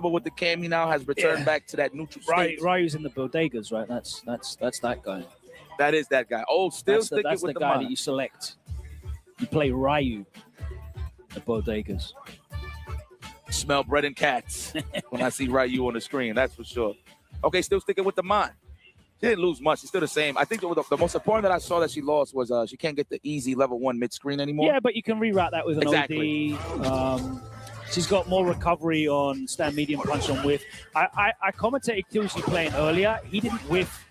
with the cam. He now has returned back to that neutral state. Ryu's in the bodegas, right? That's that guy. That is that guy. Oh, still sticking with the That's the guy that you select. You play Ryu, the bodegas. Smell bread and cats when I see Ryu on the screen, that's for sure. Okay, still sticking with the mind. She didn't lose much. She's still the same. I think the most important that I saw that she lost was she can't get the easy level 1 mid-screen anymore. Yeah, but you can reroute that with an OD. She's got more recovery on stand medium punch on whiff. I commentated Killsy playing earlier. He didn't whiff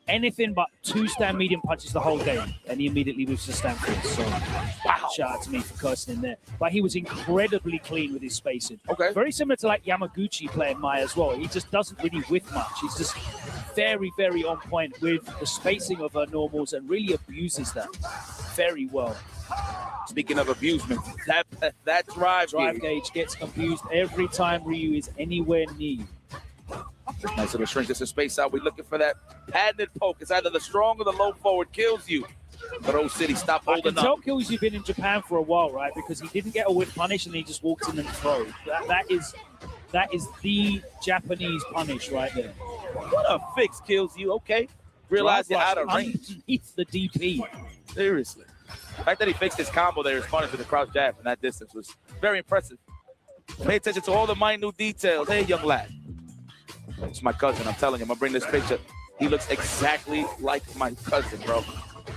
anything but 2 stand medium punches the whole game, and he immediately moves to stand fist. So, wow. Shout out to me for cursing in there. But he was incredibly clean with his spacing. Okay. Very similar to like Yamaguchi playing Mai as well. He just doesn't really whiff much. He's just very, very on point with the spacing of her normals and really abuses that very well. Speaking of abusement, that drive gauge gets abused every time Ryu is anywhere near you. Nice little shrink this in space out. We're looking for that patented poke. It's either the strong or the low forward kills you. But Old City, stop holding up. I can tell Killsy been in Japan for a while, right? Because he didn't get a whip punish and he just walked in and throws. That is the Japanese punish right there. What a fix, kills you. Okay. Realize you're out of range. It's the DP. Seriously. The fact that he fixed his combo there is funny with the crouch jab from that distance was very impressive. Pay attention to all the minute details. Hey, young lad. It's my cousin. I'm telling him. I'm bringing this picture. He looks exactly like my cousin, bro.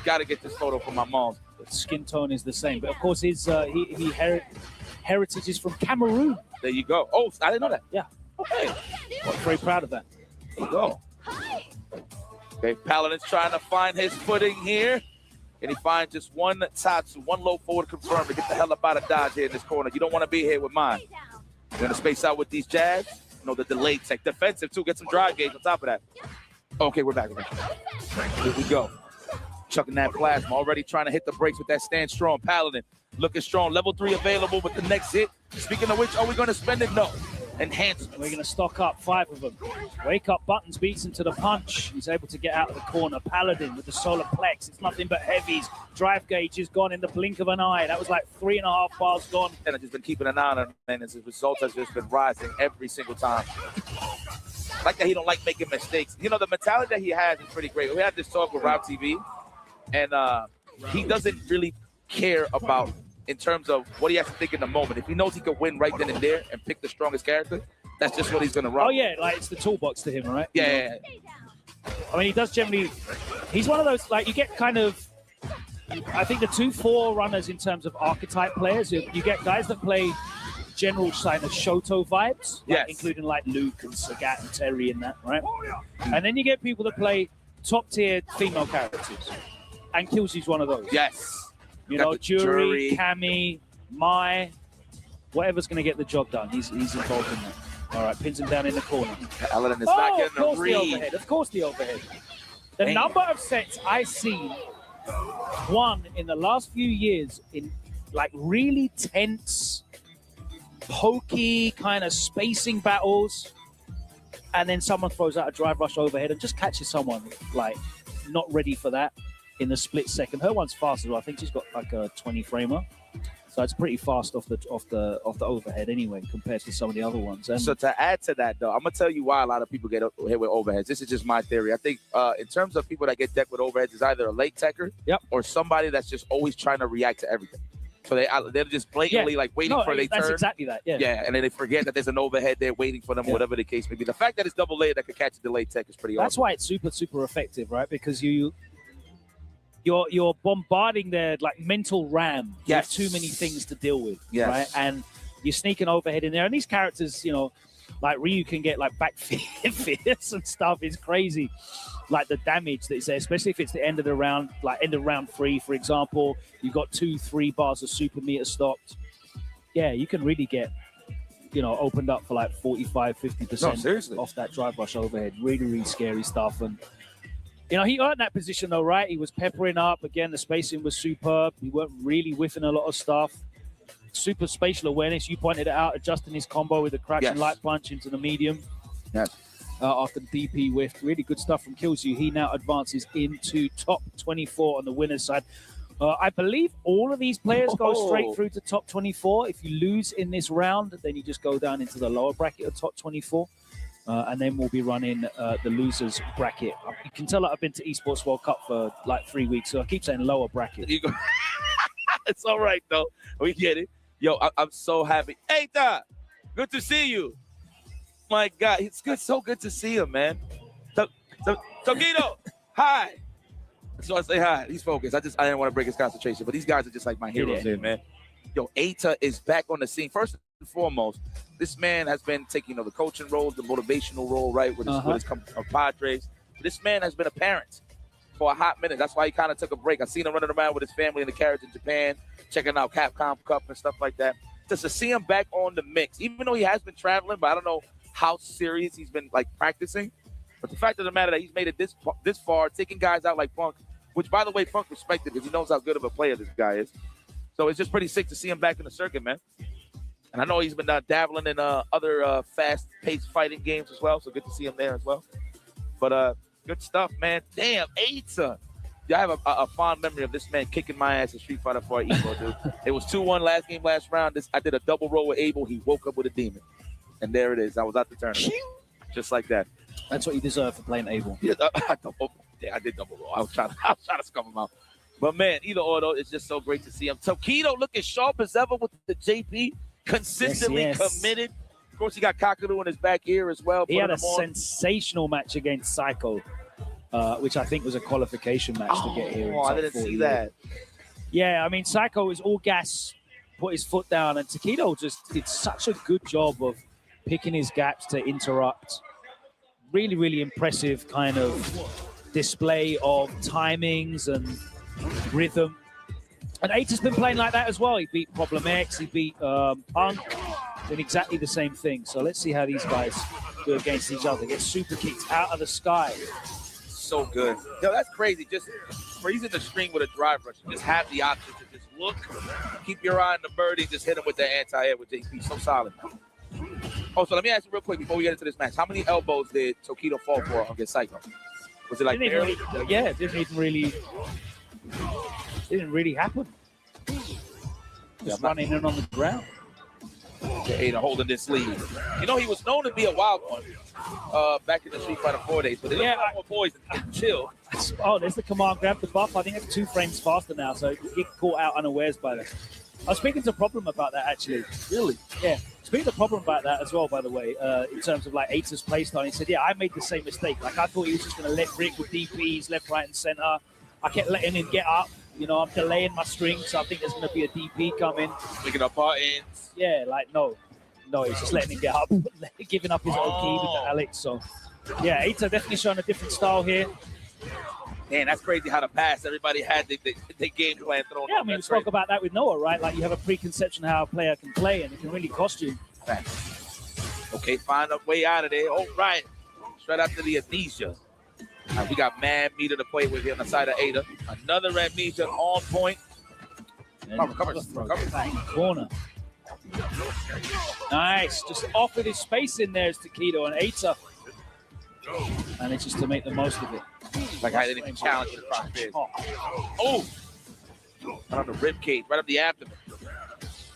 Got to get this photo from my mom. The skin tone is the same, but of course his heritage is from Cameroon. There you go. Oh, I didn't know that. Yeah. Okay. Well, very proud of that. There you go. Okay, Paladin's trying to find his footing here. And he finds just one Tatsu, one low forward confirmed to get the hell up out of dodge here in this corner. You don't want to be here with mine. You're going to space out with these jabs. You know, the delayed tech. Defensive, too. Get some drive gauge on top of that. Okay, we're back. Here we go. Chucking that plasma. Already trying to hit the brakes with that stand strong. Paladin looking strong. Level 3 available with the next hit. Speaking of which, are we going to spend it? No. Enhancement. We're going to stock up 5 of them. Wake up buttons beats him to the punch. He's able to get out of the corner. Paladin with the solar plex. It's nothing but heavies. Drive gauge is gone in the blink of an eye. That was like 3.5 bars gone. And I've just been keeping an eye on him, and his results has just been rising every single time. Like that he don't like making mistakes. You know, the mentality that he has is pretty great. We had this talk with Rob TV, and he doesn't really care about in terms of what he has to think in the moment. If he knows he could win right then and there and pick the strongest character, that's just what he's going to run. Oh, yeah, like it's the toolbox to him, right? Yeah. I mean, he does generally... He's one of those, like, you get kind of... I think the 2-4 runners in terms of archetype players, you get guys that play general kind of Shoto vibes, like, including like Luke and Sagat and Terry and that, right? And then you get people that play top-tier female characters. And Killsy's one of those. Yes. You know, Jury, Cammy, Mai, whatever's going to get the job done. He's involved in that. All right, pins him down in the corner. Paladin is not getting a read. The overhead. Of course the overhead. The number of sets I've seen won in the last few years in like really tense, pokey kind of spacing battles, and then someone throws out a drive rush overhead and just catches someone like not ready for that in the split second. Her one's fast as well. I think she's got like a 20 framer. So it's pretty fast off the overhead anyway compared to some of the other ones. And so to add to that, though, I'm going to tell you why a lot of people get hit with overheads. This is just my theory. I think in terms of people that get decked with overheads, is either a late techer or somebody that's just always trying to react to everything. So they're just blatantly like waiting for their turn. That's exactly that, Yeah, and then they forget that there's an overhead there waiting for them, whatever the case may be. The fact that it's double layered that could catch a delayed tech is pretty awesome. That's why it's super, super effective, right? Because you're bombarding their like mental RAM with too many things to deal with, right? And you're sneaking overhead in there. And these characters, you know, like Ryu can get like back fierce and stuff. It's crazy, like the damage that's there, especially if it's the end of the round, like end of round 3, for example. You've got 2-3 bars of super meter stopped. Yeah, you can really get, you know, opened up for like 45-50% off that drive rush overhead. Really, really scary stuff. And you know, he earned that position though, right? He was peppering up. Again, the spacing was superb. He weren't really whiffing a lot of stuff. Super spatial awareness. You pointed it out, adjusting his combo with the crash and light punch into the medium. After the DP whiff. Really good stuff from Killsy. He now advances into top 24 on the winner's side. I believe all of these players go straight through to top 24. If you lose in this round, then you just go down into the lower bracket of top 24. And then we'll be running the losers bracket. You can tell that I've been to Esports World Cup for like 3 weeks, so I keep saying lower bracket. You go. It's all right, though. We get it. Yo, I'm so happy. Hey, Da, good to see you. My God, it's good. So good to see him, man. Tokido, hi. So I say hi. He's focused. I didn't want to break his concentration, but these guys are just like my heroes here, man. Yo, Eita is back on the scene. First and foremost, this man has been taking the coaching role, the motivational role, right, with his Padres. This man has been a parent for a hot minute. That's why he kind of took a break. I seen him running around with his family in the carriage in Japan, checking out Capcom Cup and stuff like that. Just to see him back on the mix, even though he has been traveling, but I don't know how serious he's been like practicing. But the fact of the matter that he's made it this far, taking guys out like Funk, which by the way, Funk respected because he knows how good of a player this guy is. So it's just pretty sick to see him back in the circuit, man. And I know he's been dabbling in other fast-paced fighting games as well, so good to see him there as well. But good stuff, man. Damn, Eita. Yeah, I have a fond memory of this man kicking my ass in Street Fighter 4 Evo, dude. It was 2-1 last round. I did a double roll with Abel. He woke up with a demon. And there it is. I was out the tournament. Just like that. That's what you deserve for playing Abel. Yeah, I did double roll. I was trying to scum him out. But, man, either or, though, it's just so great to see him. Tokido looking sharp as ever with the JP. Consistently committed. Of course, he got Kakaru in his back ear as well. He had a sensational match against Psycho, which I think was a qualification match to get here. I didn't see that. Yeah, I mean, Psycho is all gas, put his foot down, and Tokido just did such a good job of picking his gaps to interrupt. Really, really impressive kind of display of timings and rhythm. And Eita's been playing like that as well. He beat Problem X, he beat Punk, doing exactly the same thing. So let's see how these guys do against each other. Get super kicked out of the sky. So good. Yo, that's crazy. Just freezing the string with a drive rush. You just have the option to just look, keep your eye on the birdie, just hit him with the anti-air with JP. So solid. Oh, so let me ask you real quick before we get into this match. How many elbows did Tokido fall for against Psycho? Was it like barely? Yeah, it didn't really happen. Just running in on the ground. Eita holding this lead. You know, he was known to be a wild one back in the Street Fighter 4 days, but they don't have more poison. Chill. Oh, there's the command grab, the buff. I think it's 2 frames faster now, so you get caught out unawares by that. I was speaking to Problem about that, actually. Really? Yeah. Speaking of Problem about that as well, by the way, in terms of like Eita's playstyle, he said, yeah, I made the same mistake. Like, I thought he was just going to let rip with DPs, left, right, and center. I kept letting him get up. You know, I'm delaying my string, so I think there's going to be a DP coming. Picking up our ends. Yeah, like, no, he's just letting him get up, giving up his old key with the Alex. So, yeah, Eita definitely showing a different style here. Man, that's crazy how the past everybody had the game plan thrown. Yeah, I mean, we spoke about that with Noah, right? Like, you have a preconception of how a player can play, and it can really cost you. Okay, find a way out of there. All right. Straight after the amnesia. We got mad meter to play with here on the side of Eita. Another amnesia on point. Recover. Corner. Nice. Just offered his space in there as Tokido and Eita. And it's just to make the most of it. Like I didn't even challenge the front fist. Oh! Right on the rib cage, right up the abdomen.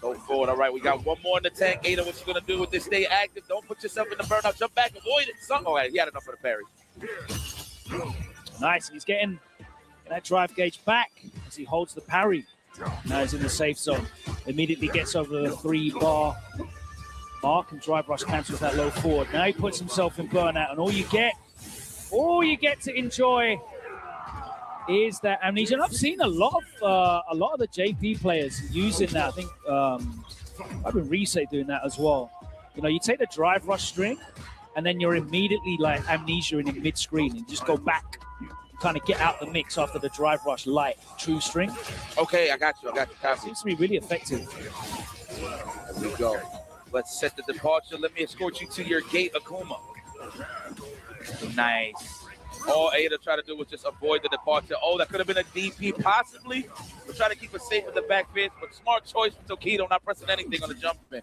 Go forward. All right, we got one more in the tank. Eita, what you gonna do with this? Stay active. Don't put yourself in the burnout. Jump back, avoid it. All right, he had enough for the parry. Nice. He's getting that drive gauge back as he holds the parry. Now he's in the safe zone. Immediately gets over the 3-bar mark and drive rush cancels that low forward. Now he puts himself in burnout, and all you get to enjoy is that amnesia. And I've seen a lot of the JP players using that. I think I've been Risei doing that as well. You know, you take the drive rush string, and then you're immediately like amnesia in mid-screen, and just go back, kind of get out the mix after the drive rush light true string. Okay, I got you. Seems to be really effective. There we go. Let's set the departure. Let me escort you to your gate, Akuma. Nice. All Eita tried to do was just avoid the departure. Oh, that could have been a DP, possibly. We're trying to keep it safe in the back fist, but smart choice from Tokido, not pressing anything on the jump in.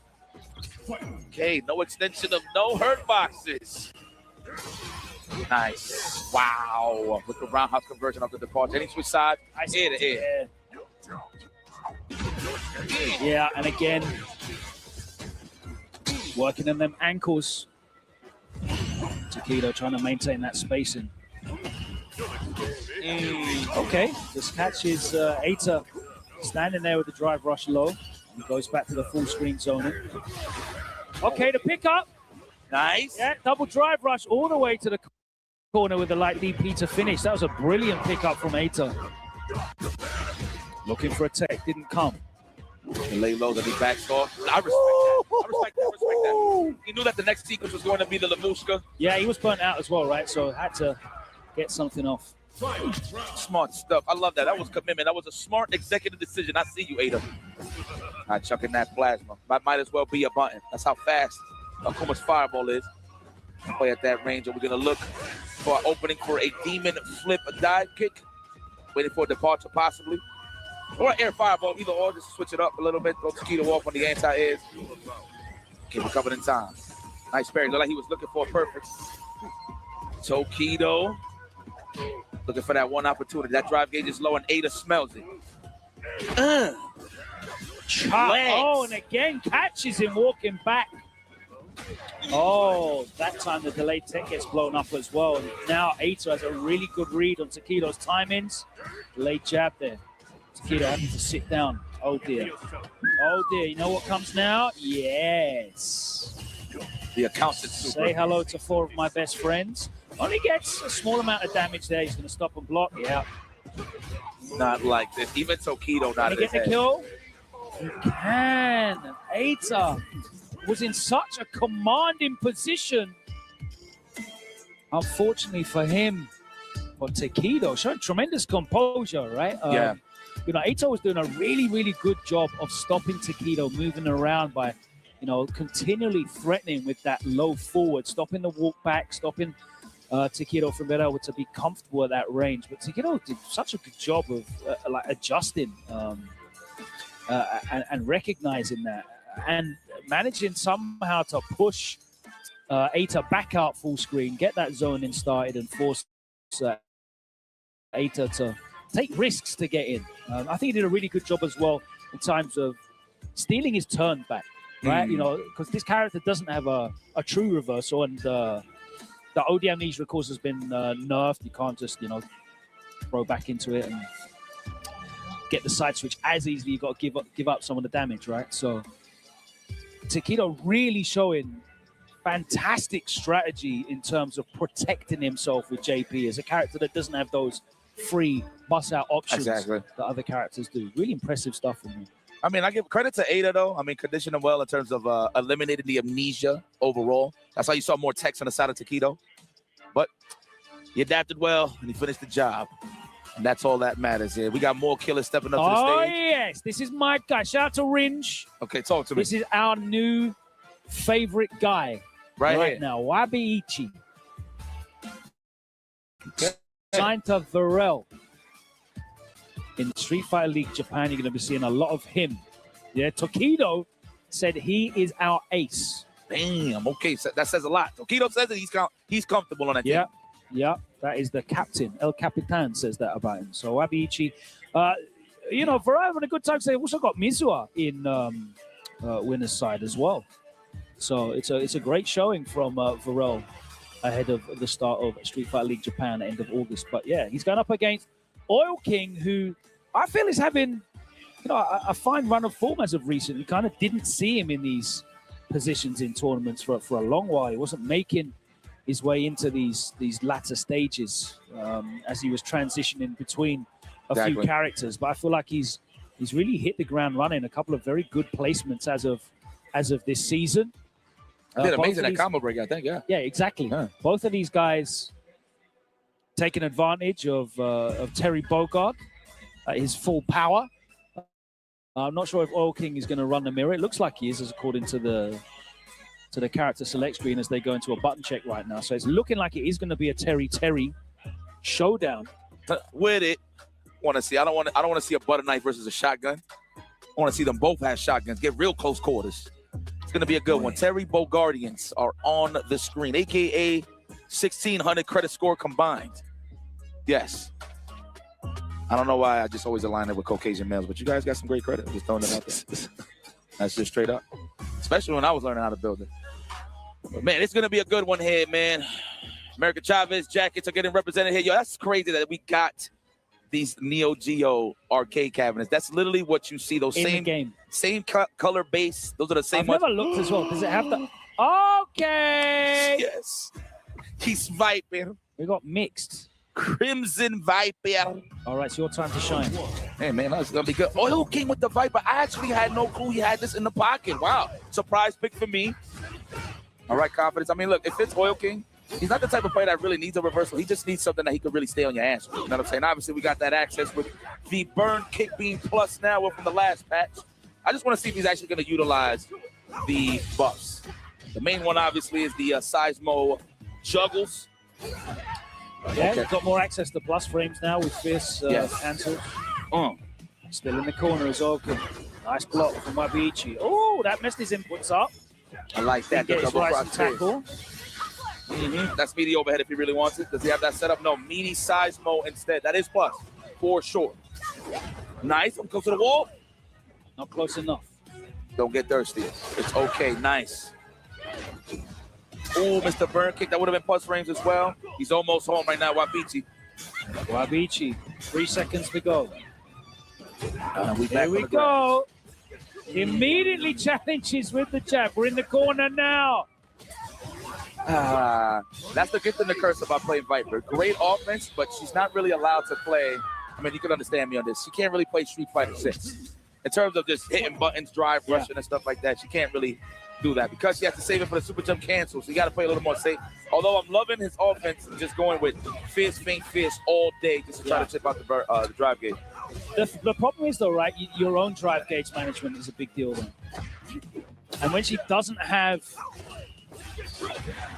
Okay, no extension of no hurt boxes. Nice. Wow. With the roundhouse conversion of the departure. Any switch side, ear to ear. Yeah, and again, working on them ankles. Takedo trying to maintain that spacing. Okay, this catches Eita standing there with the drive rush low. He goes back to the full screen zoning. Okay, the pickup. Nice. Yeah, double drive rush all the way to the corner with the light DP to finish. That was a brilliant pickup from Eita. Looking for a tech, didn't come. He lay low, then he backs off. I respect that. I respect that. He knew that the next sequence was going to be the Lamushka. Yeah, he was burnt out as well, right? So had to get something off. Smart stuff. I love that. That was commitment. That was a smart executive decision. I see you, Eita. Not chucking that plasma. That might as well be a button. That's how fast Akuma's fireball is. Play at that range, and we're going to look for an opening for a demon flip, a dive kick. Waiting for a departure, possibly. Or an air fireball, either or, just switch it up a little bit. Throw Takedo off on the anti-airs. Okay, we're covered in time. Nice parry. Looked like he was looking for a perfect. Takedo looking for that one opportunity. That drive gauge is low, and Eita smells it. Oh, and again catches him walking back. Oh, that time the delayed tech gets blown up as well. And now Eita has a really good read on Takedo's timings. Delayed jab there. Takedo having to sit down. Oh dear. Oh dear. You know what comes now? Yes. The accountant. Say hello to 4 of my best friends. Only gets a small amount of damage there. He's going to stop and block. Yeah. Not like this. Even Takedo not Can he get the kill? He can. Eita was in such a commanding position. Unfortunately for him, for Takedo, showing tremendous composure, right? Yeah. You know, Eita was doing a really, really good job of stopping Takedo moving around by, you know, continually threatening with that low forward, stopping the walk back, stopping Takedo from being able to be comfortable at that range. But Takedo did such a good job of like adjusting and recognizing that and managing somehow to push Eita back out full screen, get that zoning started and force Eita to take risks to get in. I think he did a really good job as well in terms of stealing his turn back, right? You know, because this character doesn't have a true reversal, and the OD amnesia, of course, has been nerfed. You can't just, you know, throw back into it and get the side switch as easily. You've got to give up some of the damage, right? So Takedo really showing fantastic strategy in terms of protecting himself with JP as a character that doesn't have those free bust-out options that other characters do. Really impressive stuff from him. I mean, I give credit to Eita, though. I mean, conditioning well in terms of eliminating the amnesia overall. That's how you saw more text on the side of Takedo. But he adapted well, and he finished the job. And that's all that matters here. We got more killers stepping up to the stage. Oh, yes. This is my guy. Shout out to Ringe. Okay, talk to me. This is our new favorite guy right now. Wabi-Ichi. Okay. Signed to Varel. In Street Fighter League Japan, you're going to be seeing a lot of him. Yeah, Takedo said he is our ace. Damn, okay, so that says a lot. Takedo says that he's comfortable on that team. Yeah, that is the captain. El Capitan says that about him. So Wabi-Ichi, you know, Varel having a good time. So they've also got Mizuha in winner's side as well. So it's a great showing from Varel ahead of the start of Street Fighter League Japan at the end of August. But yeah, he's going up against Oil King, who I feel is having, you know, a fine run of form as of recent. We kind of didn't see him in these positions in tournaments for a long while. He wasn't making his way into these latter stages as he was transitioning between a few characters. But I feel like he's really hit the ground running. A couple of very good placements as of this season. Did amazing at combo break, I think. Yeah, exactly. Both of these guys taking advantage of Terry Bogard at his full power. I'm not sure if Oil King is going to run the mirror. It looks like he is, as according to the character select screen as they go into a button check right now. So it's looking like it is going to be a Terry showdown. With it, want to see. I don't want to see a butter knife versus a shotgun. I want to see them both have shotguns. Get real close quarters. It's going to be a good one. Terry Bogardians are on the screen, a.k.a. 1,600 credit score combined. Yes. I don't know why I just always align it with Caucasian males, but you guys got some great credit. I'm just throwing it out there. That's just straight up. Especially when I was learning how to build it. But man, it's going to be a good one here, man. American Chavez jackets are getting represented here. Yo, that's crazy that we got these Neo Geo arcade cabinets. That's literally what you see. Those same color base. Those are the same ones. I've never looked as well. Does it have the... Okay. Yes. He's viping. We got mixed. Crimson Viper. All right, it's your time to shine. Hey, man, that's going to be good. Oil King with the Viper. I actually had no clue he had this in the pocket. Wow. Surprise pick for me. All right, confidence. I mean, look, if it's Oil King, he's not the type of player that really needs a reversal. He just needs something that he could really stay on your ass with. You know what I'm saying? Obviously, we got that access with the Burn Kick being plus now from the last patch. I just want to see if he's actually going to utilize the buffs. The main one, obviously, is the Seismo Juggles. Yeah, okay. Got more access to plus frames now with Fierce cancels. Still in the corner as well. Nice block from Wabichi. Oh, that messed his inputs up. I like that. Get his rising tackle. That's meaty overhead if he really wants it. Does he have that set up? No, meaty Seismo instead. That is plus, for sure. Nice. I'm close to the wall. Not close enough. Don't get thirsty. It's okay. Nice. Oh, Mr. Burn Kick. That would have been plus frames as well. He's almost home right now, Wabichi. 3 seconds to go. Here we go. Immediately challenges with the jab. We're in the corner now. That's the gift and the curse about playing Viper. Great offense, but she's not really allowed to play. I mean, you can understand me on this. She can't really play Street Fighter 6. In terms of just hitting buttons, drive, rushing, and stuff like that, she can't really do that because she has to save it for the super jump cancel. So you got to play a little more safe. Although I'm loving his offense, just going with fierce, feint, fierce all day just to try to chip out the drive gauge. The problem is, though, right, your own drive gauge management is a big deal, though. And when she doesn't have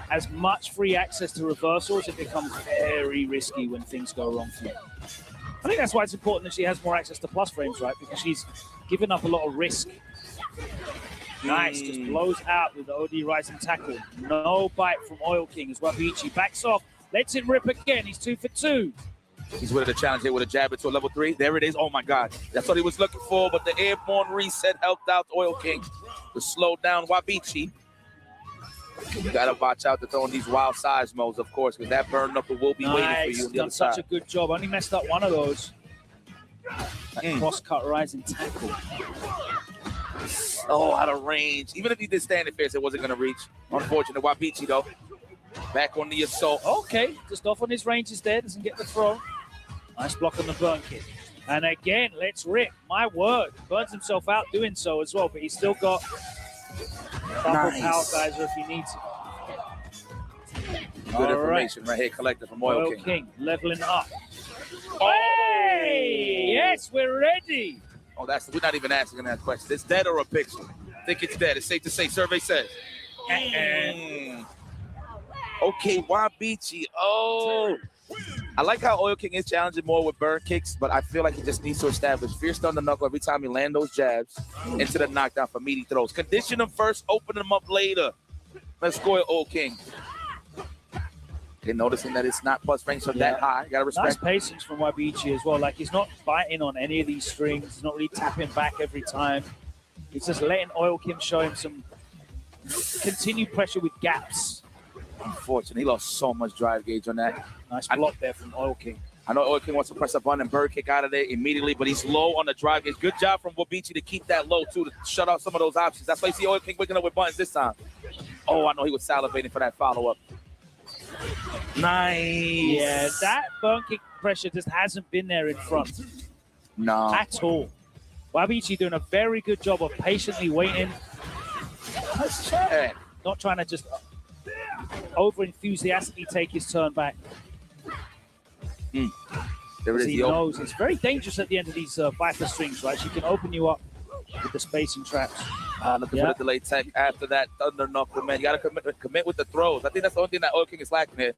as much free access to reversals, it becomes very risky when things go wrong for you. I think that's why it's important that she has more access to plus frames, right? Because she's given up a lot of risk. Nice, just blows out with the OD rising tackle. No bite from Oil King as Wabichi backs off, lets it rip again. He's 2 for 2. He's with a challenge here with a jab into a level 3. There it is. Oh my God. That's what he was looking for, but the airborne reset helped out Oil King to slow down Wabichi. You got to watch out to throwing these wild size modes, of course, because that burn knuckle will be waiting for you on the other side. Such a good job. Only messed up one of those. That cross-cut rising tackle. Oh, out of range. Even if he did stand in fierce, it wasn't going to reach. Unfortunate. Wabichi, though. Back on the assault. Okay, just off on his ranges there. Doesn't get the throw. Nice block on the burn kick. And again, let's rip. My word. Burns himself out doing so as well, but he's still got double power geyser if he needs it. Good information right here collected from Oil King. Leveling up. Hey! Yes, we're ready. Oh, we're not even asking that question. It's dead or a picture? I think it's dead. It's safe to say. Survey says. Okay, Wabichi. Oh. I like how Oil King is challenging more with burn kicks, but I feel like he just needs to establish fierce thunder knuckle every time he land those jabs into the knockdown for meaty throws. Condition them first, open them up later. Let's go, Oil King. Okay, noticing that it's not plus range that high. You gotta respect. Nice patience from Wabichi as well. Like, he's not biting on any of these strings. He's not really tapping back every time. He's just letting Oil King show him some continued pressure with gaps. Unfortunately, he lost so much drive gauge on that. Nice block there from Oil King. I know Oil King wants to press a button and bird kick out of there immediately, but he's low on the drive gauge. Good job from Wabichi to keep that low, too, to shut out some of those options. That's why you see Oil King waking up with buttons this time. Oh, I know he was salivating for that follow-up. Nice. Yeah, that burn kick pressure just hasn't been there in front. No. At all. Wabichi doing a very good job of patiently waiting. Let's check. Not trying to just over-enthusiastically take his turn back. There it is. He knows it's very dangerous at the end of these Viper strings, right? She can open you up with the spacing traps. Looking for the delay tech after that thunder knuckle, man. You got to commit with the throws. I think that's the only thing that Oil King is lacking here.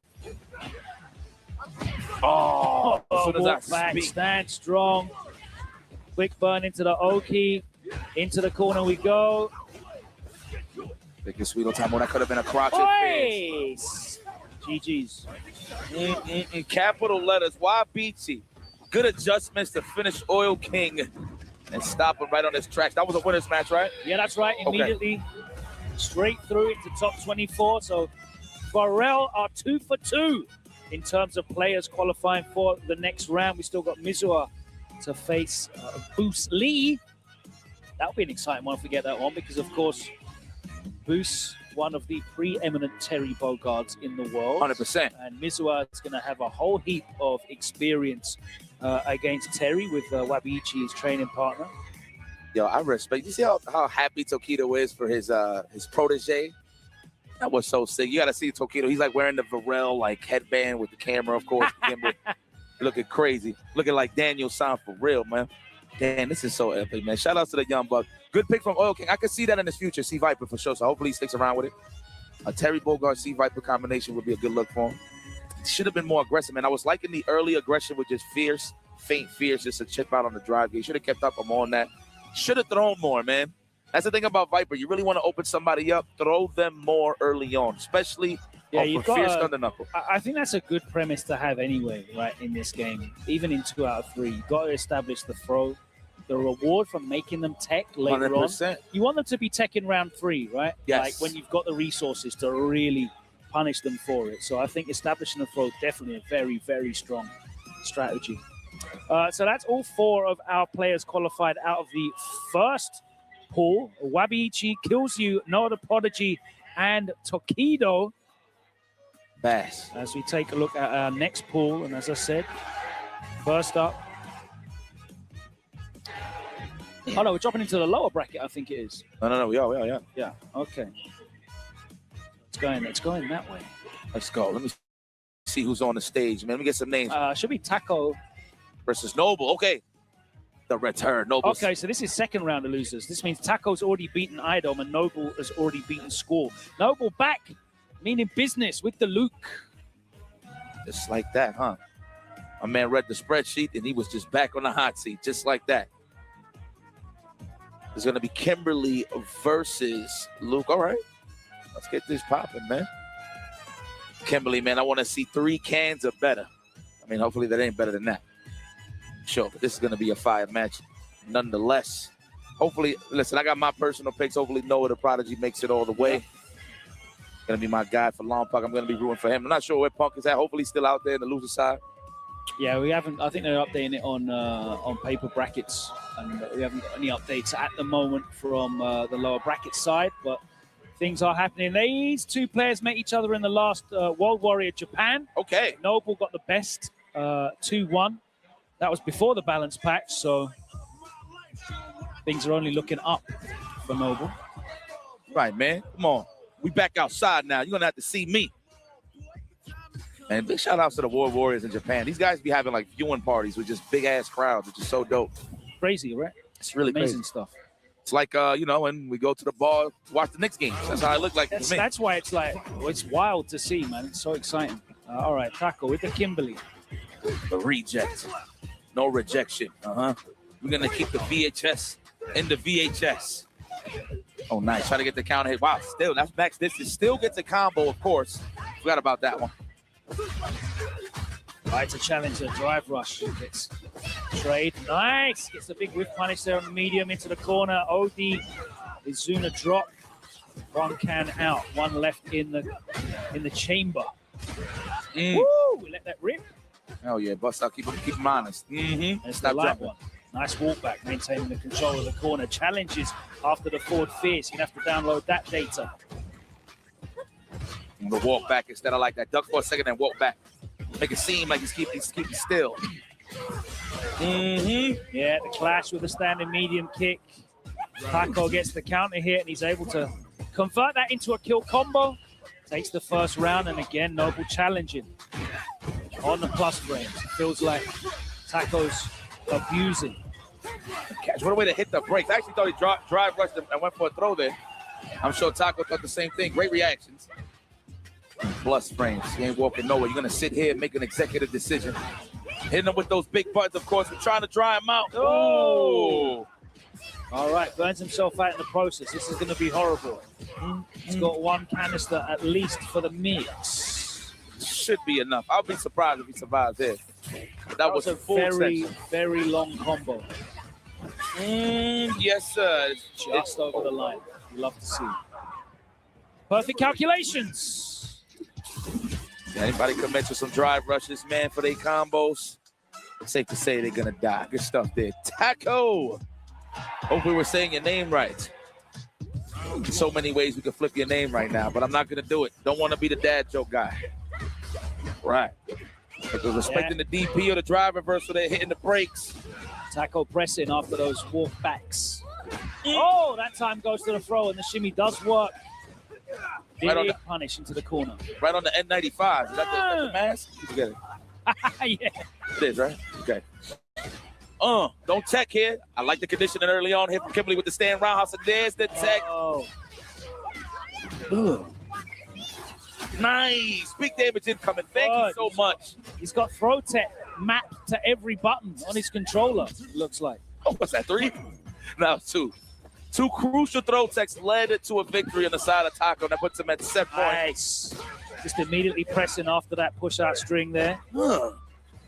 Oh, walk back, stand strong. Quick burn into the Oki. Into the corner we go. Biggest sweet time. That could have been a crotch. GG's. Capital letters. Wabichi Good adjustments to finish Oil King and stop him right on his tracks. That was a winner's match, right? Yeah, that's right. Immediately straight through into top 24. So Varel are 2 for 2 in terms of players qualifying for the next round. We still got Mizua to face Boos Lee. That'll be an exciting one if we get that one, because of course Boos, one of the preeminent Terry Bogards in the world. 100%. And Mizua is going to have a whole heap of experience against Terry with Wabiichi, his training partner. Yo, I respect. You see how happy Tokido is for his protege? That was so sick. You got to see Tokido. He's like wearing the Varel like headband with the camera, of course. Looking crazy. Looking like Daniel San for real, man. Damn, this is so epic, man. Shout out to the young buck. Good pick from Oil King. I can see that in his future. C Viper for sure. So hopefully he sticks around with it. A Terry Bogard C Viper combination would be a good look for him. Should have been more aggressive, man. I was liking the early aggression with just fierce, faint fierce, just a chip out on the drive gate. Should have kept up more on that. Should have thrown more, man. That's the thing about Viper. You really want to open somebody up, throw them more early on, especially for fierce thunder knuckle. I think that's a good premise to have anyway, right, in this game. Even in 2 out of 3, you've got to establish the throw. The reward for making them tech later 100%. on. You want them to be tech in round 3, right? Yes. Like when you've got the resources to really punish them for it. So I think establishing a throw definitely a very, very strong strategy. So that's all 4 of our players qualified out of the first pool. Wabiichi, Kills You, Noah the Prodigy, and Tokido. Bass. As we take a look at our next pool, and as I said, first up. Oh no, we're dropping into the lower bracket, I think it is. No, we are. Yeah, okay. It's going that way. Let's go. Let me see who's on the stage, man. Let me get some names. Should be Taco versus Noble. Okay. The return. Noble. Okay, so this is second round of losers. This means Taco's already beaten Idom and Noble has already beaten Squall. Noble back, meaning business with the Luke. Just like that, huh? My man read the spreadsheet and he was just back on the hot seat, just like that. There's going to be Kimberly versus Luke. All right. Let's get this popping, man. Kimberly, man, I want to see 3 cans or better. I mean, hopefully that ain't better than that. Sure, but this is going to be a fire match nonetheless. Hopefully, listen, I got my personal picks. Hopefully Noah the Prodigy makes it all the way. Going to be my guy for Long Puck. I'm going to be rooting for him. I'm not sure where Punk is at. Hopefully he's still out there in the loser side. Yeah, we haven't. I think they're updating it on paper brackets, and we haven't got any updates at the moment from the lower bracket side. But things are happening. These 2 players met each other in the last World Warrior Japan. Okay. Noble got the best 2-1. That was before the balance patch, so things are only looking up for Noble. Right, man. Come on. We back outside now. You're going to have to see me. And big shout outs to the World Warriors in Japan. These guys be having like viewing parties with just big ass crowds, which is so dope. Crazy, right? It's really amazing crazy stuff. It's like when we go to the bar, watch the Knicks games. That's how it look like to me. That's why it's like it's wild to see, man. It's so exciting. All right, Taco with the Kimberly. The reject, no rejection. We're gonna keep the VHS in the VHS. Oh, nice. Try to get the counter hit. Wow, still that's max distance. Still gets a combo, of course. Forgot about that one. Right to challenge a drive rush. Gets trade. Nice. Gets a big whiff punish there on the medium into the corner. OD Izuna drop. 1 can out. 1 left in the chamber. Woo! We let that rip. Hell yeah, bust out. Keep him honest. It's the light one. Nice walk back, maintaining the control of the corner. Challenges after the forward fierce. You're going to have to download that data. The walk back instead of like that. Duck for a second and walk back. Make it seem like he's keeping still. Yeah, the clash with the standing medium kick. Taco gets the counter hit and he's able to convert that into a kill combo. Takes the first round and again, Noble challenging on the plus frames. It feels like Taco's abusing. Catch, what a way to hit the brakes. I actually thought he drive rushed and went for a throw there. I'm sure Taco thought the same thing. Great reactions. Plus frames. He ain't walking nowhere. You're going to sit here and make an executive decision. Hitting him with those big buttons, of course. We're trying to dry him out. Oh! All right, burns himself out in the process. This is going to be horrible. He's got 1 canister at least for the mix. Should be enough. I'll be surprised if he survives here. That was a full very, extension. very long combo. Yes, sir. Just over the line. We love to see. Perfect calculations. Anybody commit to some drive rushes, man, for their combos, it's safe to say they're going to die. Good stuff there. Taco. Hopefully we're saying your name right. So many ways we can flip your name right now, but I'm not going to do it. Don't want to be the dad joke guy. Right. But they're respecting the DP or the drive reversal, they're hitting the brakes. Taco pressing after those walk backs. Oh, that time goes to the throw, and the shimmy does work. Right on Big the punish into the corner. Right on the N95. Is that the mask? You forget it. Yeah. It is, right? Okay. Don't tech here. I like the conditioning early on. Hit from Kimberly with the stand roundhouse, and there's the tech. Oh. Nice. Big damage incoming. Thank you so much. He's got throw tech mapped to every button on his controller, it looks like. Oh, what's that, 3? No, 2. 2 crucial throw techs led to a victory on the side of Taco. That puts him at set point. Nice. Just immediately pressing after that push-out string there.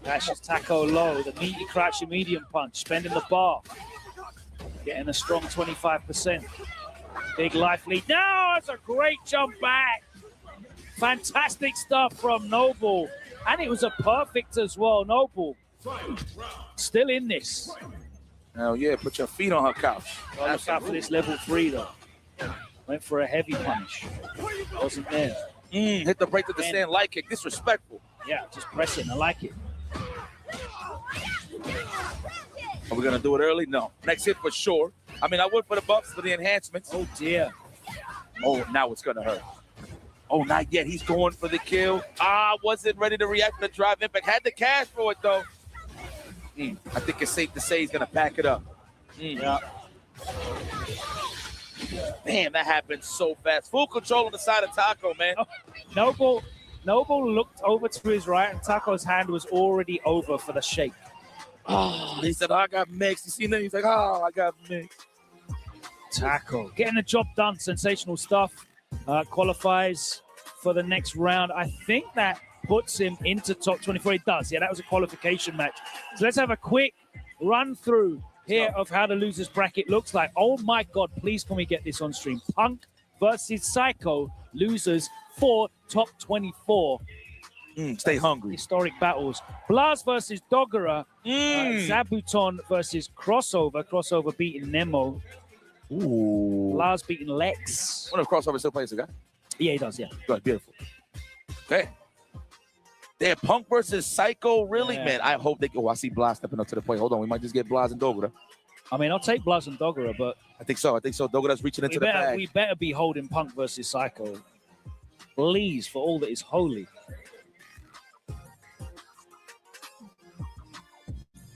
Dashes Taco low. The meaty crouching medium punch. Spending the bar. Getting a strong 25%. Big life lead. No, it's a great jump back. Fantastic stuff from Noble. And it was a perfect as well. Noble still in this. Hell yeah, put your feet on her couch. Well, look out for this level 3 though. Went for a heavy punish. Wasn't there. Hit the break to the stand light kick. Disrespectful. Yeah, just pressing. I like it. Are we going to do it early? No. Next hit for sure. I mean, I would for the buffs, for the enhancements. Oh, dear. Oh, now it's going to hurt. Oh, not yet. He's going for the kill. Wasn't ready to react to the drive impact. Had the cash for it, though. I think it's safe to say he's going to pack it up. Yeah. Man, that happened so fast. Full control on the side of Taco, man. Oh, Noble looked over to his right, and Taco's hand was already over for the shake. Oh, he said, I got mixed. You seen that? He's like, I got mixed. Taco getting the job done. Sensational stuff. Qualifies for the next round. I think that puts him into top 24. It does. Yeah, that was a qualification match. So let's have a quick run through here of how the losers bracket looks like. Oh my God, please can we get this on stream? Punk versus Psycho, losers for top 24. Stay hungry. Historic battles. Blaz versus Dogura. Zabuton versus Crossover. Crossover beating Nemo. Ooh. Blaz beating Lex. I wonder if Crossover still plays the guy. Yeah, he does, yeah. Good, beautiful. Okay. They're Punk versus Psycho. Really, Yeah. man? I hope they go. I see Blaz stepping up to the plate. Hold on. We might just get Blaz and Dogura. I mean, I'll take Blaz and Dogura, but I think so. Dogura's reaching into the bag. we better be holding Punk versus Psycho. Please, for all that is holy.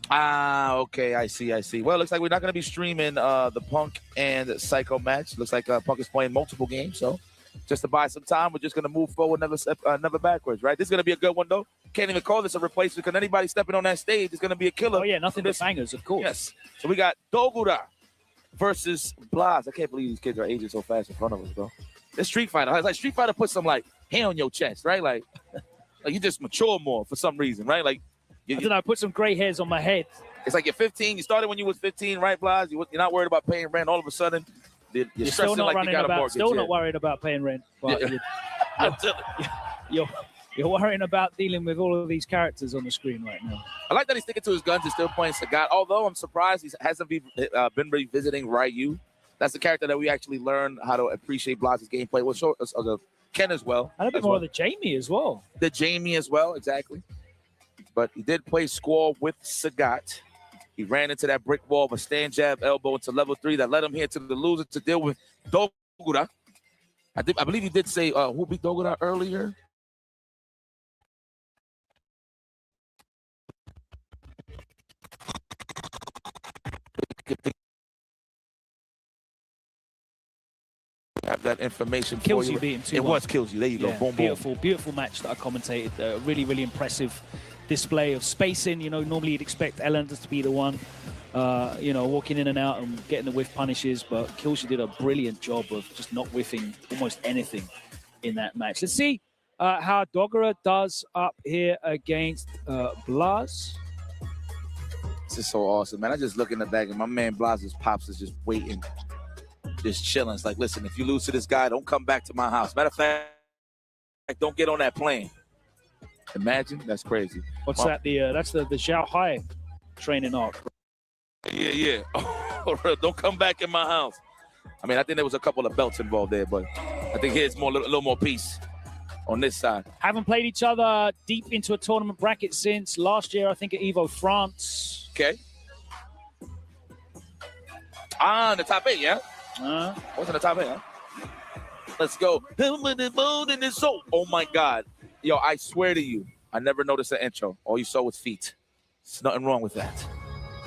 Okay. I see. Well, it looks like we're not going to be streaming the Punk and Psycho match. Looks like Punk is playing multiple games, so just to buy some time, we're just going to move forward, never backwards, right? This is going to be a good one, though. Can't even call this a replacement because anybody stepping on that stage is going to be a killer. Oh, yeah, nothing but bangers, of course. Yes. So we got Dogura versus Blaz. I can't believe these kids are aging so fast in front of us, bro. It's Street Fighter. It's like Street Fighter put some, like, hair on your chest, right? Like you just mature more for some reason, right? Like, I don't know, put some gray hairs on my head. It's like you're 15. You started when you was 15, right, Blaz? You're not worried about paying rent. All of a sudden, you're still stressing not like you got a mortgage. Still not worried about paying rent, but you're worrying about dealing with all of these characters on the screen right now. I like that he's sticking to his guns and still playing Sagat. Although I'm surprised he hasn't been revisiting Ryu. That's the character that we actually learned how to appreciate Blaz's gameplay. Well, sure, Ken as well. And a bit more of the Jamie as well. The Jamie as well, exactly. But he did play Squall with Sagat. He ran into that brick wall of a stand jab elbow into level 3 that led him here to the loser to deal with Dogura. I believe he did say who beat Dogura earlier. Have that information for you. Beat him 2-1. It was Kills You. There you go. Boom, beautiful, boom. Beautiful match that I commentated. Really, really impressive display of spacing. You know, normally you'd expect Ellen to be the one, walking in and out and getting the whiff punishes, but Kills You did a brilliant job of just not whiffing almost anything in that match. Let's see how Dogora does up here against Blas. This is so awesome, man. I just look in the back and my man Blas's pops is just waiting, just chilling. It's like, listen, if you lose to this guy, don't come back to my house. Matter of fact, don't get on that plane. Imagine, that's crazy. What's that? That's the Zhao Hai training arc. Yeah. Don't come back in my house. I mean, I think there was a couple of belts involved there, but I think here's a little more peace on this side. Haven't played each other deep into a tournament bracket since last year, I think, at Evo France. Okay. In the top 8, yeah? What's in the top 8, huh? Let's go. Oh, my God. Yo, I swear to you, I never noticed the intro. All you saw was feet. There's nothing wrong with that.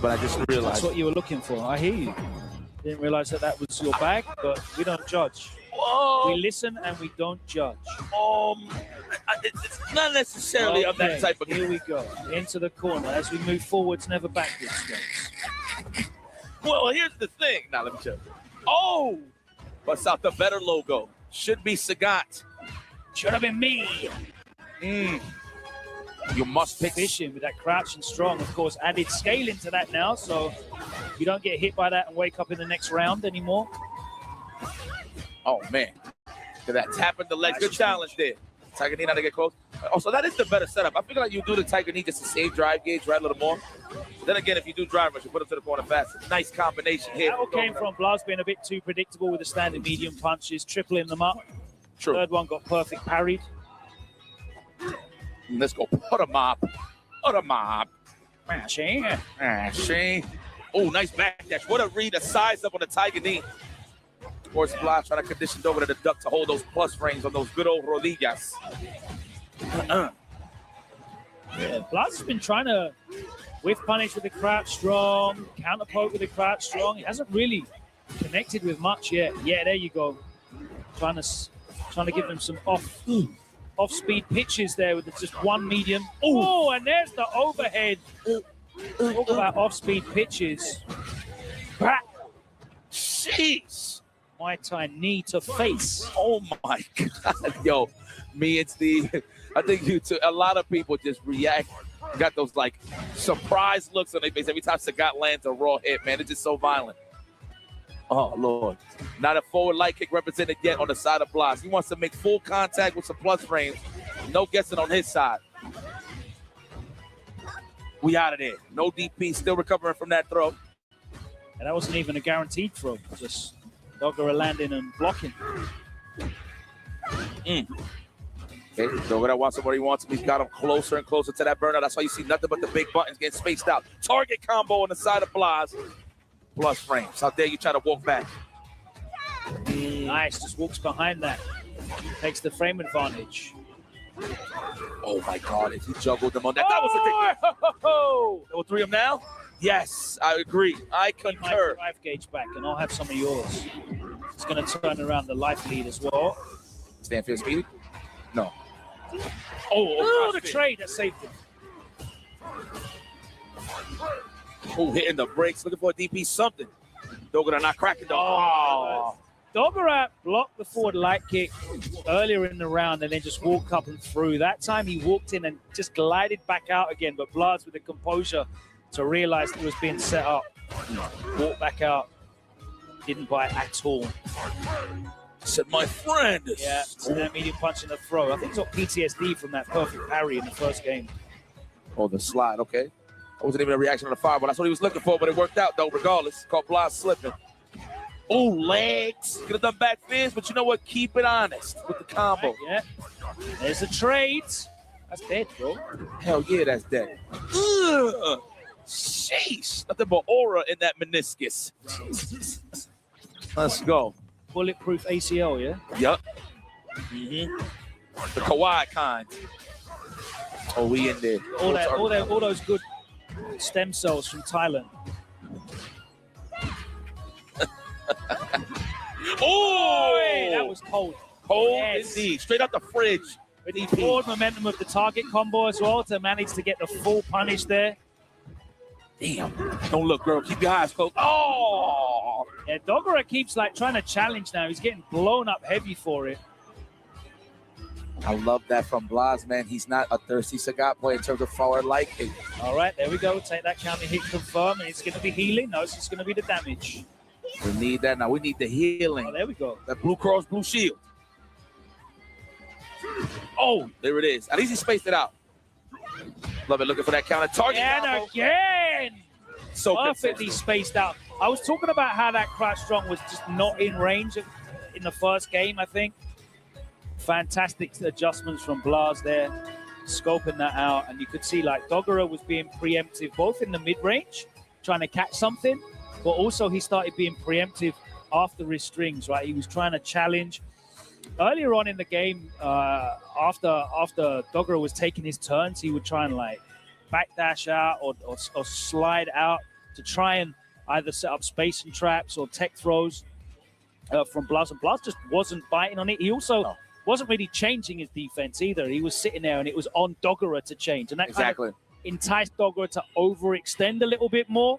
But I just realized. That's what you were looking for. I hear you. Didn't realize that was your bag, but we don't judge. Whoa. We listen and we don't judge. It's not necessarily of that type of. Here we go. Into the corner. As we move forwards, never backwards. Guys. Well, here's the thing. Now, let me check. Oh! Bust out the better logo. Should be Sagat. Should have been me. You must pick. Fishing with that crouch and strong, of course, added scale into that now, so you don't get hit by that and wake up in the next round anymore. Oh, man. Look at that. Tapping the leg. Good challenge there. Tiger knee not to get close. Oh, so that is the better setup. I feel like you do the Tiger knee just to save drive gauge, right, a little more. Then again, if you do drive rush, you put him to the corner faster. Nice combination here. That all came from Blas being a bit too predictable with the standard medium punches, tripling them up. True. Third one got perfect parried. Let's go. Put a mop. Put a mop. Shane. Oh, nice backdash. What a read. A size up on the Tiger knee. Of course, Blas trying to condition over to the duck to hold those plus frames on those good old rodillas. Yeah, Blas has been trying to whiff punish with the crouch strong, counter poke with the crouch strong. He hasn't really connected with much yet. Yeah, there you go. Trying to give them some off-speed pitches there with just one medium. Oh, and there's the overhead. Talk about off-speed pitches. Jeez. Muay Thai knee to face. Oh, my God. Yo, me and Steve, I think a lot of people just react, got those, like, surprise looks on their face every time Sagat lands a raw hit, man. It's just so violent. Oh, Lord. Not a forward light kick represented yet on the side of Blas. He wants to make full contact with some plus frames. No guessing on his side. We out of there. No DP, still recovering from that throw. And that wasn't even a guaranteed throw. Just Dogora landing and blocking. Okay, Dogora wants him where he wants him. He's got him closer and closer to that burnout. That's why you see nothing but the big buttons getting spaced out. Target combo on the side of Blas. Plus frames. How dare you try to walk back? Nice, just walks behind that. Takes the frame advantage. Oh my God, if he juggled them on that, that was ridiculous. There were 3 of them now? Yes, I agree. I concur. My life gauge back, and I'll have some of yours. It's going to turn around the life lead as well. Stand for speed? No. Oh, the trade that saved him. Oh, hitting the brakes, looking for a DP something. Dogora not cracking the. Oh. Dogora blocked the forward light kick earlier in the round and then just walked up and through. That time he walked in and just glided back out again, but Blas with the composure to realize it was being set up. Walked back out. Didn't bite at all. Said, my friend. Yeah, that medium punch in the throw. I think he's got PTSD from that perfect parry in the first game. Oh, the slide, okay. That wasn't even a reaction on the fire, but that's what he was looking for, but it worked out, though, regardless. Caught Blas slipping. Oh, legs. Could have done back fins, but you know what? Keep it honest with the combo. Right, yeah. There's a trade. That's dead, bro. Hell yeah, that's dead. Ugh. Sheesh. Nothing but aura in that meniscus. Let's go. Bulletproof ACL, yeah? Yup. The Kawhi kind. Oh, we in there. All those good stem cells from Thailand. Oh, that was cold. Cold indeed. Straight out the fridge. With the forward momentum of the target combo as well to manage to get the full punish there. Damn. Don't look, girl. Keep your eyes closed. Oh! Yeah, Dogora keeps like trying to challenge now. He's getting blown up heavy for it. I love that from Blas, man. He's not a thirsty Sagat player in terms of forward liking. All right, there we go. Take that counter hit, confirm, and it's going to be healing. No, it's just going to be the damage. We need that now. We need the healing. Oh, there we go. That blue cross, blue shield. Oh, there it is. At least he spaced it out. Love it. Looking for that counter target. And again. So perfectly spaced out. I was talking about how that crouch strong was just not in range in the first game, I think. Fantastic adjustments from Blas there, scoping that out. And you could see like Dogura was being preemptive both in the mid-range, trying to catch something, but also he started being preemptive after his strings, right? He was trying to challenge. Earlier on in the game, after Dogura was taking his turns, he would try and like backdash out or slide out to try and either set up spacing traps or tech throws from Blas. And Blas just wasn't biting on it. He also wasn't really changing his defense either. He was sitting there and it was on Dogura to change. And that kind of enticed Dogura to overextend a little bit more.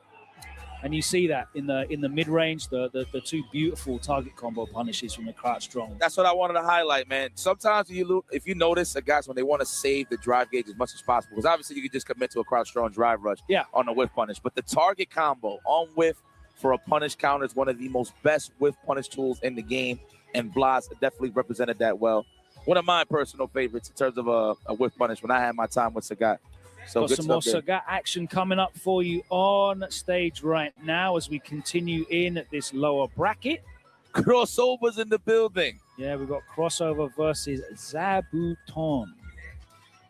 And you see that in the mid-range, the two beautiful target combo punishes from the crouch strong. That's what I wanted to highlight, man. Sometimes if you notice guys when they want to save the drive gauge as much as possible, because obviously you can just commit to a crouch strong drive rush on the whiff punish. But the target combo on whiff for a punish counter is one of the most best whiff punish tools in the game, and Blas definitely represented that well. One of my personal favorites in terms of a whiff punish when I had my time with Sagat. So got some more Sagat action coming up for you on stage right now as we continue in this lower bracket. Crossovers in the building. Yeah, we've got crossover versus Zabuton.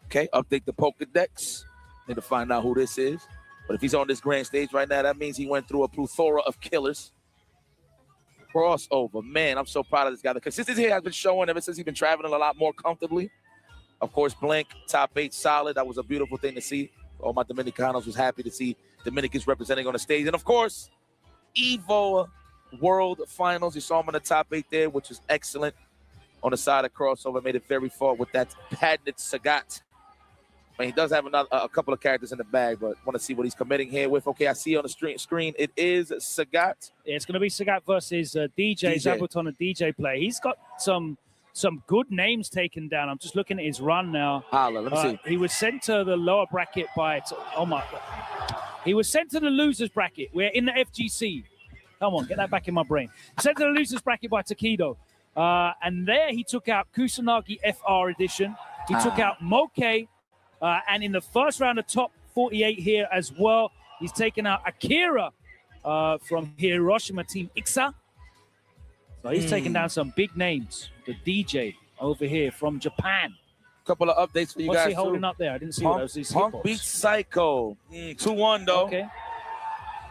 Okay, update the Pokedex. Need to find out who this is. But if he's on this grand stage right now, that means he went through a plethora of killers. Crossover. Man, I'm so proud of this guy. The consistency has been showing ever since he's been traveling a lot more comfortably. Of course, Blink, top 8 solid. That was a beautiful thing to see. All my Dominicanos was happy to see Dominicans representing on the stage. And, of course, Evo World Finals. You saw him in the top 8 there, which is excellent. On the side of crossover, made it very far with that patented Sagat. I mean, he does have a couple of characters in the bag, but want to see what he's committing here with. Okay, I see on the screen it is Sagat. Yeah, it's going to be Sagat versus DJ. Zabuton, a DJ play. He's got some good names taken down. I'm just looking at his run now. Let me see. He was sent to the lower bracket by, oh my God. He was sent to the losers bracket. We're in the FGC. Come on, get that back in my brain. Sent to the losers bracket by Takedo. And there he took out Kusanagi FR edition. He took out Moke. And in the first round of top 48 here as well, he's taken out Akira from Hiroshima Team Ixa. So he's taking down some big names. The DJ over here from Japan. Couple of updates for you guys. What's he holding up there? I didn't see what those his Punk beats Psycho. 2-1 though. Okay.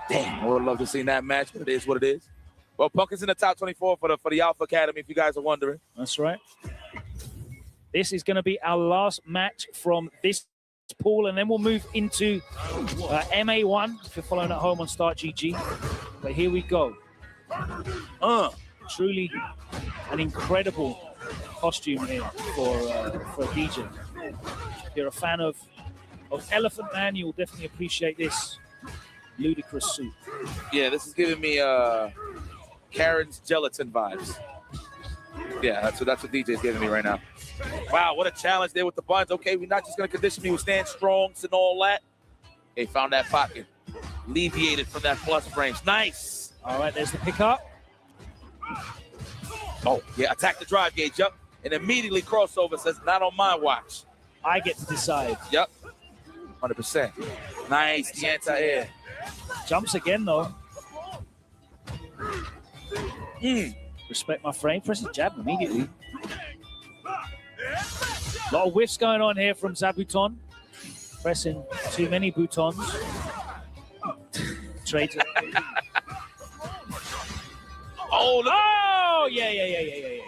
Damn, I would love to see that match, but it is what it is. Well, Punk is in the top 24 for the Alpha Academy, if you guys are wondering. That's right. This is going to be our last match from this pool, and then we'll move into MA1 if you're following at home on Start GG. But here we go. Truly an incredible costume here for a DJ. If you're a fan of Elephant Man, you'll definitely appreciate this ludicrous suit. Yeah, this is giving me Karen's gelatin vibes. Yeah, that's what DJ's giving me right now. Wow, what a challenge there with the buns. Okay, we're not just going to condition me with stand strongs and all that. Okay, found that pocket. Alleviated from that plus range. Nice. All right, there's the pickup. Oh, yeah, attack the drive gauge, yep. And immediately crossover says, not on my watch. I get to decide. Yep, 100%. Nice, the anti-air. Jumps again, though. Respect my frame. Presses jab immediately. A lot of whiffs going on here from Zabuton. Pressing too many boutons. Trades. Oh, yeah.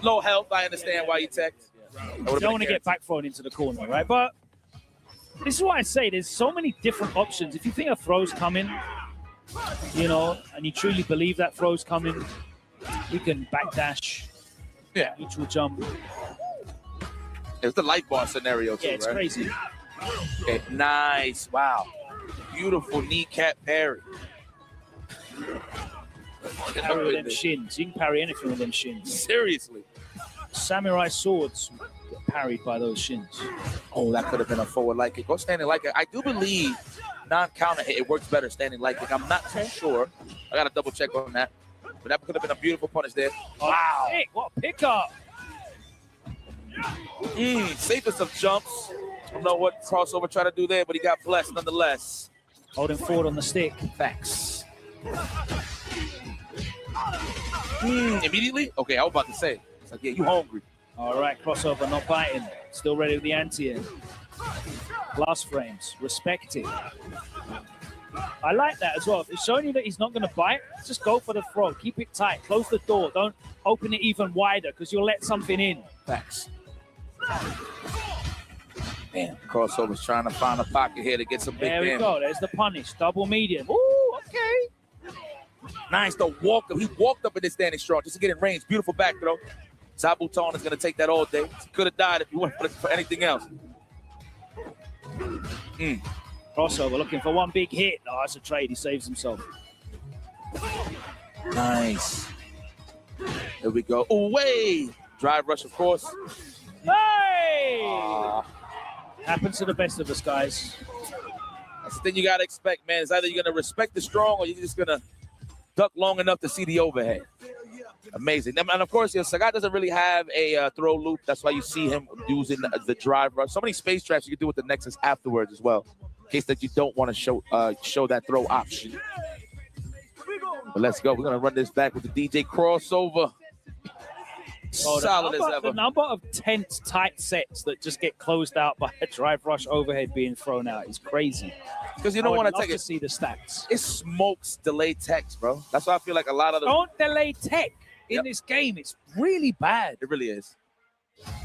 Low health, I understand why you text. You don't want to get back thrown into the corner, right? But this is why I say there's so many different options. If you think a throw's coming, you know, and you truly believe that throw's coming, you can backdash, neutral jump. It's the light bar scenario too, it's right? crazy. Okay, nice, wow. Beautiful kneecap parry. Parry with them shins. You can parry anything with them shins. Seriously. Samurai swords. parried by those shins. Oh, that could have been a forward light kick. Go standing light kick. I do believe non-counter hit, it works better standing light kick. I'm not too sure. I got to double check on that. But that could have been a beautiful punish there. Wow. Sick. What a pickup. Safest of jumps. I don't know what crossover tried to do there, but he got blessed nonetheless. Holding forward on the stick. Facts. Immediately? Okay, I was about to say. It's like, yeah, you hungry. All right, crossover, not biting. Still ready with the anti-in. Blast frames, respect it. I like that as well. If it's showing you that he's not going to bite, just go for the throw. Keep it tight. Close the door. Don't open it even wider because you'll let something in. Facts. Damn, crossover's trying to find a pocket here to get some big damage. There we go. There's the punish. Double medium. Ooh, okay. Nice, the walk up. He walked up in this standing strong just to get in range. Beautiful back throw. Zabuton is going to take that all day. He could have died if he went for anything else. Crossover looking for one big hit. Oh, that's a trade. He saves himself. Nice. There we go. Away. Drive rush, of course. Hey! Happens to the best of us, guys. That's the thing you got to expect, man. It's either you're going to respect the strong or you're just going to duck long enough to see the overhead. Amazing. And of course, Sagat doesn't really have a throw loop. That's why you see him using the drive rush. So many space traps you can do with the Nexus afterwards as well, in case that you don't want to show that throw option. But let's go. We're going to run this back with the DJ crossover. Solid as ever. The number of tense, tight sets that just get closed out by a drive rush overhead being thrown out is crazy. Because you don't want to take it. See the stats. It smokes delay text, bro. That's why I feel like a lot of the don't delay tech in this game. It's really bad. It really is.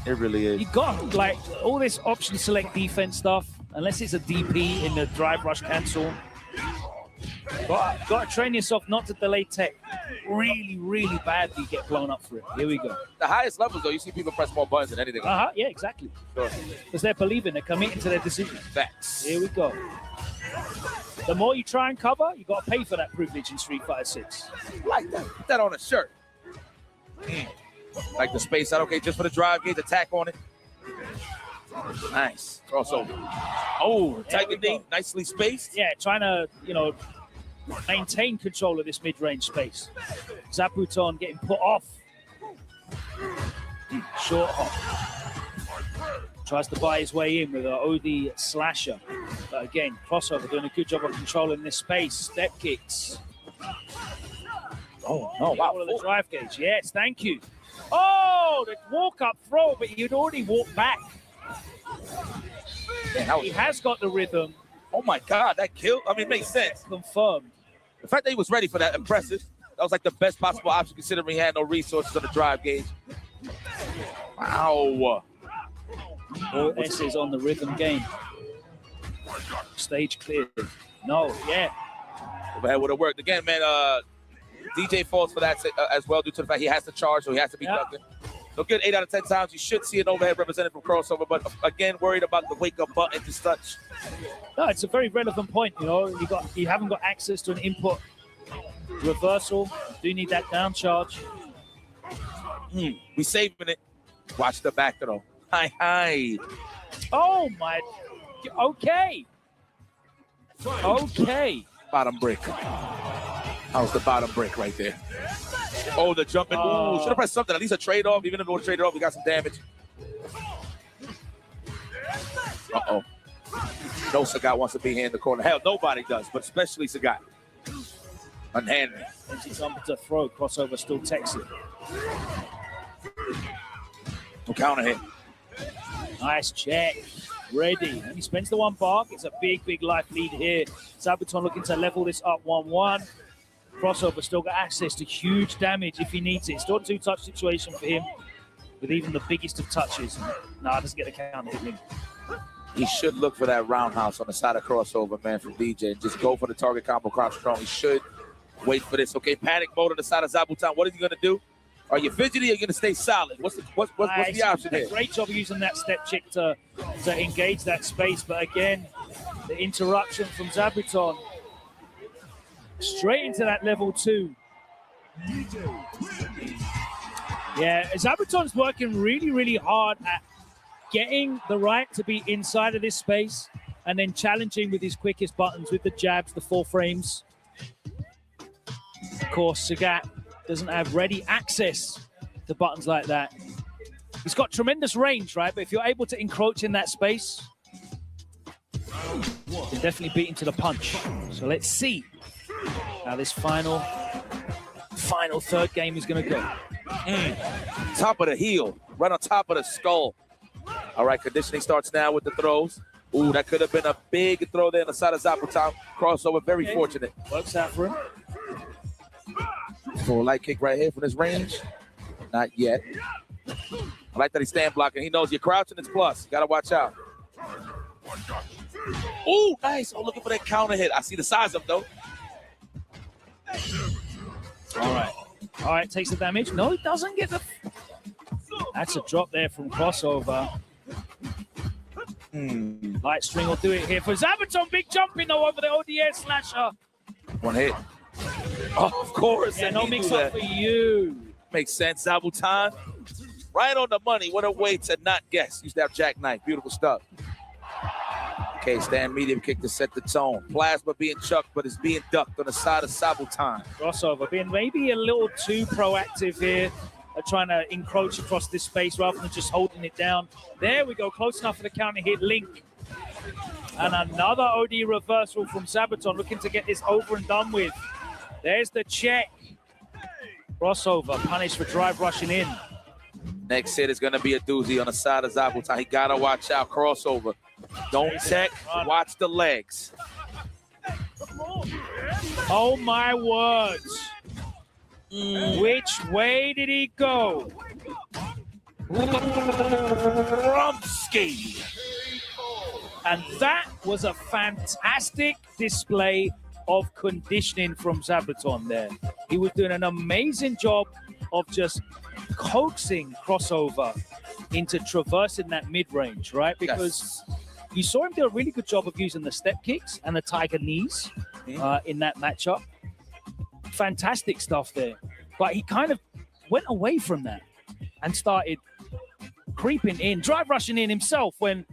It really is. You got like all this option select defense stuff, unless it's a DP in the drive rush cancel. Got to train yourself not to delay tech. Really, really badly get blown up for it. Here we go. The highest levels, though, you see people press more buttons than anything. Yeah, exactly. Because they're believing, they're committing to their decision. Facts. Here we go. The more you try and cover, you got to pay for that privilege in Street Fighter 6. Like that. Put that on a shirt. Like the space out. Okay, just for the drive gauge, attack on it. Nice. Crossover. Oh, Tiger D, nicely spaced. Yeah, trying to, maintain control of this mid-range space. Zabuton getting put off. Short hop. Tries to buy his way in with an OD slasher. But again, crossover doing a good job of controlling this space. Step kicks. Oh, no, wow. All of the drive gauge. Yes, thank you. Oh, the walk-up throw, but you'd already walked back. Man, he has got the rhythm. Oh, my God, that killed. I mean, it makes sense. Confirmed. The fact that he was ready for that, impressive. That was like the best possible option considering he had no resources on the drive gauge. Wow. All S's on the rhythm game. Stage cleared. No, yeah. Overhead would have worked. Again, man, DJ falls for that as well due to the fact he has to charge, so he has to be ducking. So good 8 out of 10 times. You should see an overhead represented from crossover, but again, worried about the wake-up button to touch. No, it's a very relevant point. You haven't got access to an input reversal. You do need that down charge. We saving it. Watch the back throw. Hi. Oh my. Okay. Bottom brick. How's the bottom brick right there? Oh, the jumping. Ooh, should have pressed something. At least a trade-off. Even if we trade it off, we got some damage. Uh-oh. No Sagat wants to be here in the corner. Hell, nobody does, but especially Sagat. Unhanded. He's jumping to throw. Crossover still takes it. No counter hit. Nice check. Ready. And he spends the one bar. It's a big, big life lead here. Zabuton looking to level this up 1-1. Crossover still got access to huge damage if he needs it. Still a 2-touch situation for him with even the biggest of touches. Doesn't get the counter hit him. He should look for that roundhouse on the side of crossover, man, from DJ. And just go for the target combo crouch strong. He should wait for this. Okay, panic mode on the side of Zabuton. What is he going to do? Are you fidgety or are you going to stay solid? What's the option here? Great job using that step chick to engage that space. But again, the interruption from Zabuton. Straight into that level 2. Yeah, Zabuton's working really, really hard at getting the right to be inside of this space and then challenging with his quickest buttons, with the jabs, the 4 frames. Of course, Sagat doesn't have ready access to buttons like that. He's got tremendous range, right? But if you're able to encroach in that space, you can definitely beat him to the punch. So let's see how this final third game is going to go. Top of the heel, right on top of the skull. All right, conditioning starts now with the throws. Ooh, that could have been a big throw there on the side of Zabuton. Crossover, very fortunate. Works out for him. Full light kick right here from this range. Not yet. I like that he's stand blocking. He knows you're crouching, it's plus. You got to watch out. Ooh, nice. Oh, looking for that counter hit. I see the size of him, though. All right, takes the damage. No, he doesn't get the... That's a drop there from crossover. Light string will do it here for Zabuton. Big jumping, though, over the ODS slasher. One hit. Oh, of course. Yeah, no mix-up for you. Makes sense, Zabuton. Right on the money. What a way to not guess. Used to have jackknife. Beautiful stuff. Okay, stand medium kick to set the tone. Plasma being chucked, but it's being ducked on the side of Zabuton. Crossover being maybe a little too proactive here, trying to encroach across this space rather than just holding it down. There we go, close enough for the counter hit. Link. And another OD reversal from Zabuton, looking to get this over and done with. There's the check. Crossover, punished for drive rushing in. Next hit is going to be a doozy on the side of Zabuton. He got to watch out. Crossover. Don't tech. Watch the legs. Oh, my words. Which way did he go? Rumsky. And that was a fantastic display of conditioning from Zabuton there. He was doing an amazing job of just coaxing crossover into traversing that mid-range, right? Because you saw him do a really good job of using the step kicks and the tiger knees in that matchup. Fantastic stuff there. But he kind of went away from that and started creeping in, drive rushing in himself when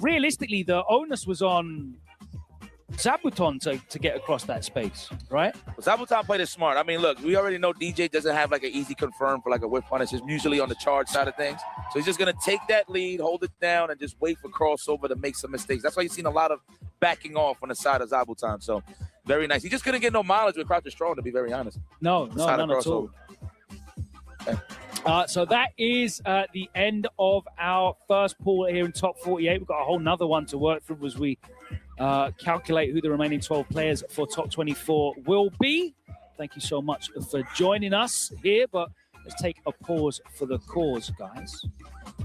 realistically the onus was on Zabuton to get across that space, right? Zabuton played it smart. I mean, look, we already know DJ doesn't have like an easy confirm for like a whip punish. It's usually on the charge side of things. So he's just going to take that lead, hold it down, and just wait for crossover to make some mistakes. That's why you've seen a lot of backing off on the side of Zabuton. So very nice. He just couldn't get no mileage with Croucher Strong, to be very honest. No, none at all. Okay. So that is the end of our first pool here in top 48. We've got a whole nother one to work through as we calculate who the remaining 12 players for top 24 will be. Thank you so much for joining us here, but let's take a pause for the cause, guys.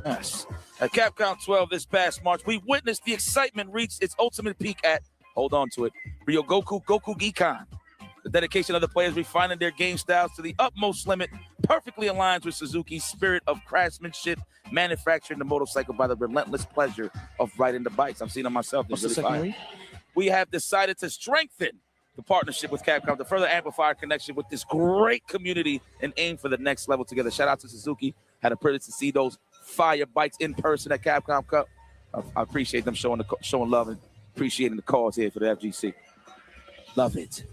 Yes. At Capcom 12 this past March, we witnessed the excitement reach its ultimate peak at, hold on to it, Ryogoku Gikan. The dedication of the players refining their game styles to the utmost limit perfectly aligns with Suzuki's spirit of craftsmanship, manufacturing the motorcycle by the relentless pleasure of riding the bikes. I've seen them myself. What's the second read? We have decided to strengthen the partnership with Capcom to further amplify our connection with this great community and aim for the next level together. Shout out to Suzuki. Had a privilege to see those fire bikes in person at Capcom Cup. I appreciate them showing love and appreciating the cause here for the FGC. Love it.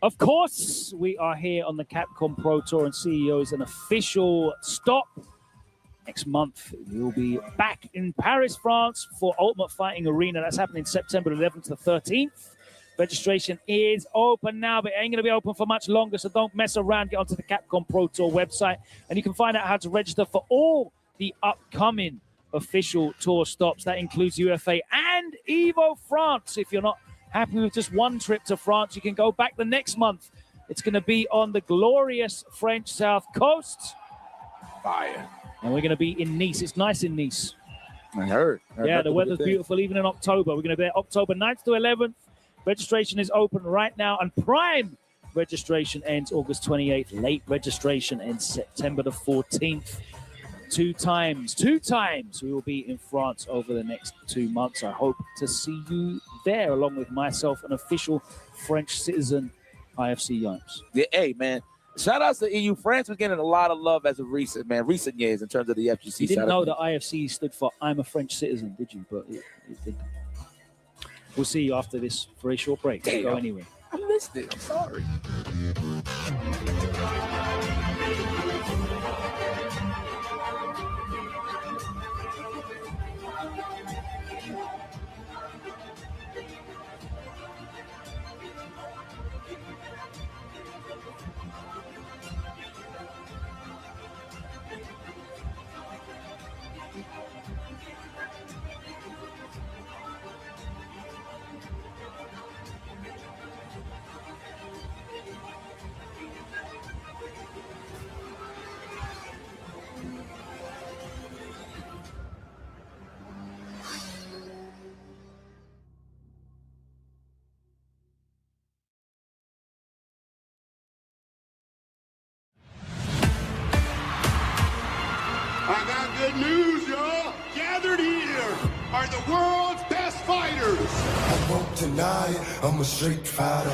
Of course, we are here on the Capcom Pro Tour, and CEO is an official stop. Next month, we'll be back in Paris, France for Ultimate Fighting Arena. That's happening September 11th to the 13th. Registration is open now, but it ain't going to be open for much longer, so don't mess around. Get onto the Capcom Pro Tour website, and you can find out how to register for all the upcoming official tour stops. That includes UFA and Evo France. If you're not happy with just one trip to France, you can go back the next month. It's going to be on the glorious French South Coast. Fire. And we're going to be in Nice. It's nice in Nice. I heard. Yeah, the weather's beautiful, even in October. We're going to be there October 9th to 11th. Registration is open right now, and prime registration ends August 28th. Late registration ends September the 14th. Two times we will be in France over the next 2 months. I hope to see you there, along with myself, an official French citizen, IFC Yipes. Yeah, hey, man, Shout outs to EU. France was getting a lot of love as of recent years in terms of the FGC. You didn't know that IFC stood for I'm a French citizen, did you? But it did. We'll see you after this very short break. Don't go anywhere. I missed it. I'm sorry. I got good news, y'all. Gathered here are the world's best fighters. I won't deny it, I'm a street fighter.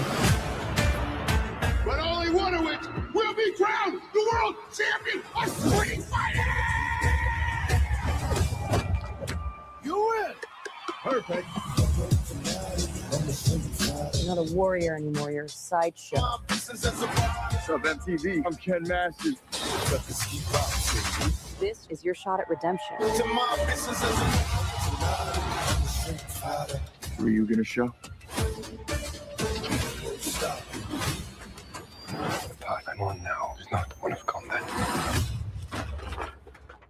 But only one of which will be crowned the world champion of street fighting! You win! Perfect. You're not a warrior anymore, you're a sideshow. What's up, MTV? I'm Ken Masters. This is your shot at redemption. Who are you gonna show? The path I'm on now is not one of combat.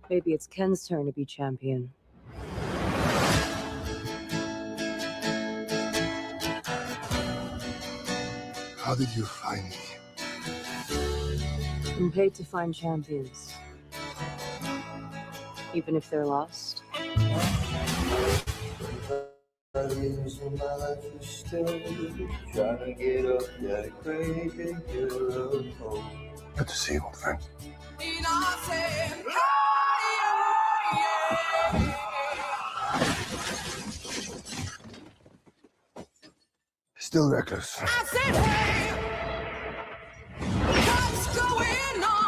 Maybe it's Ken's turn to be champion. How did you find me? I'm paid to find champions. Even if they're lost. Good to see you, old friend. Still reckless. I said, hey, what's going on?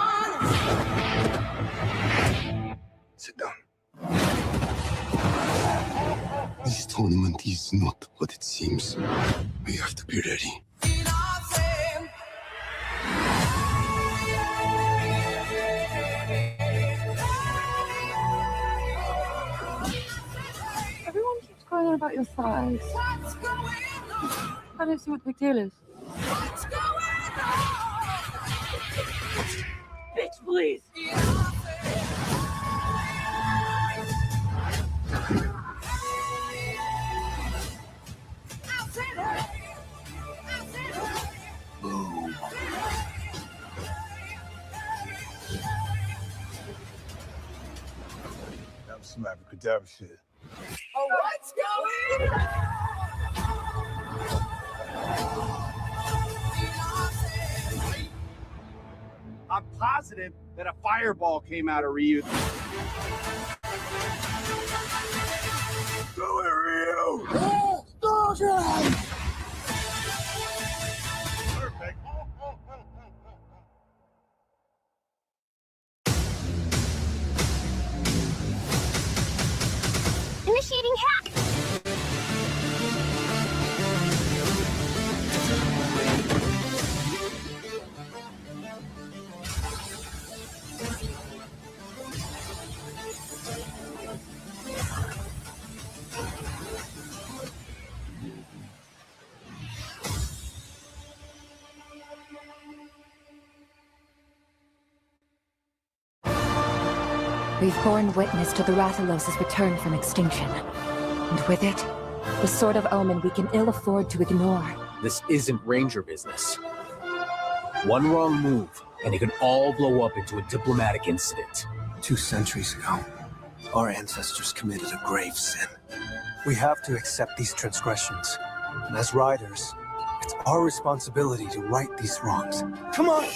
Sit down. This tournament is not what it seems. We have to be ready. Everyone keeps going on about your thighs. What's going on? I don't see what the big deal is. What's going on? Bitch, please. Boom. That was some abracadabra shit. Oh, what's going on? I'm positive that a fireball came out of Ryu. Go at Ryu! Perfect. Initiating hack! We've borne witness to the Rathalos' return from extinction. And with it, the sort of omen we can ill afford to ignore. This isn't Ranger business. One wrong move, and it can all blow up into a diplomatic incident. 2 centuries ago, our ancestors committed a grave sin. We have to accept these transgressions. And as riders, it's our responsibility to right these wrongs. Come on!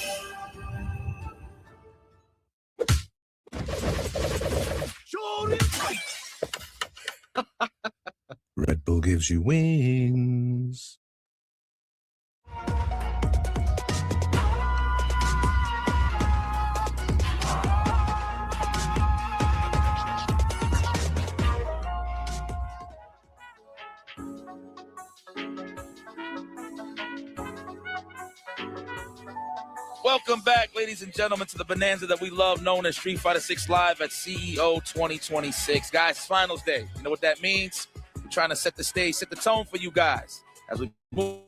Red Bull gives you wings. Welcome back, ladies and gentlemen, to the bonanza that we love, known as Street Fighter 6 Live at CEO 2026. Guys, finals day. You know what that means? We're trying to set the stage, set the tone for you guys as we move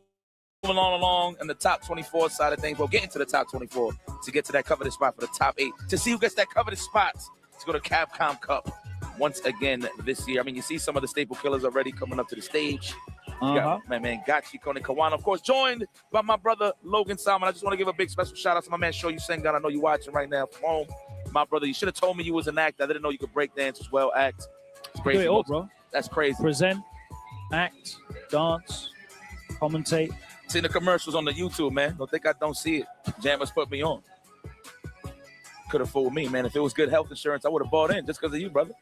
along in the top 24 side of things. We'll get into the top 24 to get to that coveted spot for the top 8. To see who gets that coveted spot to go to Capcom Cup once again this year. I mean, you see some of the staple killers already coming up to the stage. You got my man Gachi, Kone Kawano, of course, joined by my brother Logan Salmon. I just want to give a big special shout out to my man Show You Sengun. I know you're watching right now from home. My brother, you should have told me you was an actor. I didn't know you could break dance as well, act. It's crazy. Do it all, bro. That's crazy. Present, act, dance, commentate. Seen the commercials on the YouTube, man. Don't think I don't see it. Jammers put me on. Could have fooled me, man. If it was good health insurance, I would have bought in just because of you, brother.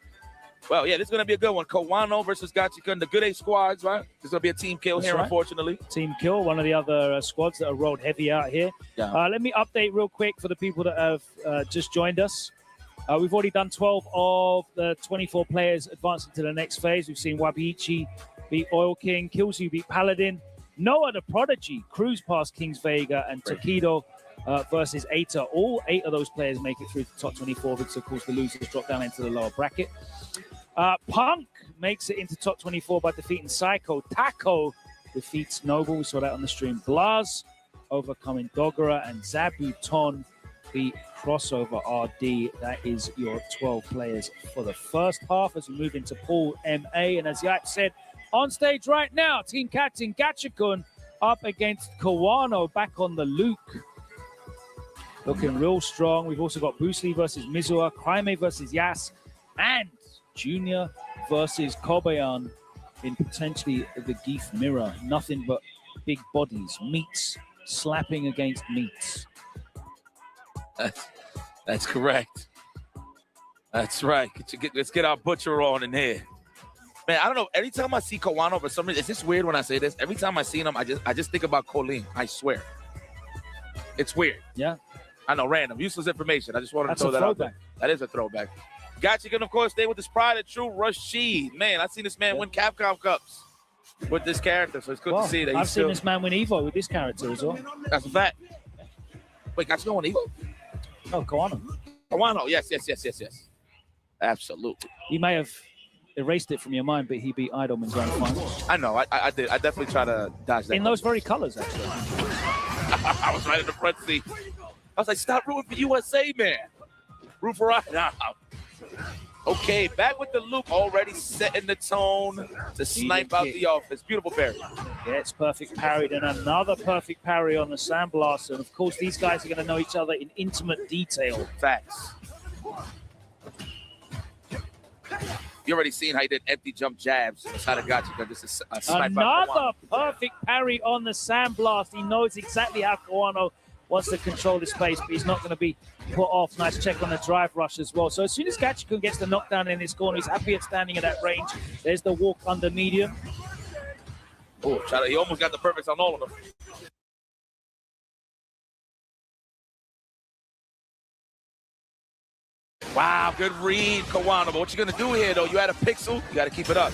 Well, yeah, this is going to be a good one. Kawano versus Gachikun, the good 8 squads, right? There's going to be a team kill here, unfortunately. Team kill, one of the other squads that are rolled heavy out here. Yeah. Let me update real quick for the people that have just joined us. We've already done 12 of the 24 players advancing to the next phase. We've seen Wabiichi beat Oil King, Killzoo beat Paladin, Noah the Prodigy cruise past Kings Vega, and Takedo versus Eita. All 8 of those players make it through the top 24 because, of course, the losers drop down into the lower bracket. Punk makes it into top 24 by defeating Psycho. Taco defeats Noble. We saw that on the stream. Blaz overcoming Dogura, and Zabuton beat Crossover RD. That is your 12 players for the first half as we move into Pool MA. And as Yak said, on stage right now, Team Captain Gachikun up against Kawano back on the Luke. Looking real strong. We've also got Bruce Lee versus Mizua, Crimea versus Yas, and Junior versus Kobayan in potentially the Geef mirror. Nothing but big bodies, meats slapping against meats. That's correct. That's right. Let's get our butcher on in here. Man, I don't know. Every time I see Kawano, for some reason, is this weird when I say this? Every time I see him, I just think about Colleen. I swear. It's weird. Yeah. I know, random, useless information. I just wanted to throw that out there. That is a throwback. Gachigan, of course, stay with his pride and true. Rashid, man, I've seen this man win Capcom Cups with this character, so it's good to see that. I've seen this man win Evo with this character as well. That's a fact. Wait, Gachigan won Evo? Oh, Kawano. Kawano, yes. Absolutely. You may have erased it from your mind, but he beat Idom in grand finals. I know, I did. I definitely try to dodge that. In those very colors, actually. I was right in the front seat. I was like, stop rooting for USA, man. Root for us now. Okay, back with the Luke, already setting the tone to snipe out the offense. Beautiful parry. Gets perfect parried, and another perfect parry on the Sandblaster. And of course, these guys are going to know each other in intimate detail. Facts. You already seen how he did empty jump jabs inside of Gachi. This is a snipe. Another perfect parry on the Sandblast. He knows exactly how Kawano wants to control the space, but he's not going to be put off. Nice check on the drive rush as well. So as soon as Gachikun gets the knockdown in his corner, he's happy at standing at that range. There's the walk under medium. Oh, he almost got the perfect on all of them. Wow, good read, Kawano. But what you gonna do here, though? You had a pixel. You got to keep it up.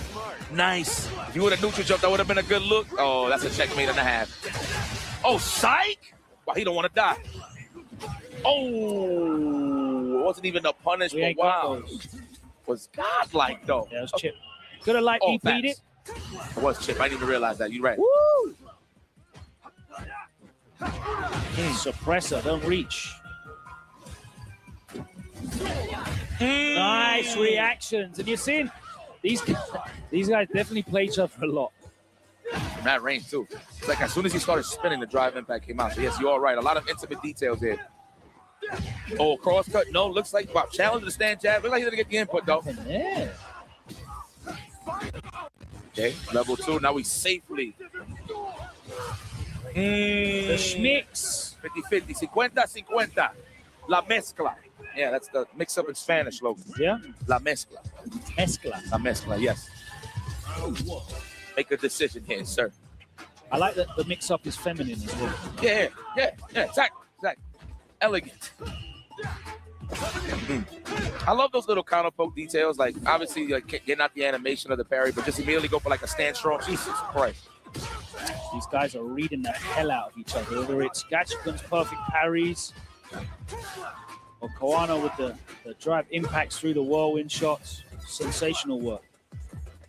Nice. If you would have neutral jumped, that would have been a good look. Oh, that's a checkmate and a half. Oh, psych! Wow, he don't want to die. Oh, it wasn't even a punish, but wow. Was godlike, though. Yeah, it was Chip. Could have likely beat it. It was Chip. I didn't even realize that. You're right. Woo! Suppressor, don't reach. Nice reactions. And you're seeing these guys definitely play each other a lot. From that range, too. It's like as soon as he started spinning, the drive impact came out. So, yes, you're all right. A lot of intimate details here. Oh, cross cut. No, looks like, wow, challenge the stand jab. Looks like he didn't get the input, though. Yeah. Okay, level 2. Now we safely. The schmicks. 50-50. 50-50. La mezcla. Yeah, that's the mix-up in Spanish, Logan. Yeah? La mezcla. Mezcla. La mezcla, yes. Make a decision here, sir. I like that the mix-up is feminine as well. Yeah, exactly. Elegant. I love those little counter poke details. Like, obviously, like getting out the animation of the parry, but just immediately go for like a stand strong. Jesus Christ. These guys are reading the hell out of each other, whether it's Gachikun's perfect parries or Koano with the drive impacts through the whirlwind shots. Sensational work.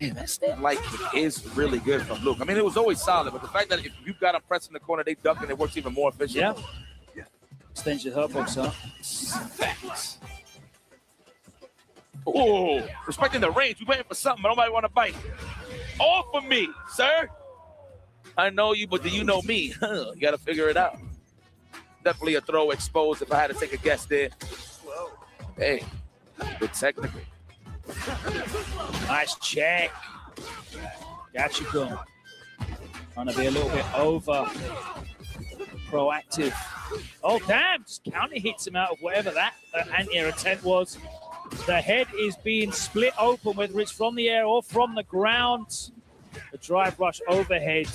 Man, that stand light kick is really good from Luke. I mean, it was always solid, but the fact that if you've got them pressing the corner, they duck and it works even more efficient. Yeah. Extends your hurt box, huh? Facts. Oh, respecting the range. We waiting for something, but nobody want to bite. All for me, sir. I know you, but do you know me? You got to figure it out. Definitely a throw exposed if I had to take a guess there. Hey, good technical. Nice check. Gachikun. Trying to be a little bit over proactive. Oh, damn. Just counter hits him out of whatever that anti-air attempt was. The head is being split open, whether it's from the air or from the ground. The drive rush overhead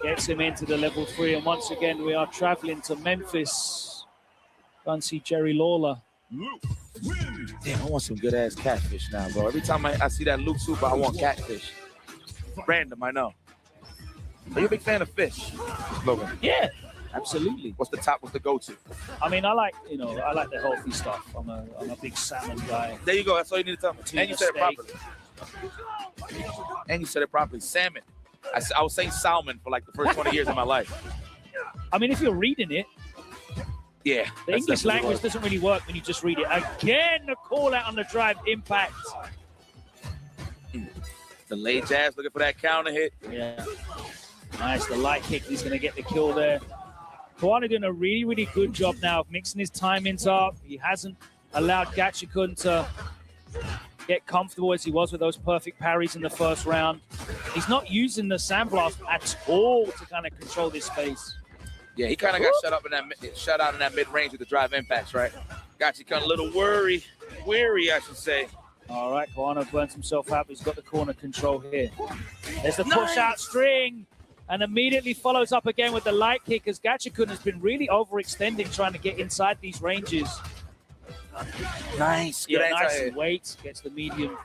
gets him into the level 3. And once again, we are traveling to Memphis. Go and see Jerry Lawler. Damn, I want some good-ass catfish now, bro. Every time I see that Luke Super, I want catfish. Random, I know. Are you a big fan of fish, Logan? Yeah, absolutely. What's the go-to? I mean, I like the healthy stuff. I'm a big salmon guy. There you go. That's all you need to tell me. And you said it properly. Salmon. I was saying salmon for like the first 20 years of my life. I mean, if you're reading it, yeah. The English language doesn't really work when you just read it. Again, the call out on the drive impact. The late jazz looking for that counter hit. Yeah. Nice. The light kick. He's going to get the kill there. Koano doing a really, really good job now of mixing his timings up. He hasn't allowed Gachikun to get comfortable as he was with those perfect parries in the first round. He's not using the sandblast at all to kind of control this space. Yeah, he kind of got shut out in that mid-range with the drive impacts, right? Gachikun a little weary, I should say. All right, Koano burns himself out, but he's got the corner control here. There's the push-out string, and immediately follows up again with the light kick as Gachikun has been really overextending, trying to get inside these ranges. Nice. Yeah, nice and waits, gets the medium.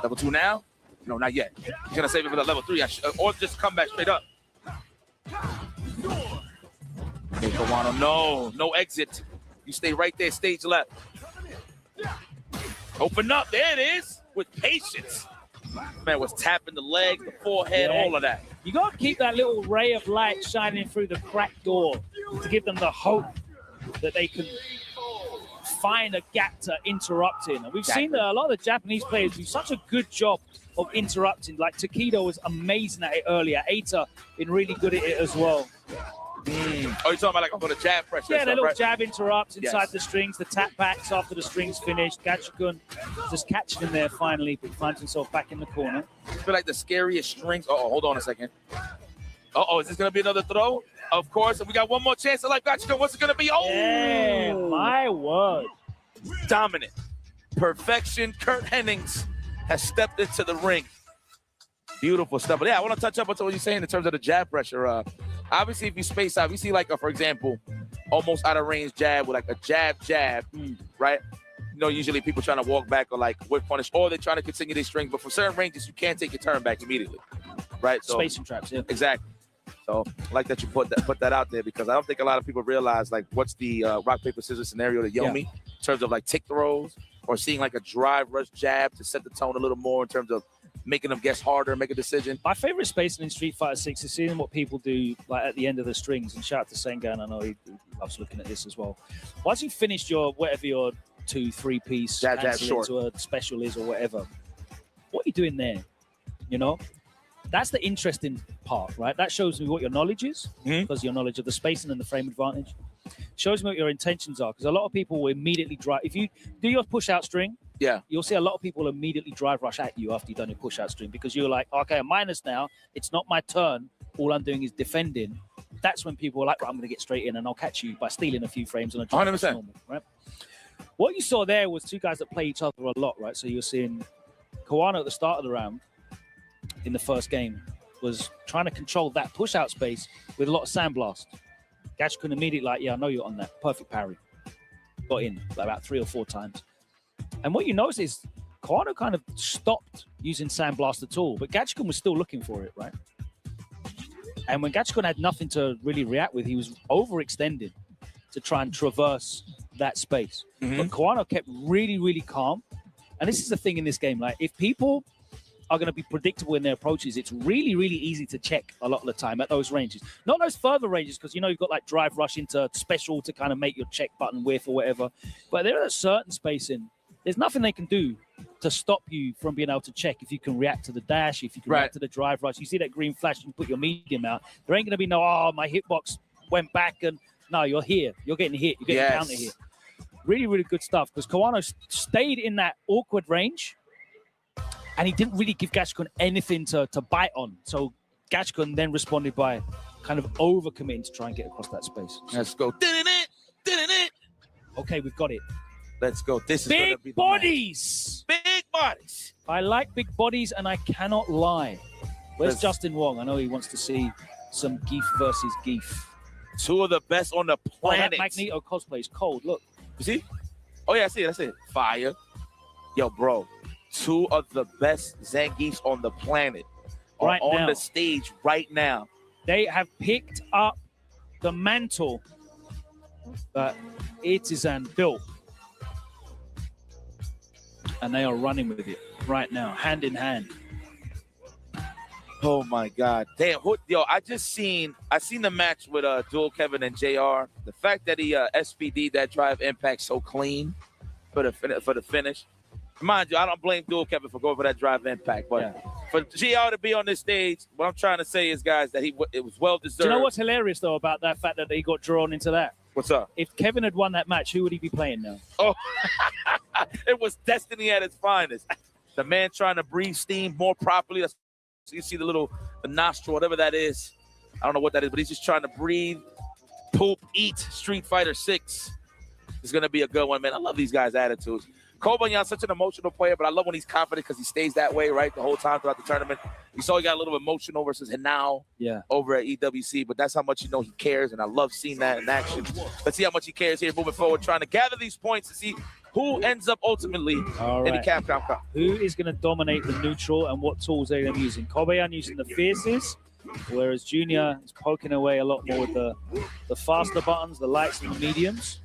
Level 2 now? No, not yet. He's going to save it for the level 3, or just come back straight up. Okay, Koano, no exit. You stay right there, stage left. Open up, there it is, with patience. Man was tapping the leg, the forehead, all of that. You got to keep that little ray of light shining through the cracked door to give them the hope that they can find a gap to interrupt in. And we've seen that a lot of the Japanese players do such a good job of interrupting. Like Takedo was amazing at it earlier. Eita been really good at it as well. Oh, you're talking about like for the jab pressure? Yeah, the little jab interrupts inside the strings, the tap backs after the strings finished. Gachikun just catching him there finally, but finds himself back in the corner. I feel like the scariest strings. Oh, hold on a second. Is this going to be another throw? Of course. And we got one more chance to like Gachikun. What's it going to be? Oh! Yeah, my word. Dominant. Perfection. Kurt Hennings has stepped into the ring. Beautiful stuff. But yeah, I want to touch up on what you're saying in terms of the jab pressure. Obviously, if you space out, we see like, for example, almost out of range jab with like a jab, right? You know, usually people trying to walk back or like whip punish, or they're trying to continue their string. But for certain ranges, you can't take your turn back immediately, right? So, spacing traps, yeah. Exactly. So I like that you put that out there, because I don't think a lot of people realize like what's the rock, paper, scissors scenario to Yomi in terms of like tick throws or seeing like a drive rush jab to set the tone a little more in terms of making them guess harder, make a decision. My favorite spacing in Street Fighter 6 is seeing what people do like at the end of the strings. And shout out to Sengan, I know he loves looking at this as well. Once you've finished your whatever your 2-3 piece jab short into a special is or whatever, what are you doing there? You know, that's the interesting part, right? That shows me what your knowledge is, because your knowledge of the spacing and the frame advantage shows me what your intentions are. Because a lot of people will immediately drive. If you do your push out string, you'll see a lot of people immediately drive rush at you after you've done your push out string, because you're like, okay, I'm minus now. It's not my turn. All I'm doing is defending. That's when people are like, right, I'm going to get straight in and I'll catch you by stealing a few frames on a drive. 100%. Normal, right? What you saw there was two guys that play each other a lot, right? So you're seeing Koano at the start of the round in the first game was trying to control that push out space with a lot of sandblast. Gachikun immediately like, yeah, I know you're on that. Perfect parry. Got in about 3 or 4 times. And what you notice is Koano kind of stopped using sandblast at all, but Gachikun was still looking for it, right? And when Gachikun had nothing to really react with, he was overextending to try and traverse that space. But Kawano kept really, really calm. And this is the thing in this game. Like, if people are going to be predictable in their approaches, it's really, really easy to check a lot of the time at those ranges. Not those further ranges, because, you know, you've got, like, drive rush into special to kind of make your check button whiff or whatever. But there are a certain spacing. There's nothing they can do to stop you from being able to check if you can react to the dash, if you can react to the drive rush. You see that green flash, you put your medium out. There ain't going to be no, oh, my hitbox went back. And no, you're here. You're getting hit. You're getting counter here. Really, really good stuff, because Kawano stayed in that awkward range, and he didn't really give Gachikun anything to bite on. So Gachikun then responded by kind of overcommitting to try and get across that space. Let's go. Okay, we've got it. Let's go. This is big gonna be the bodies. Match. Big bodies. I like big bodies, and I cannot lie. Where's Justin Wong? I know he wants to see some Geef versus Geef. Two of the best on the planet. Oh, that Magneto cosplay is cold. Look. You see? Oh, yeah, I see it. I see it. Fire. Yo, bro. Two of the best Zangiefs on the planet are right on now. the stage right now. They have picked up the mantle that Itizan built. And they are running with it right now, hand in hand. Oh my God. Damn, yo, I seen the match with Dual Kevin and JR. The fact that he SPD'd that drive impact so clean for the finish. Mind you, I don't blame Dual Kevin for going for that drive impact, but for JR to be on this stage, what I'm trying to say is, guys, that it was well deserved. Do you know what's hilarious though about that fact that he got drawn into that? What's up? If Kevin had won that match, who would he be playing now? Oh, it was destiny at its finest. The man trying to breathe steam more properly. So you see the nostril, whatever that is. I don't know what that is, but he's just trying to breathe, poop, eat. Street Fighter 6 is going to be a good one, man. I love these guys' attitudes. Kobanyan's such an emotional player, but I love when he's confident because he stays that way, right, the whole time throughout the tournament. You saw he got a little emotional versus Hinao over at EWC, but that's how much he cares, and I love seeing that in action. Let's see how much he cares here moving forward, trying to gather these points to see who ends up ultimately in the Capcom Cup. Who is going to dominate the neutral and what tools are they using? Kobayan using the fierces, whereas Junior is poking away a lot more with the faster buttons, the lights and the mediums.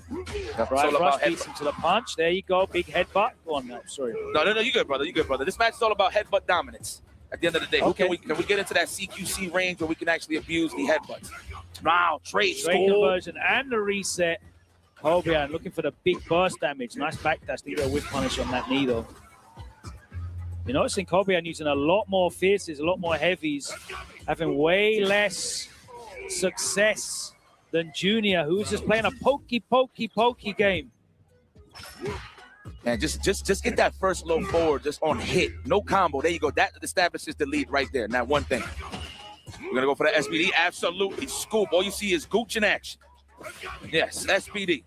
Drive rush beats him to the punch. There you go, big headbutt. Go on now, sorry. No, you good, brother. You good, brother. This match is all about headbutt dominance. At the end of the day, can we get into that CQC range where we can actually abuse the headbutts? Wow, trade conversion and the reset. Kobayan looking for the big burst damage. Nice backdash to get a whip punish on that knee, though. You're noticing Kobayan using a lot more fierces, a lot more heavies, having way less success than Junior, who's just playing a pokey game. And just get that first low forward just on hit. No combo. There you go. That establishes the lead right there. Now, one thing. We're going to go for the SPD. Absolutely. Scoop. All you see is Gooch in action. Yes, SPD.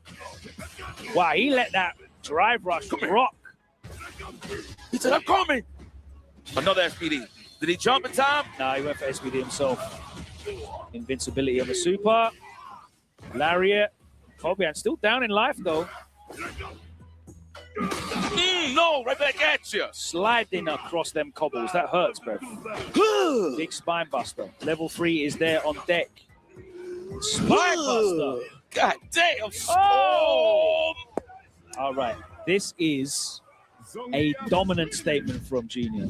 Wow, he let that drive rush rock. He said, I'm coming. Another SPD. Did he jump in time? No, he went for SPD himself. Invincibility on the super. Lariat. Kobayan still down in life, though. No, right back at you. Sliding across them cobbles. That hurts, bro. Big spine buster. Level 3 is there on deck. Spine buster. God damn. Oh! All right. This is a dominant statement from Junior.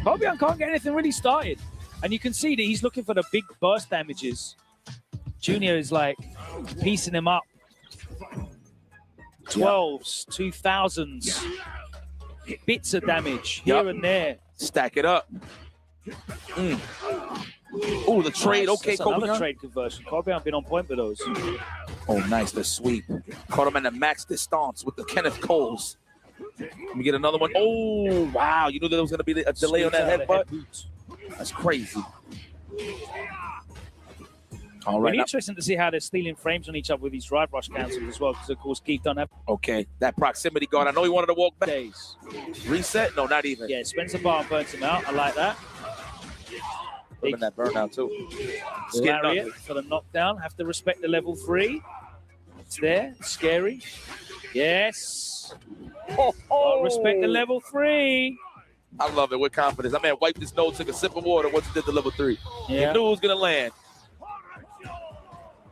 Kobayan can't get anything really started. And you can see that he's looking for the big burst damages. Junior is like piecing him up. 12s, 2000s, bits of damage here and there. Stack it up. Oh, the trade. Nice. Okay, That's another trade conversion. Kobayan been on point with those. Oh, nice. The sweep. Caught him in the max distance with the Kenneth Coles. Let me get another one. Oh, wow. You knew there was going to be a delay on that headbutt? That's crazy. All right. Really interesting to see how they're stealing frames on each other with these drive rush cancels as well, because of course Keith don't have. Okay, that proximity guard. I know he wanted to walk back. Days. Reset? No, not even. Yeah, Spencer Barr burns him out. I like that. Big that burnout too. Lariat for the knockdown. Have to respect the level 3. It's there. Scary. Yes. Respect the level 3. I love it with confidence. That man wiped his nose, took a sip of water once he did the level 3. Yeah. He knew it was going to land.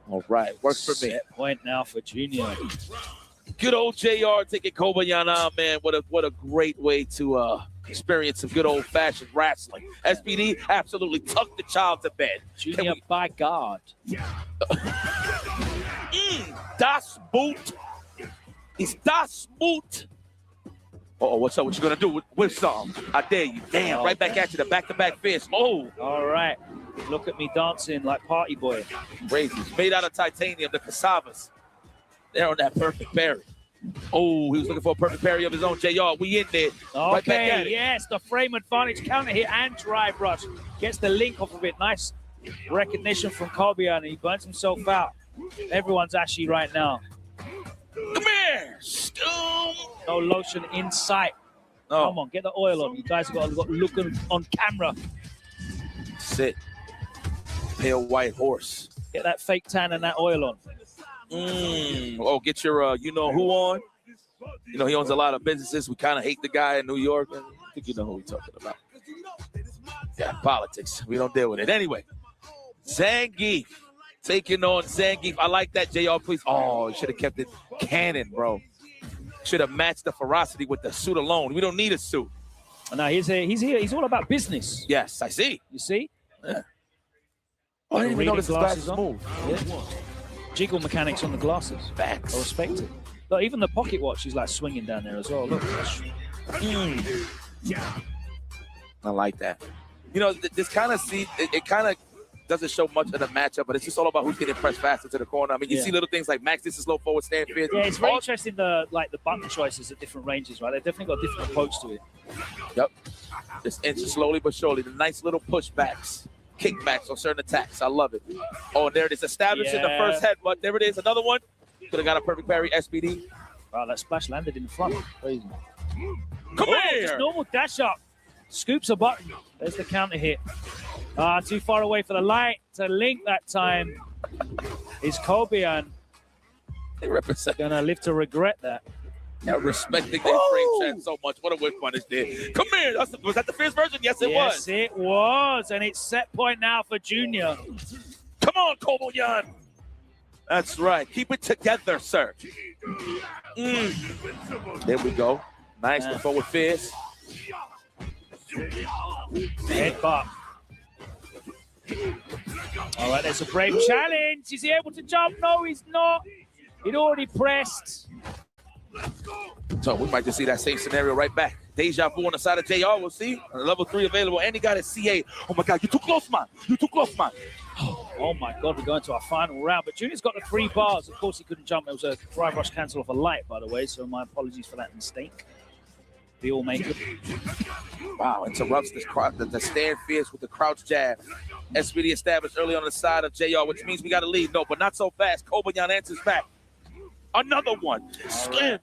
All right, works for me. Set point now for Junior. Good old JR taking Kobayan out, man. What a great way to experience some good old-fashioned wrestling. SPD absolutely tucked the child to bed. Junior by God. Das Boot. It's Das Boot. Uh-oh, what's up? What you gonna do with some? I dare you. Damn, right back at you, the back-to-back fist. Oh. All right. Look at me dancing like party boy. Crazy. Made out of titanium, the cassavas. They're on that perfect parry. Oh, he was looking for a perfect parry of his own. JR, we in there. Okay, right back at it. yes, the frame advantage counter hit and drive rush. Gets the link off of it. Nice recognition from Kobayan, and he burns himself out. Everyone's ashy right now. Come here. No lotion in sight. Oh. Come on, get the oil on. You guys have got to look on camera. Sit. Pale white horse. Get that fake tan and that oil on. Oh, get your you-know-who on. You know, he owns a lot of businesses. We kind of hate the guy in New York. I think you know who we're talking about. Yeah, politics. We don't deal with it. Anyway, Zangief taking on Zangief. I like that, JR, please. Oh, you should have kept it canon, bro. Should have matched the ferocity with the suit alone. We don't need a suit. No, he's here. He's all about business. Yes, I see. You see? Yeah. Oh, I didn't even notice the glasses move. Yeah. Jiggle mechanics on the glasses. Facts. I respect it. Look, even the pocket watch is like swinging down there as well. Look. I like that. You know, this kind of it kind of doesn't show much of the matchup, but it's just all about who's getting pressed faster to the corner. I mean, you see little things like Max, this is low forward stand fierce. Yeah, it's very interesting the button choices at different ranges, right? They've definitely got a different approach to it. Yep. Just inches slowly but surely. The nice little pushbacks, kickbacks on certain attacks. I love it. Oh, and there it is. Establishing the first headbutt. There it is. Another one. Could have got a perfect parry, SPD. Wow, that splash landed in front. Crazy. Come here. Just normal dash up. Scoops a button. There's the counter hit. Too far away for the light to link that time. Is Kobayan gonna live to regret that? Yeah, respecting their frame chat so much. What a whip punish there. Come here. Was that the fierce version? Yes, it was. Yes, it was. And it's set point now for Junior. Come on, Kobayan. That's right. Keep it together, sir. There we go. Nice forward fierce. Headbutt. All right, there's a brave challenge. Is he able to jump? No, he's not. He'd already pressed. So we might just see that same scenario right back. Deja vu on the side of JR. We'll see. Level 3 available. And he got his CA. Oh, my God. You're too close, man. You're too close, man. Oh, my God. We're going to our final round. But Junior's got the 3 bars. Of course, he couldn't jump. It was a drive rush cancel off a light, by the way. So my apologies for that mistake. The all-maker. Wow, interrupts the stand fierce with the crouch jab. SPD established early on the side of JR, which means we got to lead. No, but not so fast. Kobayan answers back. Another one. Slam.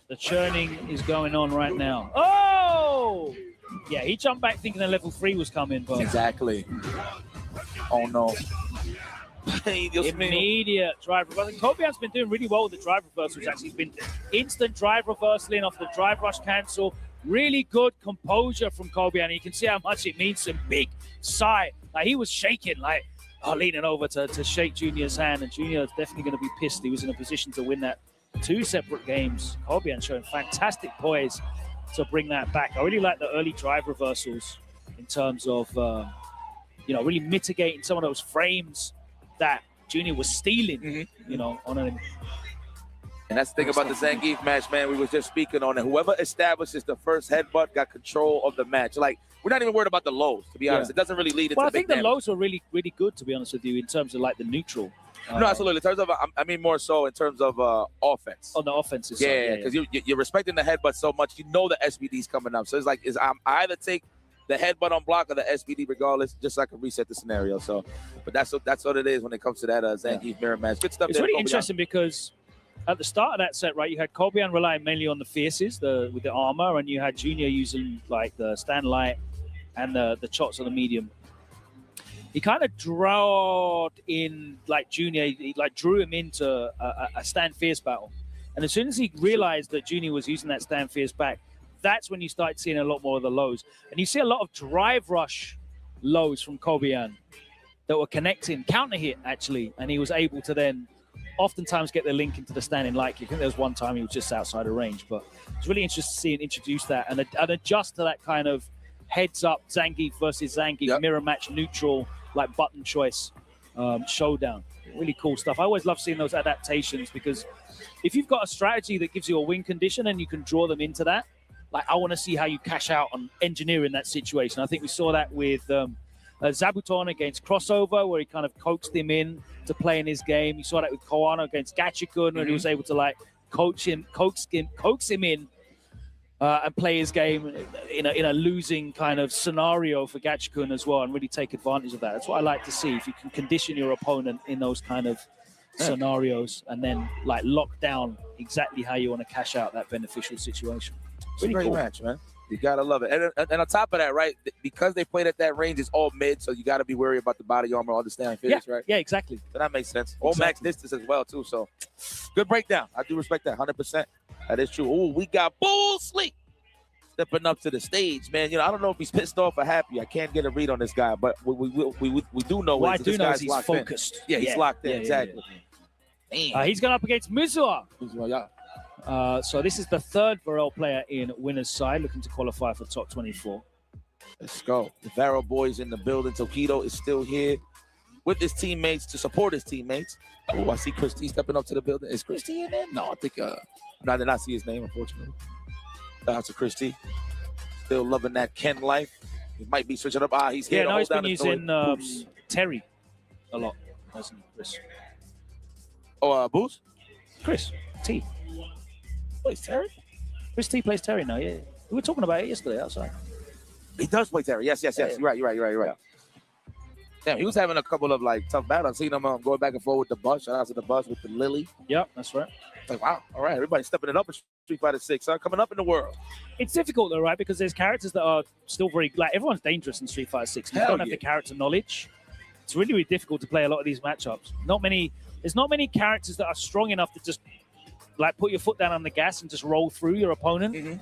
The churning is going on right now. Oh! Yeah, he jumped back thinking the level 3 was coming, but... Exactly. Oh, no. Immediate drive reversal. Kobayan's been doing really well with the drive reversals. Actually, he's been instant drive reversaling off the drive rush cancel. Really good composure from Kobayan. You can see how much it means to him. Big sigh. Like, he was shaking, like, leaning over to shake Junior's hand. And Junior is definitely going to be pissed. He was in a position to win that 2 separate games. Kobayan showing fantastic poise to bring that back. I really like the early drive reversals in terms of, really mitigating some of those frames that Junior was stealing, on an... And that's the thing about the Zangief match, man. We was just speaking on it. Whoever establishes the first headbutt got control of the match. Like, we're not even worried about the lows, to be honest. It doesn't really lead into I big think the damage. lows were really, really good, to be honest with you, in terms of, like, the neutral. No, absolutely. In terms of, I mean more so in terms of offense. On the offensive side. Yeah, because you're respecting the headbutt so much. You know the SBD's coming up. So it's like, I either take the headbutt on block or the SBD regardless, just so I can reset the scenario. So, but that's what it is when it comes to that Zangief mirror match. Good stuff. It's really interesting because at the start of that set, right, you had Kobayan relying mainly on the fierces, with the armor, and you had Junior using like the stand light and the shots on the medium. He kind of drawed in like Junior, he like drew him into a stand fierce battle. And as soon as he realized that Junior was using that stand fierce back, that's when you start seeing a lot more of the lows. And you see a lot of drive rush lows from Kobian that were connecting, counter hit actually, and he was able to then oftentimes get the link into the standing like I think there was one time he was just outside of range, but it's really interesting to see him introduce that and adjust to that kind of heads up Zangief versus Zangief mirror match neutral like button choice showdown. Really cool stuff. I always love seeing those adaptations because if you've got a strategy that gives you a win condition and you can draw them into that, like I want to see how you cash out on engineering that situation. I think we saw that with Zabuton against Crossover, where he kind of coaxed him in to play in his game. You saw that with Koano against Gachikun, where he was able to like coax him in and play his game in a losing kind of scenario for Gachikun as well, and really take advantage of that. That's what I like to see. If you can condition your opponent in those kind of scenarios and then like lock down exactly how you want to cash out that beneficial situation. It's a great match, man. You gotta love it. And on top of that, right, because they played at that range, it's all mid, so you gotta be worried about the body armor, all the standing finish, right? Yeah, exactly. So that makes sense. All max distance as well, too. So good breakdown. I do respect that 100%. That is true. Oh, we got Bull Sleep stepping up to the stage, man. You know, I don't know if he's pissed off or happy. I can't get a read on this guy, but we do know what I do know is he's focused. Yeah, he's locked in. Exactly. He's going up against Mizuha. Yeah. So this is the third Varel player in winner's side, looking to qualify for top 24. Let's go. The Varel boys in the building. Tokido is still here with his teammates to support his teammates. Oh, I see Christy stepping up to the building. Is Christy in there? No, I think I did not see his name, unfortunately. Shout out to Christy. Still loving that Ken life. He might be switching up. He's here. Yeah, no, he's been using Terry a lot, hasn't he, Chris? Oh, Boost? Chris T. Plays Terry? Chris T plays Terry now, yeah. We were talking about it yesterday outside. He does play Terry. Yes. Yeah. You're right. Yeah. Damn, he was having a couple of like tough battles. I've seen him going back and forth with the bus. Shout out to the bus with the Lily. Yep, that's right. Like, wow, all right, everybody's stepping it up in Street Fighter 6, coming up in the world. It's difficult though, right? Because there's characters that are still very, like everyone's dangerous in Street Fighter 6. You don't have the character knowledge. It's really, really difficult to play a lot of these matchups. There's not many characters that are strong enough to just like put your foot down on the gas and just roll through your opponent.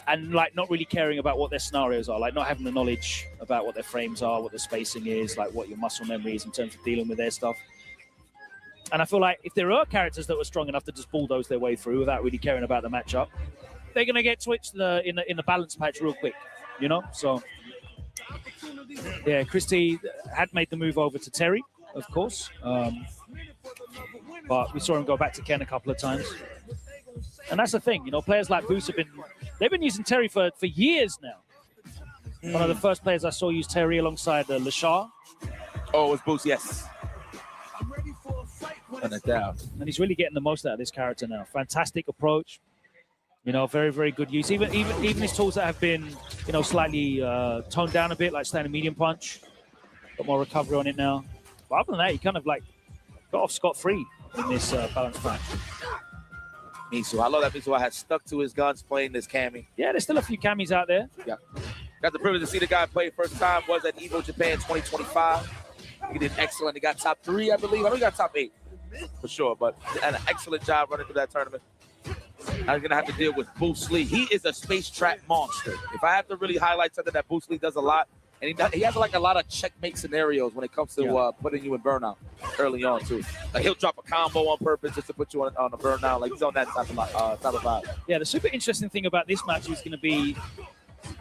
And like not really caring about what their scenarios are, like not having the knowledge about what their frames are, what the spacing is, like what your muscle memory is in terms of dealing with their stuff. And I feel like if there are characters that were strong enough to just bulldoze their way through without really caring about the matchup, they're going to get switched in the balance patch real quick, you know? So, yeah, Christy had made the move over to Terry, of course. But we saw him go back to Ken a couple of times. And that's the thing, you know, players like Boost they've been using Terry for years now. One of the first players I saw use Terry alongside Lashar. Oh, it was Boost, yes. And he's really getting the most out of this character now. Fantastic approach. You know, very, very good use. Even his tools that have been, you know, slightly toned down a bit, like standing medium punch. Got more recovery on it now. But other than that, he kind of like got off scot-free in this balance match. Mizu. I love that Mizu has stuck to his guns playing this Cammy. Yeah, there's still a few Cammies out there. Yeah. Got the privilege to see the guy play first time, was at Evo Japan 2025. He did excellent. He got top 3, I believe. I know he got top 8 for sure, but had an excellent job running through that tournament. I'm going to have to deal with Boost Lee. He is a space trap monster. If I have to really highlight something that Boost Lee does a lot, and he has like a lot of checkmate scenarios when it comes to putting you in burnout early on too. Like he'll drop a combo on purpose just to put you on a burnout. Like he's on that type of vibe. Yeah, the super interesting thing about this match is going to be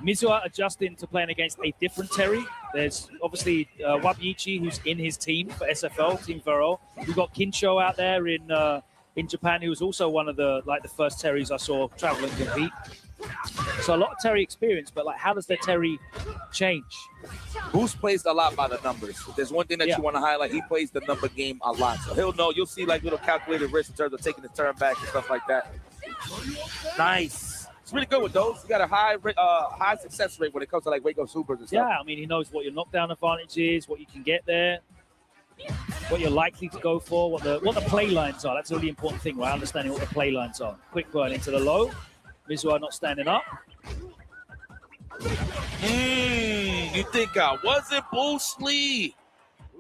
Mizuha adjusting to playing against a different Terry. There's obviously Wabiichi, who's in his team for SFL, Team Varel. We've got Kinsho out there in Japan, who was also one of the first Terrys I saw travel and compete. So a lot of Terry experience, but like, how does their Terry change? Boost plays a lot by the numbers. If there's one thing that you want to highlight, he plays the number game a lot. So he'll know. You'll see like little calculated risks in terms of taking the turn back and stuff like that. Nice. It's really good with those. You got a high success rate when it comes to like Waco Supers and stuff. Yeah, I mean, he knows what your knockdown advantage is, what you can get there, what you're likely to go for, what the play lines are. That's a really important thing, right? Understanding what the play lines are. Quick burn into the low. Mizuha not standing up. You think I wasn't Boost Lee?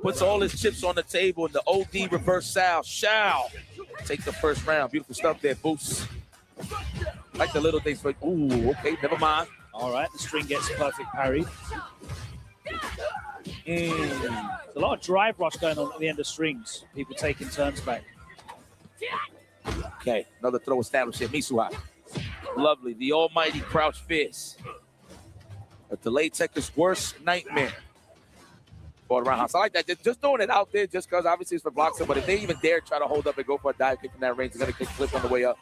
Puts all his chips on the table in the OD reverse Shao. Take the first round. Beautiful stuff there, Boost. Like the little things, but ooh, okay, never mind. All right, the string gets perfect parry. There's a lot of drive rush going on at the end of strings. People taking turns back. Okay, another throw established here. Mitsuha. Lovely. The almighty crouch fist. A delayed Tekker's worst nightmare. For the roundhouse. I like that. Just throwing it out there just because obviously it's for blocks. But if they even dare try to hold up and go for a dive kick from that range, they're going to kick flip on the way up.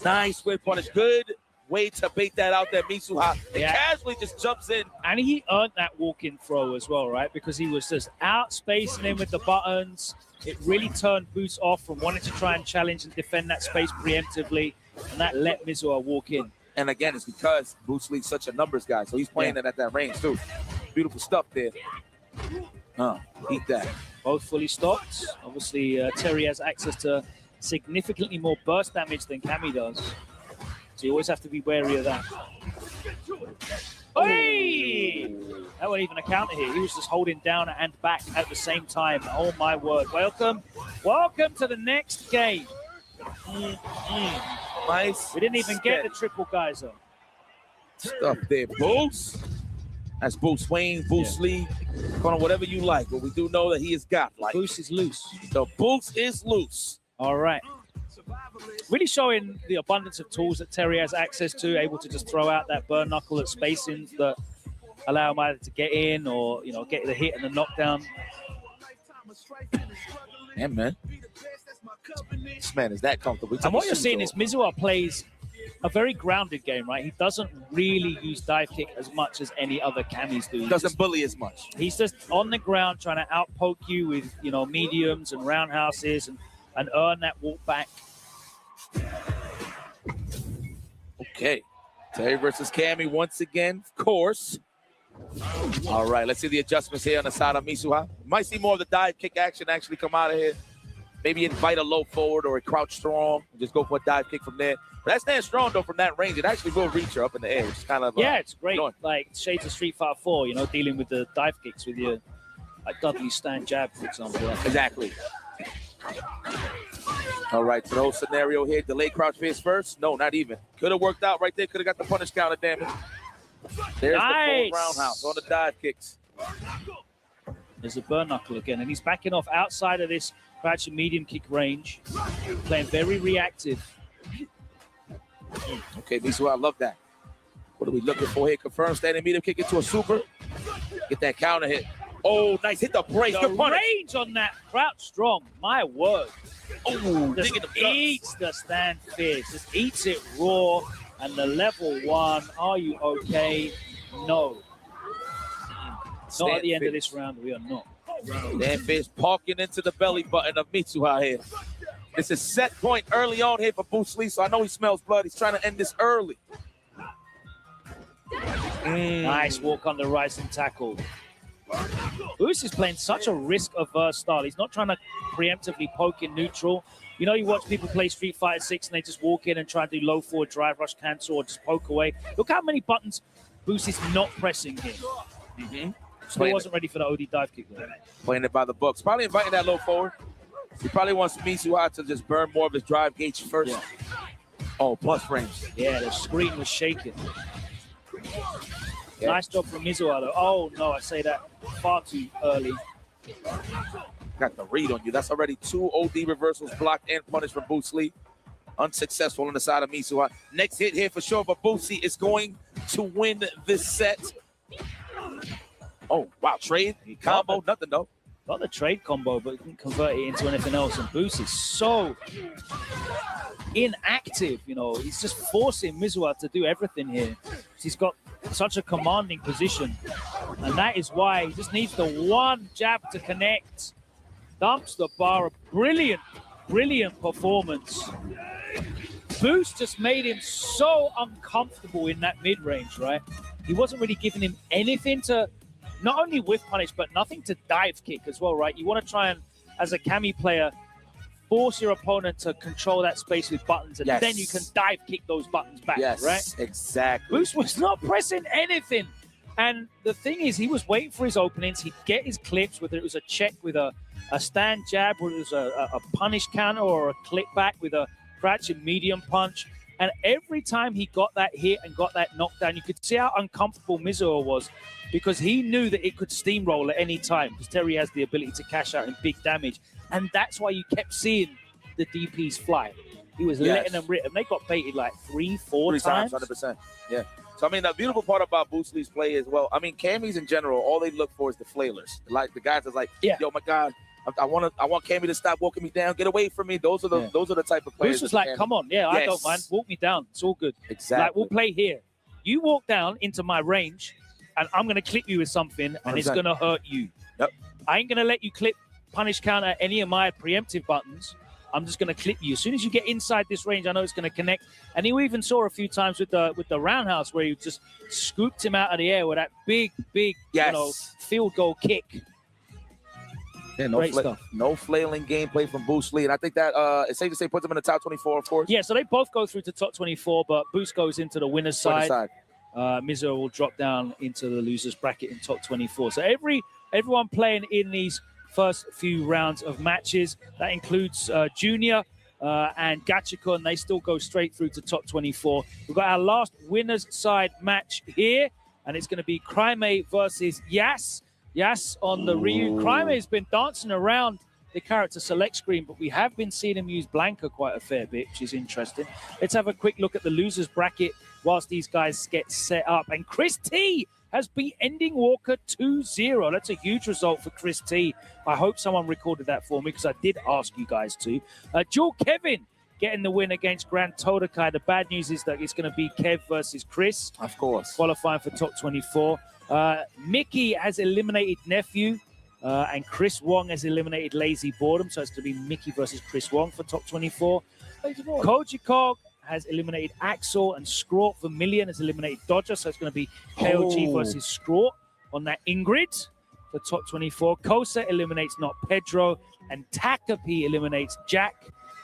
Nice whip punish. Good way to bait that out there, Mitsuha. And casually just jumps in. And he earned that walk-in throw as well, right? Because he was just out-spacing him with the buttons. It really turned Boost off from wanting to try and challenge and defend that space preemptively. And that let Mitsuha walk in. And again, it's because Boost League's such a numbers guy. So he's playing it at that range, too. Beautiful stuff there. Eat that. Both fully stopped. Obviously, Terry has access to significantly more burst damage than Cammy does. So you always have to be wary of that. Hey! That wasn't even a counter here. He was just holding down and back at the same time. Oh, my word. Welcome to the next game. Nice. We didn't even get the triple geyser. Stuff there, Boost. That's Boost Wayne, Boost Lee. Call him whatever you like, but we do know that he is godlike. Boost is loose. The Boost is loose. All right. Really showing the abundance of tools that Terry has access to, able to just throw out that burn knuckle at spacing that allow him either to get in or, you know, get the hit and the knockdown. Yeah, man. This man is that comfortable. And what you're seeing is Mitsuha plays a very grounded game, right? He doesn't really use dive kick as much as any other Cammys do. Doesn't bully as much. He's just on the ground trying to outpoke you with, you know, mediums and roundhouses and earn that walk back. Okay. Terry versus Cammy once again, of course. All right, let's see the adjustments here on the side of Mitsuha. Might see more of the dive kick action actually come out of here. Maybe invite a low forward or a crouch strong. Just go for a dive kick from there. But that stands strong, though, from that range. It actually will reach her up in the air, which is kind of it's great. annoying. Like Shades of Street Fighter 4, you know, dealing with the dive kicks with your, like Dudley stand jab, for example. Exactly. All right, so the whole scenario here, delay crouch face first. No, not even. Could have worked out right there. Could have got the punish counter, damn it. There's the full roundhouse on the dive kicks. There's a burn knuckle again, and he's backing off outside of this crouch and medium kick range, playing very reactive. Okay, Mitsuha, I love that. What are we looking for here? Confirm standing medium kick into a super. Get that counter hit. Oh, nice. Hit the brace. The range on that crouch strong. My word. Oh, just eats the stand fist. Just eats it raw. And the level one, are you okay? No. Not at the end of this round. We are not. Stand fist parking into the belly button of Mitsuha here. It's a set point early on here for Boost Lee, so I know he smells blood. He's trying to end this early. Nice walk on the rising tackle. Boost is playing such a risk-averse style. He's not trying to preemptively poke in neutral. You know, you watch people play Street Fighter 6 and they just walk in and try and do low forward drive rush cancel or just poke away. Look how many buttons Boost is not pressing here. Still wasn't ready for the OD dive kick. Playing it by the books. Probably inviting that low forward. He probably wants Mitsuha to just burn more of his drive gauge first. Oh, plus frames. Yeah, the screen was shaking. Nice job from Mitsuha, though. Oh, no, I say that far too early. Got the read on you. That's already 2 OD reversals blocked and punished from Boost Lee. Unsuccessful on the side of Mitsuha. Next hit here for sure, but Boost Lee is going to win this set. Oh, wow. Trade, combo, nothing though. Got the trade combo, but didn't convert it into anything else. And Boost is so inactive, you know. He's just forcing Mitsuha to do everything here. He's got such a commanding position. And that is why he just needs the one jab to connect. Dumps the bar. A brilliant, brilliant performance. Boost just made him so uncomfortable in that mid-range, right? He wasn't really giving him anything to not only whiff punish, but nothing to dive kick as well, right? You want to try and, as a Cammy player, force your opponent to control that space with buttons, and then you can dive kick those buttons back, right? Exactly. Boost was not pressing anything. And the thing is, he was waiting for his openings. He'd get his clips, whether it was a check with a stand jab, whether it was a punish counter or a clip back with a crouch and medium punch. And every time he got that hit and got that knockdown, you could see how uncomfortable Mizuho was because he knew that it could steamroll at any time because Terry has the ability to cash out in big damage. And that's why you kept seeing the DPs fly. He was letting them rip. And they got baited like three times. 100%. Yeah. So, I mean, the beautiful part about Bruce Lee's play as well, I mean, Cammys in general, all they look for is the flailers. Like the guys that's like, yo, my God, I want Cammy to stop walking me down. Get away from me. Those are the type of players. Bruce was like, Cammy. Come on. Yeah, I don't mind. Walk me down. It's all good. Exactly. Like, we'll play here. You walk down into my range, and I'm going to clip you with something, and 100%. It's going to hurt you. Yep. I ain't going to let you clip, punish, counter any of my preemptive buttons. I'm just going to clip you. As soon as you get inside this range, I know it's going to connect. And you even saw a few times with the roundhouse where you just scooped him out of the air with that big, field goal kick. Yeah, no flailing gameplay from Bruce Lee. And I think that it's safe to say puts him in the top 24, of course. Yeah, so they both go through to top 24, but Bruce goes into the winner's side. Mizuho will drop down into the loser's bracket in top 24. So everyone playing in these first few rounds of matches, that includes Junior and Gachikun. They still go straight through to top 24. We've got our last winner's side match here, and it's going to be Crimea versus Yas. Yas on the Ryu. Crimea has been dancing around the character select screen, but we have been seeing him use Blanca quite a fair bit, which is interesting. Let's have a quick look at the loser's bracket whilst these guys get set up. And Chris T has beat Ending Walker 2-0. That's a huge result for Chris T. I hope someone recorded that for me because I did ask you guys to. Jewel Kevin getting the win against Grand Todokai. The bad news is that it's going to be Kev versus Chris. Of course. Qualifying for top 24. Mickey has eliminated Nephew, and Chris Wong has eliminated Lazy Boredom. So it's going to be Mickey versus Chris Wong for top 24. Koji Kog has eliminated Axel, and Scrort Vermilion has eliminated Dodger. So it's going to be KOG versus Scrort on that Ingrid for top 24. Kosa eliminates Not Pedro, and Takapi eliminates Jack.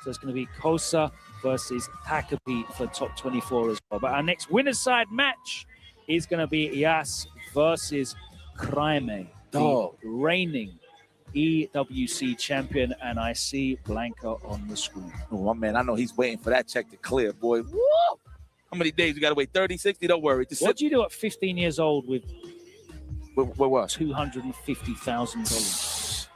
So it's going to be Kosa versus Takapi for top 24 as well. But our next winner's side match is going to be Yas versus Crimea, the reigning EWC champion, and I see Blanca on the screen. Oh, my man, I know he's waiting for that check to clear, boy. Woo! How many days? We got to wait? 30, 60? Don't worry. What do you do at 15 years old with what? $250,000?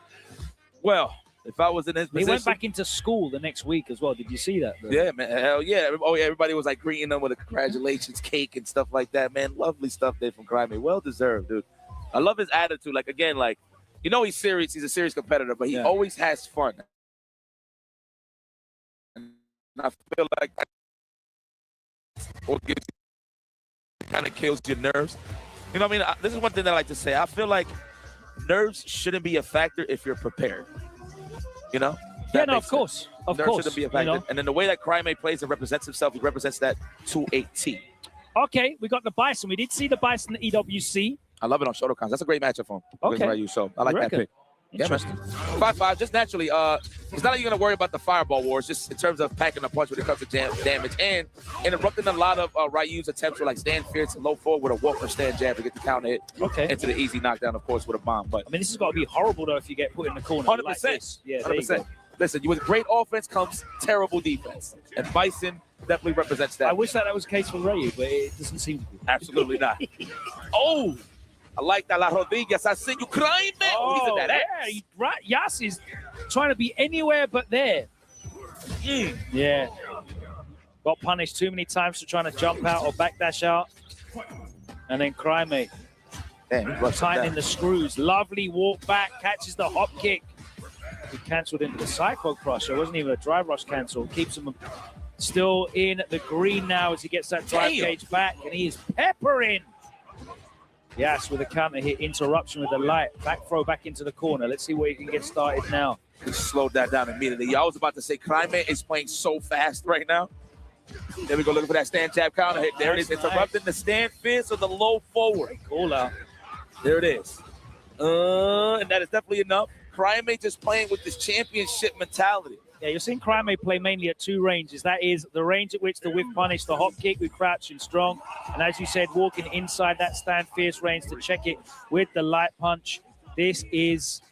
Well, if I was in his position... He went back into school the next week as well. Did you see that? Yeah, man. Hell yeah. Oh, yeah. Everybody was like greeting them with a congratulations cake and stuff like that, man. Lovely stuff there from Crimea. Well deserved, dude. I love his attitude. Like, again, like, you know he's serious. He's a serious competitor, but he always has fun. And I feel like kind of kills your nerves. You know what I mean? This is one thing that I like to say. I feel like nerves shouldn't be a factor if you're prepared. You know? Yeah, no, of course. Of nerves course. shouldn't be a factor. You know? And then the way that Crimea plays and represents himself, he represents that to a T. Okay, we got the Bison. We did see the Bison in the EWC. I love it on Shotokans. That's a great matchup for him. Okay. So I like that pick. Interesting. Yeah, 5-5, just naturally. It's not like you're going to worry about the fireball wars, just in terms of packing a punch when it comes to damage and interrupting a lot of Ryu's attempts with like stand fierce and low forward with a Walker stand jab to get the counter hit into the easy knockdown, of course, with a bomb. But I mean, this has got to be horrible, though, if you get put in the corner. 100%. Like this. Yeah, 100%. Listen, with great offense comes terrible defense. And Bison definitely represents that. I wish that was the case for Ryu, but it doesn't seem to be. Absolutely not. Oh! I like that. La Rodriguez. I see you crying, man. Oh, yeah. Yas is trying to be anywhere but there. Yeah. Got punished too many times for trying to jump out or backdash out. And then Crimea. Tightening the screws. Lovely walk back. Catches the hop kick. He cancelled into the Cyclo Crusher. It wasn't even a drive rush cancel. Keeps him still in the green now as he gets that drive cage back. And he is peppering. Yes, with a counter hit, interruption with the light. Back throw back into the corner. Let's see where he can get started now. He slowed that down immediately. I was about to say, Crimea is playing so fast right now. There we go, looking for that stand jab counter hit. There it is, interrupting the stand fierce or the low forward. Cool out. There it is. And that is definitely enough. Crimea just playing with this championship mentality. Yeah, you're seeing Crimea play mainly at two ranges. That is the range at which the whip punish, the hop kick with crouch and strong. And as you said, walking inside that stand fierce range to check it with the light punch. This is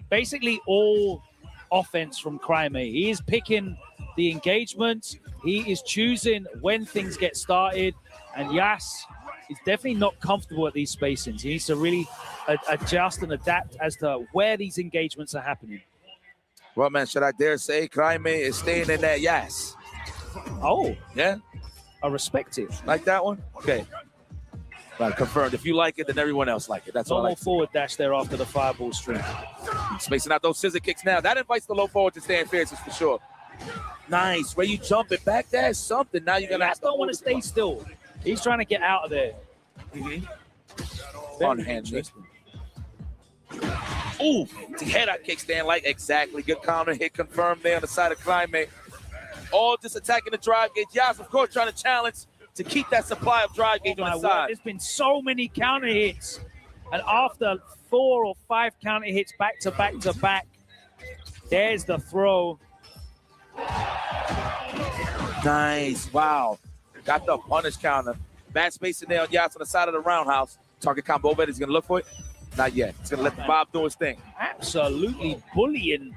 basically all offense from Crimea. He is picking the engagement. He is choosing when things get started. And Yas is definitely not comfortable at these spacings. He needs to really adjust and adapt as to where these engagements are happening. Well, man, should I dare say Crimea is staying in that Yas? Oh. Yeah? I respect it. Like that one? Okay. Right, confirmed. If you like it, then everyone else like it. That's all I more like. forward dash there after the fireball stream. Spacing out those scissor kicks now. That invites the low forward to stand fierce for sure. Nice. Where you jumping back, that's something. Now you're going to have to don't want to stay still. He's trying to get out of there. Unhanded. Ooh, the head-out kickstand like exactly. Good counter hit confirmed there on the side of Climate. All just attacking the drive gauge. Yas, of course, trying to challenge to keep that supply of drive gauge on the side. There's been so many counter hits. And after 4 or 5 counter hits back to back to back, there's the throw. Nice. Wow. Got the punish counter. Bad spacing there on Yas on the side of the roundhouse. Target combo over. He's going to look for it. Not yet. He's going to let the Bob do his thing. Absolutely bullying.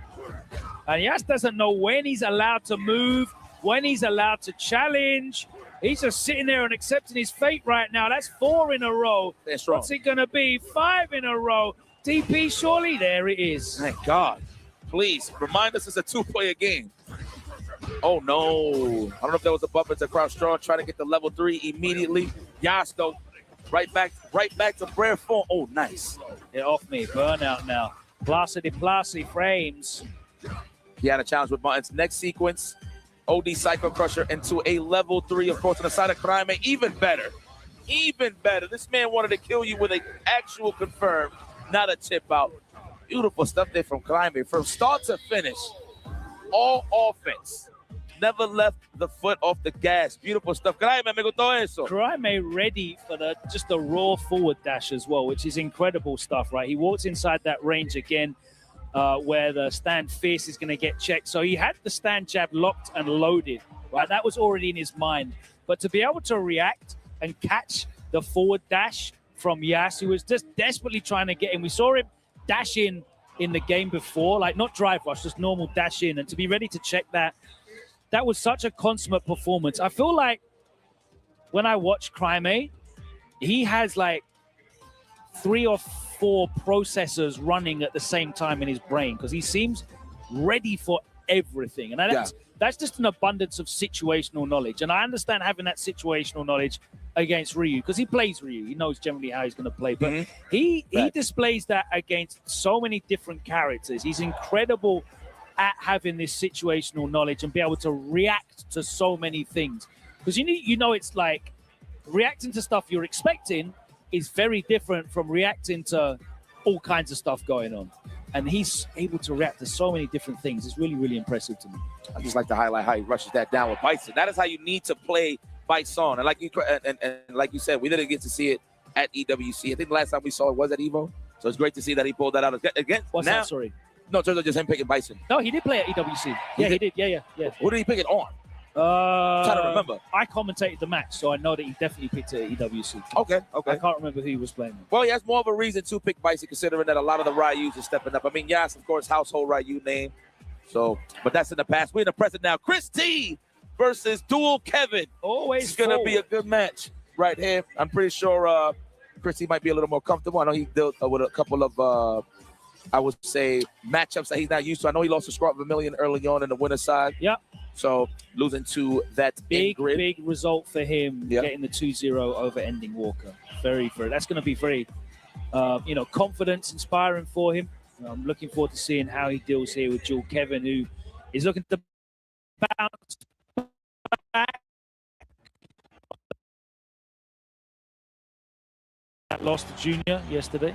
And Yas doesn't know when he's allowed to move, when he's allowed to challenge. He's just sitting there and accepting his fate right now. That's 4 in a row. That's wrong. What's it going to be? 5 in a row. DP, surely. There it is. Thank God. Please, remind us it's a 2-player game. Oh, no. I don't know if that was a bump into crouch strong, trying to get the level 3 immediately. Yas, though, right back to Brer form. Oh, nice. Get off me. Burnout now. Plaza de Plaza frames. He had a challenge with Buttons. Next sequence, OD Psycho Crusher into a level 3, of course, on the side of Crime. Even better. Even better. This man wanted to kill you with an actual confirmed, not a tip out. Beautiful stuff there from Crime. From start to finish, all offense. Never left the foot off the gas. Beautiful stuff. Crime, me gustó eso. Crime ready for just the raw forward dash as well, which is incredible stuff, right? He walks inside that range again. Where the stand fierce is going to get checked. So he had the stand jab locked and loaded, right? That was already in his mind. But to be able to react and catch the forward dash from Yas, who was just desperately trying to get in. We saw him dash in the game before, like not drive rush, just normal dash in. And to be ready to check that, that was such a consummate performance. I feel like when I watch Crime, he has like 3 or 4 processors running at the same time in his brain because he seems ready for everything. And that's just an abundance of situational knowledge. And I understand having that situational knowledge against Ryu because he plays Ryu. He knows generally how he's going to play. But he displays that against so many different characters. He's incredible at having this situational knowledge and be able to react to so many things. Because you know it's like reacting to stuff you're expecting is very different from reacting to all kinds of stuff going on. And he's able to react to so many different things. It's really, really impressive to me. I just like to highlight how he rushes that down with Bison. That is how you need to play Bison. And like you said, we didn't get to see it at EWC. I think the last time we saw it was at EVO. So it's great to see that he pulled that out again. What's now, that, sorry? No, in terms of just him picking Bison. No, he did play at EWC. Yeah, he did. Yeah. Who did he pick it on? I'm trying to remember. I commentated the match, so I know that he definitely picked it at EWC. Okay. I can't remember who he was playing with. Well, he has more of a reason to pick Bison, considering that a lot of the Ryus are stepping up. I mean, Yas, of course, household Ryu name. So, but that's in the past. We're in the present now. Chris T versus Dual Kevin. Always it's going to be a good match right here. I'm pretty sure Chris T might be a little more comfortable. I know he dealt with a couple of, I would say, matchups that he's not used to. I know he lost to Scrap Vermillion early on in the winner's side. Yep. So losing to that big result for him, getting the 2-0 over Ending Walker. Very. That's going to be very, confidence inspiring for him. I'm looking forward to seeing how he deals here with Dual Kevin, who is looking to bounce back. Lost to Junior yesterday.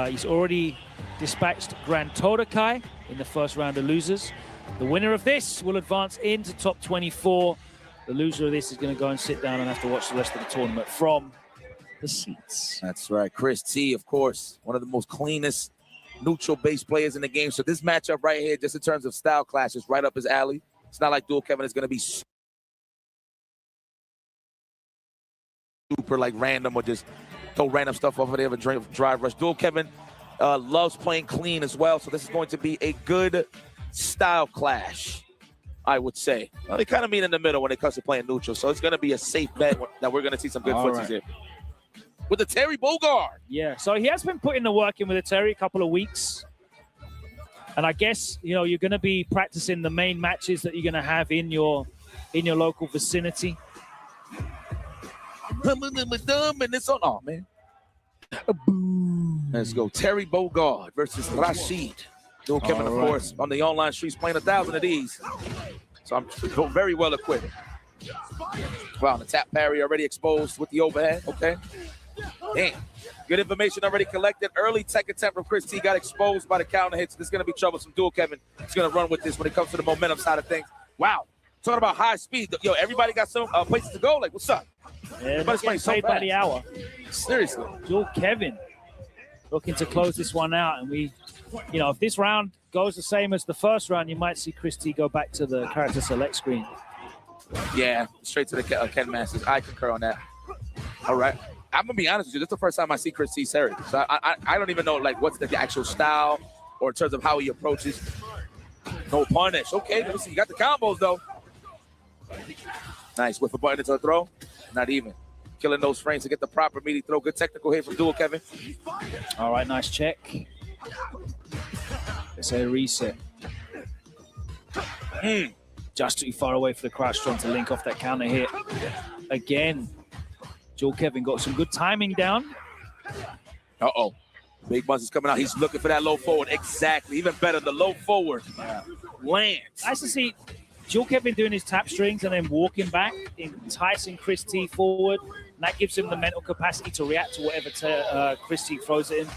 He's already dispatched Grand Todokai in the first round of losers. The winner of this will advance into top 24. The loser of this is going to go and sit down and have to watch the rest of the tournament from the seats. That's right. Chris T, of course, one of the most cleanest neutral-based players in the game. So this matchup right here, just in terms of style clash, is right up his alley. It's not like Dual Kevin is going to be super like random or just throw random stuff over there with drive rush. Dual Kevin loves playing clean as well. So this is going to be a good style clash, I would say. Well, they kind of meet in the middle when it comes to playing neutral. So it's going to be a safe bet that we're going to see some good footsies here. With the Terry Bogard. Yeah, so he has been putting the work in with the Terry a couple of weeks. And I guess, you know, you're going to be practicing the main matches that you're going to have in your local vicinity. And it's on. Oh, man. Let's go. Terry Bogard versus Rashid. Dual Kevin, of course, on the online streets playing 1,000 of these. So I'm very well equipped. Wow, the tap parry already exposed with the overhead. Okay. Damn. Good information already collected. Early tech attempt from Chris T got exposed by the counter hits. This is going to be troublesome. Dual Kevin is going to run with this when it comes to the momentum side of things. Wow. Talking about high speed. Yo, everybody got some places to go. Like, what's up? Yeah, everybody's playing so paid by the hour. Seriously. Dual Kevin looking to close this one out. And we, you know, if this round goes the same as the first round, you might see Chris T go back to the character select screen. Yeah, straight to the Ken Masters. I concur on that. All right. I'm going to be honest with you. This is the first time I see Chris T. Terry. So I don't even know, like, what's the actual style or in terms of how he approaches. No punish. Okay, let me see. You got the combos, though. Nice. With a button into a throw. Not even. Killing those frames to get the proper meaty throw. Good technical hit from Dual Kevin. All right, nice check. Let's say a reset. Just too far away for the crouch strong to link off that counter hit. Again. Dual Kevin got some good timing down. Uh-oh. Big Buzz is coming out. He's looking for that low forward. Exactly. Even better, the low forward lands. Nice to see Dual Kevin doing his tap strings and then walking back, enticing Chris T forward. And that gives him the mental capacity to react to whatever Chris T throws at him.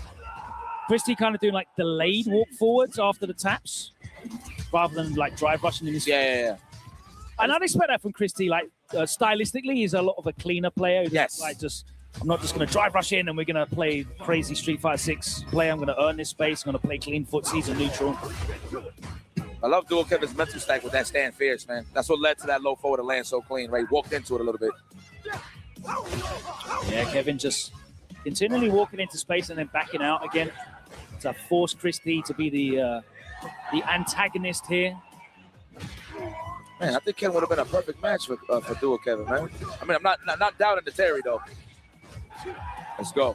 Chris T kind of doing like delayed walk forwards after the taps rather than like drive rushing in his Yeah. And I'd expect that from Chris T. Like stylistically, he's a lot of a cleaner player. Yes. Like I'm not just going to drive rush in and we're going to play crazy Street Fighter 6 play. I'm going to earn this space. I'm going to play clean footsies and neutral. I love Dual Kevin's mental stack with that stand fierce, man. That's what led to that low forward to land so clean, right? He walked into it a little bit. Yeah, Kevin just continually walking into space and then backing out again to force Chris T to be the antagonist here. Man, I think Ken would have been a perfect match for Dual Kevin, man. I mean, I'm not doubting the Terry, though. Let's go.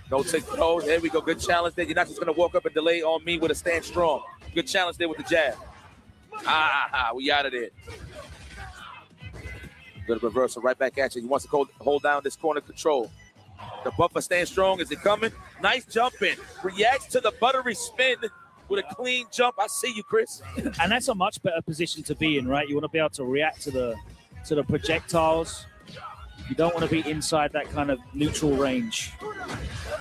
No take throws. There we go. Good challenge there. You're not just going to walk up and delay on me with a stand strong. Good challenge there with the jab. We out of there. Good reversal right back at you. He wants to hold down this corner control. The buffer stand strong. Is it coming? Nice jump in. Reacts to the buttery spin with a clean jump. I see you, Chris. And that's a much better position to be in, right? You want to be able to react to the projectiles. You don't want to be inside that kind of neutral range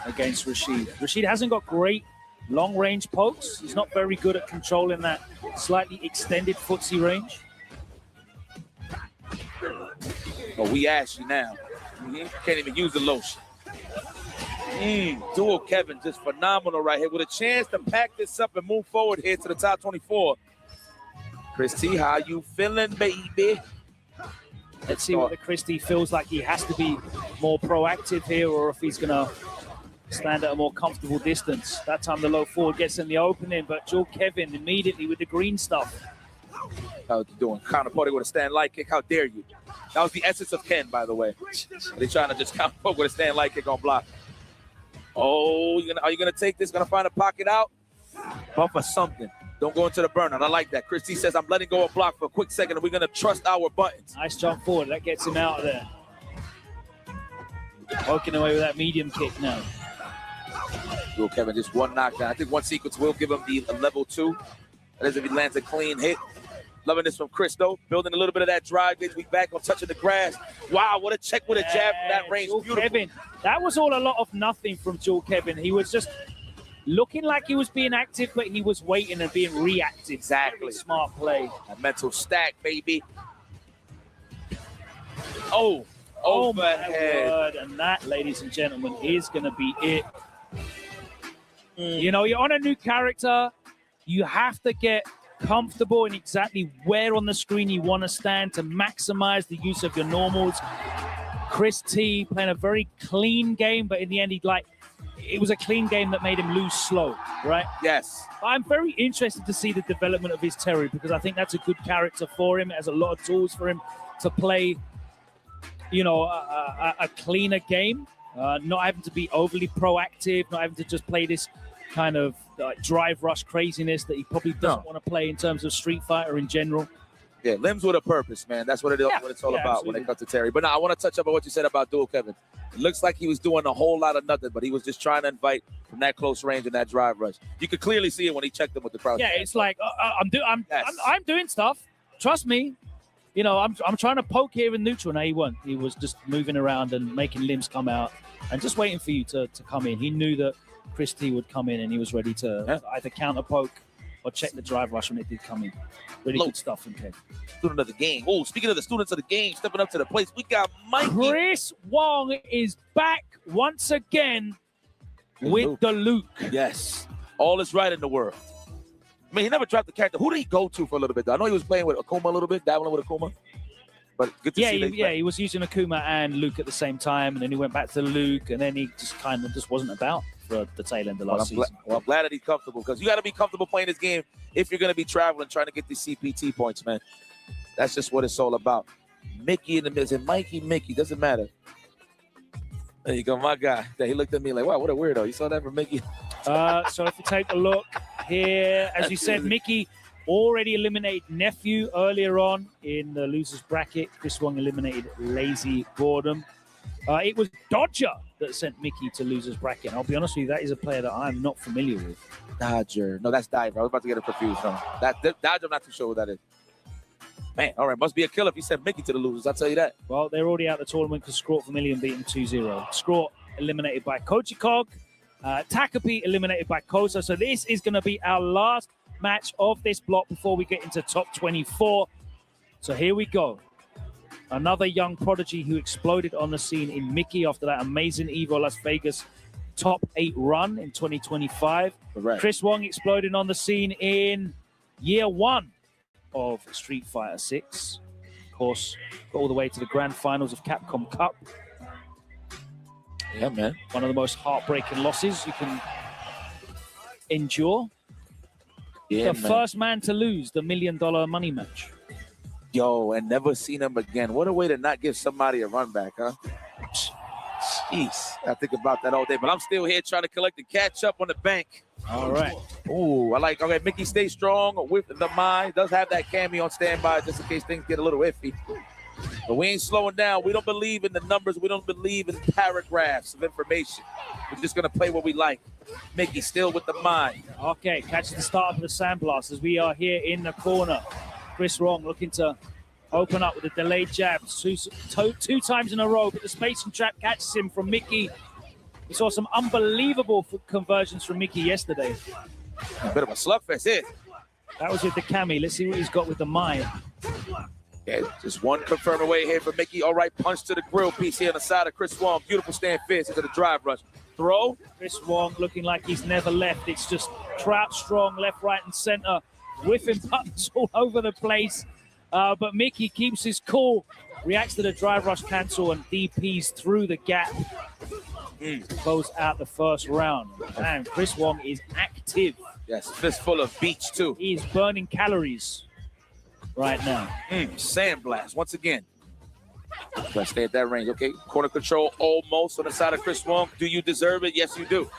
against Rashid. Rashid hasn't got great long-range pokes. He's not very good at controlling that slightly extended footsie range. Oh, we ask you now. Can't even use the lotion. Dual Kevin, just phenomenal right here with a chance to pack this up and move forward here to the top 24. Chris T, how you feeling, baby? Let's see whether Chris T feels like he has to be more proactive here or if he's going to stand at a more comfortable distance. That time the low forward gets in the opening, but Dual Kevin immediately with the green stuff. How you doing? Counterparty with a stand light kick. How dare you? That was the essence of Ken, by the way. They're trying to just counterpart with a stand light kick on block. Oh, are you gonna take this? Gonna find a pocket out? Buffer something. Don't go into the burnout. I like that. Chris T says I'm letting go of block for a quick second, and we're gonna trust our buttons. Nice jump forward. That gets him out of there. Poking away with that medium kick now. Dual Kevin, just one knockdown. I think one sequence will give him the level 2. That is if he lands a clean hit. Loving this from Chris, though. Building a little bit of that drive. We back on touching the grass. Wow, what a check with a jab from that range. Beautiful. Kevin, that was all a lot of nothing from Dual Kevin. He was just looking like he was being active, but he was waiting and being reactive. Exactly. Very smart play. A mental stack, baby. Oh, overhead. My word. And that, ladies and gentlemen, is going to be it. You know, you're on a new character. You have to get comfortable in exactly where on the screen you want to stand to maximize the use of your normals. Chris T playing a very clean game, but in the end, it was a clean game that made him lose slow, right? Yes. I'm very interested to see the development of his Terry because I think that's a good character for him. It has a lot of tools for him to play, a cleaner game, not having to be overly proactive, not having to just play this kind of drive rush craziness that he probably doesn't want to play in terms of Street Fighter in general. Yeah, limbs with a purpose, man. That's what it's all about absolutely. when it comes to Terry. But now I want to touch up on what you said about Dual Kevin. It looks like he was doing a whole lot of nothing, but he was just trying to invite from that close range and that drive rush. You could clearly see it when he checked him with the crowd. Yeah, it's like I'm doing stuff. Trust me. I'm trying to poke here in neutral. No, he wasn't. He was just moving around and making limbs come out and just waiting for you to come in. He knew that Chris T would come in and he was ready to either counter poke or check the drive rush when it did come in. Really good stuff from Kev. Student of the game. Oh, speaking of the students of the game, stepping up to the place, we got Mikey. Chris Wong is back once again with the Luke. Yes. All is right in the world. I mean, he never dropped the character. Who did he go to for a little bit, though? I know he was playing with Akuma a little bit, dabbling with Akuma. But good to see he was using Akuma and Luke at the same time, and then he went back to Luke, and then he just kind of wasn't about for the tail end of last season. Well, I'm glad that he's comfortable because you got to be comfortable playing this game if you're going to be traveling, trying to get these CPT points, man. That's just what it's all about. Mickey in the middle, Mikey, Mickey, doesn't matter. There you go, my guy. He looked at me like, wow, what a weirdo. You saw that from Mickey? So if you take a look here, as you said, Mickey already eliminated Nephew earlier on in the losers bracket. Chris Wong eliminated Lazy Boredom. It was Dodger that sent Mickey to losers bracket. And I'll be honest with you, that is a player that I'm not familiar with. Dodger. No, that's Diver. I was about to get it confused. No, Dodger, I'm not too sure who that is. Man, all right, must be a killer if he sent Mickey to the losers. I'll tell you that. Well, they're already out of the tournament because Scrort Vermilion beat him 2-0. Scrort eliminated by Kochikog. Takapi eliminated by Kosa. So this is going to be our last match of this block before we get into top 24. So here we go. Another young prodigy who exploded on the scene in Mickey after that amazing Evo Las Vegas top 8 run in 2025. Correct. Chris Wong exploded on the scene in year 1 of Street Fighter 6. Of course, got all the way to the grand finals of Capcom Cup. Yeah, man. One of the most heartbreaking losses you can endure. Yeah, the first man to lose the $1 million money match. Yo, and never seen him again. What a way to not give somebody a run back, huh? Jeez, I think about that all day, but I'm still here trying to collect the catch up on the bank. All right. Ooh, I like, okay, Mickey stays strong with the mind. Does have that cameo on standby just in case things get a little iffy. But we ain't slowing down. We don't believe in the numbers. We don't believe in paragraphs of information. We're just going to play what we like. Mickey still with the mind. Okay, catches the start of the Sandblast as we are here in the corner. Chris Wong looking to open up with a delayed jab. Two times in a row, but the spacing trap catches him from Mickey. We saw some unbelievable conversions from Mickey yesterday. A bit of a slugfest here. That was with the Kami. Let's see what he's got with the Mai. Yeah, just one confirm away here for Mickey. All right, punch to the grill piece here on the side of Chris Wong. Beautiful stand fist into the drive rush. Throw. Chris Wong looking like he's never left. It's just crouch strong, left, right, and center. Whiffing buttons all over the place. But Mickey keeps his cool. Reacts to the drive rush cancel and DPs through the gap. To close out the first round. And Chris Wong is active. Yes, fistful of beach too. He is burning calories right now. Sandblast once again. Let's stay at that range. Okay, corner control almost on the side of Chris Wong. Do you deserve it? Yes, you do.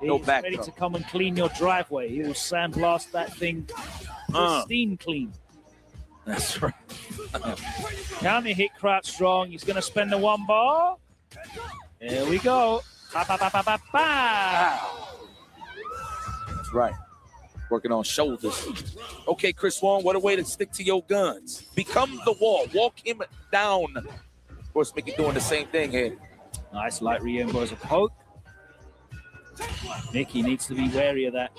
No He's back. ready to come and clean your driveway. He will sandblast that thing pristine clean. That's right. Counter hit crouch strong. He's going to spend the one bar. There we go. Ba, ba, ba, ba, ba, ba. That's right. Working on shoulders. Okay, Chris Wong, what a way to stick to your guns. Become the wall. Walk him down. Of course, Mickey doing the same thing here. Nice light re-embo as a poke. Mickey needs to be wary of that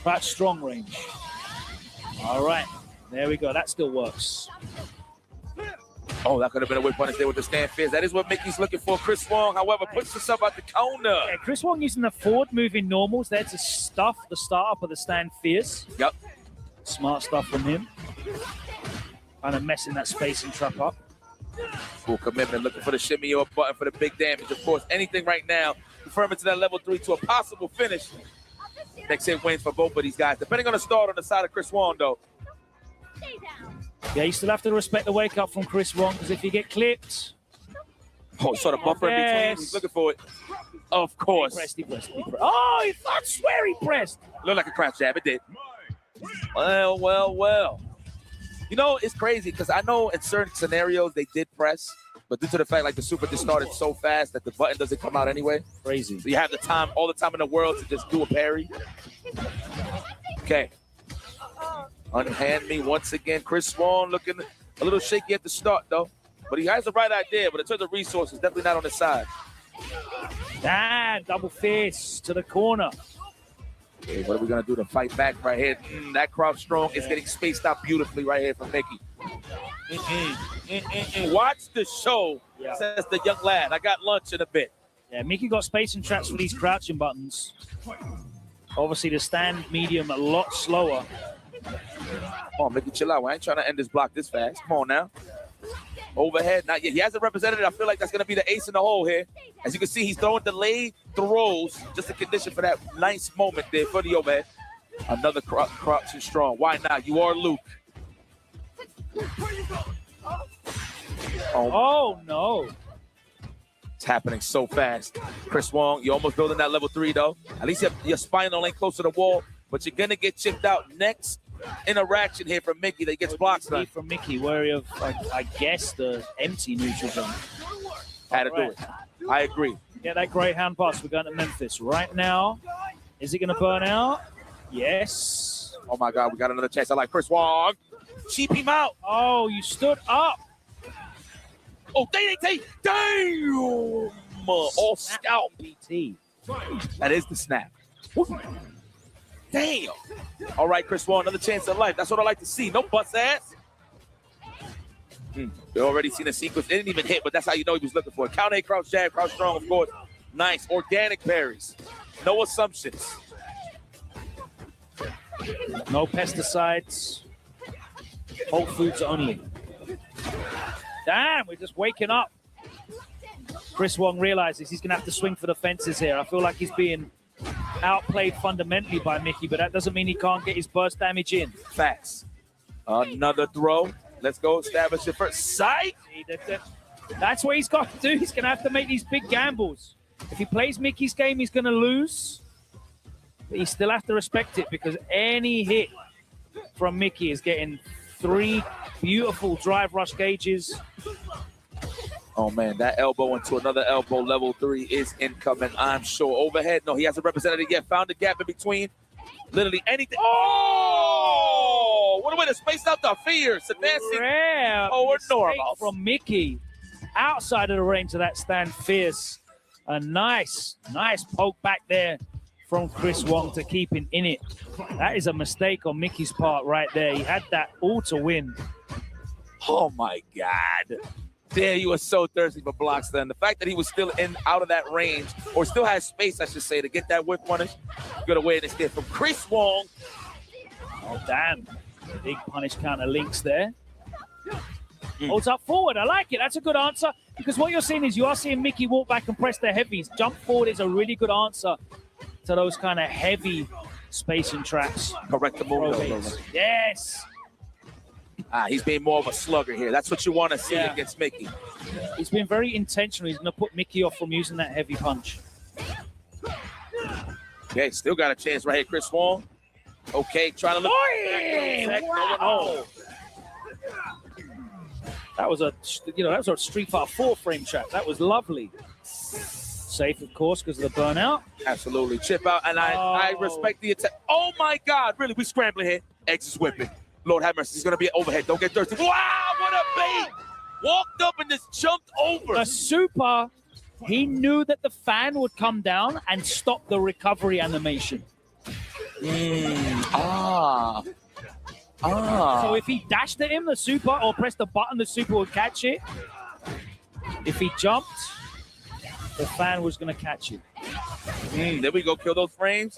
crouch strong range. All right. There we go. That still works. Oh, that could have been a whip punish there with the stand fist. That is what Mickey's looking for. Chris Wong, however, puts himself out the corner. Yeah, Chris Wong using the forward moving normals there to stuff the startup of the stand fierce. Full commitment, looking for the shimmy or button for the big damage. Of course, anything right now, confirming to that level 3 to a possible finish. Next hit wins for both of these guys, depending on the start on the side of Chris Wong, though. Yeah, you still have to respect the wake up from Chris Wong, because if you get clipped. Oh, sort of buffer in between. He's looking for it. Of course. He pressed. Oh, I swear he pressed. Looked like a crouch jab. It did. Well. You know, it's crazy because I know in certain scenarios they did press, but due to the fact like the super just started so fast that the button doesn't come out anyway. Crazy. So you have the time, all the time in the world to just do a parry. Okay. Unhand me once again. Chris Swan looking a little shaky at the start though, but he has the right idea, but in terms of resources, definitely not on his side. Damn, double fist to the corner. Okay, what are we gonna do to fight back right here? That crouch strong is getting spaced out beautifully right here from Mickey. Watch the show, says the young lad. I got lunch in a bit. Yeah, Mickey got space and traps for these crouching buttons. Obviously, the stand medium a lot slower. Come on, Mickey, chill out. I ain't trying to end this block this fast. Come on now. Overhead, not yet. He hasn't represented it. I feel like that's going to be the ace in the hole here. As you can see, he's throwing delayed throws, just a condition for that nice moment there for the overhead. Another crouch is strong. Why not? You are Luke. Oh, no. It's happening so fast. Chris Wong, you're almost building that level 3, though. At least your spinal ain't close to the wall, but you're going to get chipped out next. Interaction here from Mickey that gets blocks done. From Mickey, wary of, I guess, the empty neutral zone. Had to do it. I agree. Get that great hand pass. We're going to Memphis right now. Is it going to burn out? Yes. Oh, my God. We got another chance. I like Chris Wong. Cheap him out. Oh, you stood up. Oh, damn. All scout. PT. That is the snap. Damn. All right, Chris Wong, another chance of life. That's what I like to see. No bust ass. We already seen a sequence. It didn't even hit, but that's how you know he was looking for it. Count A, crouch jab, crouch strong, of course. Nice. Organic parries. No assumptions. No pesticides. Whole foods only. Damn, we're just waking up. Chris Wong realizes he's going to have to swing for the fences here. I feel like he's being outplayed fundamentally by Mickey, but that doesn't mean he can't get his burst damage in. Facts. Another throw. Let's go establish it first. Sight. That's what he's got to do. He's going to have to make these big gambles. If he plays Mickey's game, he's going to lose. But he still has to respect it because any hit from Mickey is getting 3 beautiful drive rush gauges. Oh, man, that elbow into another elbow, level 3 is incoming, I'm sure. Overhead, no, he hasn't represented it yet. Found a gap in between. Literally anything. Oh! What a way to space out the fears. Or normal. From Mickey. Outside of the range of that stand, fierce. A nice poke back there from Chris Wong to keep him in it. That is a mistake on Mickey's part right there. He had that all to win. Oh, my God. There, you were so thirsty for blocks then. The fact that he was still out of that range, or still has space, I should say, to get that whip punish. Good awareness there from Chris Wong. Oh, damn. Big punish counter links there. Holds up forward. I like it. That's a good answer. Because what you're seeing is you are seeing Mickey walk back and press the heavies. Jump forward is a really good answer to those kind of heavy spacing traps. Correct the move. Yes. He's being more of a slugger here. That's what you want to see against Mickey. He's been very intentional. He's going to put Mickey off from using that heavy punch. Okay, still got a chance right here, Chris Wong. Okay, trying to look. Wow. That was a Street Fighter 4 frame trap. That was lovely. Safe, of course, because of the burnout. Absolutely. Chip out, and I respect the attack. Oh, my God. Really, we scrambling here. X is whipping. Lord have mercy. He's going to be overhead. Don't get thirsty. Wow, what a bait. Walked up and just jumped over. The super, he knew that the fan would come down and stop the recovery animation. So if he dashed at him, the super, or pressed the button, the super would catch it. If he jumped, the fan was going to catch it. There we go. Kill those frames.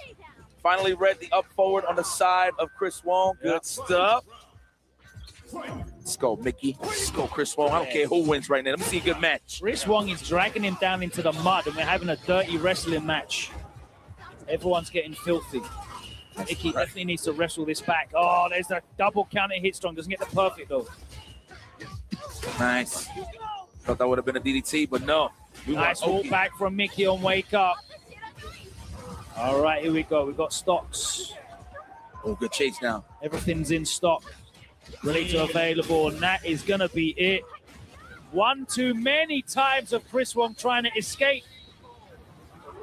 Finally read the up forward on the side of Chris Wong. Good stuff. Let's go, Mickey. Let's go, Chris Wong. I don't care who wins right now. Let me see a good match. Chris Wong is dragging him down into the mud, and we're having a dirty wrestling match. Everyone's getting filthy. Mickey definitely needs to wrestle this back. Oh, there's a double counter hit strong. Doesn't get the perfect, though. Nice. Thought that would have been a DDT, but no. Nice walk back from Mickey on Wake Up. All right, here we go. We've got stocks. Oh, good chase now. Everything's in stock. Ready to available, and that is going to be it. One too many times of Chris Wong trying to escape.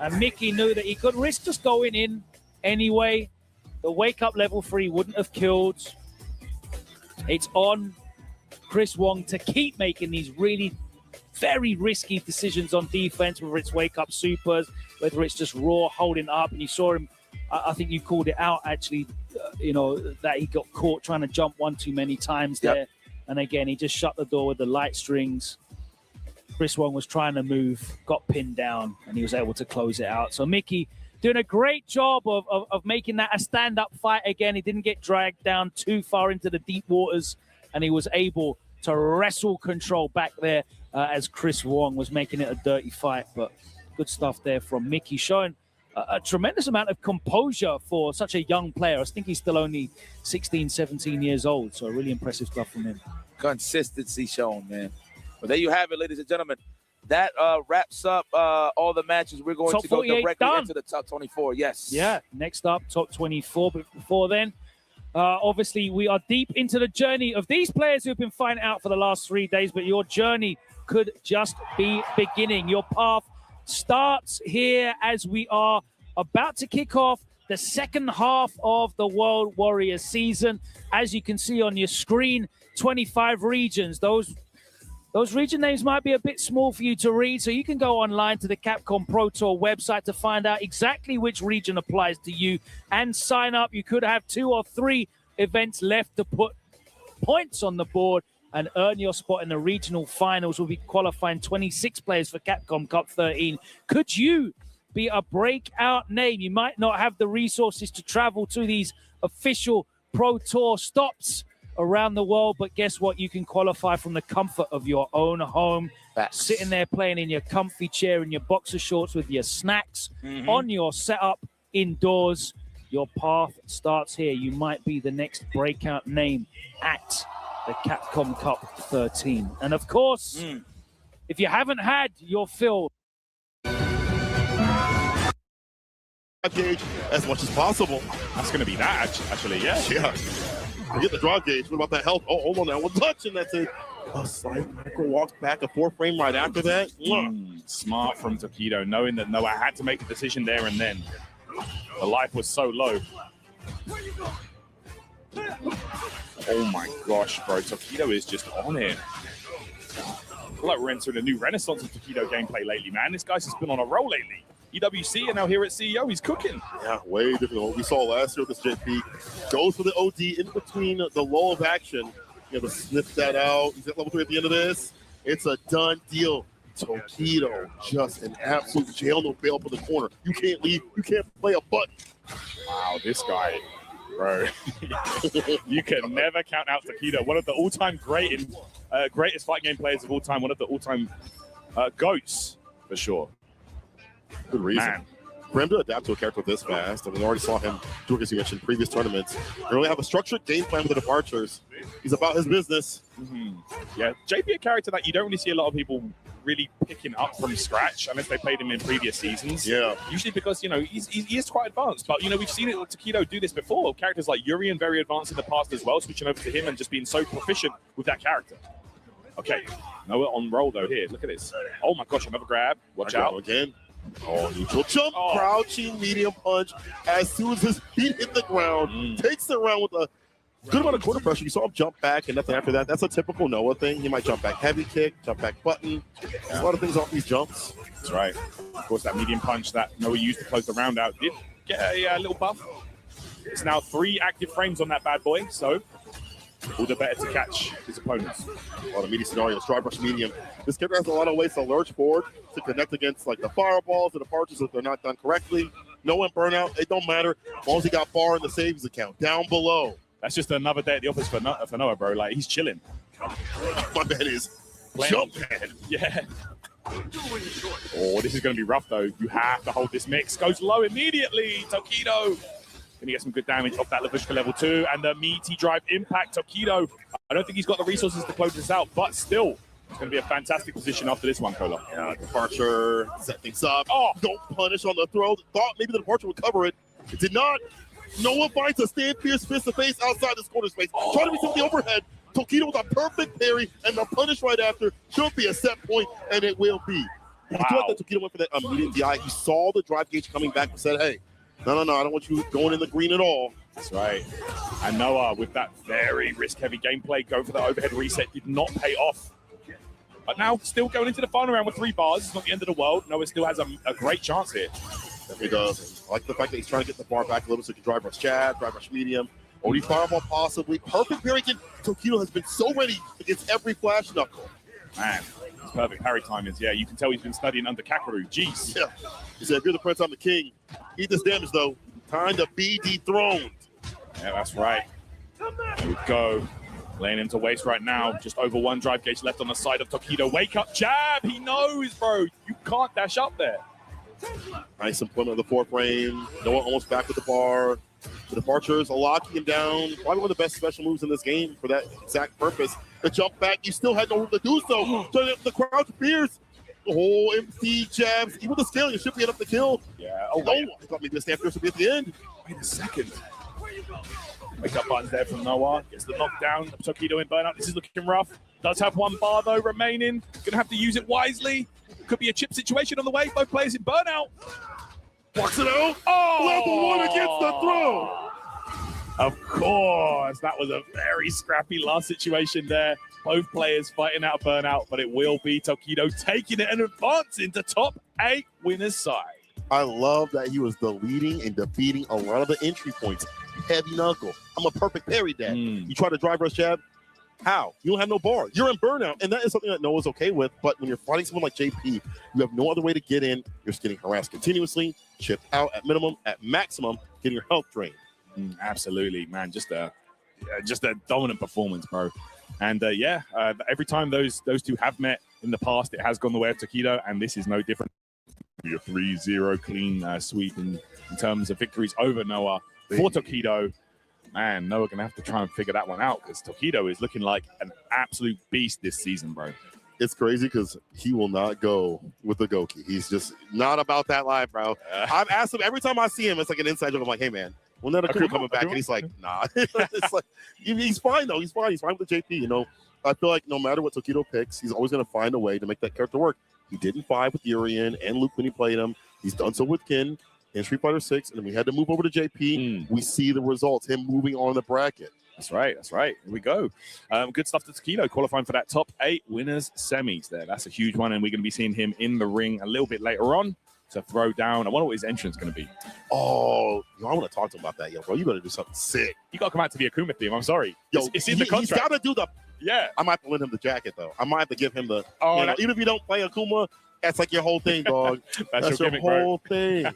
And Mickey knew that he could risk just going in anyway. The Wake Up level 3 wouldn't have killed. It's on Chris Wong to keep making these really very risky decisions on defense, whether it's Wake Up supers, whether it's just raw holding up. And you saw him, I think you called it out actually, that he got caught trying to jump one too many times there. And again, he just shut the door with the light strings. Chris Wong was trying to move, got pinned down, and he was able to close it out. So Mickey doing a great job of making that a stand-up fight again. He didn't get dragged down too far into the deep waters, and he was able to wrestle control back there as Chris Wong was making it a dirty fight. But good stuff there from Mickey, showing a tremendous amount of composure for such a young player. I think he's still only 16, 17 years old, so really impressive stuff from him. Consistency shown, man. Well, there you have it, ladies and gentlemen. That wraps up all the matches. We're going to go directly into the top 24. Yes. Yeah. Next up, top 24. But before then, obviously, we are deep into the journey of these players who've been fighting out for the last 3 days. But your journey could just be beginning. Your path starts here as we are about to kick off the second half of the World Warriors season. As you can see on your screen, 25 regions. Those region names might be a bit small for you to read, so you can go online to the Capcom Pro Tour website to find out exactly which region applies to you and sign up. You could have 2 or 3 events left to put points on the board and earn your spot in the regional finals. We'll be qualifying 26 players for Capcom Cup 13. Could you be a breakout name? You might not have the resources to travel to these official Pro Tour stops around the world, but guess what? You can qualify from the comfort of your own home. Sitting there playing in your comfy chair in your boxer shorts with your snacks on your setup indoors. Your path starts here. You might be the next breakout name at the Capcom Cup 13. And of course, if you haven't had your fill, gauge as much as possible. That's going to be that, actually, yeah. Yeah. Forget the draw gauge. What about that health? Oh, hold on now. One touch, and that's it. A slight micro walk back, a 4-frame right after that. Smart from Takedo, knowing that Noah had to make a decision there and then. The life was so low. Oh my gosh, bro. Takedo is just on it. I feel like we're entering a new renaissance of Takedo gameplay lately, man. This guy's just been on a roll lately. EWC, and now here at CEO, he's cooking. Yeah, way different than what we saw last year with this JP. Goes for the OD in between the lull of action. You have to sniff that out. He's at level 3 at the end of this. It's a done deal. Takedo, just an absolute jail, no bail up in the corner. You can't leave. You can't play a button. Wow, this guy, bro. You can never count out Takedo. One of the all-time greatest fight game players of all time. One of the all-time GOATs, for sure. Good reason. Man. For him to adapt to a character this fast, and we already saw him, George, as you mentioned, in previous tournaments, they really have a structured game plan with the departures. He's about his business. Yeah, JP, a character that you don't really see a lot of people really picking up from scratch unless they played him in previous seasons. Yeah. Usually because, he is quite advanced. But, we've seen it with Takedo do this before. Characters like Urian, very advanced in the past as well, switching over to him and just being so proficient with that character. Okay, Noah on roll, though, here. Look at this. Oh, my gosh, another grab. Watch out. Again. Oh, neutral jump, crouching medium punch. As soon as his feet hit the ground, takes it around with a good amount of corner pressure. You saw him jump back and nothing after that. That's a typical Noah thing. He might jump back heavy kick, jump back button. There's a lot of things off these jumps. That's right. Of course, that medium punch that Noah used to close the round out did get a little buff. It's now 3 active frames on that bad boy, so all the better to catch his opponents. A lot of media scenarios, drive rush medium. This character has a lot of ways to lurch forward to connect against like the fireballs, the departures if they're not done correctly. No one burnout, it don't matter. As long as he got bar in the saves account. Down below, That's just another day at the office for Noah, bro. Like, he's chilling. My bad is jump head. Yeah. Oh, this is going to be rough, though. You have to hold this mix. Goes low immediately. Tokido. Going to get some good damage off that Lavushka level 2. And the meaty drive impact. Tokido. I don't think he's got the resources to close this out, but still, it's going to be a fantastic position after this one, Kola. Yeah, departure, set things up. Oh, don't punish on the throw. Thought maybe the departure would cover it. It did not. Noah finds a stand pierce fist to face outside this corner space. Trying to be some the overhead. Tokido with a perfect parry and the punish right after. Should be a set point, and it will be. Wow. I feel like that Tokido went for that immediate DI. He saw the drive gauge coming back and said, hey, no, I don't want you going in the green at all. That's right. And Noah, with that very risk-heavy gameplay, going for the overhead reset did not pay off. But now, still going into the final round with 3 bars. It's not the end of the world. Noah still has a great chance here. He does. I like the fact that he's trying to get the bar back a little so he can drive rush jab, drive rush medium. OD fireball possibly. Perfect parry. Tokido has been so ready against every flash knuckle. Man, it's perfect parry timings. Yeah, you can tell he's been studying under Kakaru. Jeez. Yeah. He said, if you're the prince, I'm the king. Eat this damage, though. Time to be dethroned. Yeah, that's right. There we go. Laying him to waste right now. Just over 1 drive gauge left on the side of Tokido. Wake up jab. He knows, bro. You can't dash up there. Nice employment of the 4th frame. Noah almost back with the bar. The departures are locking him down. Probably one of the best special moves in this game for that exact purpose. The jump back, you still had no room to do so. So the crouch fears. The whole empty jabs. Even the scaling, you should be enough to kill. Yeah. Oh, I thought maybe the stand pierce would be at the end. Wait a second. Wake up buttons there from Noah. Gets the knockdown. Tokido in burnout. This is looking rough. Does have 1 bar, though, remaining. Gonna have to use it wisely. Could be a chip situation on the way. Both players in burnout. Walks it out. Oh! Level 1 against the throw. Of course. That was a very scrappy last situation there. Both players fighting out of burnout, but it will be Tokido taking it and advancing to top 8 winners side. I love that he was the leading and defeating a lot of the entry points. Heavy knuckle. I'm a perfect parry dad. You try to drive rush jab. How? You don't have no bar. You're in burnout, and that is something that Noah's okay with. But when you're fighting someone like JP, you have no other way to get in. You're just getting harassed continuously, chipped out at minimum, at maximum, getting your health drained. Absolutely, man. Just a dominant performance, bro. And every time those 2 have met in the past, it has gone the way of Tokido, and this is no different. A 3-0 clean sweep in terms of victories over Noah for Tokido. Man, Noah going to have to try and figure that one out because Tokido is looking like an absolute beast this season, bro. It's crazy because he will not go with the Goki. He's just not about that life, bro. I've asked him every time I see him, it's like an inside joke. I'm like, hey, man, when that Akuma coming back? And he's like, nah. It's like, he's fine, though. He's fine. He's fine with the JP, you know. I feel like no matter what Tokido picks, he's always going to find a way to make that character work. He didn't 5 with Urian and Luke when he played him. He's done so with Ken in Street Fighter 6, and then we had to move over to JP. We see the results, him moving on the bracket. That's right. Here we go. Good stuff to Tokido, qualifying for that top 8 winners semis there. That's a huge one, and we're going to be seeing him in the ring a little bit later on to throw down. I wonder what his entrance is going to be. Oh, I want to talk to him about that, yo, bro. You got to do something sick. You got to come out to the Akuma theme. I'm sorry. Yo, it's in the contract. He's got to do the... Yeah. I might have to lend him the jacket, though. I might have to give him the... Oh, even if you don't play Akuma, that's like your whole thing, dog. That's your gimmick, whole thing.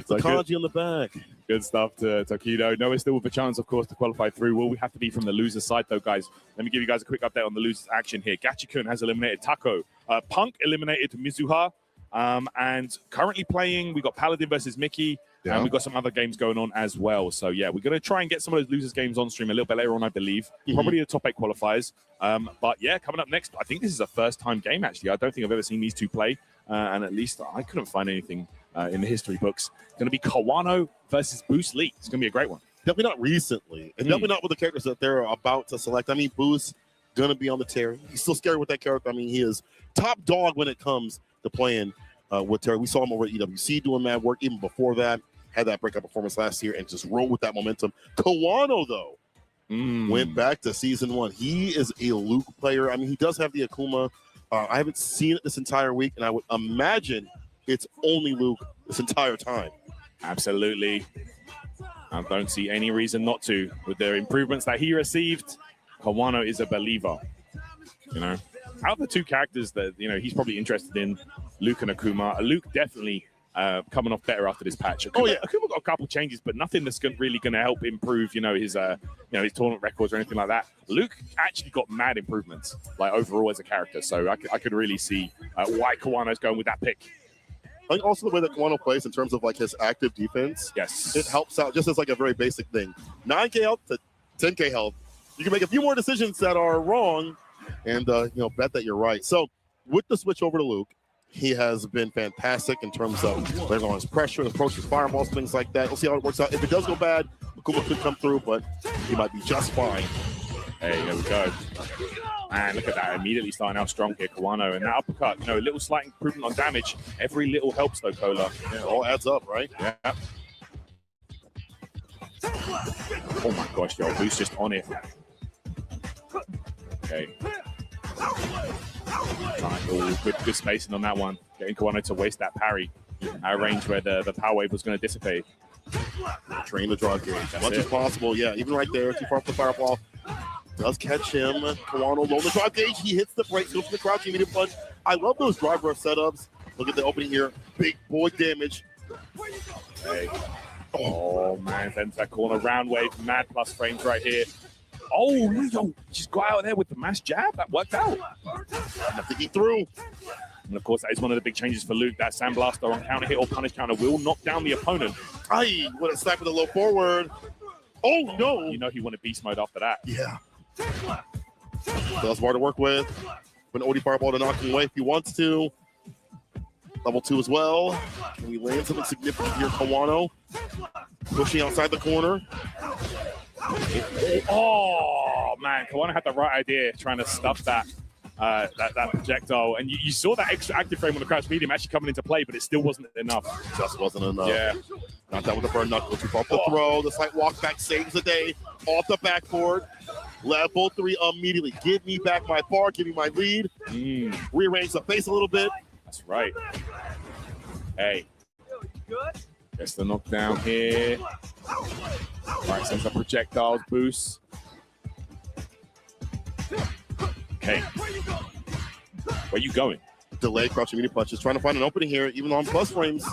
The kanji on the back. Good stuff to Tokido. Noah still with a chance, of course, to qualify through. Will we have to be from the loser side, though, guys? Let me give you guys a quick update on the losers action here. Gachikun has eliminated Taco. Punk eliminated Mizuha. And currently playing, we got Paladin versus Mickey. Yeah. And we've got some other games going on as well. So, yeah, we're going to try and get some of those losers games on stream a little bit later on, I believe. Probably the top 8 qualifiers. But, yeah, coming up next, I think this is a first-time game, actually. I don't think I've ever seen these 2 play. And at least I couldn't find anything in the history books. It's going to be Kawano versus Boost Lee. It's going to be a great one. Definitely not recently. And definitely not with the characters that they're about to select. I mean, Boost going to be on the Terry. He's still scary with that character. I mean, he is top dog when it comes to playing with Terry. We saw him over at EWC doing mad work even before that. Had that breakout performance last year and just rolled with that momentum. Kawano, though, went back to season 1. He is a Luke player. I mean, he does have the Akuma. I haven't seen it this entire week, and I would imagine it's only Luke this entire time. Absolutely. I don't see any reason not to. With the improvements that he received, Kawano is a believer. You know, out of the 2 characters that, you know, he's probably interested in, Luke and Akuma, Luke definitely coming off better after this patch. Oh, yeah. Akuma got a couple changes, but nothing that's really going to help improve, his his tournament records or anything like that. Luke actually got mad improvements, like overall as a character. So I could really see why Kawano's going with that pick. I think also the way that Kawano plays in terms of like his active defense, yes, it helps out just as like a very basic thing. 9K health to 10K health. You can make a few more decisions that are wrong, and bet that you're right. So with the switch over to Luke, he has been fantastic in terms of laying on his pressure, approaches fireballs, things like that. We'll see how it works out. If it does go bad, Akuma could come through, but he might be just fine. Hey, there we go. Man, look at that. Immediately starting out strong here, Kawano. And that uppercut, a little slight improvement on damage. Every little helps, though, Cola. Yeah, it all adds up, right? Yeah. Oh, my gosh, yo. Who's just on it? Okay. Good spacing on that one. Getting Kawano to waste that parry at a range where the power wave was going to dissipate. Train the draw gauge as much as possible. Yeah, even right there, too far off the fireball. Does catch him. Kawano low the drive gauge. He hits the break, goes for the crouching medium punch. I love those drive rush setups. Look at the opening here. Big boy damage. Hey. Oh, man. Ends that corner. Round wave. Mad plus frames right here. Oh, yo. Just got out there with the mass jab. That worked out. I think he threw. And, of course, that is one of the big changes for Luke. That Sandblaster on counter hit or punish counter will knock down the opponent. Aye, what a slap with a low forward. Oh, no. You know he wanted beast mode after that. Yeah. That's more to work with. An OD fireball to knock him away if he wants to. Level 2 as well. Can we land something significant here, Kawano? Pushing outside the corner. Oh, man. Kawano had the right idea trying to stuff that projectile. And you saw that extra active frame on the crouch medium actually coming into play, but it still wasn't enough. Just wasn't enough. Yeah. Not that with the burn knuckle. Too far off the throw. The slight walk back saves the day. Off the backboard. Level 3 immediately. Give me back my bar. Give me my lead. Rearrange the face a little bit. That's right. Hey. Gets the knockdown here. Right, sends the projectiles boost. Okay. Where you going? Delay crouching mini punches. Trying to find an opening here, even on plus frames.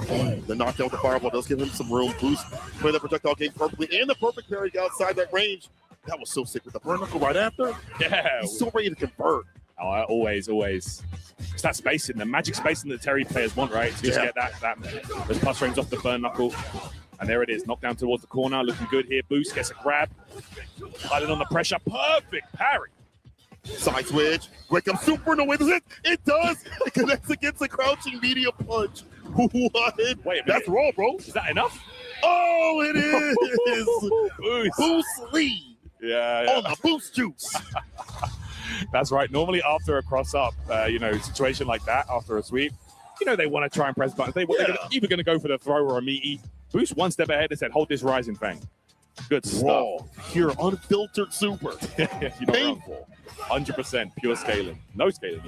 The knockdown with the fireball does give him some room. Boost. Play the projectile game perfectly. And the perfect parry outside that range. That was so sick with the burn knuckle right after. Yeah. He's so ready to convert. Oh, always. It's that spacing, the magic spacing that Terry players want, right? To just get those plus frames off the burn knuckle. And there it is, knocked down towards the corner, looking good here. Boost gets a grab, piling on the pressure, perfect parry. Side switch, wake up super, no way does it? It does! It connects against a crouching medium punch. What? Wait a minute. That's raw, bro. Is that enough? Oh, it is! Boost lead. Yeah. On the boost juice. That's right. Normally after a cross-up, situation like that, after a sweep, they want to try and press buttons. They're either going to go for the throw or a meaty. Boost one step ahead and said, hold this rising fang. Good stuff. Raw, pure, unfiltered super. Painful. 100% pure scaling. No scaling.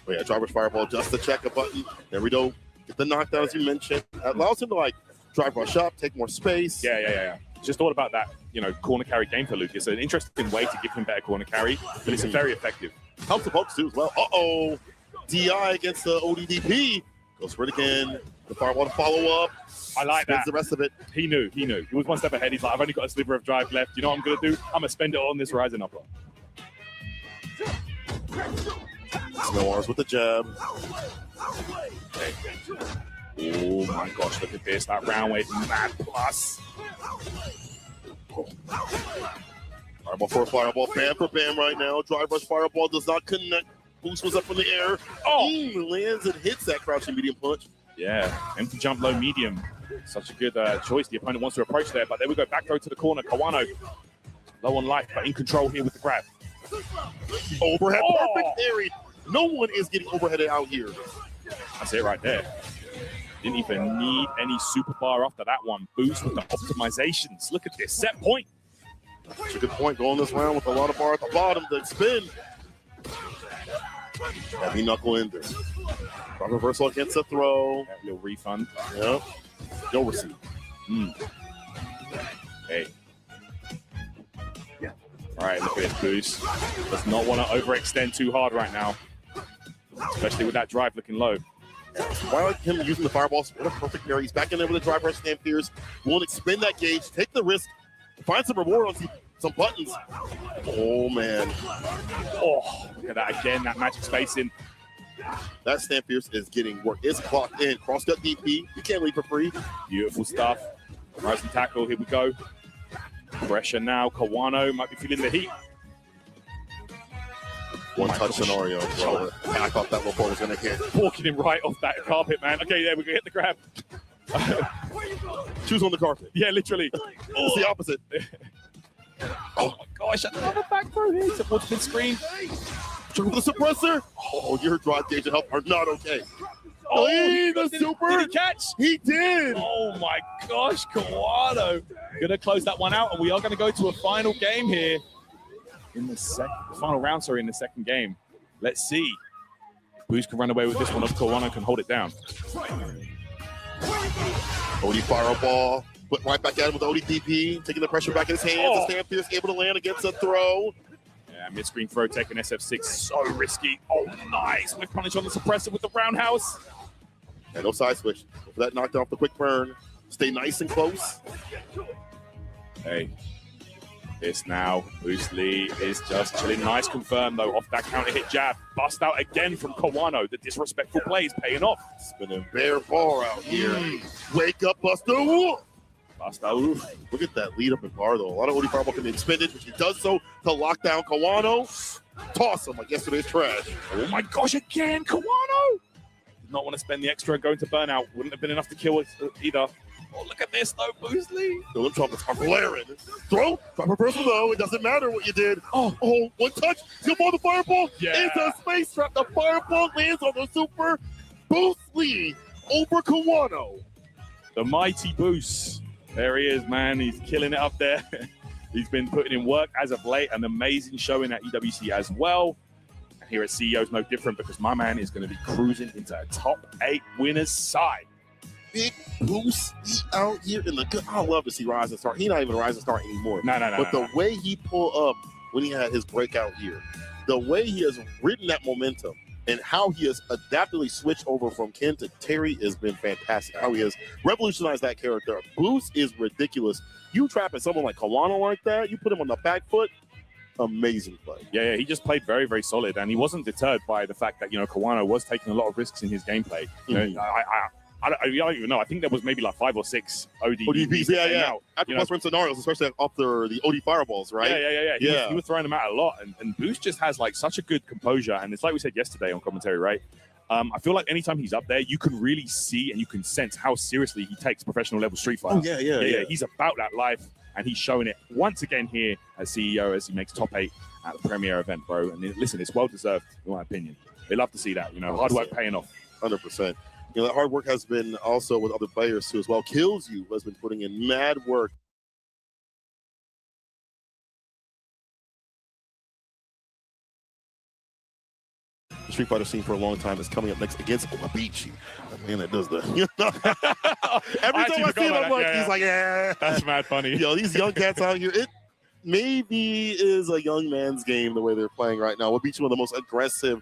But yeah, driver's fireball, just to check a button. There we go. Get the knockdown, as you mentioned. That allows him to, drive rush up, take more space. Yeah. Just thought about that, corner carry game for Luke. It's an interesting way to give him better corner carry, but it's very effective. Helps the folks too as well. Uh-oh. DI against the ODDP. Goes for it again. The fireball to follow up. I like that. The rest of it. He knew. He was one step ahead. He's like, I've only got a sliver of drive left. You know what I'm going to do? I'm going to spend it on this rising upper. Snowars with the jab. Oh my gosh, look at this. That round wave, mad plus. Fireball for fireball, bam for bam right now. Drive rush fireball does not connect. Boost was up in the air. Lands and hits that crouching medium punch. Yeah, empty jump low medium. Such a good choice. The opponent wants to approach there, but there we go. Back throw to the corner. Kawano low on life, but in control here with the grab. Overhead, perfect parry. No one is getting overheaded out here. That's it right there. Didn't even need any super bar after that one. Boost with the optimizations. Look at this set point. That's a good point. Going this round with a lot of bar at the bottom. The spin. Heavy knuckle in there. Drop reversal against the throw. Little refund. Yep. No receipt. Hey. All right, look at this boost. Does not want to overextend too hard right now, especially with that drive looking low. Why like him using the fireballs? What a perfect parry. He's back in there with a drive rush. Stan Fierce won't expend that gauge, take the risk, find some reward on some buttons. Oh, man. Oh, look at that again, that magic spacing. That Stan Fierce is getting work. It's clocked in. Cross-cut DP. You can't leave for free. Beautiful stuff. Rising tackle. Here we go. Pressure now. Kawano might be feeling the heat. One-touch scenario, bro. I thought that before was going to hit. Walking him right off that carpet, man. Okay, there we go. Hit the grab. Choose on the carpet. Yeah, literally. It's the opposite. Oh my gosh, another back throw here towards mid-screen. Triple the suppressor. Oh, your drive gauge and health are not okay. Oh, the super. Did he catch? He did. Oh my gosh, Kawano. Gonna close that one out, and we are gonna go to a final game here in the final round, sorry, in the second game. Let's see. Boost can run away with this one. If Kawano can hold it down. OD fireball. Put right back at him with the OD DP, taking the pressure back in his hands. Oh. Stan Fierce able to land against a throw. Yeah, mid-screen throw taking SF6. So risky. Oh, nice. With punish on the suppressor with the roundhouse. And no side switch. For that knockdown off the quick burn. Stay nice and close. Hey. This now, Bruce Lee is just chilling. Nice confirm, though, off that counter hit jab. Bust out again from Kawano. The disrespectful play is paying off. Spinning bare bar out here. Wake up, Buster Wolf. Buster Wolf. Look at that lead up in bar, though. A lot of OD fireball can be expended, which he does so to lock down Kawano. Toss him like yesterday's trash. Oh my gosh, again, Kawano! Did not want to spend the extra going to burnout. Wouldn't have been enough to kill it either. Oh, look at this, though, Bruce Lee. The limb trumpets are blaring. Throw, drop reversal, though. It doesn't matter what you did. Oh, one touch. He'll ball the fireball. Yeah. It's a space trap. The fireball lands on the super. Bruce Lee over Kawano. The mighty Bruce. There he is, man. He's killing it up there. He's been putting in work as of late. An amazing showing at EWC as well. And here at CEO is no different because my man is going to be cruising into a top 8 winners side. Big Bruce Lee out here in the good. I love to see Rise and Start. He's not even a Rise and Start anymore. No. But the way he pulled up when he had his breakout year, the way he has ridden that momentum, and how he has adaptively switched over from Ken to Terry has been fantastic. How he has revolutionized that character. Bruce is ridiculous. You trapping someone like Kawano like that, you put him on the back foot, amazing play. Yeah, he just played very, very solid, and he wasn't deterred by the fact that, Kawano was taking a lot of risks in his gameplay. I don't even know. I think there was maybe like 5 or 6 ODPs. Yeah. After plus run scenarios, especially after the OD fireballs, right? Yeah. He was throwing them out a lot, and Boost just has like such a good composure, and it's like we said yesterday on commentary, right? I feel like anytime he's up there, you can really see and you can sense how seriously he takes professional level Street Fighter. Oh, yeah. He's about that life, and he's showing it once again here as CEO as he makes top 8 at the premier event, bro. And listen, it's well deserved, in my opinion. They love to see that, hard work paying off. 100%. That hard work has been also with other players too as well. Kills You has been putting in mad work. The Street Fighter scene for a long time is coming up next against Wabichi. The man that does the every time I see him, I'm like, he's like, yeah. That's mad funny. These young cats out here, it maybe is a young man's game the way they're playing right now. Wabichi, one of the most aggressive,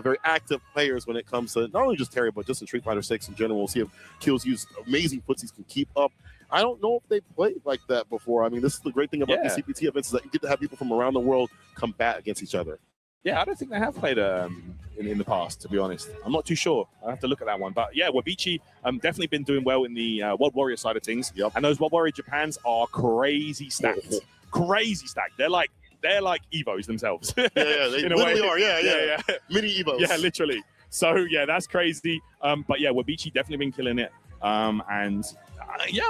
very active players when it comes to not only just Terry, but just in Street Fighter 6 in general. We'll see if Kills Use amazing footsies can keep up. I don't know if they played like that before. I mean, this is the great thing about these CPT events is that you get to have people from around the world combat against each other. Yeah, I don't think they have played in the past, to be honest. I'm not too sure. I have to look at that one. But yeah, Wabichi definitely been doing well in the World Warrior side of things. Yep. And those World Warrior Japans are crazy stacked. Crazy stacked. They're like Evos themselves. They literally are. Yeah. Mini Evos. Yeah, literally. So yeah, that's crazy. But yeah, Wabichi definitely been killing it. I'm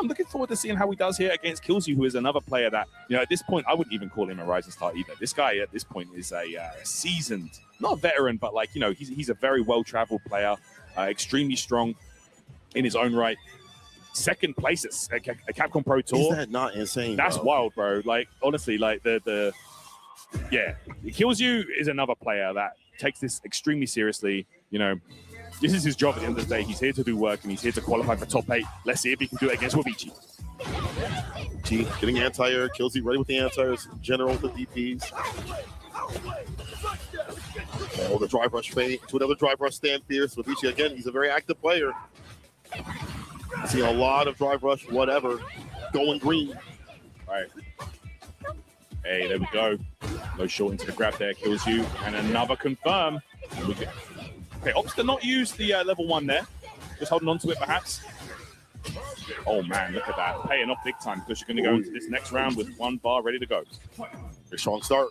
looking forward to seeing how he does here against Kills You, who is another player that, at this point, I wouldn't even call him a rising star either. This guy at this point is a seasoned, not a veteran, but he's a very well-traveled player, extremely strong in his own right. Second place at a Capcom Pro Tour. Is that not insane? That's wild, bro. Like, honestly, like Kills You is another player that takes this extremely seriously. This is his job at the end of the day. He's here to do work, and he's here to qualify for top 8. Let's see if he can do it against Wabichi. Getting anti-air, Kills You ready with the anti-airs, general with the DPs. Oh, the drive rush fade to another drive rush stand fierce. With Ichi again, he's a very active player. Seeing a lot of drive rush, whatever, going green. Right. Hey, there we go. Low short into the grab there, kills you. And another confirm. Okay, opts to not use the level 1 there. Just holding on to it, perhaps. Oh, man, look at that. Paying off big time because you're going to go into this next round with 1 bar ready to go. Very strong start.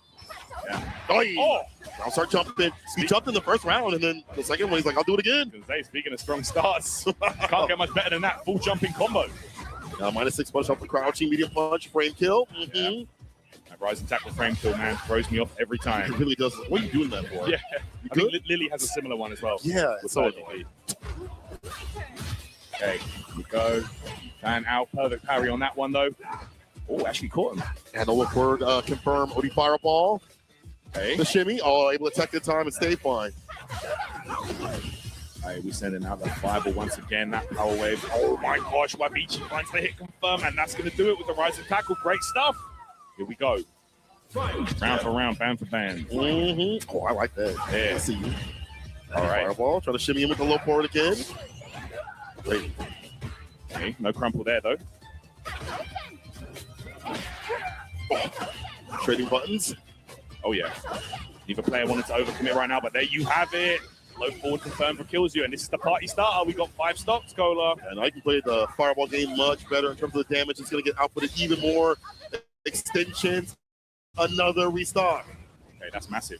Yeah. Oh! I'll start jumping. He jumped in the first round, and then the second one, he's like, I'll do it again. Speaking of strong starts, can't get much better than that full jumping combo. -6 punch off the crouching medium punch, frame kill. Yeah. That rising tackle frame kill, man, throws me off every time. It really does. What are you doing that for? Yeah. I think Lily has a similar one as well. Yeah, it's so annoying. Okay, here we go. Fan out, perfect parry on that one, though. Oh, actually caught him. And the look word confirm OD fireball. Okay. The shimmy, able to attack the time and stay fine. Hey, we sending out the fireball once again. That power wave. Oh my gosh, Wabichi finds the hit confirm, and that's going to do it with the rising tackle. Great stuff. Here we go. Round for round, band for band. Oh, I like that. Yeah. I see you. All right. Fireball, try to shimmy in with the low forward again. Great. Okay, no crumple there, though. Trading buttons. Oh, yeah. Neither player wanted to overcommit right now, but there you have it. Low forward confirmed for kills you, and this is the party starter. We got 5 stocks, Cola. And I can play the fireball game much better in terms of the damage. It's going to get outputted even more. Extensions. Another restock. Okay, that's massive.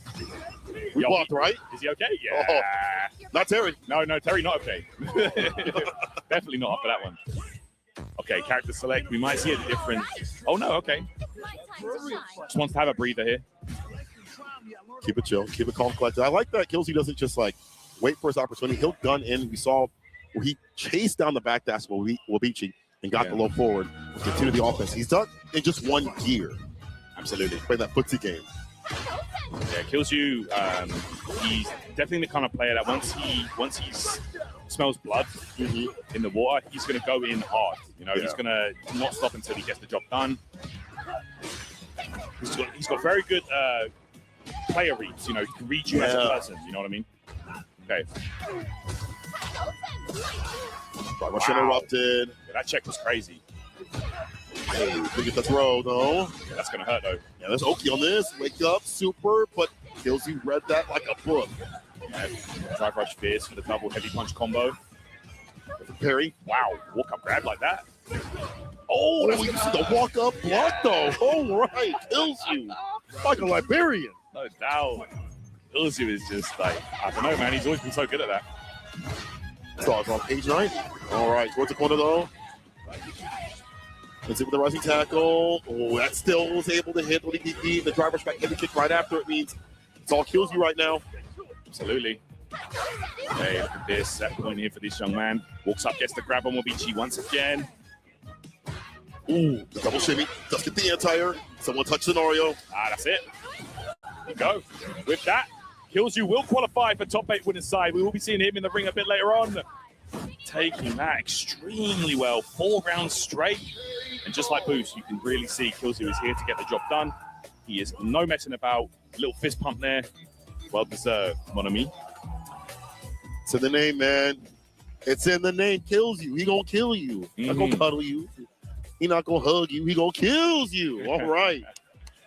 We blocked, right? Is he okay? Yeah. Not Terry. No, Terry, not okay. Definitely not up for that one. Okay, character select. We might see a different. Oh, no, okay. Just wants to have a breather here. Keep it chill. Keep it calm, collected. I like that Killsy doesn't just like wait for his opportunity. He'll gun in. We saw where he chased down the back dash Wabichi and got the low forward and continue the offense. He's done in just 1 gear. Absolutely. Playing that footsie game. Yeah, kills you. He's definitely the kind of player that once he smells blood in the water, he's going to go in hard. You know, he's going to not stop until he gets the job done. He's got very good player reads. You know, he can read you as a person. You know what I mean? Okay. Rush interrupted. Yeah, that check was crazy. Hey, look at the throw, though. Yeah, that's going to hurt, though. Yeah, there's Oki on this. Wake up, super, but Killsy read that like a book. Yeah, drive rush fierce for the double heavy punch combo. Parry. Wow, walk up grab like that. Oh, you see the walk up block, though. Oh, right. Kills you. Like a Liberian. No doubt. Kills you is just like, I don't know, man. He's always been so good at that. So it's on page 9. All right, towards the corner, though. Let's see with the rising tackle. Oh, that still was able to hit ODPP. The driver's back heavy kick right after it means it's all Kills you right now. Absolutely. Hey, look at this. Set point here for this young man. Walks up, gets the grab on Wabichi once again. Ooh, the double shimmy. Does get the anti-air. Someone touch scenario. That's it. There you go. With that, Kills you will qualify for top 8 winning side. We will be seeing him in the ring a bit later on. Taking that extremely well. 4 rounds straight. And just like Boost, you can really see Kills you is here to get the job done. He is no messing about. Little fist pump there. Well deserved, mon ami. It's in the name, man. It's in the name. Kills you. He gonna kill you. He not gonna cuddle you. He not gonna hug you. He gonna kills you. All right.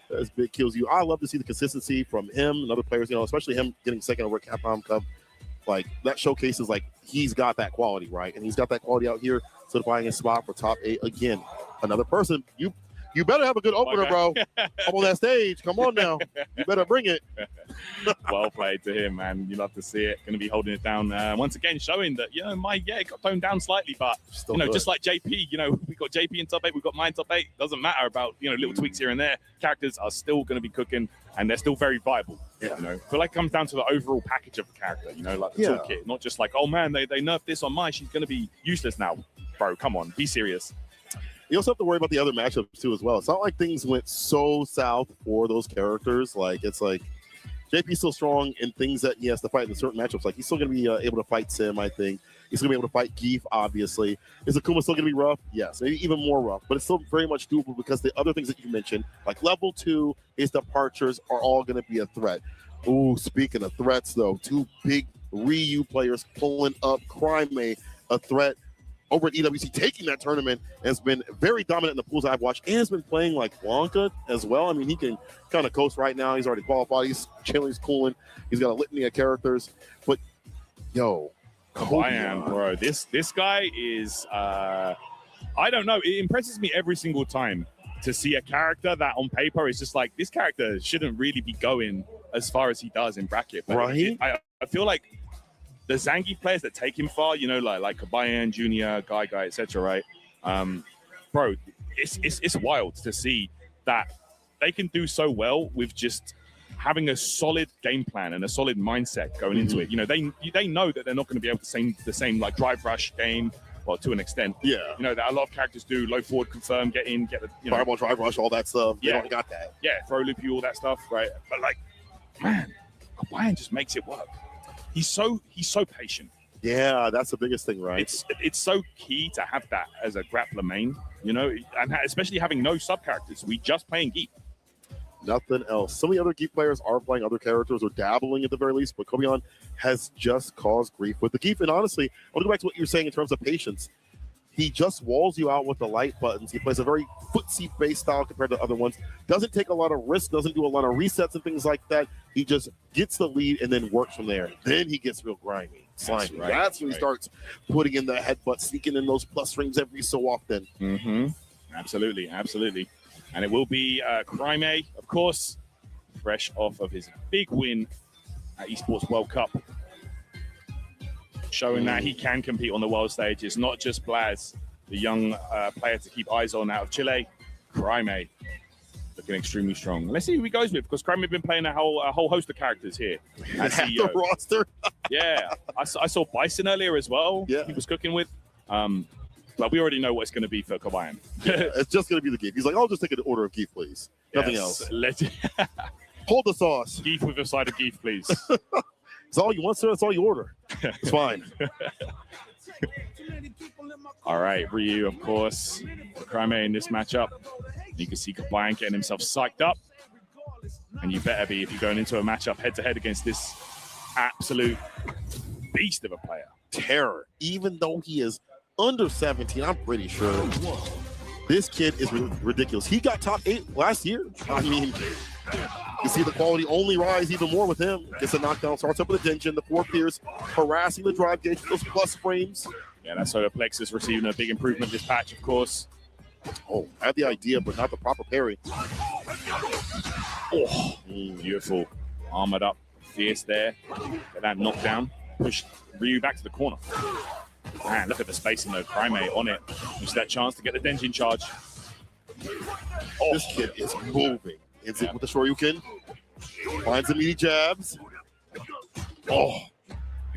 That's big Kills you. I love to see the consistency from him and other players, you know, especially him getting second over at Capcom Cup. Like, that showcases, like, he's got that quality, right? And he's got that quality out here, solidifying his spot for top 8 again. Another person. You better have a good opener, bro. I'm on that stage. Come on now. You better bring it. Well played to him, man. You love to see it. Going to be holding it down once again, showing that, you know, it got toned down slightly, but, still you know, good. just like JP, you know, we got JP in top 8, we've got mine top 8. Doesn't matter about, you know, little tweaks here and there. Characters are still going to be cooking, and they're still very viable. Yeah. You know, I feel like it comes down to the overall package of the character, you know, like the toolkit. Not just like, oh, man, they nerfed this on Mai. She's going to be useless now. Bro, come on. Be serious. You also have to worry about the other matchups too as well. It's not like things went so south for those characters. Like, it's like JP's still strong in things that he has to fight in certain matchups. Like, he's still going to be able to fight Sim, I think. He's going to be able to fight Geef, obviously. Is Akuma still going to be rough? Yes, maybe even more rough. But it's still very much doable because the other things that you mentioned, like level 2, his departures are all going to be a threat. Ooh, speaking of threats, though, two big Ryu players pulling up. Crime, a threat over at EWC, taking that tournament, has been very dominant in the pools I've watched, and has been playing like Blanca as well. I mean, he can kind of coast right now. He's already qualified. He's chilling. He's cooling. He's got a litany of characters. But, yo, Kabayan, bro. This guy is, I don't know. It impresses me every single time to see a character that on paper is just like, this character shouldn't really be going as far as he does in bracket. But right? I feel like the Zangief players that take him far, you know, like Kabayan, Junior, Guy, etc., right? Bro, it's wild to see that they can do so well with just having a solid game plan and a solid mindset going into it. You know, they know that they're not going to be able to the same like drive rush game, well, to an extent. Yeah. You know, that a lot of characters do, low forward confirm, get in, get the, you know. Fireball, drive rush, all that stuff. Yeah. They don't got that. Yeah, throw loop you, all that stuff, right? But like, man, Kabayan just makes it work. He's so patient. Yeah, that's the biggest thing, right? It's so key to have that as a grappler main, you know, and especially having no sub characters. We just playing Geek. Nothing else. Some of the other Geek players are playing other characters or dabbling at the very least, but Kobeon has just caused grief with the Geek. And honestly, I want to go back to what you're saying in terms of patience. He just walls you out with the light buttons. He plays a very footsie-based style compared to other ones. Doesn't take a lot of risk, doesn't do a lot of resets and things like that. He just gets the lead and then works from there. Then he gets real grimy, slimy. That's when he starts putting in the headbutt, sneaking in those plus frames every so often. Absolutely, absolutely. And it will be Crime, of course, fresh off of his big win at Esports World Cup, showing that he can compete on the world stage. It's not just Blaz, the young player to keep eyes on out of Chile. Crime looking extremely strong. Let's see who he goes with, because Crime has been playing a whole host of characters here. Half the roster. Yeah, I saw Bison earlier as well. Yeah, he was cooking with. But we already know what it's going to be for Kabayan. It's just going to be the Geef. He's like, I'll just take an order of Geef, please. Nothing else. Hold the sauce. Geef with a side of Geef, please. It's all you want, sir. That's all you order. It's fine. All right, Ryu, of course, Crime in this matchup. You can see Kabayan getting himself psyched up. And you better be if you're going into a matchup head-to-head against this absolute beast of a player. Terror. Even though he is under 17, I'm pretty sure this kid is ridiculous. He got top 8 last year. I mean, you see the quality only rise even more with him. Gets a knockdown, starts up with a Denjin, the 4 Pierce, harassing the drive gauge with those plus frames. Yeah, that's Soda Plexus receiving a big improvement this patch, of course. Oh, I had the idea, but not the proper parry. Oh, beautiful. Armored up, fierce there. Get that knockdown. Push Ryu back to the corner. Man, look at the spacing though. Crime on it. Use that chance to get the Denjin charge. Oh, this kid is moving. Hits it with the Shoryuken. Finds the meaty jabs. Oh,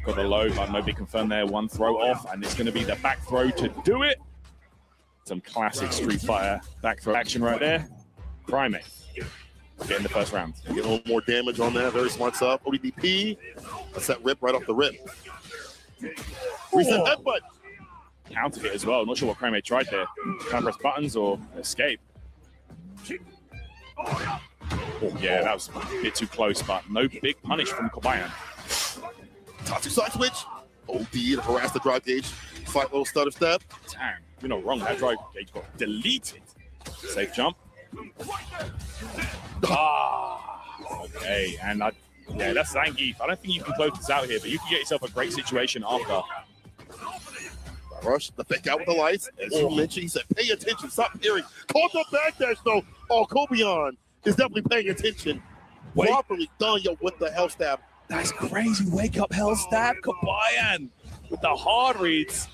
got a low, but nobody confirmed there. One throw off, and it's going to be the back throw to do it. Some classic Street Fighter back throw action right there. Crime getting the first round. Get a little more damage on that. Very smart stuff. ODDP. That's that rip right off the rip. Reset headbutt. Countered it as well. Not sure what Crime tried there. Trying to press buttons or escape. Oh, yeah, that was a bit too close, but no big punish from Kabayan. Tatsu side switch. OD to harass the drive gauge. Slight little stutter step. Damn, you're not wrong. That drive gauge got deleted. Safe jump. Okay, and yeah, that's Zangief. I don't think you can close this out here, but you can get yourself a great situation after. Rush the fake out with the lights. As you mentioned, he said, pay attention, stop hearing. Caught the backdash though. Oh, Kobeon is definitely paying attention. Properly done, yo, with the hell stab. That's crazy. Wake up, hell stab. Kabayan with the hard reads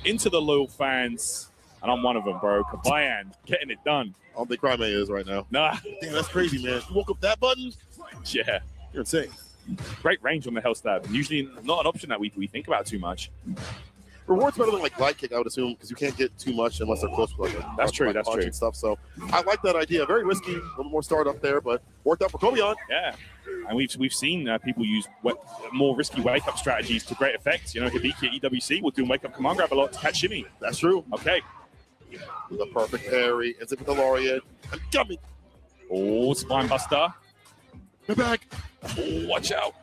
into the loyal fans. And I'm one of them, bro. Kabayan getting it done. I don't think Crime is right now. Nah. Damn, that's crazy, man. You woke up that button? Yeah. You're insane. Great range on the hell stab. Usually not an option that we think about too much. Reward's better than like glide kick, I would assume, because you can't get too much unless they're close to like that's true. That's true. And stuff. So I like that idea. Very risky, a little more startup there, but worked out for Kobeon. Yeah, and we've seen people use more risky wake up strategies to great effect. You know, Hibiki at EWC will do wake up command grab a lot to catch Shimmy. That's true. Okay. With a perfect parry, ends it with the Laureate. I'm coming. Oh, spine buster. Get back. Oh, watch out.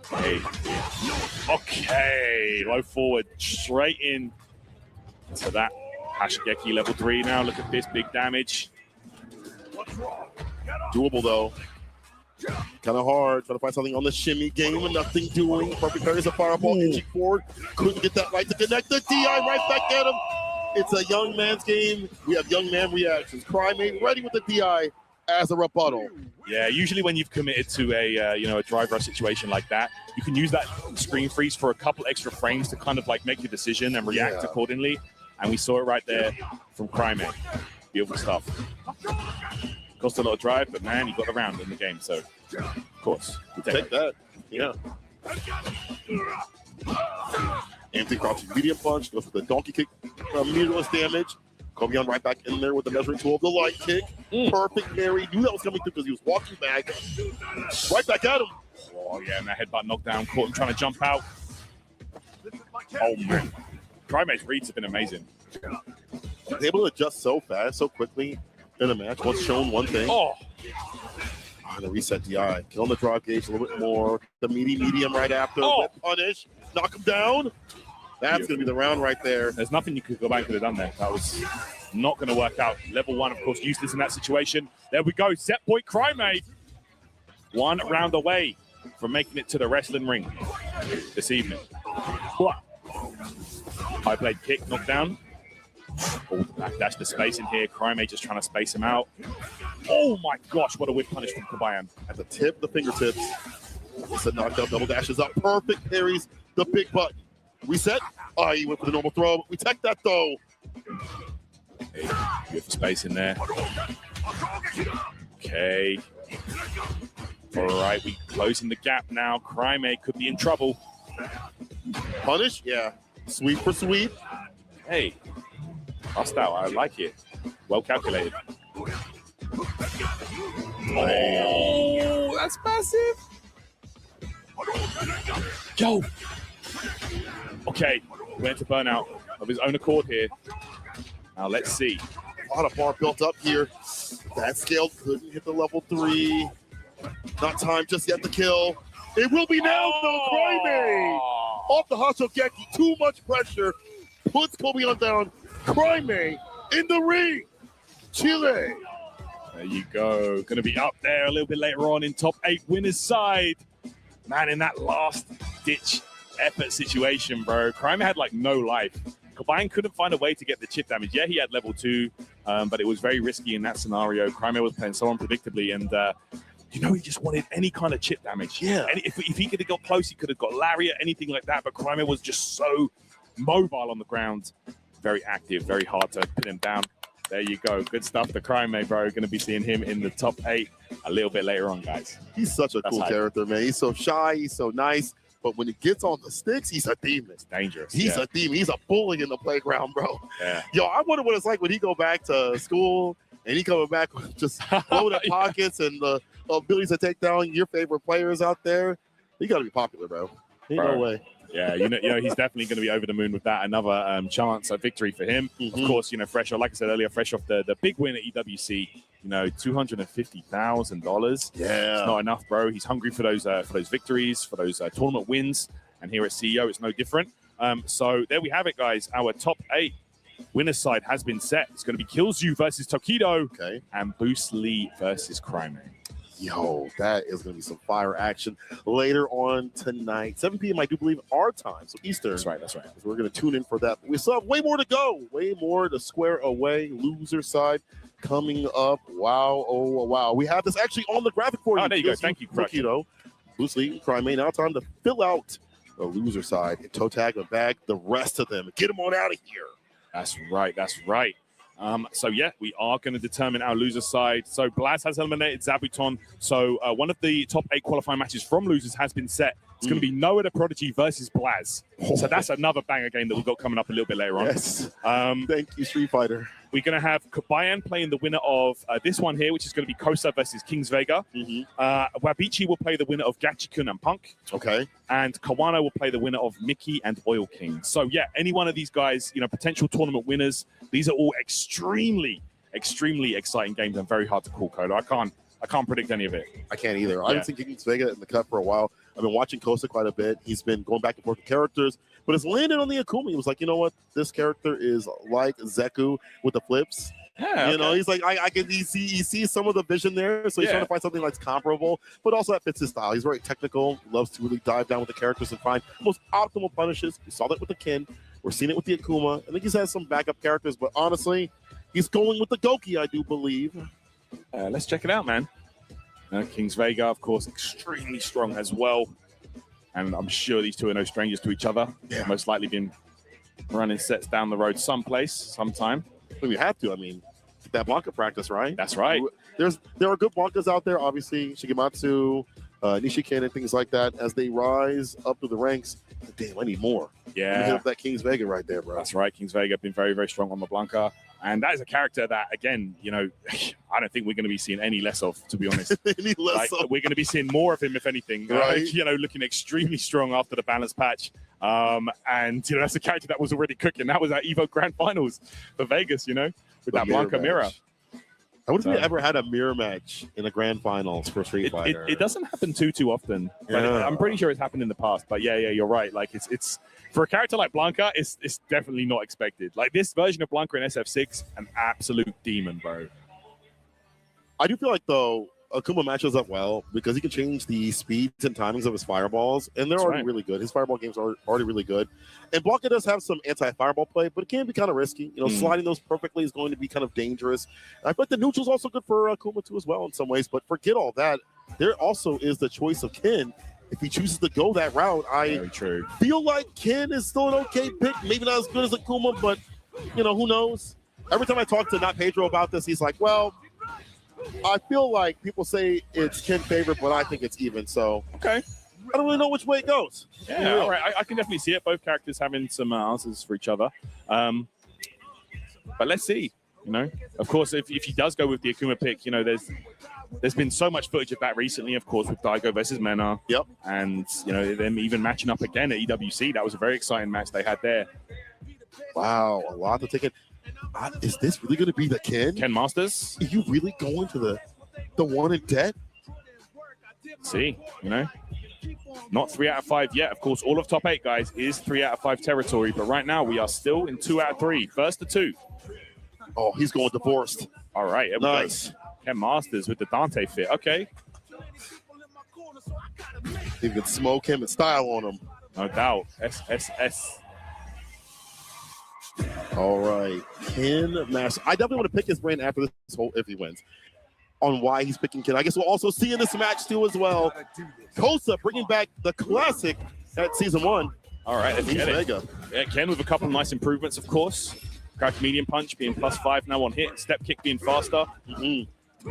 Hey. Okay, low forward, straight in to that Hashigeki level 3 now. Look at this, big damage. Doable though. Kind of hard. Trying to find something on the shimmy game and nothing doing. Perfect parries a fireball, inching forward. Couldn't get that right to connect. The DI right back at him. It's a young man's game. We have young man reactions. Crymate ready with the DI as a rebuttal. Yeah, usually when you've committed to a drive rush situation like that, you can use that screen freeze for a couple extra frames to kind of like make your decision and react accordingly. And we saw it right there from Crymate. Beautiful stuff. Cost a lot of drive, but man, you got the round in the game, so of course we take that. Yeah. Empty crouching medium punch goes with the donkey kick, meterless damage. Kobeon right back in there with the measuring tool of the light kick. Perfect parry. Knew that was coming through because he was walking back. Right back at him. Oh yeah, and that headbutt knockdown caught him trying to jump out. Oh man, Crymate's reads have been amazing. He's able to adjust so fast, so quickly in a match. Once shown one thing. Oh. And a reset DI. Kill on the draw gauge a little bit more. The medium right after. Whip punish. Knock him down. That's going to be the round right there. There's nothing you could go back and could have done there. That was not going to work out. Level 1, of course, useless in that situation. There we go. Set point Crymate. 1 round away from making it to the wrestling ring this evening. High blade kick, knockdown. Oh, the backdash, the space in here. Crymate just trying to space him out. Oh my gosh, what a whip punish from Kabayan. At the tip, the fingertips. It's a knockdown, double dashes up. Perfect parries, the big button. Reset. Oh, he went for the normal throw. We tech that though. Hey, beautiful space in there. Okay. All right, we closing the gap now. Crymate could be in trouble. Punish? Yeah. Sweep for sweep. Hey, bust out. I like it. Well calculated. Oh, that's massive. Yo. Okay, went to burnout of his own accord here. Now let's see. A lot of bar built up here. That scale couldn't hit the level 3. Not time just yet to kill. It will be now though. Crymate off the Hashogeki. Too much pressure. Puts Kobeon down. Crymate in the ring. Chile. There you go. Going to be up there a little bit later on in top 8 winners side. Man, in that last ditch effort situation, bro. Crymate had like no life. Kabayan couldn't find a way to get the chip damage. Yeah, he had level 2, but it was very risky in that scenario. Crymate was playing so unpredictably, and he just wanted any kind of chip damage. Yeah. And if he could have got close, he could have got lariat, anything like that. But Crymate was just so mobile on the ground. Very active, very hard to pin him down. There you go. Good stuff. The Crymate, bro. Going to be seeing him in the top 8 a little bit later on, guys. He's such a cool character, man. He's so shy. He's so nice. But when he gets on the sticks, he's a demon. It's dangerous. He's a demon. He's a bully in the playground, bro. Yeah. Yo, I wonder what it's like when he go back to school and he coming back with just loaded pockets and the abilities to take down your favorite players out there. He got to be popular, bro. Ain't no way. Yeah, you know, he's definitely going to be over the moon with that. Another chance, a victory for him. Of course, fresh off, like I said earlier, fresh off the big win at EWC. $250,000. Yeah, it's not enough, bro. He's hungry for those victories, for those tournament wins. And here at CEO, it's no different. So there we have it, guys. Our top 8 winners side has been set. It's going to be Killzu versus Tokido, and Boost Lee versus Crymate. Yo, that is going to be some fire action later on tonight. 7 p.m., I do believe, our time. So Eastern. That's right. So we're going to tune in for that. We still have way more to go. Way more to square away. Loser side coming up. Wow. Oh, wow. We have this actually on the graphic for you. Oh, there you go. Thank you, Tokido, Boost Lee, Crymate. Now time to fill out the loser side and toe tag and bag the rest of them. Get them on out of here. That's right. So yeah, we are going to determine our loser side. So Blaz has eliminated Zabuton. So one of the top 8 qualifying matches from losers has been set. It's going to be Noah the Prodigy versus Blaz. So that's another banger game that we've got coming up a little bit later on. Yes. Thank you, Street Fighter. We're going to have Kabayan playing the winner of this one here, which is going to be Kosa versus Kings Vega. Wabichi will play the winner of Gachikun and Punk. Okay. And Kawano will play the winner of Mickey and Oil King. So yeah, any one of these guys, potential tournament winners. These are all extremely exciting games and very hard to call, Kodo. I can't predict any of it. I can't either. I haven't seen Kings Vega in the cut for a while. I've been watching Kosa quite a bit. He's been going back and forth with characters, but it's landed on the Akuma. He was like, you know what? This character is like Zeku with the flips. Yeah, you know, he's like, I can he sees some of the vision there, so he's trying to find something that's comparable, but also that fits his style. He's very technical, loves to really dive down with the characters and find the most optimal punishes. We saw that with the Kin. We're seeing it with the Akuma. I think he's had some backup characters, but honestly, he's going with the Goki, I do believe. Let's check it out, man. Kings Vega, of course, extremely strong as well. And I'm sure these two are no strangers to each other. Yeah. Most likely been running sets down the road someplace, sometime. Well, we have to. I mean, that Blanca practice, right? That's right. There are good Blancas out there, obviously. Shigematsu, Nishiken, and things like that. As they rise up through the ranks, damn, I need more. Yeah. Hit up that Kings Vega right there, bro. That's right. Kings Vega been very, very strong on the Blanca. And that is a character that, again, you know, I don't think we're going to be seeing any less of, to be honest. Any less of. We're going to be seeing more of him, if anything. Right. You know, looking extremely strong after the balance patch. And, you know, that's a character that was already cooking. That was at EVO Grand Finals for Vegas, you know, with that Blanca mirror. I wonder if we ever had a mirror match in the Grand Finals for Street Fighter. It doesn't happen too often. But Yeah. I'm pretty sure it's happened in the past. But yeah, you're right. Like it's for a character like Blanca, it's definitely not expected. Like this version of Blanca in SF6, an absolute demon, bro. I do feel like, though, Akuma matches up well because he can change the speeds and timings of his fireballs, and they're already really good. His fireball games are already really good. And Blanca does have some anti-fireball play, but it can be kind of risky. You know, sliding those perfectly is going to be kind of dangerous. And I feel like the neutral's also good for Akuma, too, as well, in some ways. But forget all that. There also is the choice of Ken. If he chooses to go that route, I feel like Ken is still an okay pick. Maybe not as good as Akuma, but, you know, who knows? Every time I talk to Not Pedro about this, he's like, well, I feel like people say it's Ken favorite, but I think it's even. So okay, I don't really know which way it goes. Yeah, all right. I can definitely see it. Both characters having some answers for each other. But let's see. You know, of course, if he does go with the Akuma pick, you know, there's been so much footage of that recently. Of course, with Daigo versus Mena. Yep. And you know, them even matching up again at EWC. That was a very exciting match they had there. Wow, a lot to take in. Is this really going to be the Ken? Ken Masters? Are you really going to the one in debt? See, you know, not 3 out of 5 yet. Of course, all of top 8, guys, is 3 out of 5 territory. But right now, we are still in 2 out of 3. First to 2. Oh, he's going divorced. All right, here we go. Ken Masters with the Dante fit. Okay. You can smoke him and style on him. No doubt. SSS. All right, Ken Master. I definitely want to pick his brain after this whole, if he wins, on why he's picking Ken. I guess we'll also see in this match too as well. Kosa bringing back the classic at season 1. All right, let's get it. Yeah, Ken with a couple of nice improvements, of course. Cracked medium punch being +5 now on hit. Step kick being faster.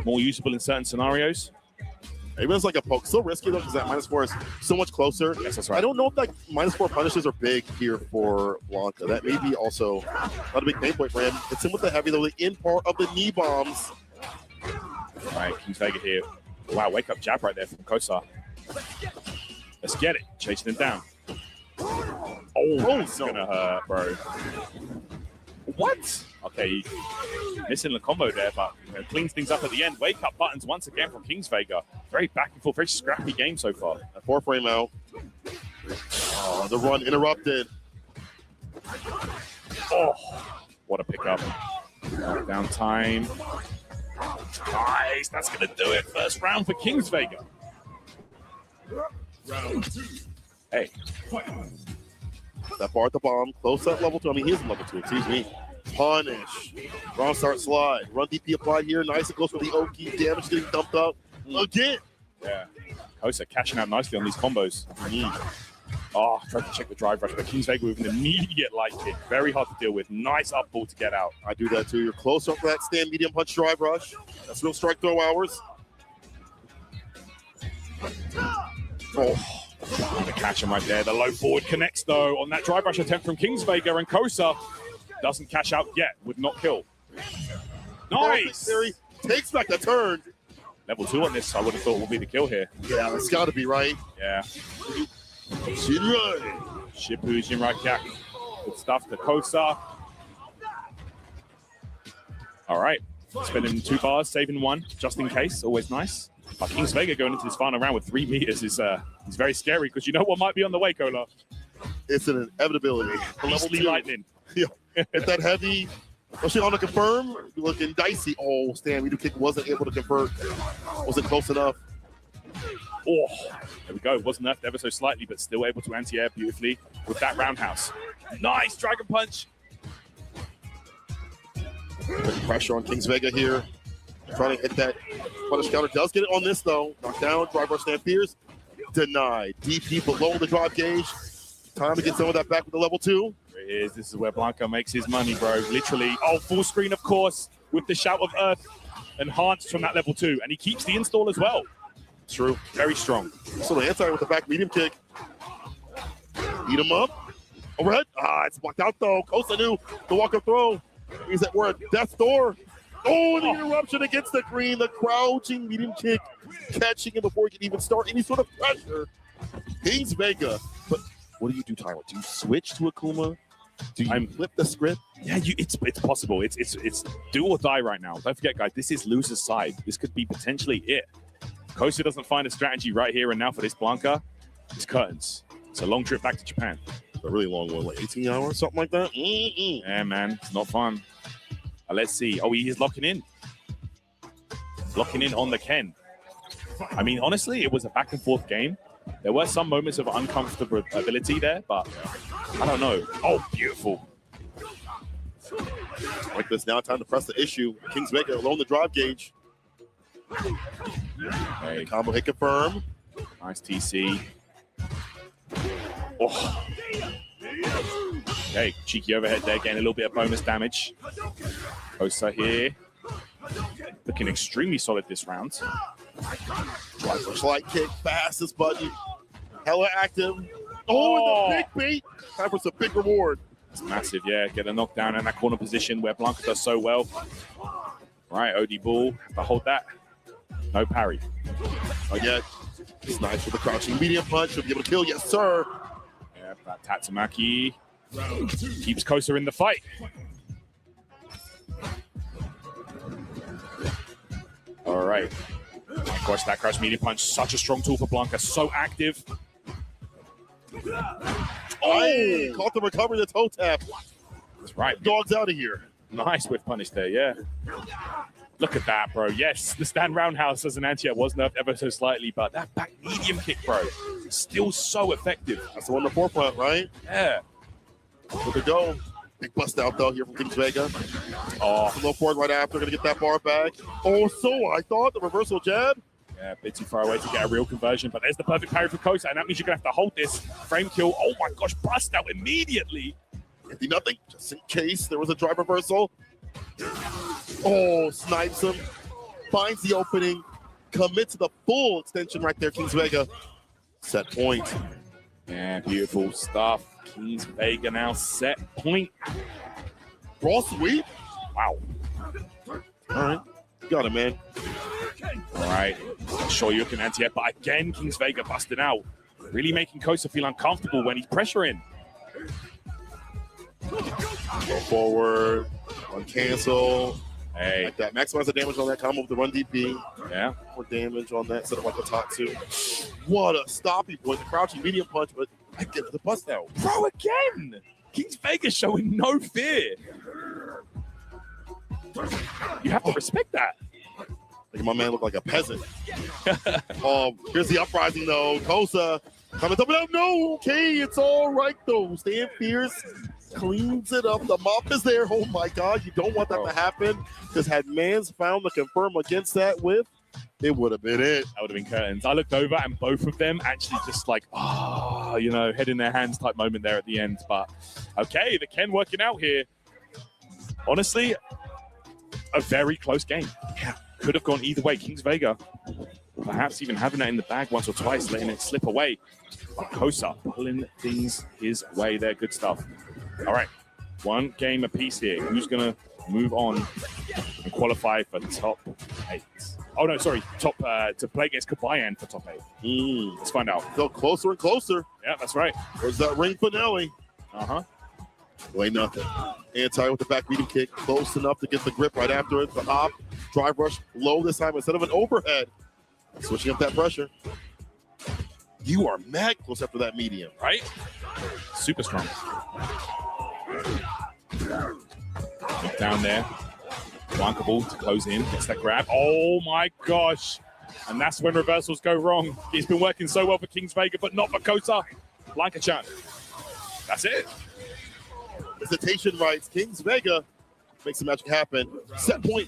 More usable in certain scenarios. Maybe it's like a poke. Still risky though because that -4 is so much closer. Yes, that's right. I don't know if that -4 punishes are big here for Blanca. That may be also not a big pain point for him. It's him with the heavy though, the in part of the knee bombs. All right, Kings Vega here. Wow, wake up jab right there from Kosa. Let's get it. Chasing him down. Oh, it's gonna hurt, bro. What? Okay, missing the combo there, but you know, cleans things up at the end. Wake up buttons once again from Kings Vega. Very back and forth, very scrappy game so far. A 4-frame out. Oh, the run interrupted. Oh, what a pickup. Down time. Nice, that's going to do it. First round for Kings Vega. Hey. That bar at the bomb, close up level 2. I mean, he is level 2, excuse me. Punish. Wrong start slide. Run DP applied here. Nice and close with the Oki. Damage getting dumped up again. Yeah. Kosa cashing out nicely on these combos. Oh, tried to check the drive rush, but Kings Vega with an immediate light kick. Very hard to deal with. Nice up ball to get out. I do that too. You're close up for that stand medium punch drive rush. That's real strike throw hours. Oh. Going to catch him right there. The low forward connects, though, on that drive rush attempt from Kings Vega, and Kosa doesn't cash out yet, would not kill. Nice! Theory takes back the turn. Level 2 on this, I would have thought would be the kill here. Yeah, that's got to be right. Yeah. Shinrai. Shippu Jinrai Kyak. Good stuff to Kosa. All right. Spending 2 bars, saving 1, just in case. Always nice. But Kings Vega going into this final round with 3 meters is very scary because you know what might be on the way, Kola? It's an inevitability. Beastly lightning. Yeah. If that heavy, especially on the confirm, looking dicey. Oh, Stan, medium kick wasn't able to convert. Wasn't close enough. Oh, there we go. Was nerfed ever so slightly, but still able to anti-air beautifully with that roundhouse. Nice Dragon Punch. Putting pressure on Kings Vega here. Trying to hit that punish counter. Does get it on this, though. Knocked down. Drive rush Stan Pierce. Denied. DP below the drop gauge. Time to get some of that back with the level 2. There it is. This is where Blanca makes his money, bro. Literally. Oh, full screen, of course, with the Shout of Earth enhanced from that level 2. And he keeps the install as well. True. Very strong. So the anti with the back medium kick. Eat him up. Overhead. It's blocked out, though. Kosa knew the walk-up throw. Means that we're at death's door. Oh, the interruption against the green. The crouching medium kick. Catching him before he can even start any sort of pressure. Kings Vega. But what do you do, Tyler? Do you switch to Akuma? Do you flip the script? Yeah, it's possible. It's do or die right now. Don't forget, guys, this is loser's side. This could be potentially it. Kosa doesn't find a strategy right here and now for this Blanca. It's curtains. It's a long trip back to Japan. A really long one, like 18 hours, something like that. Yeah, man, it's not fun. Let's see. Oh, he is locking in. Locking in on the Ken. I mean, honestly, it was a back and forth game. There were some moments of uncomfortability there, but I don't know. Oh, beautiful. Like this, now time to press the issue. Kings Vega along the drive gauge. Hey. Combo hit confirm. Nice TC. Oh. Okay, cheeky overhead there, getting a little bit of bonus damage. Kosa here. Looking extremely solid this round. Light kick, fastest button. Hella active. Oh, the big bait. Time for some big reward. It's massive, yeah. Get a knockdown in that corner position where Blanca does so well. Right, OD Ball. Have to hold that. No parry. Not yet. It's nice with the crouching medium punch. He'll be able to kill. Yes, sir. Yeah, that Tatsumaki keeps Kosa in the fight. All right. Oh my gosh, that crouch medium punch, such a strong tool for Blanca. So active. Oh, caught the recovery, the toe tap. That's right. Dog's out of here. Nice with punish there, yeah. Look at that, bro. Yes, the stand roundhouse as an anti-air was nerfed ever so slightly, but that back medium kick, bro, still so effective. That's the one in the forefront, right? Yeah. Look at go. Big bust out, though, here from Kings Vega. Oh. Low forward right after. Going to get that bar back. Oh, so I thought the reversal jab. Yeah, a bit too far away to get a real conversion, but there's the perfect parry for Kosa, and that means you're going to have to hold this. Frame kill. Oh, my gosh, bust out immediately. Nothing, just in case there was a drive reversal. Oh, snipes him. Finds the opening. Commit to the full extension right there, Kings Vega. Set point. Yeah, beautiful stuff. Kings Vega now set point. Raw sweep. Wow. All right. Got it, man. All right. Sure, you can anti-air, but again, Kings Vega busting out. Really making Kosa feel uncomfortable when he's pressuring. Go forward. One cancel. Hey. Like that. Maximize the damage on that combo with the run DP. Yeah. More damage on that instead of like the top two. What a stopping point. The crouching medium punch, but I get the bust out. Bro, again. Kings Vega showing no fear. You have to respect that. Like my man looked like a peasant. Here's the uprising though. Kosa coming up. No, okay, it's all right though. Stan Pierce cleans it up. The mop is there. Oh my God, you don't want that to happen. Because had Mans found the confirm against that whip, it would have been it. That would have been curtains. I looked over and both of them actually just like, head in their hands type moment there at the end. But okay, the Ken working out here. Honestly, a very close game. Yeah. Could have gone either way. Kings Vega, perhaps even having that in the bag once or twice, letting it slip away. But Kosa pulling things his way there. Good stuff. All right, one game apiece here. Who's going to move on and qualify for top 8? Oh, no, sorry. Top to play against Kabayan for top 8. Let's find out. Feel closer and closer. Yeah, that's right. Where's that ring finale? Uh-huh. Way nothing. Anti with the back medium kick, close enough to get the grip right after it. The hop, drive rush, low this time instead of an overhead. Switching up that pressure. You are mad close after that medium. Right? Super strong. Down there. Blankable to close in. Gets that grab. Oh my gosh. And that's when reversals go wrong. It's been working so well for Kings Vega, but not for Kota. Blanca-chan. That's it. Hesitation rights. Kings Vega makes the magic happen. Set point.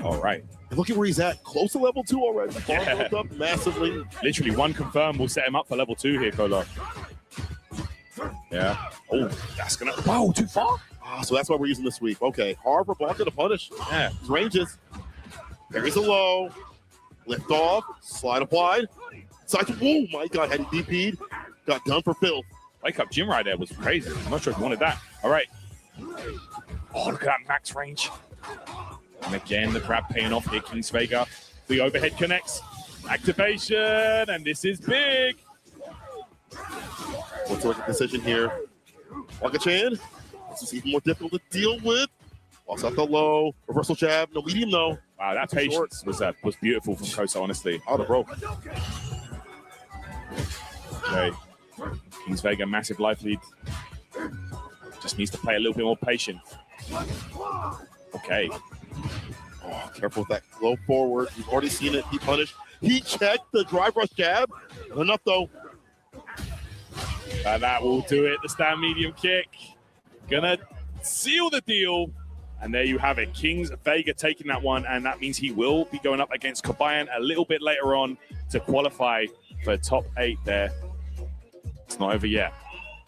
All right. And look at where he's at. Close to level 2 already. Yeah. Bumped up massively. Literally one confirm will set him up for level 2 here, Kola. Yeah. Oh, that's gonna. Wow, too far. So that's why we're using this sweep. Okay. Hard for Blanca to punish. Yeah. His ranges. There's a low. Lift off. Slide applied. Side. Oh my God. Had he DP'd. Got done for filth. Wake up Jim right there was crazy. I'm not sure if you wanted that. All right. Oh, look at that max range. And again, the grab paying off here. Kings Vega. The overhead connects. Activation. And this is big. What's the decision here? Waka-chan. This is even more difficult to deal with. Walks out the low. Reversal jab. No medium, though. Wow, that patience was beautiful from Kosa, honestly. Out of rope. Okay. Kings Vega, massive life lead. Just needs to play a little bit more patient. Okay. Oh, careful with that low forward. You've already seen it. He punished. He checked the drive rush jab. Not enough, though. And that will do it. The stand medium kick. Gonna seal the deal. And there you have it. Kings Vega taking that one. And that means he will be going up against Kabayan a little bit later on to qualify for top 8 there. It's not over yet.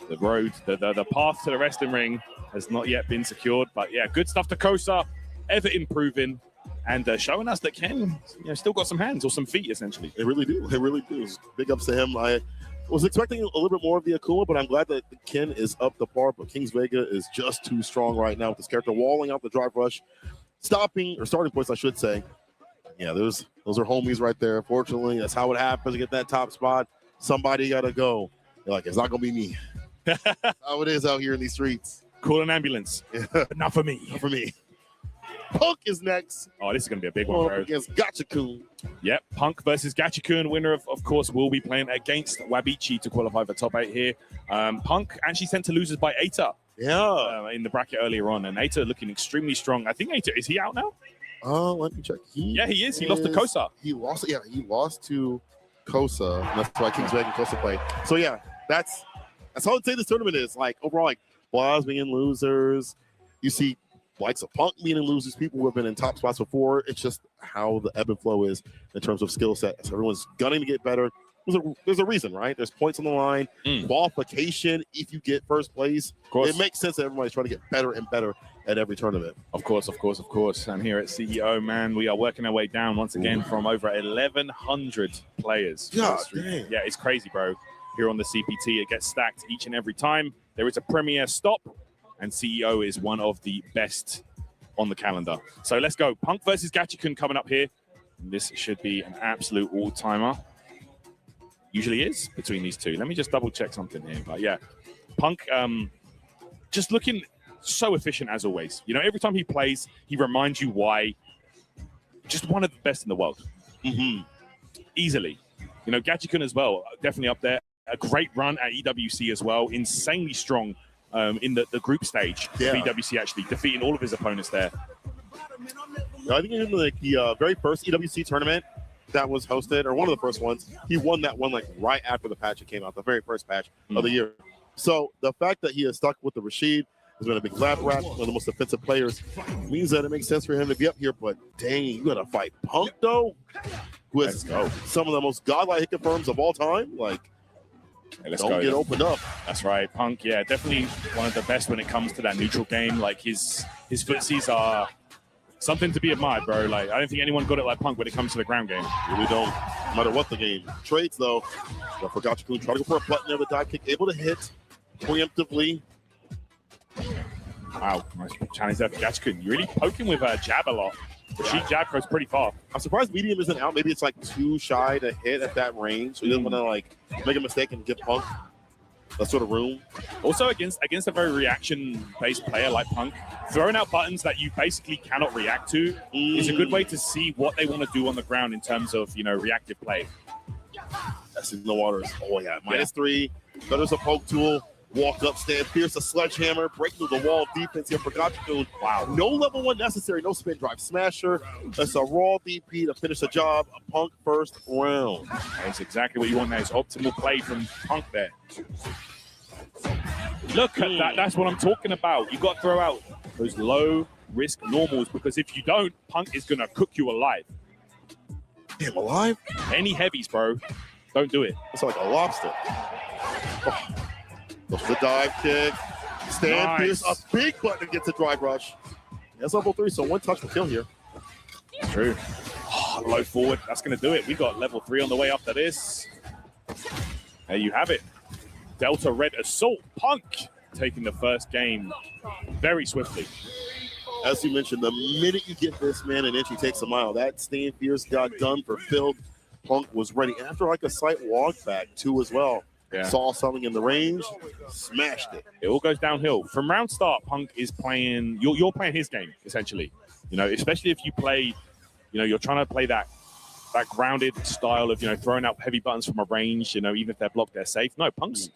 The road, the path to the wrestling ring has not yet been secured. But yeah, good stuff to Kosa. Ever improving and showing us that Ken still got some hands or some feet, essentially. They really do. They really do. Big ups to him. I was expecting a little bit more of the Akuma, but I'm glad that Ken is up the par. But Kings Vega is just too strong right now with this character walling out the drive rush, stopping or starting points, I should say. Yeah, those are homies right there. Fortunately, that's how it happens to get that top spot. Somebody got to go. You're like, it's not going to be me. How it is out here in these streets. Call an ambulance. But not for me. Not for me. Punk is next. Oh, this is going to be a big one, bro. Against Gachikun. Yep, Punk versus Gachikun. Winner, of course, will be playing against Wabichi to qualify for top 8 here. Punk actually sent to losers by Eita. Yeah. In the bracket earlier on. And Eita looking extremely strong. I think Eita, is he out now? Let me check. He is. He lost to Kosa. He lost to Kosa. And that's why Kings Vega and Kosa played. So, yeah, that's how I'd say this tournament is. Like, overall, like, Blaz being losers. You see likes of Punk being losers, people who have been in top spots before. It's just how the ebb and flow is in terms of skill set. So everyone's gunning to get better. There's a reason, right? There's points on the line, qualification. If you get first place, it makes sense that everybody's trying to get better and better at every tournament. Of course. And here at CEO, man, we are working our way down once again from over 1,100 players. Yeah, dang. Yeah, it's crazy, bro. Here on the CPT, it gets stacked each and every time. There is a premiere stop. And CEO is one of the best on the calendar. So let's go. Punk versus Gachikun coming up here. This should be an absolute all-timer. Usually is between these two. Let me just double-check something here. But yeah, Punk just looking so efficient as always. Every time he plays, he reminds you why. Just one of the best in the world. Easily. Gachikun as well, definitely up there. A great run at EWC as well. Insanely strong. In the group stage, EWC actually defeating all of his opponents there. I think in the very first EWC tournament that was hosted, or one of the first ones, he won that one like right after the patch came out, the very first patch of the year. So the fact that he has stuck with the Rashid, has been a big lab rat, one of the most defensive players, means that it makes sense for him to be up here. But dang, you got to fight Punk though, who has some of the most godlike hit confirms of all time. Like, hey, let's don't go. Get opened up. That's right. Punk, yeah, definitely one of the best when it comes to that neutral game. Like his footsies are something to be admired, bro. Like I don't think anyone got it like Punk when it comes to the ground game. Really don't. No matter what the game. Trades though. I forgot to try to go for a button there, the dive kick, able to hit preemptively. Wow, nice challenge there for Gachikun. You're really poking with a jab a lot. The sheet jab goes pretty far. I'm surprised medium isn't out. Maybe it's like too shy to hit at that range. So he doesn't want to like make a mistake and get Punk. that sort of room. Also, against a very reaction-based player like Punk, throwing out buttons that you basically cannot react to is a good way to see what they want to do on the ground in terms of, you know, reactive play. That's in the waters. Oh, yeah. -3. There's a poke tool. Walk up, stand, pierce a sledgehammer, break through the wall of defense here for Gachikun. Wow. No level 1 necessary, no spin drive smasher. That's a raw DP to finish the job. A Punk first round. That's exactly what you want. That is optimal play from Punk there. Look at that. That's what I'm talking about. You got to throw out those low risk normals, because if you don't, Punk is going to cook you alive. Damn, alive? Any heavies, bro. Don't do it. It's like a lobster. Oh. Goes for the dive kick. Stand, pierce, a big button gets a drive rush. That's level 3, so 1 touch will kill here. True. Oh, low forward. That's going to do it. We got level 3 on the way after this. There you have it. Delta Red Assault. Punk taking the first game very swiftly. As you mentioned, the minute you get this man an entry takes a mile. That stand fierce got done for Phil. Punk was ready. After like a slight walk back too as well. Yeah. Saw something in the range, smashed it. It all goes downhill. From round start, Punk is playing, you're playing his game, essentially. You know, especially if you play, you know, you're trying to play that grounded style of, you know, throwing out heavy buttons from a range, you know, even if they're blocked, they're safe. No, Punk's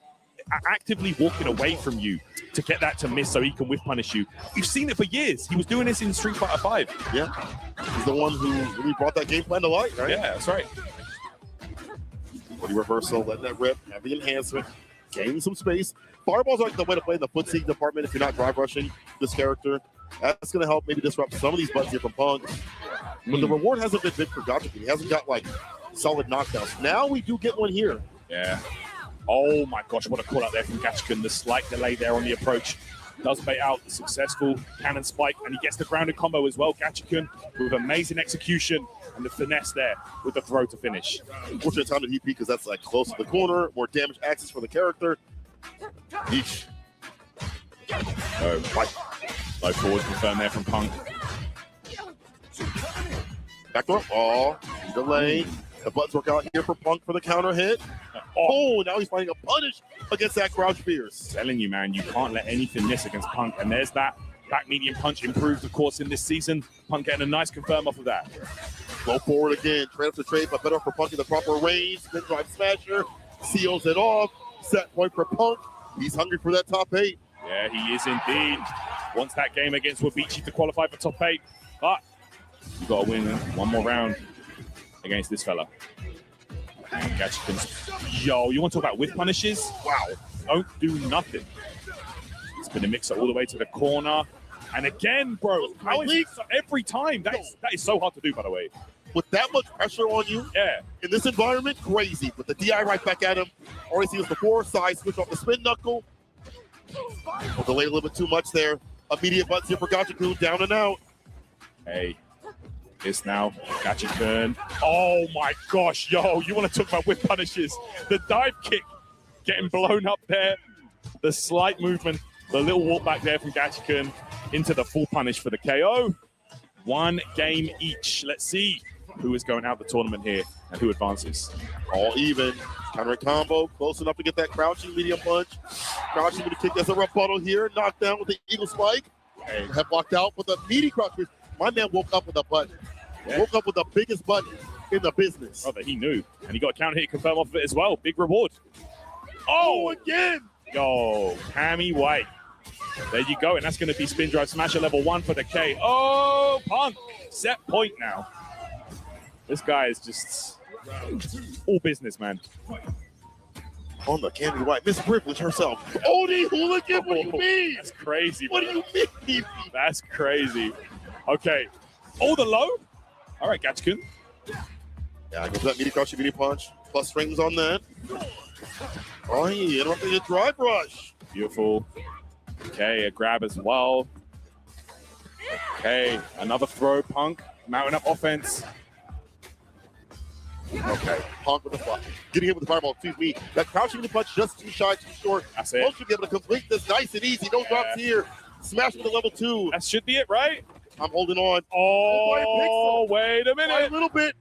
actively walking away from you to get that to miss so he can whiff punish you. We've seen it for years. He was doing this in Street Fighter 5. Yeah. He's the one who really brought that game plan to light, right? Yeah, that's right. Body reversal, letting that rip, have the enhancement, gaining some space. Fireballs are like the way to play in the foot-seeking department if you're not drive rushing this character. That's going to help maybe disrupt some of these buttons here from Punk. But the reward hasn't been big for Gachikun. He hasn't got, like, solid knockdowns. Now we do get one here. Yeah. Oh, my gosh, what a call out there from Gachikun. The slight delay there on the approach. Does bait out the successful cannon spike, and he gets the grounded combo as well. Gachikun with amazing execution and the finesse there with the throw to finish. Unfortunate time to DP because that's like close to the corner, more damage access for the character. Yeesh. Low forward confirmed there from Punk. Backdoor. Oh, delay. The buttons work out here for Punk for the counter hit. Oh, now he's finding a punish against that crouch fierce. Telling you, man, you can't let anything miss against Punk. And there's that back medium punch improved, of course, in this season. Punk getting a nice confirm off of that. Go forward again, trade after trade, but better for Punk in the proper range. Spin drive smasher, seals it off. Set point for Punk. He's hungry for that top 8. Yeah, he is indeed. Wants that game against Wabici to qualify for top 8. But you got to win one more round against this fella. And Gachikun's, yo, you want to talk about whiff punishes? Wow, don't do nothing. It's been a mixer all the way to the corner. And again, bro, how is it every time? That is so hard to do, by the way. With that much pressure on you, yeah, in this environment, crazy. But the DI right back at him. Already seen this before. Side switch off the spin knuckle. We'll delay a little bit too much there. Immediate buttons here for Gachikun, down and out. Hey, it's now Gachikun. Oh my gosh, yo, you want to talk about whip punishes? The dive kick getting blown up there. The slight movement, the little walk back there from Gachikun into the full punish for the KO. 1 game each. Let's see who is going out the tournament here and who advances. All even. Counter combo, close enough to get that crouching medium punch. Crouching with a kick as a rebuttal here. Knocked down with the eagle spike. And have blocked out with a meaty crouch. My man woke up with a button. Yeah. Woke up with the biggest button in the business. Brother, he knew. And he got a counter hit confirm off of it as well. Big reward. Oh, again. Yo, Cammy White. There you go. And that's going to be spin drive smasher level 1 for the K. Oh, Punk. Set point now. This guy is just all business, man. On the Candy White, Miss Privilege herself. Odie Hooligan, what do you mean? That's crazy, What do you mean? That's crazy. Okay. Oh, the low? All right, Gachikun. Yeah, I go for that meaty crouch, meaty punch. Plus strings on that. Oh, he interrupted the drive rush. Beautiful. Okay, a grab as well. Okay, another throw, Punk. Mounting up offense. Okay, Punk with the fly. Getting hit with the fireball, excuse me. That crouching the punch just too shy, too short. That's it. Punk should be able to complete this nice and easy. No drops here. Smash with the level 2. That should be it, right? I'm holding on. Oh, wait a minute. A little bit.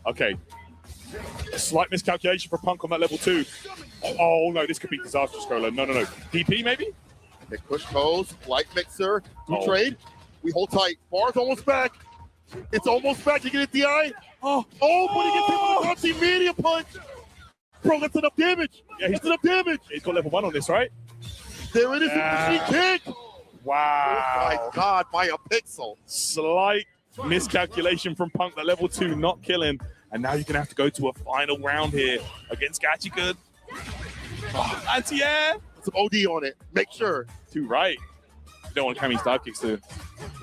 Okay. A slight miscalculation for Punk on that level 2. Oh, no, this could be disastrous, Colo. No. DP, maybe? Big push goes. Light mixer. We Oh. trade. We hold tight. Bar's almost back. It's almost back. You get a DI. Oh, but he gets hit with a multi-media punch. Bro, that's enough damage. Yeah, that's enough damage. He's got level 1 on this, right? There it is. Machine kick. Wow. Oh, my God, by a pixel. Slight miscalculation from Punk, that level 2 not killing. And now you're going to have to go to a final round here against Gachikun. Oh, anti-air. Some OD on it. Make sure. Too right. You don't want Kami's dive kicks to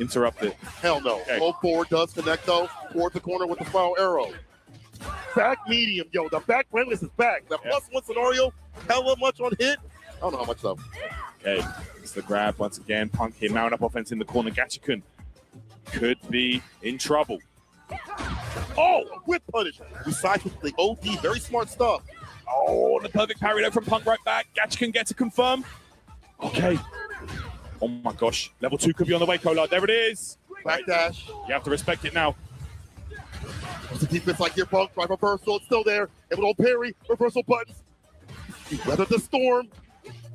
interrupt it. Hell no. Okay. Low forward does connect, though. Towards the corner with the final arrow. Back medium, yo. The back brainless is back. The +1 scenario, hella much on hit. I don't know how much, though. Okay, it's the grab once again. Punk here, mount up offense in the corner. Gachikun could be in trouble. Oh, a whip punish. We side with the OD. Very smart stuff. Oh, the perfect parry there from Punk right back. Gachikun gets a confirm. Okay. Oh my gosh. Level 2 could be on the way, Kolar. There it is. Backdash. You have to respect it now. It's a defense like your Punk. Right reversal. It's still there. Able to parry. Reversal buttons. He weathered the storm.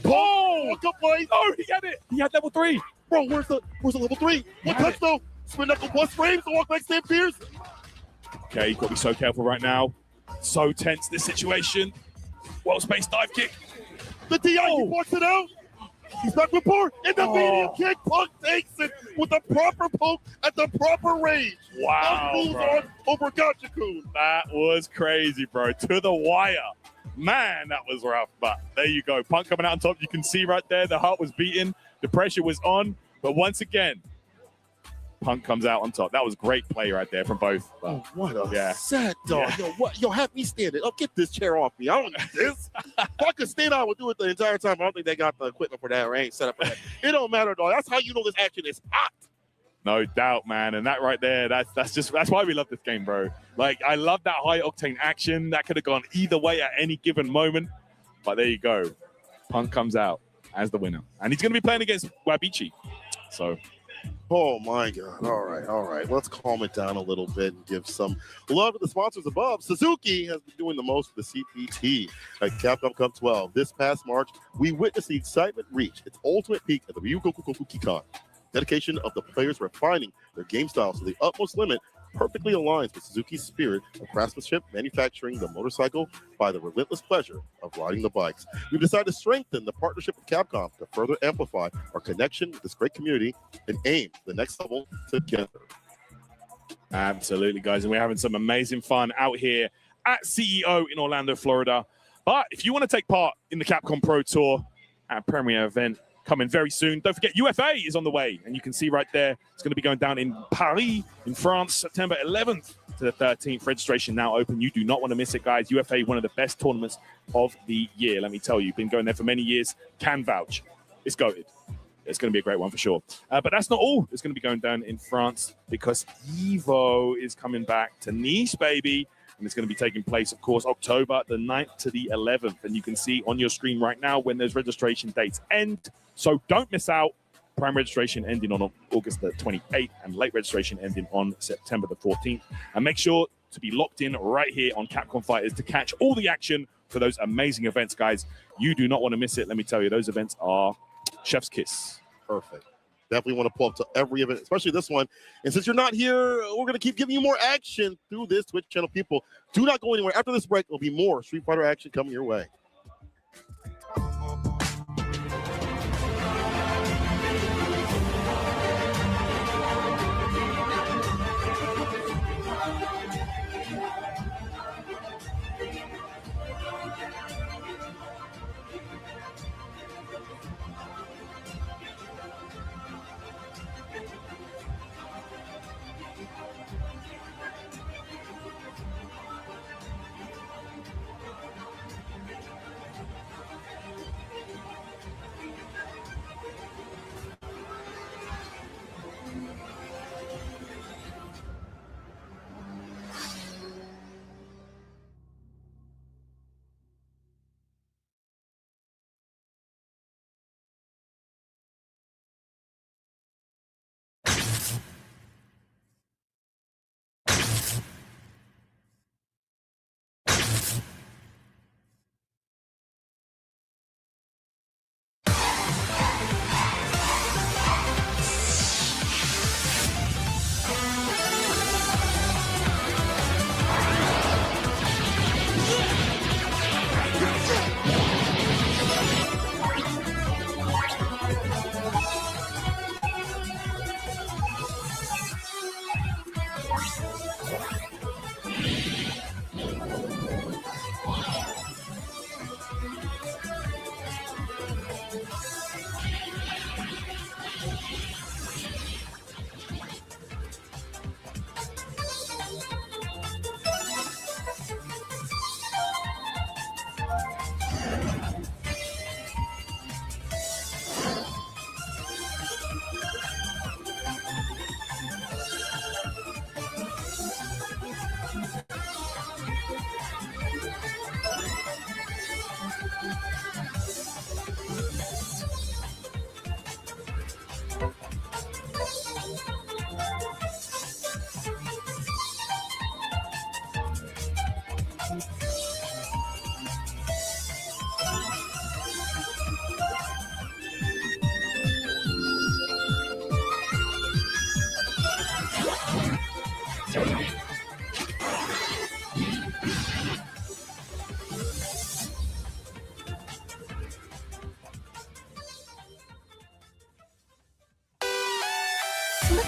Oh! Walk up light. Oh, he had it. He had level 3. Bro, where's the level 3? One touch, though. Spin knuckle plus frames. Walk like Sam Pierce. Okay, you've got to be so careful right now. So tense, this situation. Well-spaced dive kick. The DI, he walks it out. He's back with bar. And the medium kick. Punk takes it with the proper poke at the proper range. Wow, moves bro. on over Gachikun. That was crazy, bro. To the wire. Man, that was rough. But there you go. Punk coming out on top. You can see right there the heart was beating. The pressure was on. But once again, Punk comes out on top. That was great play right there from both. Oh, what a sad dog. Yeah. Yo, have me stand it up. Get this chair off me. I don't need this. If I could stand, I would do it the entire time. I don't think they got the equipment for that or ain't set up for that. It don't matter, dog. That's how you know this action is hot. No doubt, man. And that right there, that's why we love this game, bro. Like, I love that high octane action. That could have gone either way at any given moment. But there you go. Punk comes out as the winner. And he's going to be playing against Wabichi. So, oh my God. All right. Let's calm it down a little bit and give some love to the sponsors above. Suzuki has been doing the most for the CPT at Capcom Cup 12. This past March, we witnessed the excitement reach its ultimate peak at the Ryugokukokuki-Con. Dedication of the players refining their game styles to the utmost limit perfectly aligns with Suzuki's spirit of craftsmanship, manufacturing the motorcycle by the relentless pleasure of riding the bikes. We've decided to strengthen the partnership with Capcom to further amplify our connection with this great community and aim the next level together. absolutely, guys. And we're having some amazing fun out here at CEO in Orlando, Florida. But if you want to take part in the Capcom Pro Tour, our premiere event coming very soon, don't forget UFA is on the way. And you can see right there, it's going to be going down in Paris, in France, September 11th to the 13th. Registration now open. You do not want to miss it, guys. UFA, one of the best tournaments of the year. Let me tell you, been going there for many years. Can vouch. It's goated. It's going to be a great one for sure. But that's not all. It's going to be going down in France because Evo is coming back to Nice, baby. And it's going to be taking place, of course, October the 9th to the 11th. And you can see on your screen right now when those registration dates end. So don't miss out. Prime registration ending on August the 28th and late registration ending on September the 14th. And make sure to be locked in right here on Capcom Fighters to catch all the action for those amazing events, guys. You do not want to miss it. Let me tell you, those events are chef's kiss. Perfect. Definitely want to pull up to every event, especially this one. And since you're not here, we're going to keep giving you more action through this Twitch channel. People, do not go anywhere. After this break, there'll be more Street Fighter action coming your way.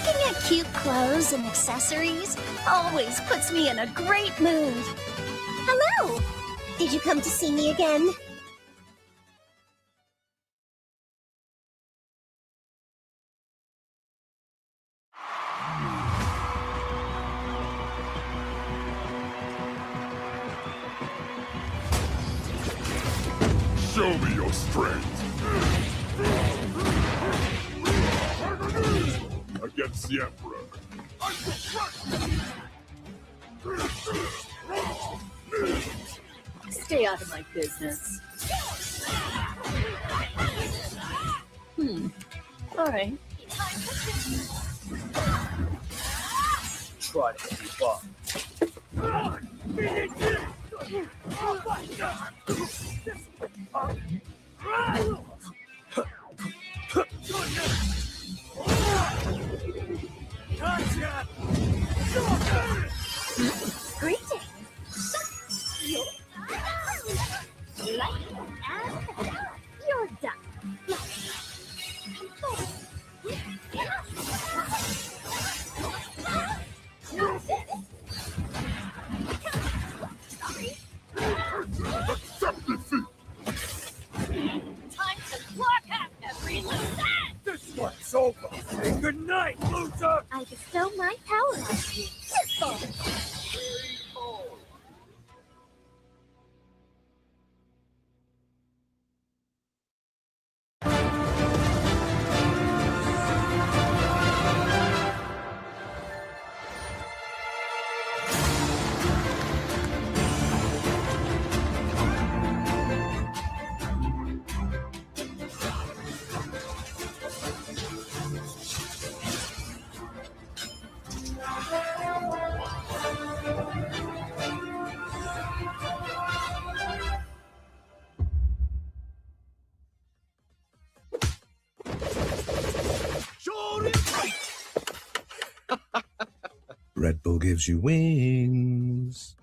Looking at cute clothes and accessories always puts me in a great mood. Hello! Did you come to see me again? Show me your strength. Against the Emperor. Stay out of my business. All right. Try to keep up. Greetings! You're done. Accept defeat. Time to clock out every loose end! This one's over. Say goodnight, loser. I bestow my power on you. Simple. Red Bull gives you wings.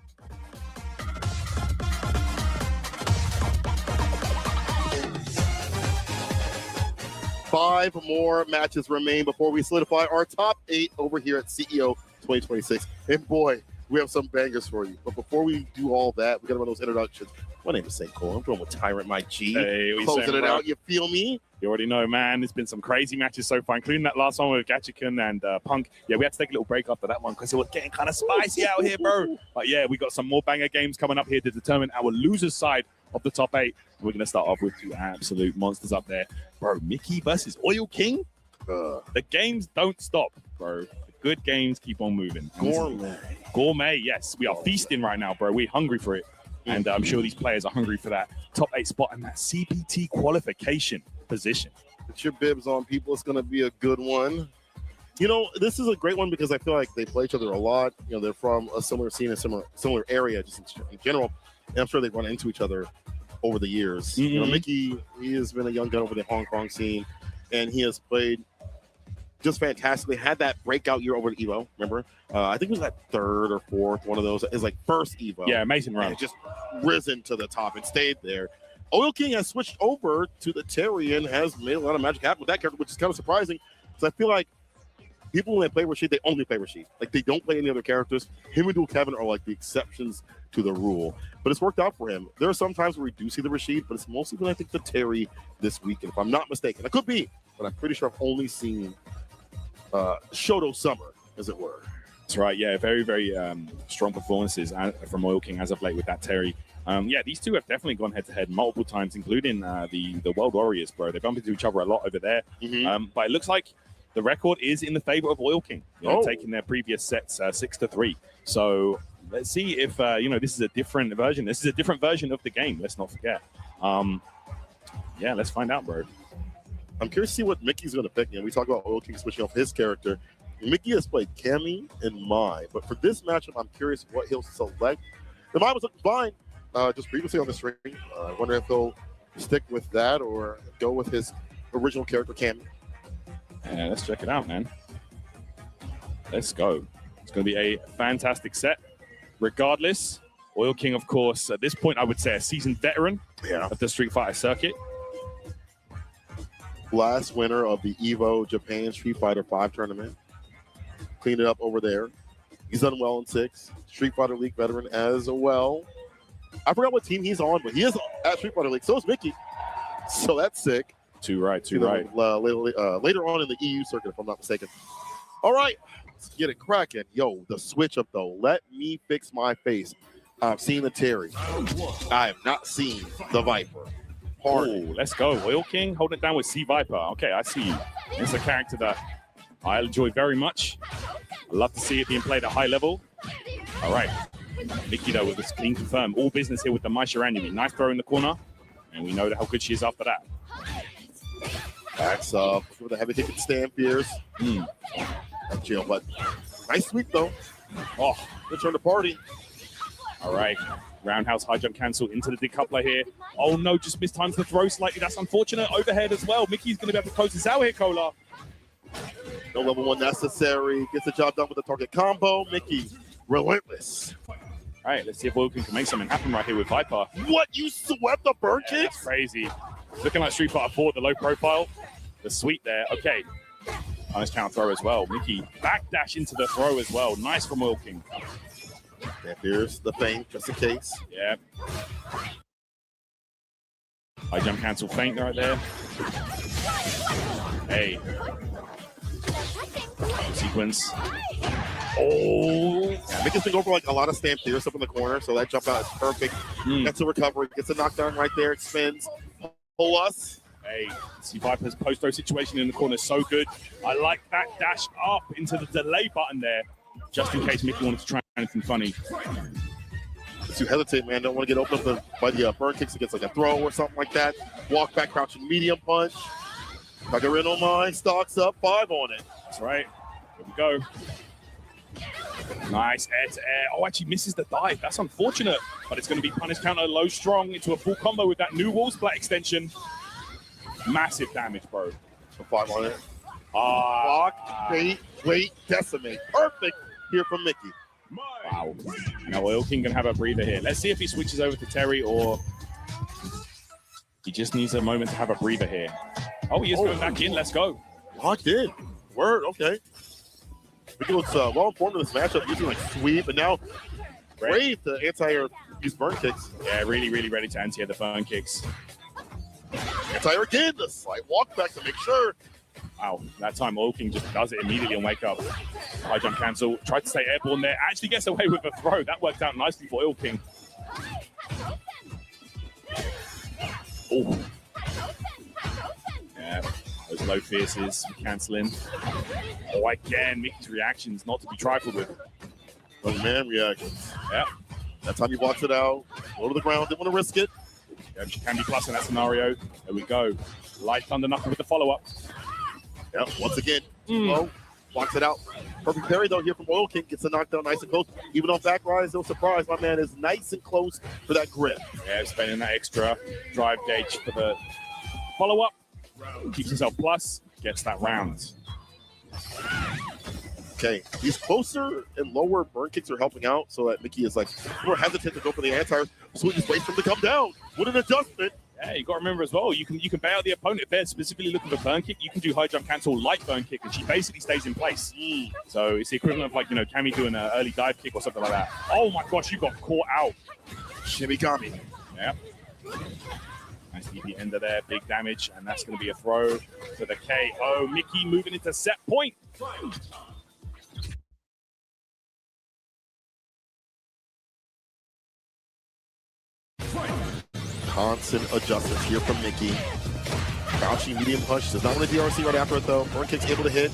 Five more matches remain before we solidify our top 8 over here at CEO 2026. And boy, we have some bangers for you. But before we do all that, we got to run those introductions. My name is St. Cole. I'm going with Tyrant Mike G. Hey, what you closing saying, it bro? out. You feel me? You already know, man. There's been some crazy matches so far, including that last one with Gachikan and Punk. Yeah, we had to take a little break after that one because it was getting kind of spicy out here, bro. But yeah, we got some more banger games coming up here to determine our losers side of the top 8. We're going to start off with 2 absolute monsters up there. Bro, Mickey versus Oil King. The games don't stop, bro. The good games keep on moving. Gourmet. Gourmet, yes. We are feasting right now, bro. We're hungry for it. And I'm sure these players are hungry for that top 8 spot and that CPT qualification position. Put your bibs on, people. It's going to be a good one. You know, this is a great one because I feel like they play each other a lot. You know, they're from a similar scene, a similar area, just in general. And I'm sure they run into each other over the years. You know, Mickey, he has been a young gun over the Hong Kong scene, and he has played just fantastically. Had that breakout year over at EVO, remember? I think it was that 3rd or 4th, one of those. His like first EVO. Yeah, amazing run. And just risen to the top and stayed there. Oil King has switched over to the Terry and has made a lot of magic happen with that character, which is kind of surprising because I feel like people when they play Rashid, they only play Rashid. Like they don't play any other characters. Him and Dual Kevin are like the exceptions to the rule. But it's worked out for him. There are some times where we do see the Rashid, but it's mostly when I think the Terry this weekend, if I'm not mistaken. I could be, but I'm pretty sure I've only seen Shoto Summer, as it were. That's right. Yeah, very, very strong performances from Oil King as of late with that Terry. Yeah, these two have definitely gone head-to-head multiple times, including the World Warriors, bro. They bump into each other a lot over there. But it looks like the record is in the favor of Oil King, taking their previous sets 6-3. So let's see if, this is a different version. This is a different version of the game. Let's not forget. Yeah, let's find out, bro. I'm curious to see what Mickey's going to pick. We talk about Oil King switching off his character. Mickey has played Cammy and Mai, but for this matchup, I'm curious what he'll select. The Mai was looking fine just previously on the stream. I wonder if he'll stick with that or go with his original character, Cammy. Yeah, let's check it out, man. Let's go. It's going to be a fantastic set. Regardless, Oil King, of course, at this point, I would say a seasoned veteran of the Street Fighter circuit. Last winner of the EVO Japan Street Fighter 5 tournament. clean it up over there. He's done well in 6. Street Fighter League veteran as well. I forgot what team he's on, but he is at Street Fighter League. So is Mickey. So that's sick. Too right. Later on in the EU circuit, if I'm not mistaken. All right, let's get it cracking. Yo, the switch up though. Let me fix my face. I've seen the Terry. I have not seen the Viper. Oh, let's go. Oil King holding it down with C Viper. Okay, I see you. It's a character that I enjoy very much. I love to see it being played at high level. All right. Mickey, though, with this clean confirm. All business here with the Maishiranumi. Nice throw in the corner. And we know how good she is after that. Backs up with the heavy hitter stand fears. Chill, but nice sweep, though. Oh, return to party. All right. Roundhouse high jump cancel into the decoupler here. Oh, no, just mistimes the throw slightly. That's unfortunate. Overhead as well. Mickey's going to be able to close this out here, Kola. No level 1 necessary. Gets the job done with the target combo. Mickey, relentless. All right, let's see if Wilkin can make something happen right here with Viper. What? You swept the burn kicks? That's crazy. Looking like Street Fighter 4, the low profile. The sweep there. Okay. Nice counter throw as well. Mickey backdash into the throw as well. Nice from Wilkin. And here's the feint, just in case. Yeah. High jump cancel feint right there. Hey. Sequence. Oh. Yeah, Mickey's been going for like a lot of stamp theories up in the corner, so that jump out is perfect. Gets a recovery, gets a knockdown right there, spins. Pull us. Hey, see Viper's post-throw situation in the corner is so good. I like that dash up into the delay button there, just in case Mickey wanted to try anything funny. You hesitate, man. Don't want to get opened up by the burn kicks against like a throw or something like that. Walk back, crouching medium punch. Kagarino Mine stocks up 5 on it. That's right. Here we go. Nice air to air. Oh, actually misses the dive. That's unfortunate, but it's going to be punish counter low strong into a full combo with that new wall splat extension. Massive damage, bro. So 5 on it. Block, wait, decimate. Perfect here from Mickey. Wow. Now Oil King gonna have a breather here. Let's see if he switches over to Terry or he just needs a moment to have a breather here. Oh, he is going back in. Let's go. Locked in. Word. Okay. Mickey looks well informed in this matchup, using like sweep, and now Brave to anti-air use burn kicks. Yeah, really ready to anti-air the burn kicks. Anti-air again. The slight walk back to make sure. Wow, that time Oil King just does it immediately and wake up. High jump cancel, tried to stay airborne there, actually gets away with a throw. That worked out nicely for Oil King. Oh. Yeah, those low fierces canceling. Oh, again, Mickey's reactions not to be trifled with. Oh, man, reactions. Yeah. That time he blocks it out. Low to the ground, didn't want to risk it. Yeah, she can be plus in that scenario. There we go. Light Thunder Knuckle with the follow-up. Yep, once again, low, blocks it out. Perfect parry, though, here from Oil King. Gets the knockdown nice and close. Even on back rise, no surprise. My man is nice and close for that grip. Yeah, spending that extra drive gauge for the follow-up. Keeps himself plus, gets that round. Okay, these closer and lower burn kicks are helping out so that Mickey is like more hesitant to go for the anti-air. So he just waits for him to come down. What an adjustment. Yeah, you got to remember as well, you can bail out the opponent if they're specifically looking for burn kick. You can do high jump cancel light burn kick, and she basically stays in place. So it's the equivalent of like, you know, Cammy doing an early dive kick or something like that. Oh my gosh, you got caught out. Shimigami. Yeah. Nice DP ender there, big damage, and that's going to be a throw to the KO. Mickey moving into set point. Constant adjustments here from Mickey. Crouching medium punch. Does not want to DRC right after it, though. Burn kick's able to hit.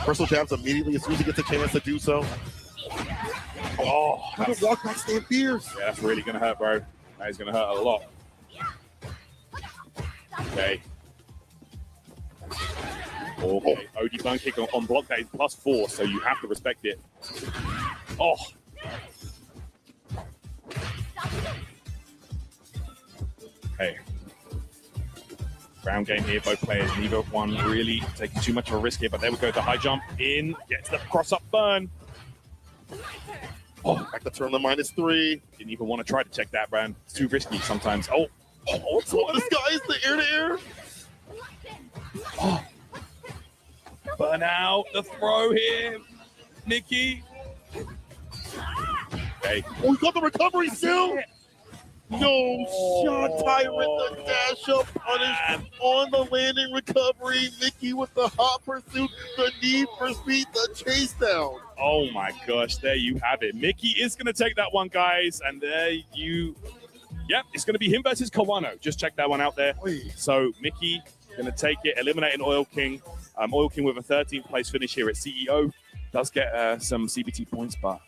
Personal jabs immediately as soon as he gets a chance to do so. Oh, that's walk back stand fears. Yeah, that's really going to hurt, bro. That is going to hurt a lot. Okay. Okay. OD burn kick on block that is +4, so you have to respect it. Oh. Hey. Ground game here, both players. Neither one really taking too much of a risk here, but there we go. The high jump in, gets the cross-up burn. Oh, back to turn the -3. Didn't even want to try to check that, Brand. It's too risky sometimes. Oh, what's this guy? Is the air-to-air? Oh. Burn out the throw here. Mickey. Okay. Oh, he got the recovery still. No shot, Tyrant, the dash up punish on the landing recovery. Mickey with the hot pursuit, the need for speed, the chase down. Oh my gosh, there you have it. Mickey is going to take that one, guys. And there you, yep, it's going to be him versus Kawano. Just check that one out there. So Mickey going to take it, eliminating Oil King. Oil King with a 13th place finish here at CEO. Does get some CBT points, but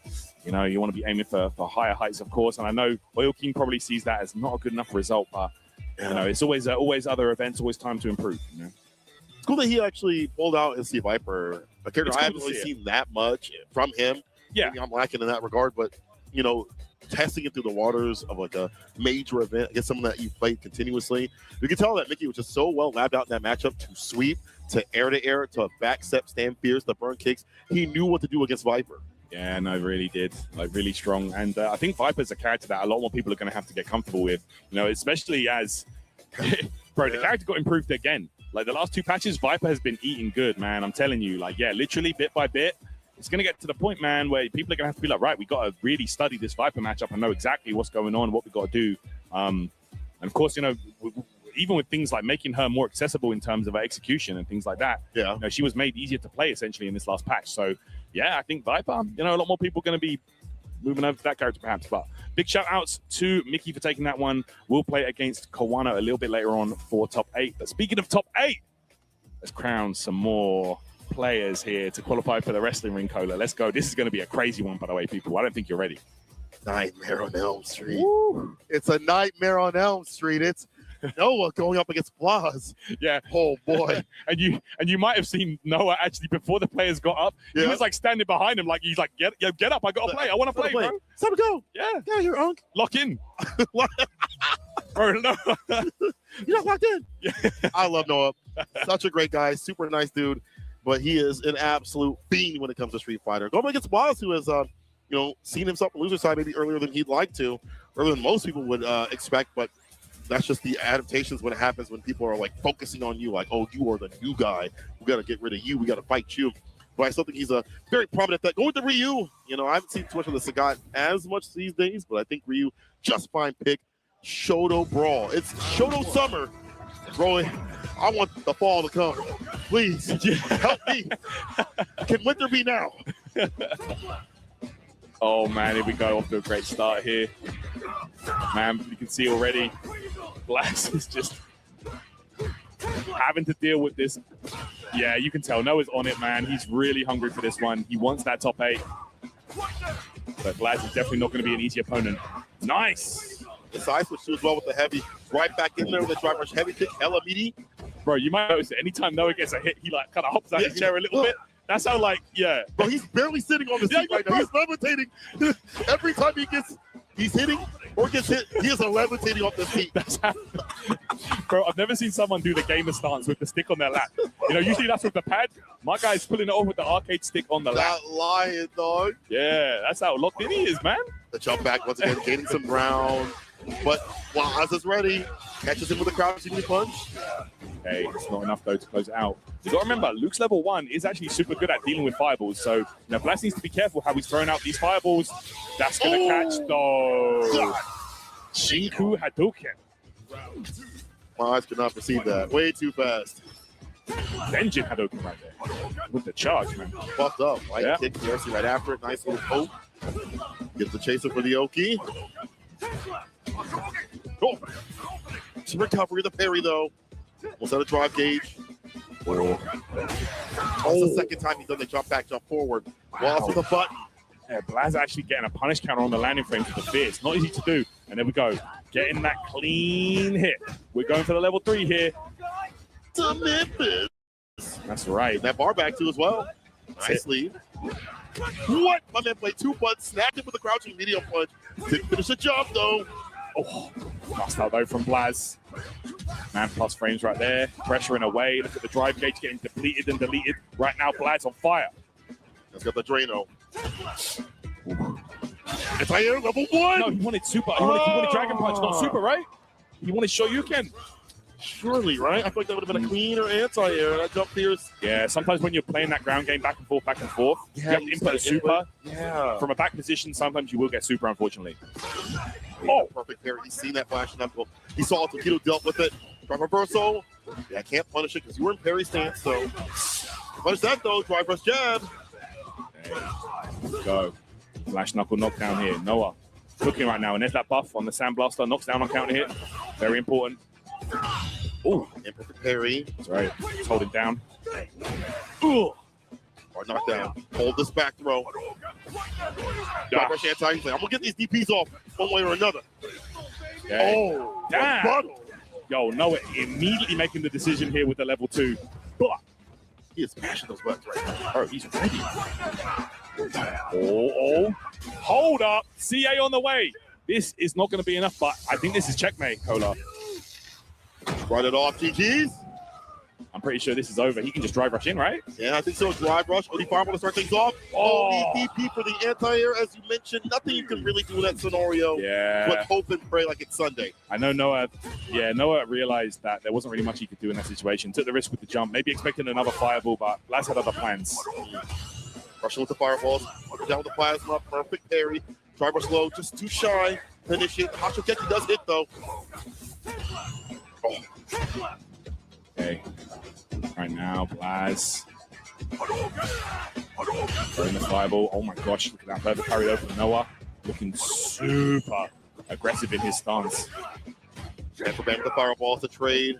you know, you want to be aiming for higher heights, of course. And I know Oil King probably sees that as not a good enough result, but you know, it's always other events, always time to improve. You know? It's cool that he actually pulled out his Sea Viper, a character I haven't really seen that much from him. Yeah, maybe I'm lacking in that regard, but you know, testing it through the waters of like a major event against someone that you played continuously, you can tell that Mickey was just so well labbed out in that matchup to sweep, to air, to back step, stand fierce, to burn kicks. He knew what to do against Viper. Yeah, no, really did. Like, really strong. And I think Viper's a character that a lot more people are going to have to get comfortable with, you know, especially as, bro, the character got improved again. Like, the last 2 patches, Viper has been eating good, man. I'm telling you, like, yeah, literally bit by bit. It's going to get to the point, man, where people are going to have to be like, right, we got to really study this Viper matchup and know exactly what's going on, what we got to do. And of course, you know, even with things like making her more accessible in terms of her execution and things like that, yeah, you know, she was made easier to play essentially in this last patch. So, yeah, I think Viper, you know, a lot more people are going to be moving over to that character perhaps. But big shout outs to Mickey for taking that one. We'll play against Kawano a little bit later on for top 8. But speaking of top 8, let's crown some more players here to qualify for the wrestling ring, Cola. Let's go. This is going to be a crazy one, by the way, people. I don't think you're ready. Nightmare on Elm Street. Woo. It's a nightmare on Elm Street. It's Noah going up against Blaz. Yeah. Oh boy. and you might have seen Noah actually before the players got up. Yeah. He was like standing behind him, like he's like, get up, I gotta play. I want to play, bro. It's time to go. Yeah, you're Unk. Lock in. Bro, no. You're not locked in. Yeah. I love Noah. Such a great guy, super nice dude, but he is an absolute fiend when it comes to Street Fighter. Going against Blaz, who has you know, seen himself on the loser side maybe earlier than he'd like to, earlier than most people would expect, but that's just the adaptations when it happens, when people are like focusing on you, like, oh, you are the new guy. We got to get rid of you. We got to fight you. But I still think he's a very prominent that going to Ryu. You know, I haven't seen too much of the Sagat as much these days, but I think Ryu just fine pick. Shoto Brawl. It's Shoto Summer. Bro, I want the fall to come. Please help me. Can winter be now? Oh man, here we go. Off to a great start here. Man, you can see already, Blaz is just having to deal with this. Yeah, you can tell Noah's on it, man. He's really hungry for this one. He wants that top 8. But Blaz is definitely not going to be an easy opponent. Nice. The side switch too as well with the heavy. Right back in there with the drive rush heavy kick, Ella Meaty. Bro, you might notice that anytime Noah gets a hit, he like kind of hops out his chair a little bit. That's how, like, yeah. Bro, he's barely sitting on the seat right now. He's levitating. Every time he's hitting or gets hit, he is levitating off the seat. That's how, bro, I've never seen someone do the gamer stance with the stick on their lap. You know, usually that's with the pad. My guy's pulling it off with the arcade stick on the lap. That lion, dog. Yeah, that's how locked in he is, man. The jump back once again, gaining some ground. But Blaz is ready. Catches him with a crouching punch. Hey, it's not enough, though, to close it out. You got to remember, Luke's level 1 is actually super good at dealing with fireballs. So, you know, Blaz needs to be careful how he's throwing out these fireballs. That's going to catch, though. Shinku Hadouken. My eyes could not perceive that. Way too fast. Vengeance Hadouken right there. With the charge, man. Buffed up. Right kick, Mercy right after it. Nice little poke. Gets the chaser for the Oki. Oh. Some recovery of the parry, though. Almost out of drive gauge. Oh. That's the second time he's done the jump back, jump forward. Wow. With a button. Yeah, Blaz actually getting a punish counter on the landing frame with the fierce. Not easy to do. And there we go. Getting that clean hit. We're going for the level 3 here. To Memphis. That's right. And that bar back, too, as well. Nice lead. What? My man played 2 butts, snapped it with a crouching medium punch. Didn't finish the jump, though. Oh, lost out, though, from Blaz. Man, plus frames right there. Pressuring away. Look at the drive gauge getting depleted and deleted. Right now, Blaz on fire. Let's get the Drano. It's higher, level 1. No, he wanted super. He wanted Dragon Punch, not super, right? He wanted Shoryuken. Surely, right? I feel like that would have been a clean or anti-air. That jump Pierce. Yeah, sometimes when you're playing that ground game back and forth, you have to input a super. Yeah. From a back position, sometimes you will get super, unfortunately. Oh, perfect parry. He's seen that flash knuckle. He saw Tokido dealt with it. Drive reversal. Yeah, can't punish it because you were in parry stance, so punish that though. Drive rush jab. Let's go. Flash knuckle knockdown here. Noah looking right now, and there's that buff on the Sandblaster. Knocks down on counter hit. Very important. Oh, imperfect parry. That's right. Just hold it down. Ooh. Or knockdown. Hold this back throw. Drive rush anti. He's like, I'm gonna get these DPs off one way or another. Okay. Oh, damn. Yo, Noah immediately making the decision here with the level 2. But he is smashing those buttons right now. Oh, he's ready. Oh. Hold up. CA on the way. This is not going to be enough, but I think this is checkmate, Kola. Run it off, GG's. I'm pretty sure this is over. He can just drive rush in, right? Yeah, I think so. Drive rush. OD Fireball to start things off. Oh. DP for the anti-air, as you mentioned. Nothing you can really do in that scenario. Yeah. But hope and pray like it's Sunday. I know Noah. Yeah, Noah realized that there wasn't really much he could do in that situation. Took the risk with the jump. Maybe expecting another fireball, but Laz had other plans. Rushing with the fireballs. Down with the plasma. Perfect parry. Drive rush low. Just too shy. Finish it. Hachokeki does hit, though. Oh. Okay. Right now, Blaz. Throwing the fireball. Oh my gosh, look at that perfect parry over from Noah. Looking super aggressive in his stance. And for with the fireball to trade.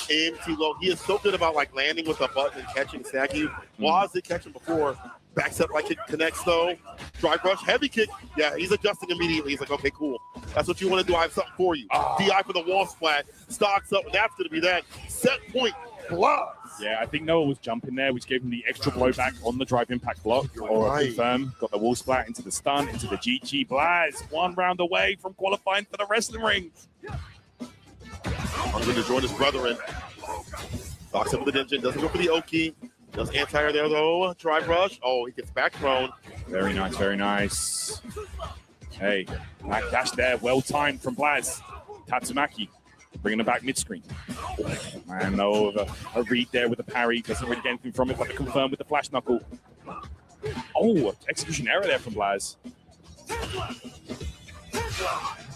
Aim too low. He is so good about like landing with a button and catching Saki. Waz did catch him before. Backs up like it connects though. Drive rush, heavy kick. Yeah, he's adjusting immediately. He's like, okay, cool. That's what you want to do. I have something for you. DI for the wall splat. Stocks up, and that's going to be that. Set point. Blaz. Yeah, I think Noah was jumping there, which gave him the extra blowback on the drive impact block. Or confirm. Got the wall splat into the stun, into the GG. Blaz, 1 round away from qualifying for the wrestling ring. I'm going to join his brethren. Stocks up with the Denshin. Doesn't go for the Oki. Does anti-air there though. Drive rush. Oh, he gets back thrown. Very nice, very nice. Hey, back dash there. Well timed from Blaz. Tatsumaki bringing it back mid-screen. Oh, man, no, a read there with the parry. Doesn't really get anything from it, but the confirm with the flash knuckle. Oh, execution error there from Blaz.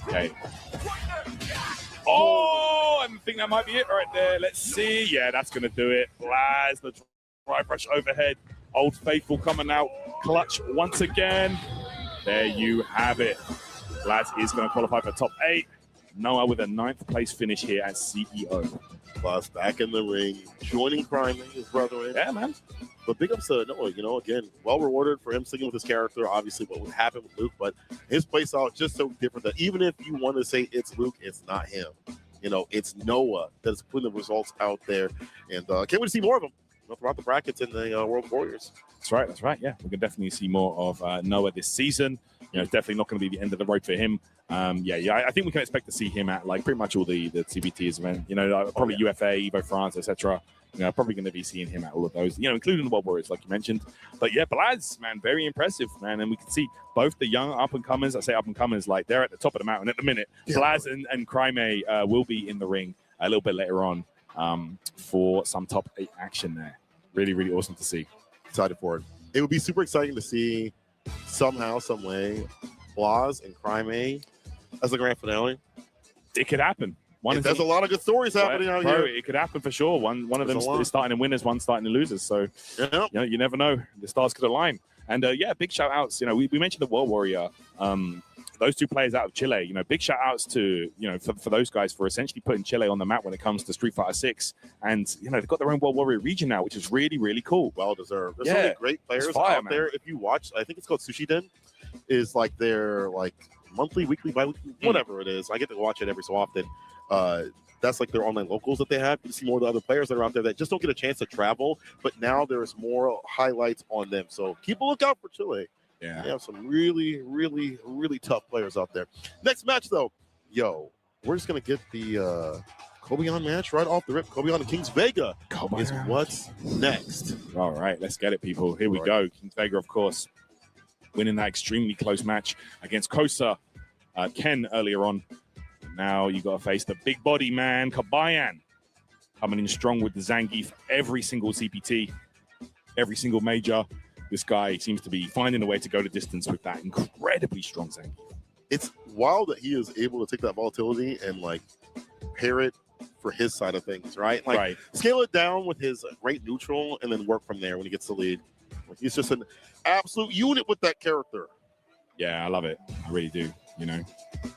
Okay. Oh, I think that might be it right there. Let's see. Yeah, that's going to do it. Blaz, the drive rush overhead. Old Faithful coming out clutch once again. There you have it. Blaz is going to qualify for top 8. Noah with a 9th place finish here as CEO. Blaz back in the ring, joining Crime, his brother. Yeah, man. But big ups to Noah, you know, again, well rewarded for him sticking with his character. Obviously, what would happen with Luke, but his play style is just so different that even if you want to say it's Luke, it's not him. You know, it's Noah that's putting the results out there. And can't wait to see more of him throughout the brackets in the World Warriors. That's right, that's right. Yeah, we can definitely see more of Noah this season. You know, it's definitely not going to be the end of the road for him. Yeah, I think we can expect to see him at like pretty much all the CBTs event. You know, probably UFA, Evo France, etc. You know, probably going to be seeing him at all of those. You know, including the World Warriors, like you mentioned. But yeah, Blaz, man, very impressive, man. And we can see both the young up and comers. I say up and comers, like they're at the top of the mountain at the minute. Yeah. Blaz and Crime will be in the ring a little bit later on for some top 8 action there. Really, really awesome to see. Excited for it. It would be super exciting to see somehow, some way, Blaz and Crime as the grand finale. It could happen. There's a lot of good stories happening out here. It could happen for sure. One of them is starting in winners, one starting in losers. So you know, you never know. The stars could align. And yeah, big shout outs. You know, we mentioned the World Warrior. Those 2 players out of Chile. You know, big shout outs to for those guys for essentially putting Chile on the map when it comes to Street Fighter 6. And you know, they've got their own World Warrior region now, which is really, really cool. Well deserved. There's so many great players out there. If you watch, I think it's called Sushi Den, is like their like monthly, weekly, bi-weekly, whatever it is. I get to watch it every so often. That's like their online locals that they have. You see more of the other players that are out there that just don't get a chance to travel, but now there's more highlights on them. So keep a lookout for Chile. Yeah. They have some really, really, really tough players out there. Next match, though, we're just going to get the Kobeon match right off the rip. Kobeon and Kings Vega is what's next. All right, let's get it, people. Here we go. Kings Vega, of course, winning that extremely close match against Kosa Ken earlier on. Now you got to face the big body man, Kabayan. Coming in strong with the Zangief every single CPT, every single major. This guy seems to be finding a way to go the distance with that incredibly strong Zangief. It's wild that he is able to take that volatility and like pair it for his side of things, right? Like scale it down with his great neutral and then work from there when he gets the lead. Like, he's just an absolute unit with that character. Yeah, I love it. I really do. You know,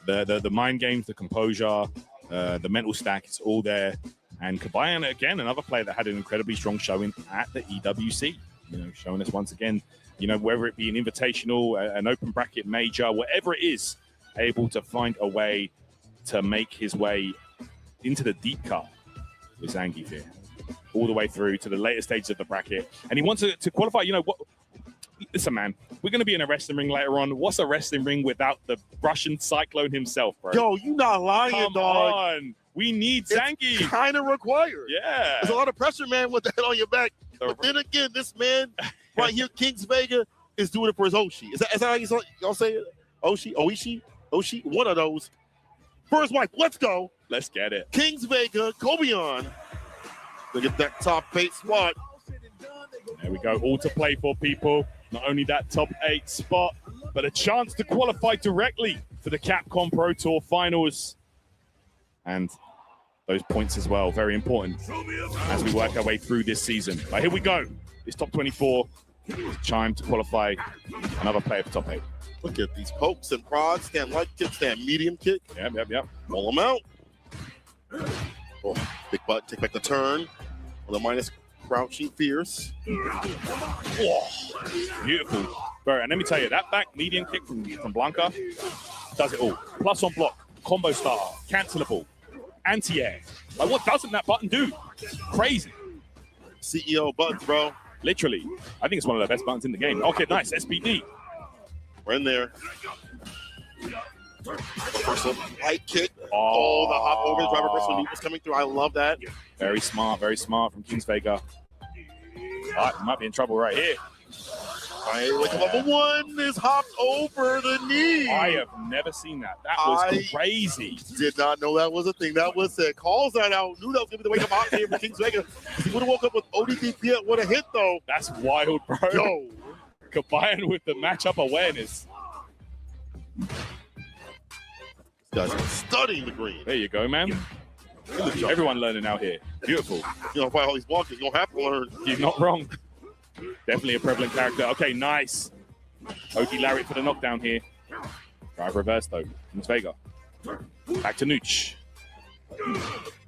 the mind games, the composure, the mental stack, it's all there. And Kabayan, again, another player that had an incredibly strong showing at the EWC. You know, showing us once again, you know, whether it be an invitational, an open bracket major, whatever it is, able to find a way to make his way into the deep cut with Zangief here, all the way through to the later stages of the bracket. And he wants to qualify, you know, what? Listen, man, we're going to be in a wrestling ring later on. What's a wrestling ring without the Russian Cyclone himself, bro? Yo, you not lying, Come dog. on. We need Zangief. It's kind of required. Yeah. There's a lot of pressure, man, with that on your back. But then again, this man right here, Kings Vega, is doing it for his Oshi. Is that how y'all say it? Oshi? One of those. For his wife, let's go. Let's get it. Kings Vega, Kobeon. Look at that top 8 spot. There we go. All to play for, people. Not only that top 8 spot, but a chance to qualify directly for the Capcom Pro Tour Finals. And those points as well, very important as we work our way through this season. But here we go. It's top 24. It's time to qualify another player for top 8. Look at these pokes and prods. Stand light kick, stand medium kick. Yep. Roll them out. Oh, big butt. Take back the turn. On the minus crouching fierce. Oh, beautiful. Bro, and let me tell you, that back medium kick from Blanca does it all. Plus on block, combo starter, cancelable, anti-air. Like, what doesn't that button do? Crazy. CEO buttons, bro. Literally. I think it's one of the best buttons in the game. Okay, nice. SPD. We're in there. First light kick. Oh, the hop over the driver personal move was coming through. I love that. Very smart from Kings Vega. All right, might be in trouble right here. Like level 1 is hopped over the knee. I have never seen that. That was crazy. Did not know that was a thing. That was it. Calls that out. Knew that was going to be the wake-up hop here for Kings Vega. He would have woke up with ODDP. What a hit, though. That's wild, bro. Yo. Combined with the matchup awareness. This guy's studying the green. There you go, man. Everyone learning out here. Beautiful. You know, by all these walking, you don't have to learn. You're not wrong. Definitely a prevalent character. Okay, nice. OD Lariat for the knockdown here. Drive reverse, though. Kings Vega. Back to Nooch.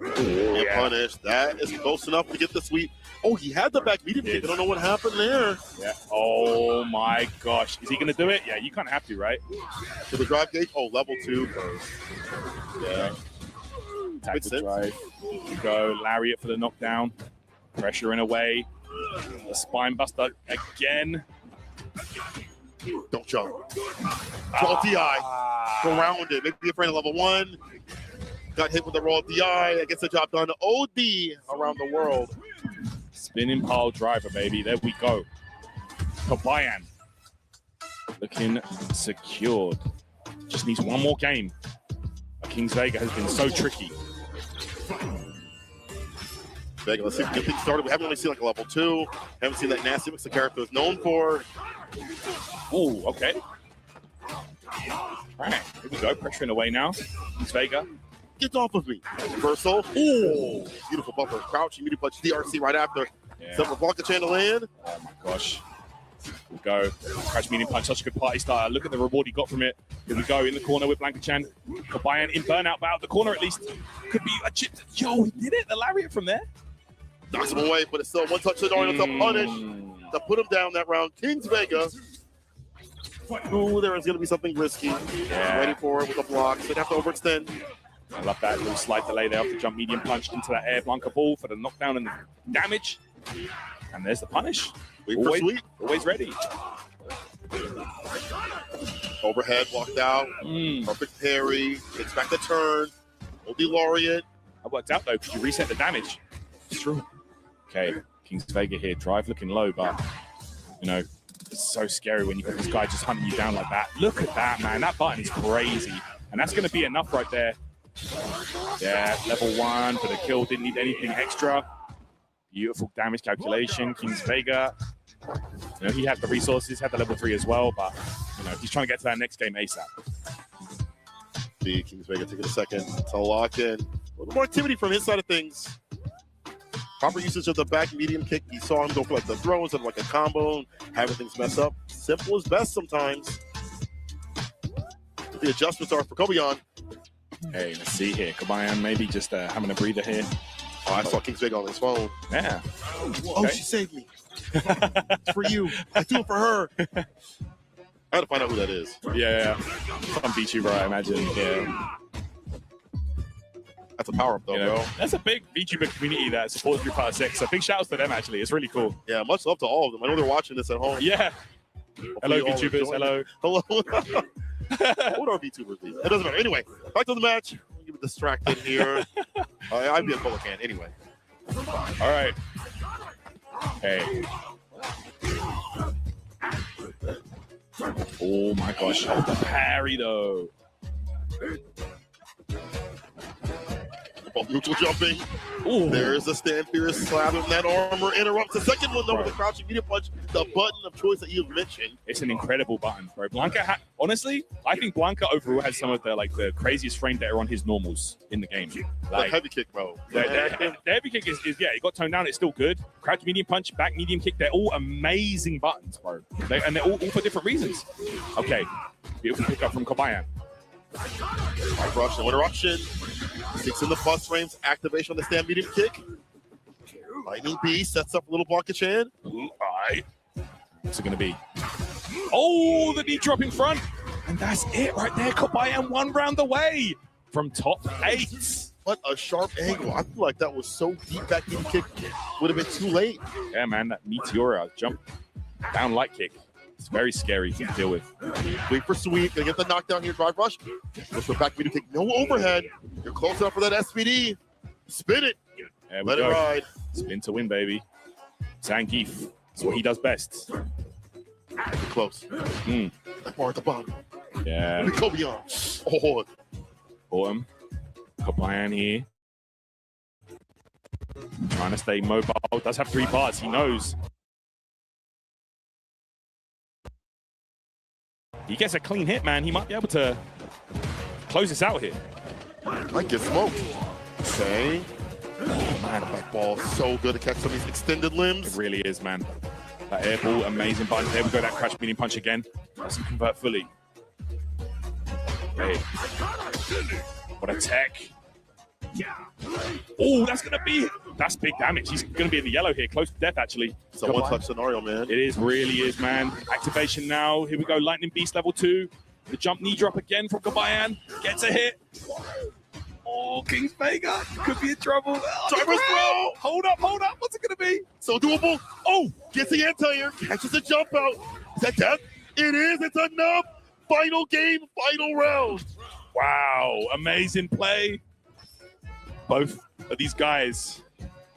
And punish. That is close enough to get the sweep. Oh, he had the back medium kick. I don't know what happened there. Yeah. Oh, my gosh. Is he going to do it? Yeah, you kind of have to, right? To the drive gate? Oh, level 2. Yeah. Tactical drive. Here we go. Lariat for the knockdown. Pressure in away. The spine buster again. Don't jump. Raw DI. Go around it. Maybe be afraid of level 1. Got hit with the raw DI. That gets the job done. OD around the world. Spinning pile driver, baby. There we go. Kabayan. Looking secured. Just needs one more game. Kings Vega has been so tricky. Vega, let's see if we get things started. We haven't really seen like a level 2. Haven't seen that nasty mix the character is known for. Oh, okay. All right, here we go. Pressuring away now. Kings Vega. Get off of me. Reversal. Oh, beautiful buffer. Crouch, immediate punch, DRC right after. Yeah. Except for block the chandelier. Oh my gosh. Here we go. Crouch medium punch, such a good party starter. Look at the reward he got from it. Here we go in the corner with Blanca Chan. Kabayan in burnout, but out the corner at least. Could be a chip. Yo, he did it. The lariat from there. Knocks him away, but it's still one touch to the arm. It's a punish to put him down that round. Kings Vega. Ooh, there is going to be something risky. Yeah. Ready for it with the blocks. They'd have to overextend. I love that little slide delay there off the jump medium punch into that air Blanca ball for the knockdown and the damage. And there's the punish. Always ready. Overhead, walked out. Perfect parry. Gets back the turn. OD Laureate. That worked out, though, because you reset the damage. It's true. Okay, Kings Vega here. Drive looking low, but, you know, it's so scary when you got this guy just hunting you down like that. Look at that, man. That button is crazy. And that's going to be enough right there Yeah, level 1 for the kill. Didn't need anything extra. Beautiful damage calculation. Kings Vega. You know, he had the resources, had the level 3 as well, but you know, he's trying to get to that next game ASAP. The Kings Vega taking a second to lock in. A little more activity from his side of things. Proper usage of the back medium kick. You saw him go for like the throws and like a combo and having things mess up. Simple is best sometimes. The adjustments are for Kobeon. Hey, let's see here. Kobayan maybe just having a breather here. Oh, I saw Kings Vega on his phone. Yeah. Oh, she saved me. It's for you. I do it for her. I had to find out who that is. Yeah. Some VTuber, I imagine. Yeah. That's a power up, though, bro. That's a big VTuber community that supports Street Fighter 6. So big shout outs to them, actually. It's really cool. Yeah, much love to all of them. I know they're watching this at home. Yeah. Hello, VTubers. Hello. Hello. What are VTubers? It doesn't matter. Anyway, back to the match. I'll get distracted here. I'd be a public hand anyway. All right. Hey. Oh my gosh. Oh, the parry, though. Neutral jumping. Ooh. There's a stand fierce slab in that armor. Interrupts the second one, though, with the crouching medium punch. The button of choice that you've mentioned. It's an incredible button, bro. Blanca, honestly, I think Blanca overall has some of the craziest frame data on his normals in the game. Like heavy kick, bro. The heavy kick is yeah, it got toned down. It's still good. Crouch medium punch, back medium kick. They're all amazing buttons, bro. And they're all for different reasons. Okay, beautiful pickup from Kobayan. Right rush, no interruption. Sticks in the bus frames. Activation on the stand medium kick. Lightning Beast sets up a little blockage hand. All right. What's it going to be? Oh, the knee drop in front. And that's it right there. Kobayan 1 round away from top 8. What a sharp angle. I feel like that was so deep back knee kick. Would have been too late. Yeah, man. That Meteora jump down light kick. It's very scary to deal with. Wait for Sweet. Gonna get the knockdown here. Drive rush. Goes for back medium kick. No overhead. You're close enough for that SVD. Spin it. Let it ride. Spin to win, baby. Zangief. That's what he does best. Close. More at the bottom. Yeah. Kobeon. Oh. Bottom. Kobayan here. Trying to stay mobile. Does have 3 bars. He knows. He gets a clean hit, man. He might be able to close this out here. Might get smoked. Okay. Oh, man, the back ball is so good to catch some of these extended limbs. It really is, man. That air ball, amazing button. There we go, that crash medium punch again. Doesn't convert fully. Hey. What a tech. Oh, that's big damage. He's going to be in the yellow here, close to death, actually. It's a one-touch scenario, man. It really is, man. Activation now. Here we go, Lightning Beast level 2. The jump knee drop again from Kobayan. Gets a hit. Oh, Kings Vega could be in trouble. Oh, Driver's throw. Hold up. What's it going to be? So doable. Oh, gets the anti-air. Catches the jump out. Is that death? It is. It's enough. Final game, final round. Wow, amazing play. Both of these guys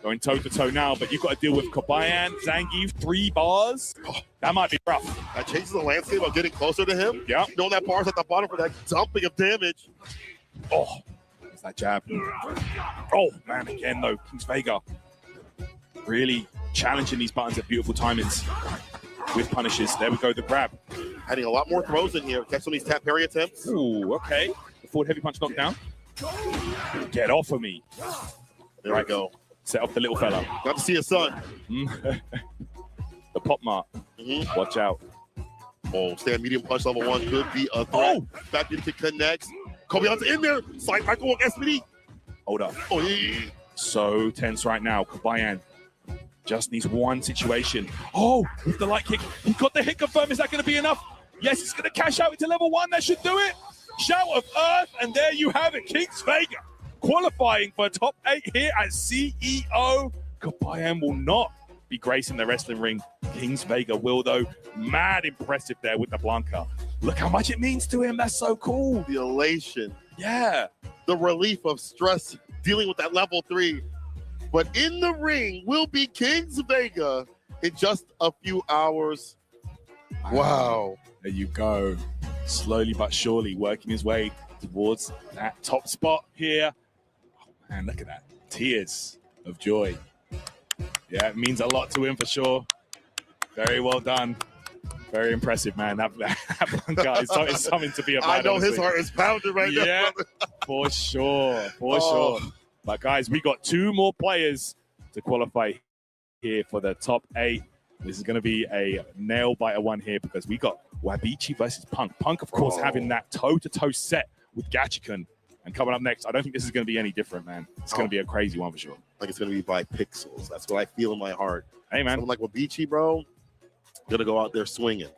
going toe-to-toe now, but you've got to deal with Kobayan, Zangief, 3 bars. Oh, that might be rough. That changes the landscape of getting closer to him. Yeah. Knowing that bar's at the bottom for that dumping of damage. Oh, it's that jab. Oh, man, again, though, Kings Vega really challenging these buttons at beautiful timings with punishes. There we go, the grab. Adding a lot more throws in here. Catch some of these tap parry attempts. Ooh, okay. The forward heavy punch knocked down. Get off of me. There we go. Set up the little fella. Got to see his son. The pop mark. Watch out. Oh, stand medium punch level 1 could be a threat. Oh! Back medium kick connects. Kobeon's in there. Slide Michael on SVD. Hold up. Oh, yeah. So tense right now. Kobayan just needs one situation. Oh, with the light kick. He got the hit confirm. Is that going to be enough? Yes, it's going to cash out into level 1. That should do it. Shout of Earth, and there you have it. Kings Vega qualifying for top 8 here at CEO. Kobayan will not be gracing the wrestling ring. Kings Vega will, though. Mad impressive there with the Blanca. Look how much it means to him. That's so cool. The elation. Yeah. The relief of stress dealing with that level 3. But in the ring will be Kings Vega in just a few hours. Wow. There you go. Slowly but surely working his way towards that top spot here. Oh, man, look at that. Tears of joy. Yeah, it means a lot to him for sure. Very well done. Very impressive, man. That guy is something to be about. I know honestly. his heart is pounding right now. Yeah, for sure. For sure. But, guys, we got 2 more players to qualify here for the top 8. This is going to be a nail-biter one here because we got Wabichi versus Punk. Punk, of course, having that toe-to-toe set with Gachikan. And coming up next, I don't think this is going to be any different, man. It's going to be a crazy one for sure. Like it's going to be by pixels. That's what I feel in my heart. Hey, man. Someone like Wabichi, bro, going to go out there swinging.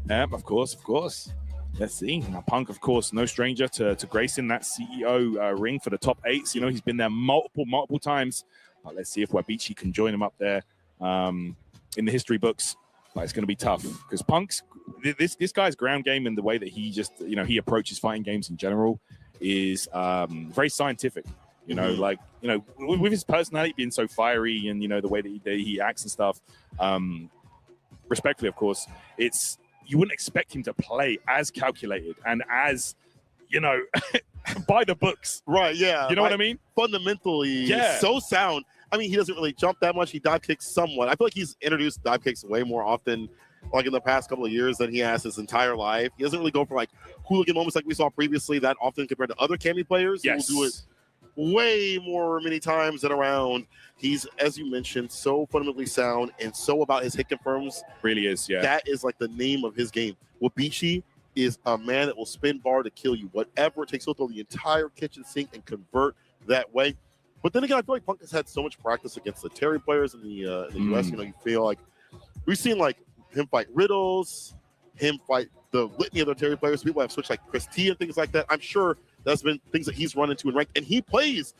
Yeah, of course, of course. Let's see. Now, Punk, of course, no stranger to gracing that CEO ring for the top 8s. You know, he's been there multiple times. Let's see if Wabichi can join him up there in the history books. But it's going to be tough because Punk's this guy's ground game and the way that he just, you know, he approaches fighting games in general is very scientific. You know, like, you know, with his personality being so fiery and, you know, the way that he acts and stuff, respectfully, of course, you wouldn't expect him to play as calculated and as, you know, by the books. Right, yeah. You know what I mean? Fundamentally, so sound. I mean, he doesn't really jump that much. He dive kicks somewhat. I feel like he's introduced dive kicks way more often, like in the past couple of years, than he has his entire life. He doesn't really go for like hooligan moments like we saw previously that often compared to other Cammy players. Yes. He will do it way more many times than around. He's, as you mentioned, so fundamentally sound and so about his hit confirms. Really is, yeah. That is like the name of his game. Wabichi is a man that will spin bar to kill you. Whatever it takes, he'll throw the entire kitchen sink and convert that way. But then again, I feel like Punk has had so much practice against the Terry players in the U.S. You know, you feel like we've seen like him fight Riddles, him fight the litany of the Terry players. People have switched like Chris T and things like that. I'm sure that's been things that he's run into in ranked, and he plays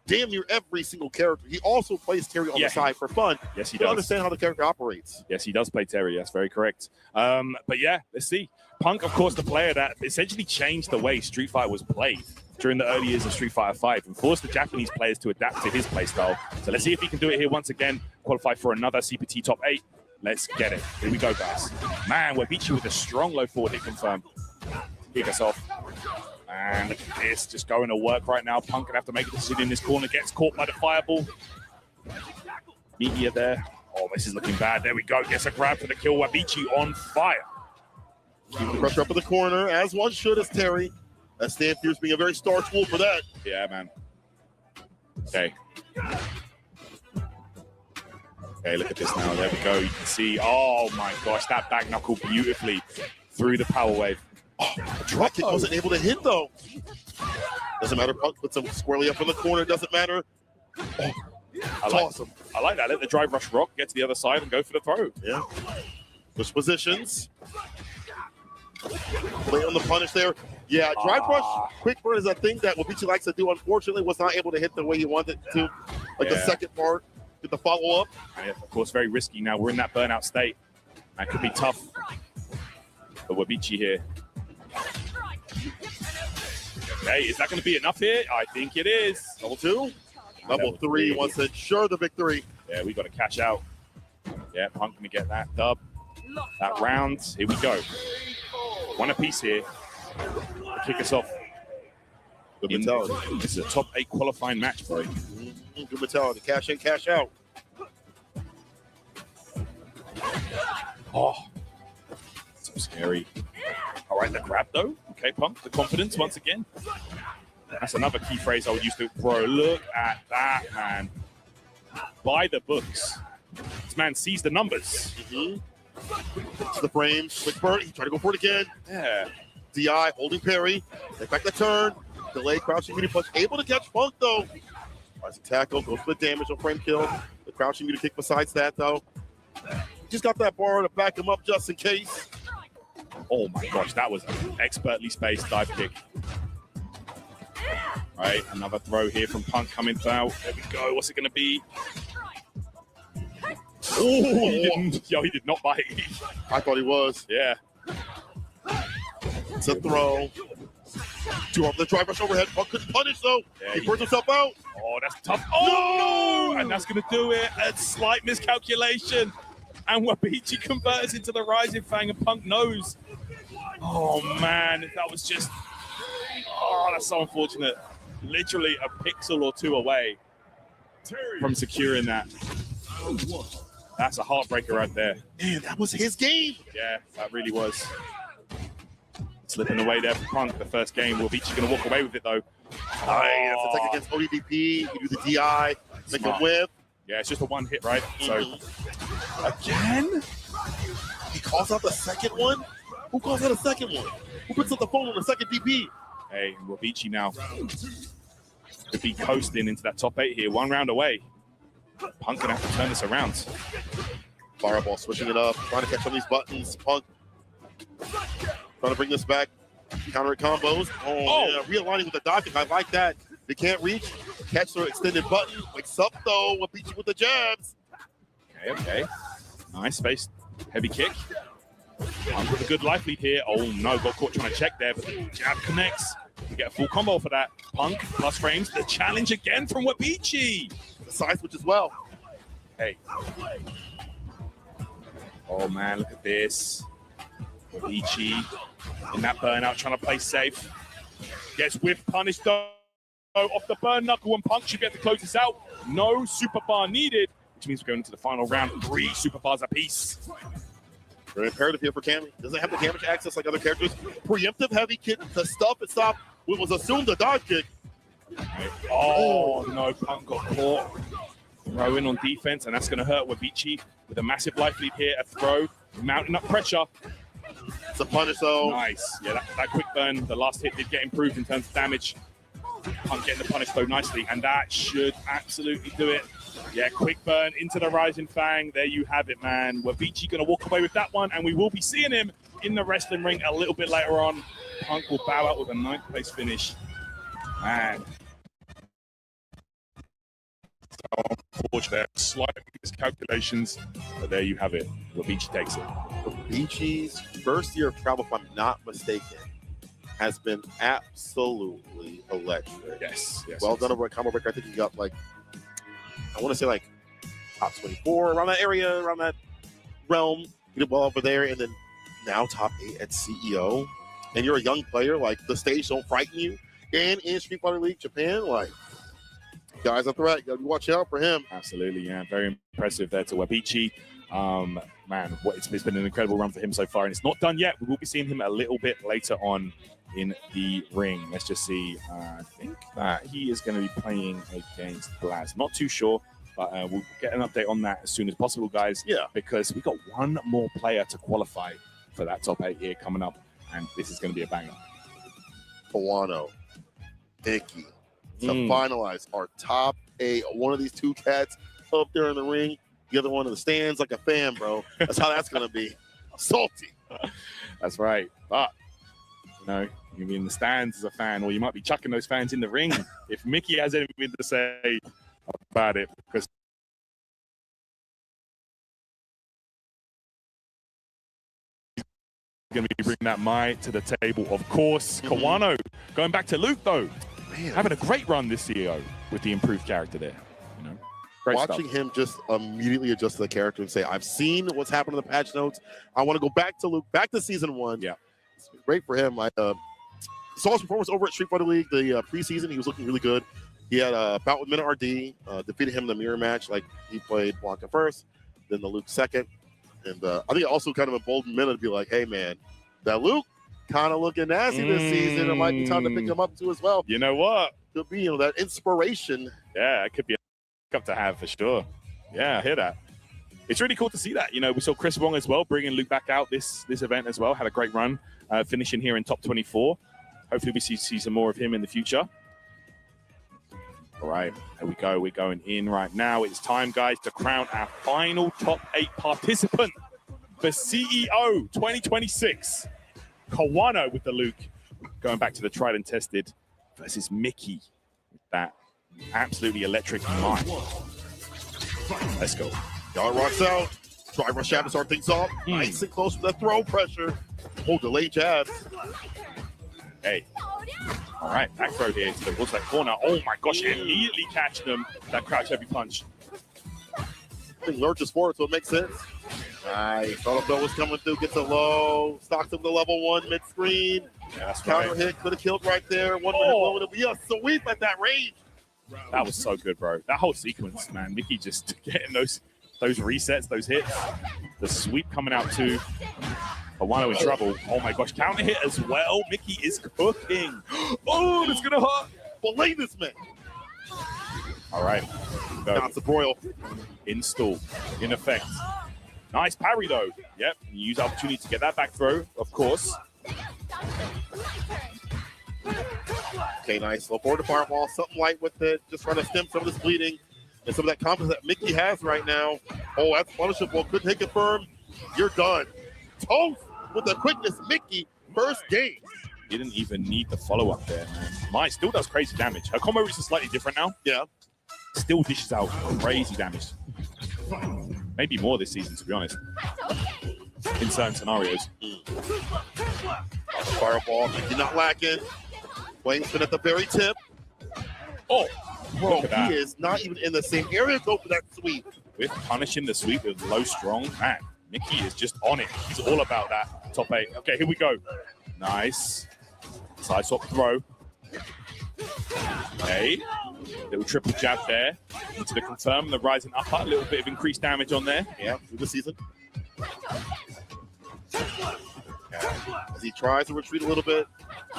damn near every single character. He also plays Terry on the side for fun. Yes, he to does. Understand how the character operates. Yes, he does play Terry. That's very correct. But yeah, let's see. Punk, of course, the player that essentially changed the way Street Fighter was played during the early years of Street Fighter V and forced the Japanese players to adapt to his playstyle. So let's see if he can do it here once again, qualify for another CPT top 8. Let's get it. Here we go, guys. Man, Wabichi with a strong low forward hit confirmed. Kick us off. And look at this, just going to work right now. Punk gonna have to make a decision in this corner, gets caught by the fireball. Media there. Oh, this is looking bad. There we go. Gets a grab for the kill. Wabichi on fire. Keeping the pressure up in the corner, as one should, as Terry. That Stan Fierce being a very star tool for that. Yeah, man. Okay. Okay, look at this now. There we go. You can see, oh my gosh, that back knuckle beautifully through the power wave. Oh, the drop kick wasn't able to hit, though. Doesn't matter. Punk puts him squarely up in the corner. Doesn't matter. Oh, awesome. I like that. Let the drive rush rock, get to the other side, and go for the throw. Yeah. Push positions. Play on the punish there. Yeah, drive rush, quick burn is a thing that Wabichi likes to do. Unfortunately, was not able to hit the way he wanted to. Like the second part, get the follow-up. Yeah, of course, very risky now. We're in that burnout state. That could be tough for Wabichi here. Okay, is that going to be enough here? I think it is. Level 2? Level 3 wants to ensure the victory. Yeah, we got to cash out. Yeah, Punk going to get that dub. That round. Here we go. One apiece here. Kick us off. Good mentality. This is a top 8 qualifying match, bro. Good mentality. Cash in, cash out. Oh, so scary. All right, the grab though. Okay, Punk, the confidence once again. That's another key phrase I would use to, bro, look at that, man. By the books. This man sees the numbers. It's the frames. Quick burn. He tried to go for it again. Yeah. DI holding parry. Take back the turn. Delay crouching media punch. Able to catch Punk though. Tries to tackle. Goes for the damage on frame kill. The crouching media kick besides that though. Just got that bar to back him up just in case. Oh my gosh, that was an expertly spaced dive kick. All right, another throw here from Punk coming out. There we go. What's it going to be? Oh, he did not bite. I thought he was. Yeah. It's a throw. Two off the drive rush overhead. Punk couldn't punish though. Yeah, he burns himself out. Oh, that's tough. Oh, no! And that's going to do it. A slight miscalculation. And Wabichi converts into the Rising Fang and Punk knows. Oh, man, that was just Oh, that's so unfortunate. Literally a pixel or two away from securing that. That's a heartbreaker right there. Man, that was his game. Yeah, that really was. Slipping away there for Punk, the first game. Will Beachy going to walk away with it, though? That's attack against ODDP. You do the DI, make a whip. Yeah, it's just a one hit, right? So, again? He calls out the second one? Who calls out a second one? Who picks up the phone on the second DP? Hey, Wabici now could be coasting into that top 8 here. 1 round away. Punk gonna have to turn this around. Fireball switching it up, trying to catch on these buttons. Punk trying to bring this back. Counter combos. Oh, yeah, realigning with the dodging. I like that. They can't reach. Catch their extended button. Wakes up though. Wabici with the jabs. Okay. Nice space. Heavy kick. Punk with a good life lead here. Oh no, got caught trying to check there, but the jab connects. We get a full combo for that. Punk plus frames. The challenge again from Wabici. The side switch as well. Hey. Oh man, look at this. Wabici in that burnout, trying to play safe. Gets whiff punished though off the burn knuckle, and Punk should be able to close this out. No super bar needed, which means we're going into the final round. 3 super bars apiece. Very imperative here for Cammy. Doesn't have the damage access like other characters. Preemptive heavy kick to stuff and stop what was assumed a dodge kick. Oh no, Punk got caught. Throwing on defense, and that's going to hurt Wabici with a massive life lead here. A throw, mounting up pressure. It's a punish though. Nice. Yeah, that quick burn, the last hit did get improved in terms of damage. Punk getting the punish though nicely, and that should absolutely do it. Yeah, quick burn into the Rising Fang. There you have it, man. Wabici going to walk away with that one, and we will be seeing him in the wrestling ring a little bit later on. Punk will bow out with a 9th place finish. Man. So unfortunate, slight miscalculations, but there you have it. Wabici takes it. Wabici's first year of travel, if I'm not mistaken, has been absolutely electric. Yes. Well done over at Combo Breaker. I think he got like, I want to say like top 24, around that area, around that realm. He did well over there, and then now top 8 at CEO. And you're a young player, like the stage don't frighten you. And in Street Fighter League Japan, like, guys a threat. You gotta watch out for him. Absolutely, yeah. Very impressive there to Wabici. Man, it's been an incredible run for him so far, and it's not done yet. We will be seeing him a little bit later on in the ring. Let's just see. I think that he is going to be playing against Blaz. Not too sure, but we'll get an update on that as soon as possible, guys. Yeah. Because we've got one more player to qualify for that top 8 here coming up, and this is going to be a banger. Kawano, Icky, to finalize our top 8. One of these two cats up there in the ring, the other one in the stands like a fan, bro. That's how that's going to be. Salty. That's right. But, you know, you'll be in the stands as a fan, or you might be chucking those fans in the ring if Mickey has anything to say about it. Because going to be bringing that mic to the table, of course. Kawano going back to Luke, though. Man, having a great run this CEO with the improved character there. You know, great watching stuff. him just immediately adjust to the character and say, I've seen what's happened in the patch notes. I want to go back to Luke, back to season 1. Yeah. It's great for him. I saw his performance over at Street Fighter League, the preseason. He was looking really good. He had a bout with Minute RD, defeated him in the mirror match. Like, he played Blanca first, then the Luke second. And I think it also kind of emboldened Minute to be like, hey, man, that Luke kind of looking nasty this season. It might be time to pick him up, too, as well. You know what? Could be, that inspiration. Yeah, it could be a cup to have for sure. Yeah, I hear that. It's really cool to see that. You know, we saw Chris Wong as well, bringing Luke back out this event as well. Had a great run, finishing here in top 24. Hopefully we see some more of him in the future. All right, here we go. We're going in right now. It's time, guys, to crown our final top 8 participant for CEO 2026. Kawano with the Luke, going back to the tried and tested, versus Mickey with that absolutely electric mind. Let's go. Y'all rocks out. Try rush jab to start things off. Nice and close with the throw pressure. Oh, delayed jab. Hey. All right, back throw here to the that corner. Oh my gosh, immediately catching them. That crouch heavy punch. I think lurches forward, so it makes sense. Nice. All of was coming through, gets a low, stocks him the level 1 mid-screen. Yeah, that's Counter right. hit, could have killed right there. One more hit low, it'll be a sweep at that range. That was so good, bro. That whole sequence, man. Mickey just getting those resets, those hits. The sweep coming out too. Kawano in trouble. Oh my gosh, counter hit as well. Mickey is cooking. Oh, it's gonna hurt. Belay this man. All right. Now it's a broil. Install in effect. Nice parry though. Yep. You use the opportunity to get that back throw, of course. Okay, nice. Low forward to fireball, something light with it. Just trying to stem some of this bleeding and some of that confidence that Mickey has right now. Oh, that's punishable. Couldn't hit confirm. You're done. Toast with the quickness, Mickey. First game. Didn't even need the follow-up there, man. Mine still does crazy damage. Her combo is slightly different now. Yeah. Still dishes out crazy damage. Maybe more this season, to be honest. In certain scenarios. Fireball, Mickey not lacking. Wayne spin at the very tip. Oh, bro, he is not even in the same area. Go for that sweep. With punishing the sweep with low strong, man, Mickey is just on it. He's all about that top 8. Okay, here we go. Nice. Side swap throw. Okay. Little triple jab there. Into the confirm, the rising upper. A little bit of increased damage on there. Yeah, through the season. As he tries to retreat a little bit.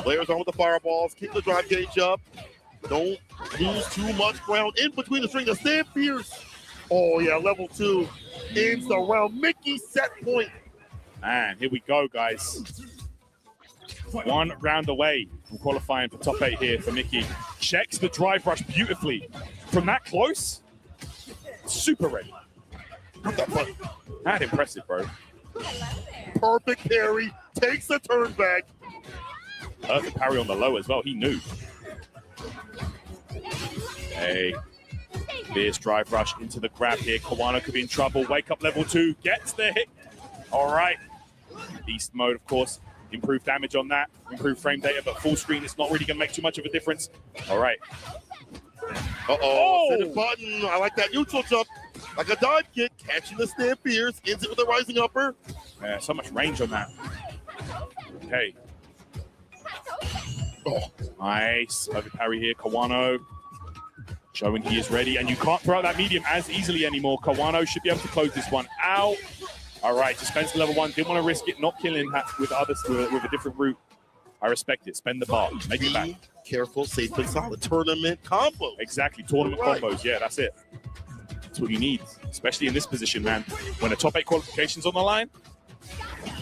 Layers on with the fireballs. Keep the drive gauge up. Don't lose too much ground in between the string. The stand fierce. Oh, yeah, level 2. Ends the round. Mickey set point. Man, here we go, guys. 1 round away from qualifying for top 8 here for Mickey. Checks the drive rush beautifully. From that close, super ready. Not that funny. That impressive, bro. Perfect parry. Takes the turn back. Perfect parry on the low as well. He knew. Hey. Fierce drive rush into the grab here. Kawano could be in trouble. Wake up level 2. Gets the hit. All right. Beast mode, of course. Improved damage on that. Improved frame data, but full screen, it's not really going to make too much of a difference. All right. Uh-oh. Center button. I like that neutral jump. Like a dive kick. Catching the stand fierce. Ends it with a rising upper. Yeah, so much range on that. Okay. Oh, nice. Over parry here. Kawano showing he is ready. And you can't throw out that medium as easily anymore. Kawano should be able to close this one out. All right, dispense level 1. Didn't want to risk it not killing with others with a different route. I respect it. Spend the bar. Make it back. Careful, safe and solid. Tournament combo. Exactly. Tournament combos. Yeah, that's it. That's what you need, especially in this position, man. When a top 8 qualification's on the line,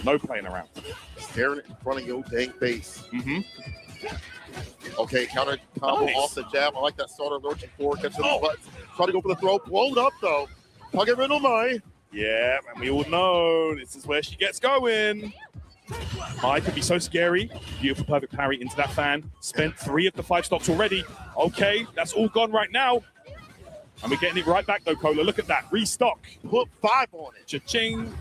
no playing around. Staring in front of your dang face. Mm-hmm. Okay, counter combo off the jab. I like that starter lurching forward, catching the butts. Try to go for the throw. Blown up, though. Mai. Yeah, and we all know this is where she gets going. Mai could be so scary. Beautiful, perfect parry into that fan. Spent 3 of the 5 stocks already. Okay, that's all gone right now. And we're getting it right back, though, Cola. Look at that. Restock. Put 5 on it. Cha-ching.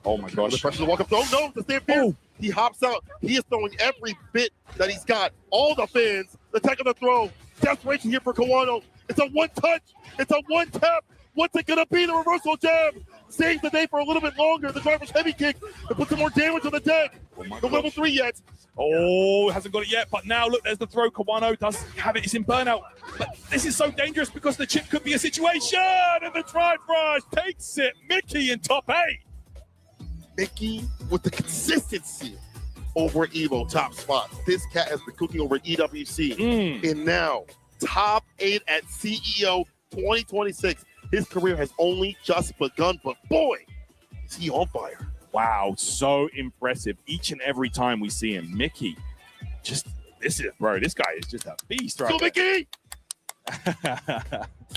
Oh, my gosh. The pressure to walk up. No, the stand fierce. He hops out. He is throwing every bit that he's got. All the fans. The tech of the throw. Desperation here for Kawano. It's a 1 touch. It's a 1 tap. What's it going to be? The reversal jab. Saves the day for a little bit longer. The driver's heavy kick to put some more damage on the deck. The level 3 yet. Oh, hasn't got it yet. But now, look, there's the throw. Kawano does have it. It's in burnout. But this is so dangerous because the chip could be a situation. And the drive rush takes it. Mickey in top 8. Mickey with the consistency over at Evo top spots. This cat has been cooking over at EWC. And now, top 8 at CEO 2026. His career has only just begun, but boy, is he on fire. Wow, so impressive each and every time we see him. Mickey, this guy is just a beast right there. Mickey!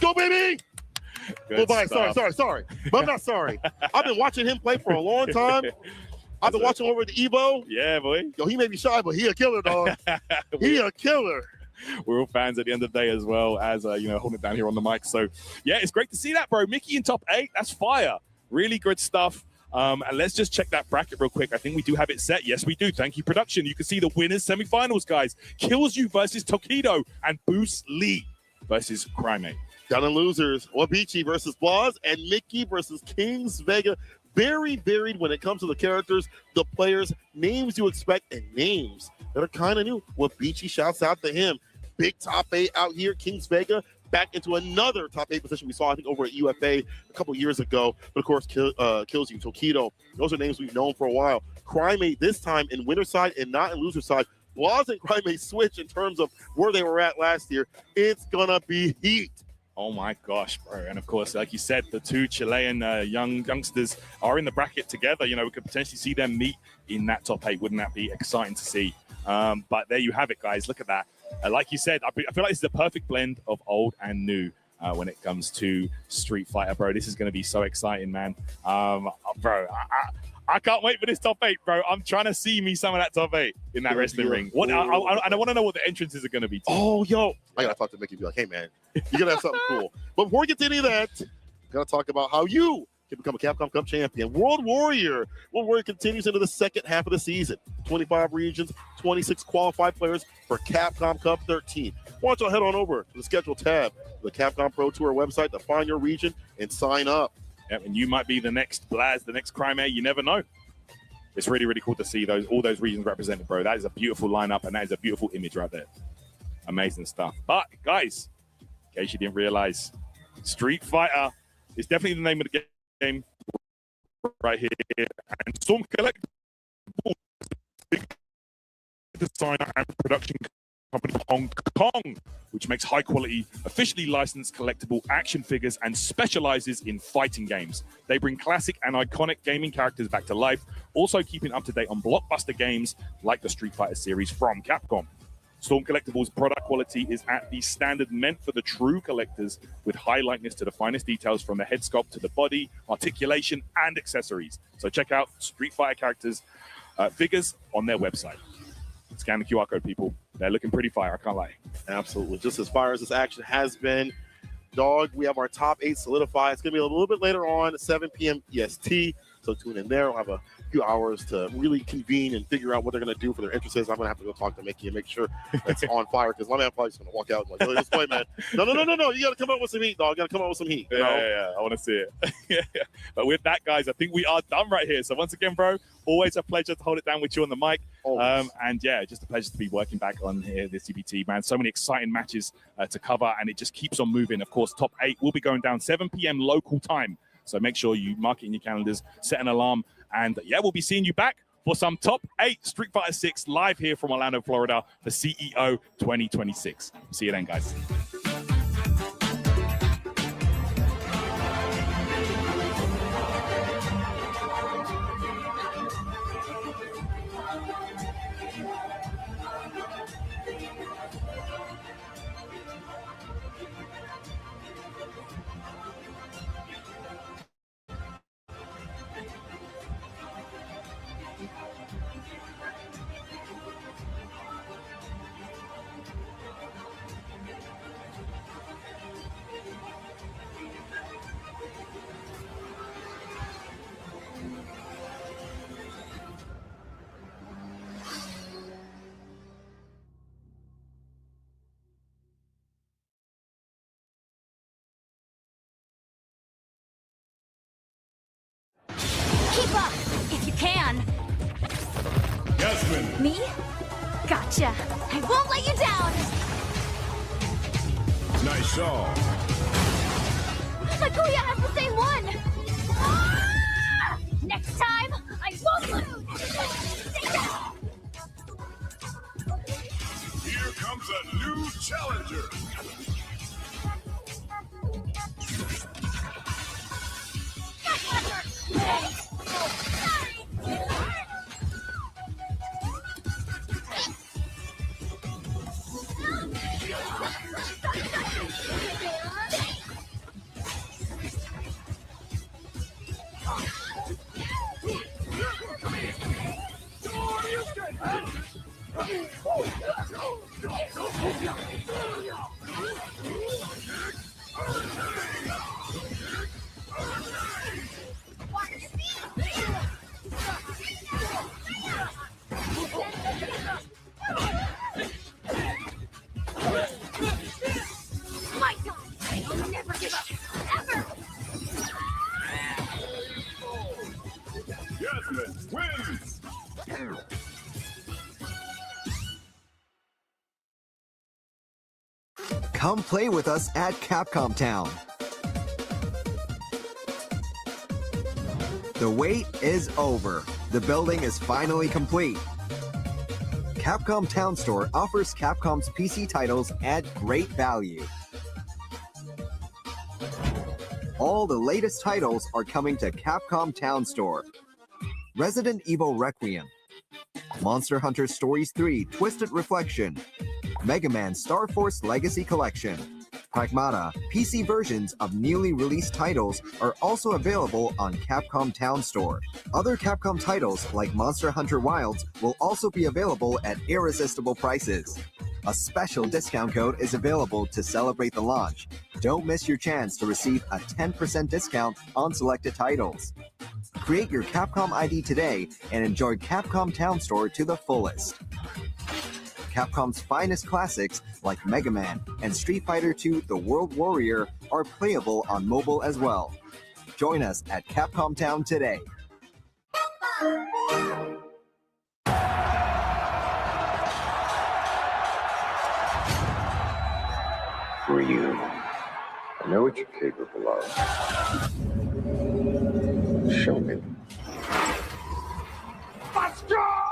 Go, baby! Good stuff. Sorry. But I'm not sorry. I've been watching him play for a long time. I've been watching over at the Evo. Yeah, boy. Yo, he may be shy, but he a killer, dog. He a killer. We're all fans at the end of the day as well as, holding it down here on the mic. So, yeah, it's great to see that, bro. Mickey in top 8. That's fire. Really good stuff. And let's just check that bracket real quick. I think we do have it set. Yes, we do. Thank you, production. You can see the winners semifinals, guys. Kills You versus Tokido and Boost Lee versus Crimate. Down in losers, Wabichi versus Blas and Mickey versus Kings Vega. very varied when it comes to the characters, the players, names you expect, and names that are kind of new. Wabichi shouts out to him. Big top 8 out here. Kings Vega back into another top 8 position we saw, I think, over at UFA a couple years ago. But of course, Kills You, Tokido. Those are names we've known for a while. Crymate this time in winner side and not in loser side. Blaz and Crymate switch in terms of where they were at last year. It's gonna be heat. Oh my gosh, bro. And of course, like you said, the two Chilean youngsters are in the bracket together. You know, we could potentially see them meet in that top 8. Wouldn't that be exciting to see? But there you have it, guys. Look at that. Like you said, I feel like this is a perfect blend of old and new when it comes to Street Fighter, bro. This is going to be so exciting, man. Bro, I can't wait for this top 8, bro. I'm trying to see me some of that top 8 in that wrestling ring. And I want to know what the entrances are going to be. Oh, yo. I got to talk to Mickey and be like, hey, man, you're going to have something cool. But before we get to any of that, I'm going to talk about how you can become a Capcom Cup champion. World Warrior continues into the second half of the season. 25 regions, 26 qualified players for Capcom Cup 13. Why don't you head on over to the schedule tab of the Capcom Pro Tour website to find your region and sign up. Yep, and you might be the next Blaz, the next Crymate. You never know. It's really, really cool to see all those regions represented, bro. That is a beautiful lineup, and that is a beautiful image right there. Amazing stuff. But, guys, in case you didn't realize, Street Fighter is definitely the name of the game right here. And Storm Collectibles, big designer and production company from Hong Kong, which makes high-quality, officially licensed collectible action figures and specializes in fighting games. They bring classic and iconic gaming characters back to life, also keeping up to date on blockbuster games like the Street Fighter series from Capcom. Storm Collectibles' product quality is at the standard meant for the true collectors, with high likeness to the finest details from the head sculpt to the body, articulation, and accessories. So check out Street Fighter characters figures on their website. Scan the QR code, people. They're looking pretty fire, I can't lie. Absolutely. Just as fire as this action has been, dog, we have our top 8 solidified. It's going to be a little bit later on, 7 p.m. EST. So tune in there. We'll have a few hours to really convene and figure out what they're going to do for their entrances. I'm going to have to go talk to Mickey and make sure it's on fire, because my man probably just going to walk out and like, oh, this way, man. No. You got to come up with some heat, dog. You got to come up with some heat. Yeah. I want to see it. But with that, guys, I think we are done right here. So once again, bro, always a pleasure to hold it down with you on the mic. And yeah, just a pleasure to be working back on here, the CBT, man. So many exciting matches to cover, and it just keeps on moving. Of course, top 8 will be going down 7 p.m. local time. So make sure you mark it in your calendars, set an alarm, and yeah, we'll be seeing you back for some top 8 Street Fighter 6 live here from Orlando, Florida for CEO 2026. See you then, guys. Keep up, if you can. Yasmin. Me? Gotcha. I won't let you down. Nice shot. Nagoya has the same one. Ah! Next time, I won't lose. Here comes a new challenger. My God, I'll never give up. Ever. wins. Come play with us at Capcom Town. The wait is over. The building is finally complete. Capcom Town Store offers Capcom's PC titles at great value. All the latest titles are coming to Capcom Town Store. Resident Evil Requiem, Monster Hunter Stories 3 Twisted Reflection, Mega Man Star Force Legacy Collection. Pragmata PC versions of newly released titles are also available on Capcom Town Store. Other Capcom titles like Monster Hunter Wilds will also be available at irresistible prices. A special discount code is available to celebrate the launch. Don't miss your chance to receive a 10% discount on selected titles. Create your Capcom ID today and enjoy Capcom Town Store to the fullest. Capcom's finest classics like Mega Man and Street Fighter II The World Warrior are playable on mobile as well. Join us at Capcom Town today. Ryu, I know what you're capable of. Show me. Let's go!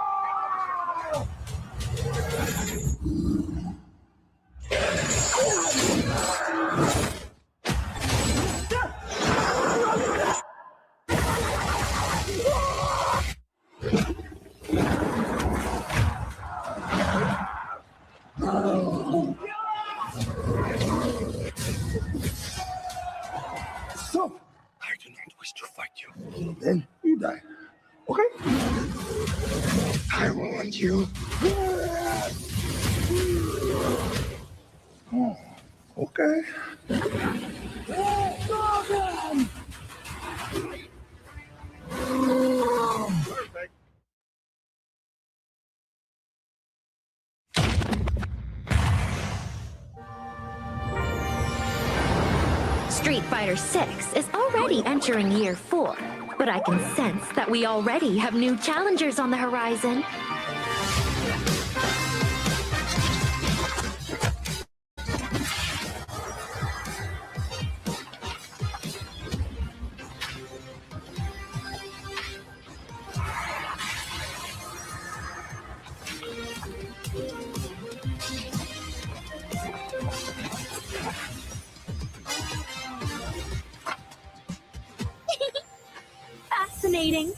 So, I do not wish to fight you. Then you die. Okay? I want you. Oh, okay. Perfect. Street Fighter 6 is already entering year 4, but I can sense that we already have new challengers on the horizon. Fascinating.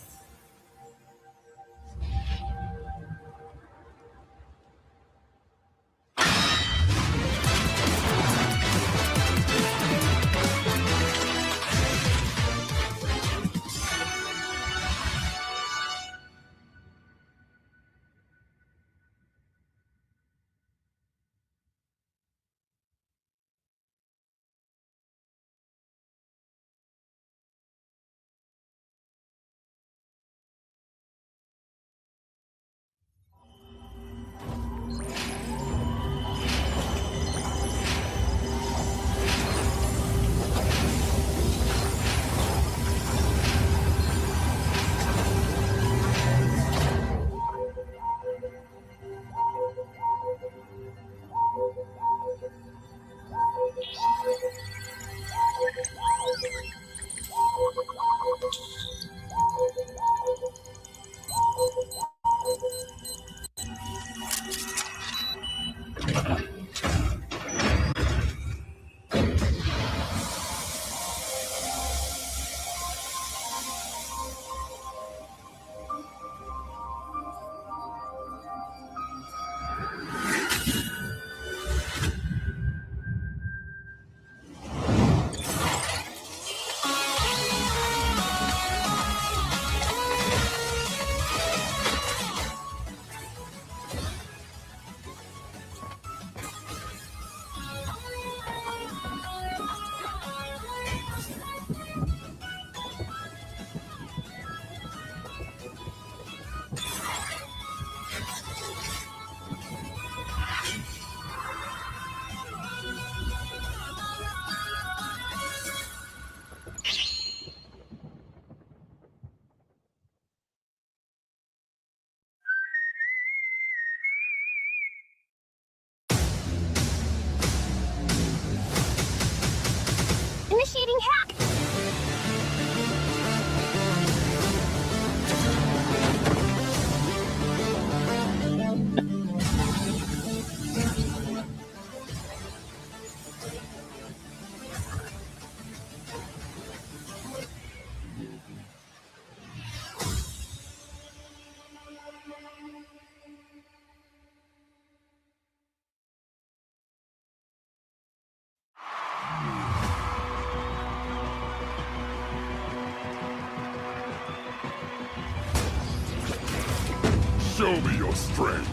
Show me your strength.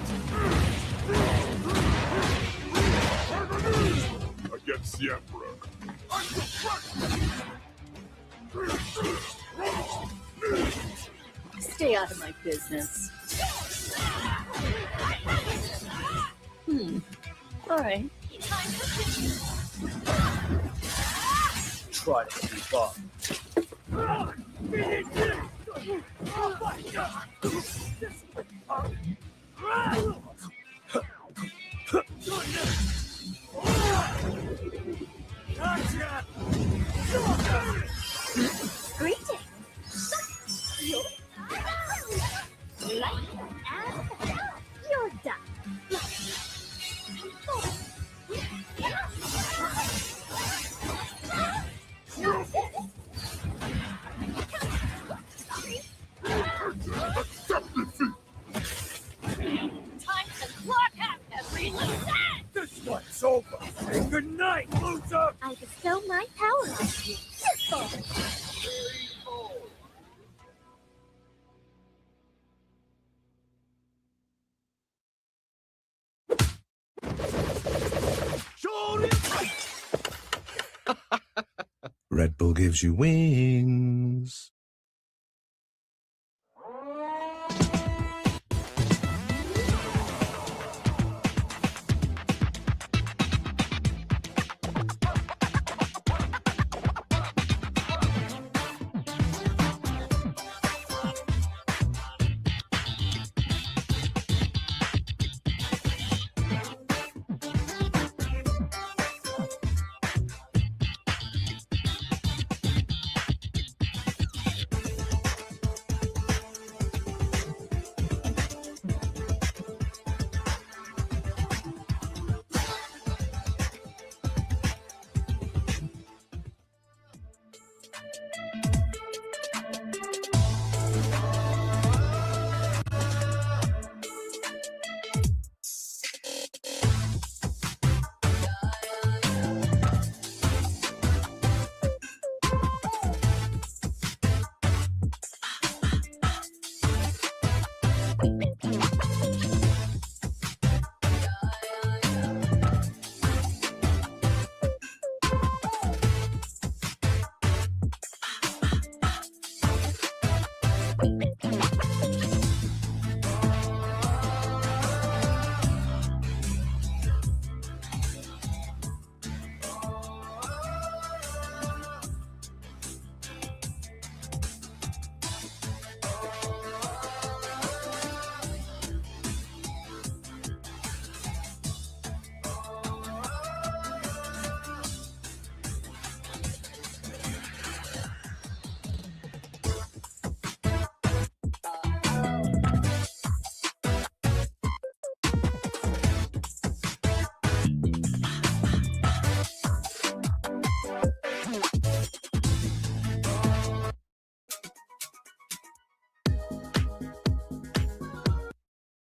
Against the Emperor. Stay out of my business. All right. Try to keep up. Greetings. You're done. Time to clock out every loose end. This one's over. Say good night, loser. I bestow my power on you. Simple. Red Bull gives you wings.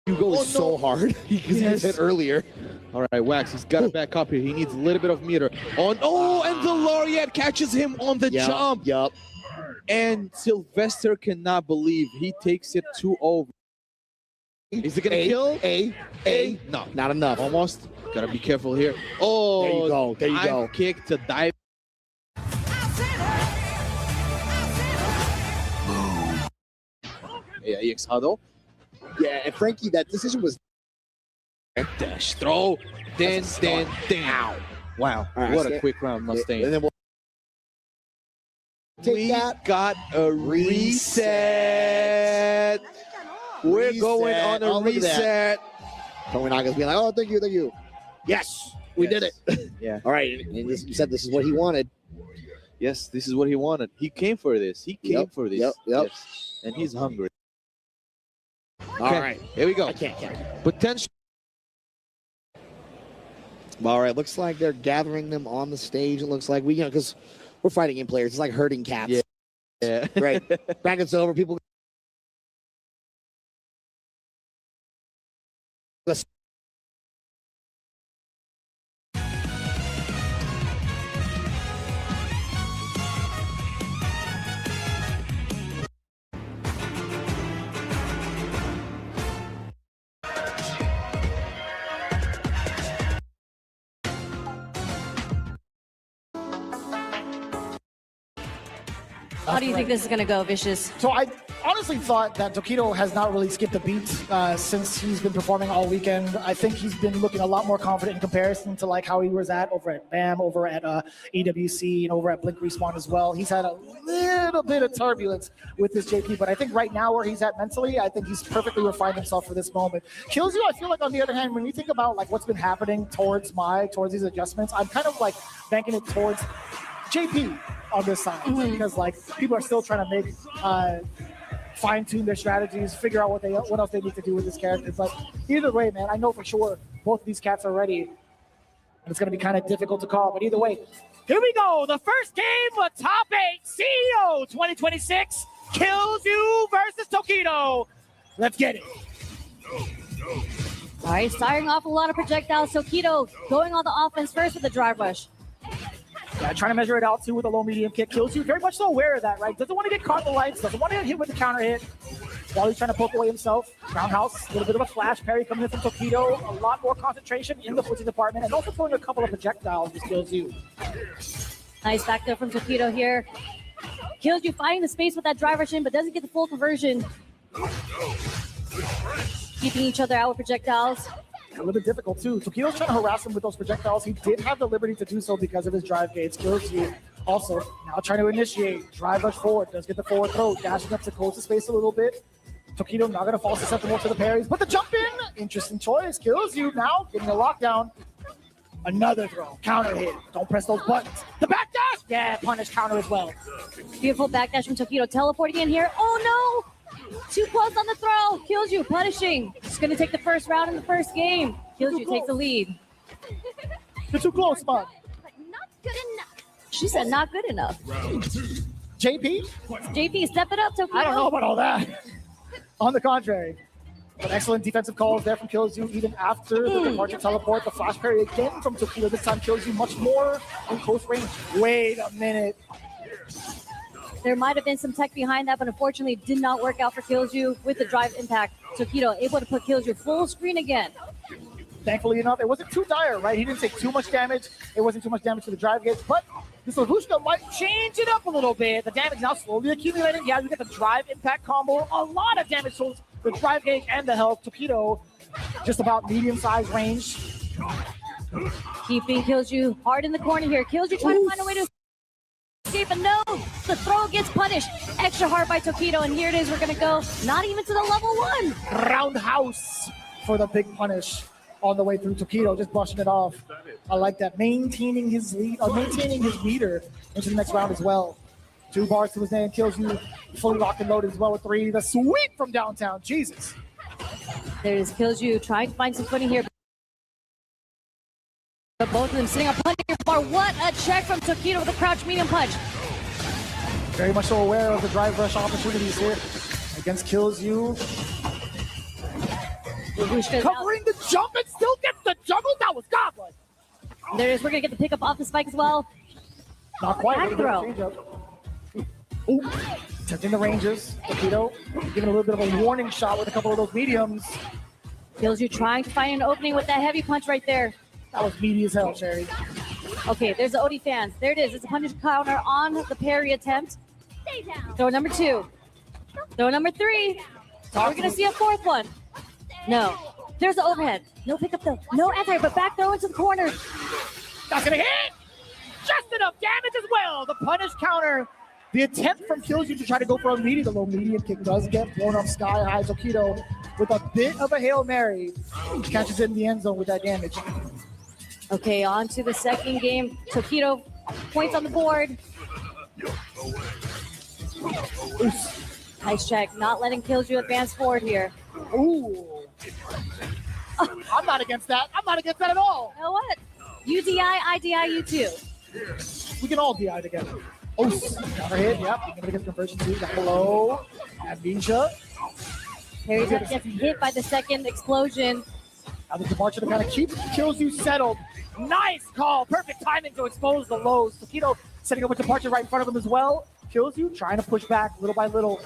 Hugo is so hard because he hit earlier. All right, Wax, he's got to back up here. He needs a little bit of meter. And the Laureate catches him on the jump. Yup. And Sylvester cannot believe he takes it 2-0. Is it going to kill? A. No. Not enough. Almost. Got to be careful here. Oh, there you go. There you go. Kick to dive. Yeah, EX huddle. Yeah, and Frankie, that decision was dash throw. Then. Wow. Right, what a quick round, Mustaine. And then we got a reset. We're going on a reset. Tony Naga's being like, oh, thank you. Yes, we did it. Yeah. All right. And you said this is what he wanted. Yes, this is what he wanted. He came for this. He came for this. Yep. Yes. And he's hungry. All right. Here we go. I can't. Potential. All right. Looks like they're gathering them on the stage. It looks like because we're fighting in players. It's like herding cats. Yeah. Right. Brackets over. People. How do you think this is going to go, Vicious? So I honestly thought that Tokido has not really skipped a beat since he's been performing all weekend. I think he's been looking a lot more confident in comparison to like how he was at over at BAM, over at EWC, and over at Blink Respawn as well. He's had a little bit of turbulence with this JP, but I think right now where he's at mentally, I think he's perfectly refined himself for this moment. Kills You, I feel like on the other hand, when you think about like what's been happening towards these adjustments, I'm kind of like banking it towards JP on this side because like people are still trying to make fine-tune their strategies, figure out what else they need to do with this character. But either way, man, I know for sure both of these cats are ready. And it's going to be kind of difficult to call, but either way, here we go. The first game of Top 8 CEO 2026, Kills You versus Tokido. Let's get it. All right, firing off a lot of projectiles. Tokido going on the offense first with the drive rush. Yeah, trying to measure it out too with a low medium kick. Kills You, very much so aware of that, right? Doesn't want to get caught in the lights, doesn't want to get hit with the counter hit while he's trying to poke away himself. Roundhouse, a little bit of a flash parry coming in from Tokido. A lot more concentration in the footing department and also throwing a couple of projectiles with Kills You. Nice back there from Tokido here. Kills You finding the space with that drive rush in, but doesn't get the full conversion. Keeping each other out with projectiles. A little bit difficult too. Tokido's trying to harass him with those projectiles. He did have the liberty to do so because of his drive gates. Kills You also now trying to initiate. Drive rush forward. Does get the forward throw. Dashing up to close the space a little bit. Tokido not going to fall susceptible to the parries. But the jump in. Interesting choice. Kills You now getting a lockdown. Another throw. Counter hit. Don't press those buttons. The backdash. Yeah, punish counter as well. Beautiful backdash from Tokido. Teleporting in here. Oh no! Too close on the throw. Kills You punishing. Just going to take the first round in the first game. Kills You takes the lead. You're too close, bud. Not good enough. She said not good enough. JP? JP, step it up, Tokido. I don't know about all that. On the contrary. But excellent defensive calls there from Kills You even after the departure teleport. The flash parry again from Tokido. This time Kills You much more in close range. Wait a minute. There might have been some tech behind that, but unfortunately did not work out for Kills You with the drive impact. Tokido able to put Kills You full screen again. Thankfully enough, it wasn't too dire, right? He didn't take too much damage. It wasn't too much damage to the drive gates, but this Lavushka might change it up a little bit. The damage now slowly accumulating. Yeah, you get the drive impact combo. A lot of damage to the drive gate and the health. Tokido, just about medium-sized range. Keeping Kills You hard in the corner here. Kills You trying to find a way to escape, but no, the throw gets punished. Extra hard by Tokido, and here it is. We're going to go not even to the level 1. Roundhouse for the big punish on the way through. Tokido just brushing it off. I like that. Maintaining his lead, or maintaining his meter into the next round as well. 2 bars to his name. Kills You fully locked and loaded as well with 3. The sweep from downtown. Jesus. There is Kills You trying to find some footing here. But both of them sitting on punch bar. What a check from Tokido with a crouch medium punch. Very much so aware of the drive rush opportunities here against Kills You. Covering the jump and still gets the juggle. That was godlike. There it is. We're going to get the pickup off the spike as well. Not quite. Back throw. Ooh, testing the ranges. Tokido giving a little bit of a warning shot with a couple of those mediums. Kills You trying to find an opening with that heavy punch right there. That was meaty as hell, Cherry. Okay, there's the OD fans. There it is. It's a punish counter on the parry attempt. Stay down. Throw number 2. Throw number 3. We're going to see a 4th one. No. There's the overhead. No pickup though. No anti, but back throw into the corner. That's going to hit. Just enough damage as well. The punish counter. The attempt from Kills You to try to go for a medium. The low medium kick does get blown up sky high. Tokido with a bit of a Hail Mary. Catches it in the end zone with that damage. Okay, on to the second game. Tokido points on the board. Nice check. Not letting Kills You advance forward here. Ooh. I'm not against that. I'm not against that at all. You know what? You DI, I DI, you too. We can all DI together. Oh, counter hit. Yep. You're going to get conversion too. Down below. Amnesia. Harry's gets hit by the second explosion. Now the departure to kind of keep Kills You settled. Nice call. Perfect timing to expose the lows. Tokido setting up a departure right in front of him as well. Kills You trying to push back little by little.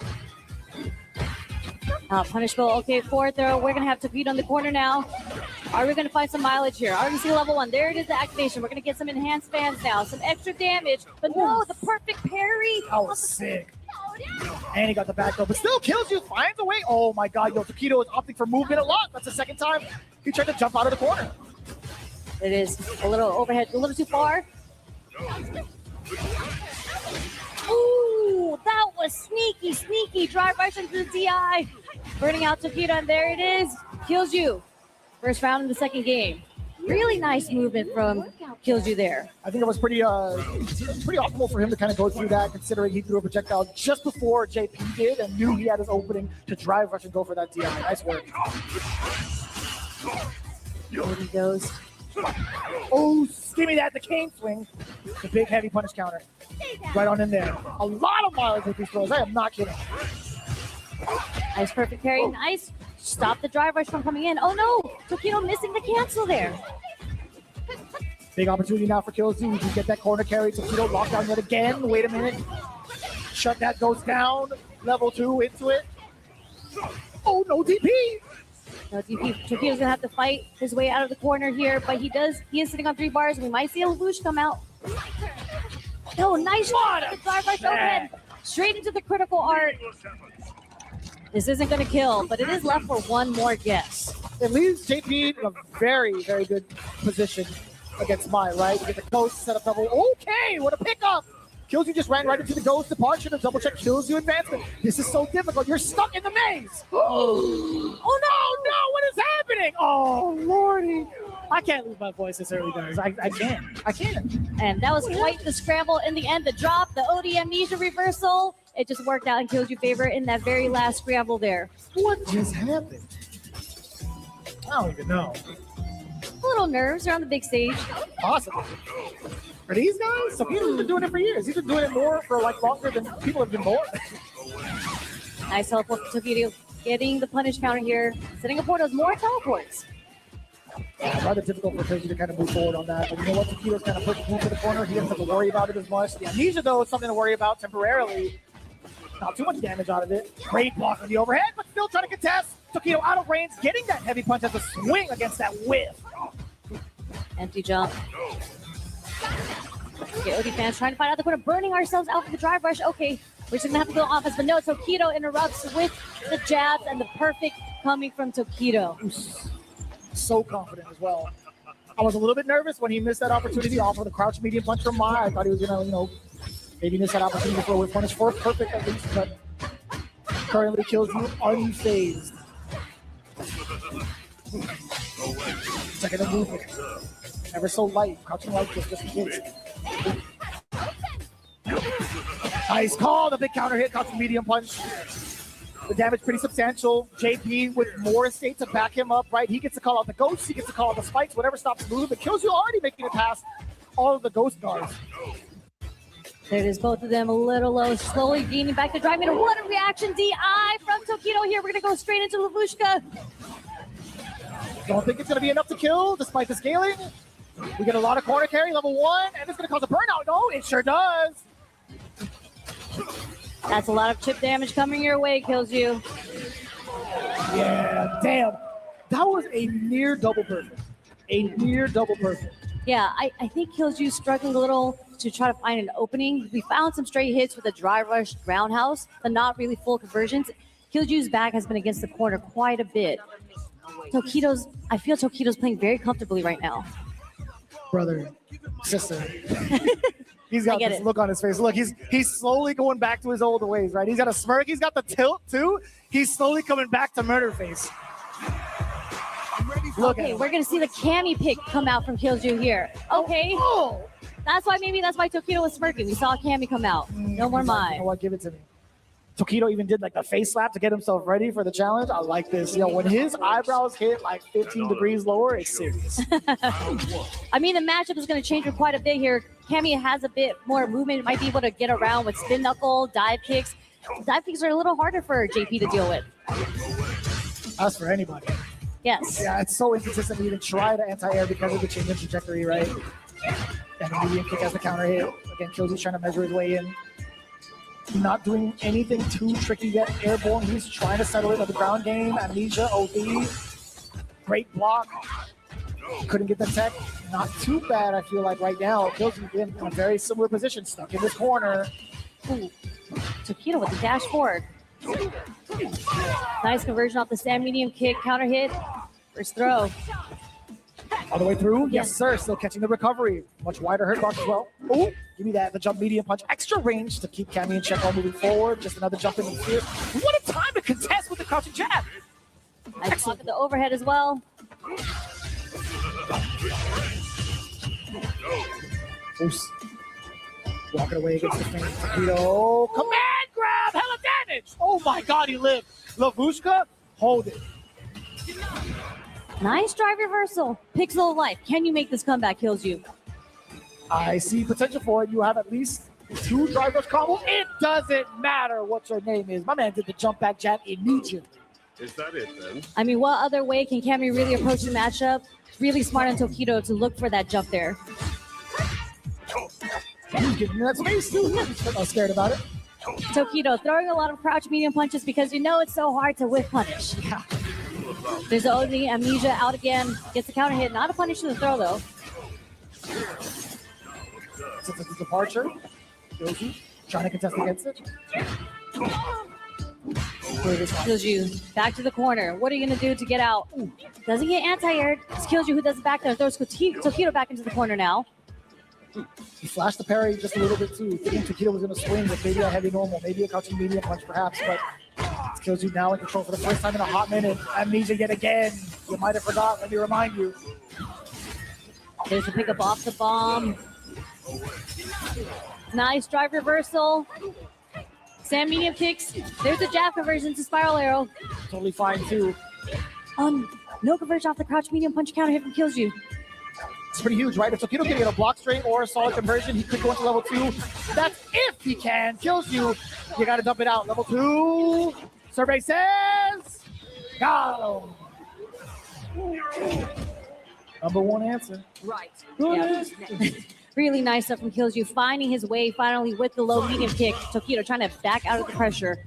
Punishable, okay, forward throw. We're going to have Tokido in the corner now. Are we going to find some mileage here? Already see level 1. There it is, the activation. We're going to get some enhanced fans now, some extra damage. But no, the perfect parry. That was sick. And he got the back throw, but still kills you, finds a way. Oh my god, yo, Tokido is opting for movement a lot. That's the second time he tried to jump out of the corner. It is a little overhead, a little too far. Ooh, that was sneaky, sneaky. Drive right into the DI. Burning out Tokido, and there it is. Kills you. First round in the second game. Really nice movement from Kills You there. I think it was pretty optimal for him to kind of go through that, considering he threw a projectile just before JP did and knew he had his opening to drive rush and go for that DI. Nice work. There he goes. Oh, give me that, the cane swing. The big heavy punish counter. Right on in there. A lot of mileage with these throws. I am not kidding. Nice perfect parry. Nice. Stop the drive rush from coming in. Oh no! Tokido missing the cancel there. Big opportunity now for Killzu. We can get that corner carry. Tokido locked down yet again. Wait a minute. Shut that goes down. Level 2 into it. Oh, no DP. No DP. Tokido's gonna have to fight his way out of the corner here, but he is sitting on 3 bars. We might see a Lelouch come out. Oh, nice shot! The drive rush overhead. Straight into the critical art. This isn't going to kill, but it is left for one more guess. It leaves JP in a very, very good position against Mai, right? You get the ghost set up double. Okay, what a pickup! Killzu just ran right into the ghost departure to double check Killzu advancement. This is so difficult. You're stuck in the maze. Oh no, what is happening? Oh lordy. I can't lose my voice this early, guys. I can't. And that was quite the scramble in the end. The drop, the OD amnesia reversal. It just worked out in Killju's favor in that very last scramble there. What just happened? I don't even know. A little nerves around the big stage. Possibly. For these guys, so people have been doing it for years. He's been doing it more for like longer than people have been born. Nice teleport for Tokido. Getting the punish counter here. Setting up portals, more teleports. Yeah, it's rather difficult for Killju to kind of move forward on that. But you know what? Tokido's kind of pushed move to the corner. He doesn't have to worry about it as much. The amnesia, though, is something to worry about temporarily. Not too much damage out of it. Great block on the overhead, but still trying to contest. Tokido out of range, getting that heavy punch as a swing against that whiff. Empty jump. Okay, OD fans trying to find out the corner, burning ourselves out for the drive rush. Okay, we're just gonna have to go offense, but no, Tokido interrupts with the jabs and the perfect coming from Tokido. So confident as well. I was a little bit nervous when he missed that opportunity off of the crouch medium punch from Mai. I thought he was gonna, maybe miss that opportunity for a whip punish for perfect at least, but currently Kills You unfazed. Second of movement. Ever so light, crouching like this, just in case. Nice call, the big counter hit, crouching medium punch. The damage pretty substantial. JP with more estate to back him up, right? He gets to call out the ghosts, he gets to call out the spikes, whatever stops the movement. But Kills You already making it past all of the ghost guards. There it is, both of them a little low, slowly gaining back the drive. What a reaction, DI from Tokido here. We're going to go straight into Levushka. Don't think it's going to be enough to kill, despite the scaling. We get a lot of corner carry, level 1, and it's going to cause a burnout. No, it sure does. That's a lot of chip damage coming your way, Kills You. Yeah, damn. That was a near double perfect. Yeah, I think Kills You struggling a little to try to find an opening. We found some straight hits with a drive rush roundhouse, but not really full conversions. Kills You's back has been against the corner quite a bit. I feel Tokido's playing very comfortably right now. Brother, sister. He's got this look on his face. Look, he's slowly going back to his old ways, right? He's got a smirk. He's got the tilt, too. He's slowly coming back to murder face. Okay, we're going to see the Cammy pick come out from Kills You here. Okay. Oh. That's why Tokido was smirking. We saw Cammy come out. No more Mai. You know what? Give it to me. Tokido even did like the face slap to get himself ready for the challenge. I like this. When his eyebrows hit like 15 degrees lower, it's serious. I mean, the matchup is going to change for quite a bit here. Cammy has a bit more movement. Might be able to get around with spin knuckle, dive kicks. Dive kicks are a little harder for JP to deal with. As for anybody. Yes. Yeah, it's so inconsistent to even try to anti-air because of the change in trajectory, right? And the medium kick as the counter hit. Again, Killju's trying to measure his way in. Not doing anything too tricky yet. Airborne, he's trying to settle it on the ground game. Amnesia, OD. Great block. Couldn't get the tech. Not too bad, I feel like, right now. Kills you in a very similar position, stuck in this corner. Ooh. Tokido with the dash forward. Nice conversion off the stand medium kick, counter hit. First throw. All the way through? Yes, sir. Still catching the recovery. Much wider hurt box as well. Oh, give me that. The jump medium punch. Extra range to keep Cammy in check while moving forward. Just another jump in the field. What a time to contest with the crouching jab. Nice block at the overhead as well. Oops. Walking away against the feint. Tokido. Command grab. Hella damage. Oh my God, he lived. Lavushka, hold it. Nice drive reversal. Pixel of life. Can you make this comeback, Kills you? I see potential for it. You have at least 2 drive rush combos. It doesn't matter what your name is. My man did the jump back jab immediately. Is that it then? I mean, what other way can Cammy really approach the matchup? Really smart on Tokido to look for that jump there. He's giving me that space too. I'm scared about it. Tokido throwing a lot of crouch medium punches because you know it's so hard to whiff punish. Yeah. There's only Amnesia out again. Gets the counter hit. Not a punish to the throw though. So it's a departure. Yoshi trying to contest against it. Kills you back to the corner. What are you gonna do to get out? Ooh. Doesn't get anti-aired. Just Kills you who does it back there. Throws Tokido back into the corner now. He flashed the parry just a little bit too, thinking Tokido was going to swing with maybe a heavy normal, maybe a crouching medium punch perhaps, but Kills you now in control for the first time in a hot minute. Amnesia yet again. You might have forgot. Let me remind you. There's a pickup off the bomb. Nice drive reversal. Sam medium kicks. There's a jab conversion to spiral arrow. Totally fine too. No conversion off the crouch medium punch counter hit from Kills you. It's pretty huge, right? If Tokido can get a block straight or a solid conversion, he could go into level 2. That's if he can. Kills you. You got to dump it out. Level 2. Survey says, got him. Number 1 answer. Right. Yeah. Really nice stuff from Kills you. Finding his way finally with the low medium kick. Tokido trying to back out of the pressure.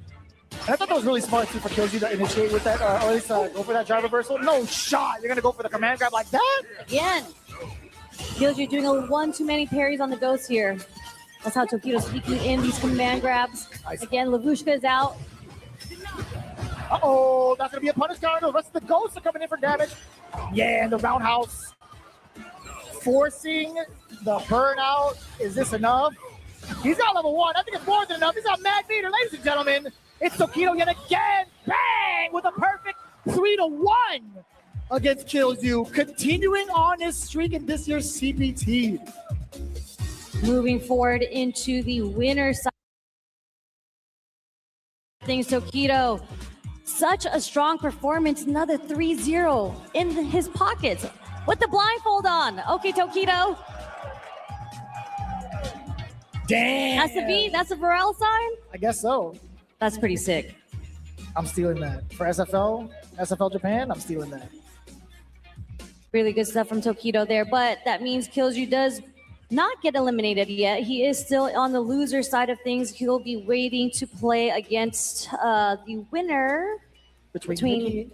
And I thought that was really smart too for Kills you to initiate with that, or at least go for that drive reversal. No shot. You're going to go for the command grab like that? Again. Kills you doing a one too many parries on the ghost here. That's how Tokido's sneaking in these command grabs. Nice. Again, Lavushka is out. Uh-oh, that's going to be a punish counter. The rest of the ghosts are coming in for damage. Yeah, and the roundhouse. Forcing the burnout. Is this enough? He's got level 1. I think it's more than enough. He's got mad meter. Ladies and gentlemen, it's Tokido yet again. Bang! With a perfect 3-1 against Kills you. Continuing on his streak in this year's CPT. Moving forward into the winner side. Things Tokido. Such a strong performance. Another 3-0 in his pockets with the blindfold on. Okay, Tokido. Damn. That's the beat. That's a Varel sign? I guess so. That's pretty sick. I'm stealing that. For SFL Japan, I'm stealing that. Really good stuff from Tokido there, but that means Kills you does not get eliminated yet. He is still on the loser side of things. He'll be waiting to play against the winner between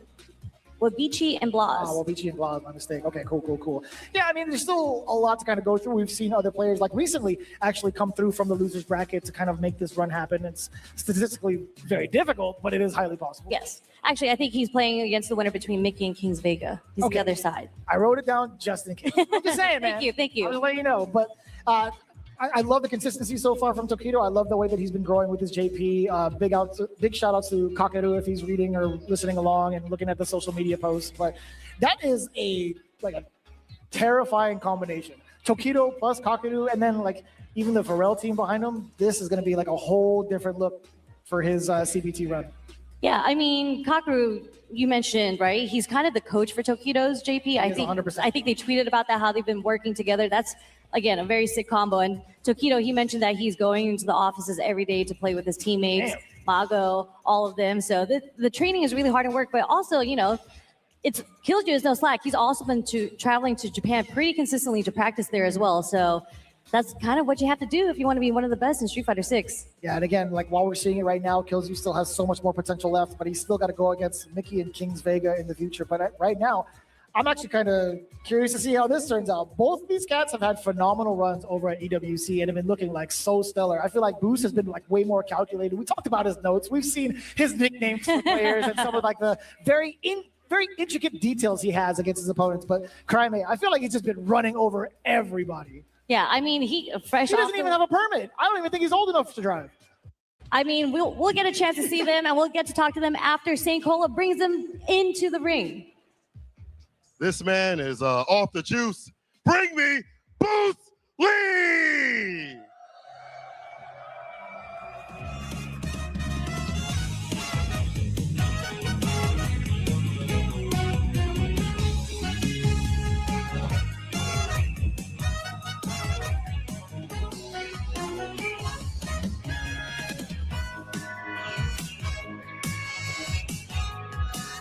Wabici and Blas. Oh, Wabici and Blas, my mistake. Okay, cool. Yeah, I mean, there's still a lot to kind of go through. We've seen other players, like recently, actually come through from the losers bracket to kind of make this run happen. It's statistically very difficult, but it is highly possible. Yes. Actually, I think he's playing against the winner between Mickey and Kings Vega. He's the other side. I wrote it down just in case. I'm just saying, man. Thank you. I'll just let you know. But I love the consistency so far from Tokido. I love the way that he's been growing with his JP. Big shout outs to Kakeru if he's reading or listening along and looking at the social media posts. But that is a terrifying combination. Tokido plus Kakeru, and then even the Varel team behind him. This is going to be a whole different look for his CBT run. Yeah, I mean, Kakeru, you mentioned, right? He's kind of the coach for Tokido's JP. I think 100%. I think they tweeted about that, how they've been working together. That's, again, a very sick combo. And Tokido, he mentioned that he's going into the offices every day to play with his teammates, Mago, all of them. So the training is really hard work, but also, it's Kills you is no slack. He's also been traveling to Japan pretty consistently to practice there as well. So that's kind of what you have to do if you want to be one of the best in Street Fighter 6. Yeah, and again, like while we're seeing it right now, Killzoo still has so much more potential left, but he's still got to go against Mickey and Kings Vega in the future. But right now, I'm actually kind of curious to see how this turns out. Both of these cats have had phenomenal runs over at EWC and have been looking like so stellar. I feel like Boost has been like way more calculated. We talked about his notes. We've seen his nicknames for players and some of like the very intricate details he has against his opponents. But Crimea, I feel like he's just been running over everybody. Yeah, I mean, he doesn't even have a permit. I don't even think he's old enough to drive. I mean, we'll get a chance to see them, and we'll get to talk to them after St. Cola brings them into the ring. This man is off the juice. Bring me Boost Lee!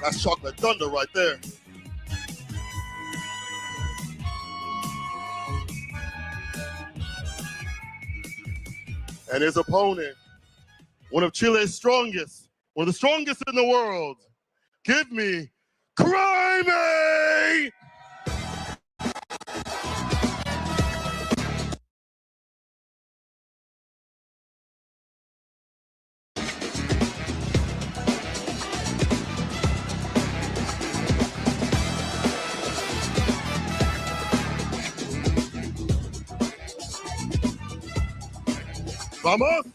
That's chocolate thunder right there. And his opponent, one of Chile's strongest, one of the strongest in the world. Give me Crimea! Vamos!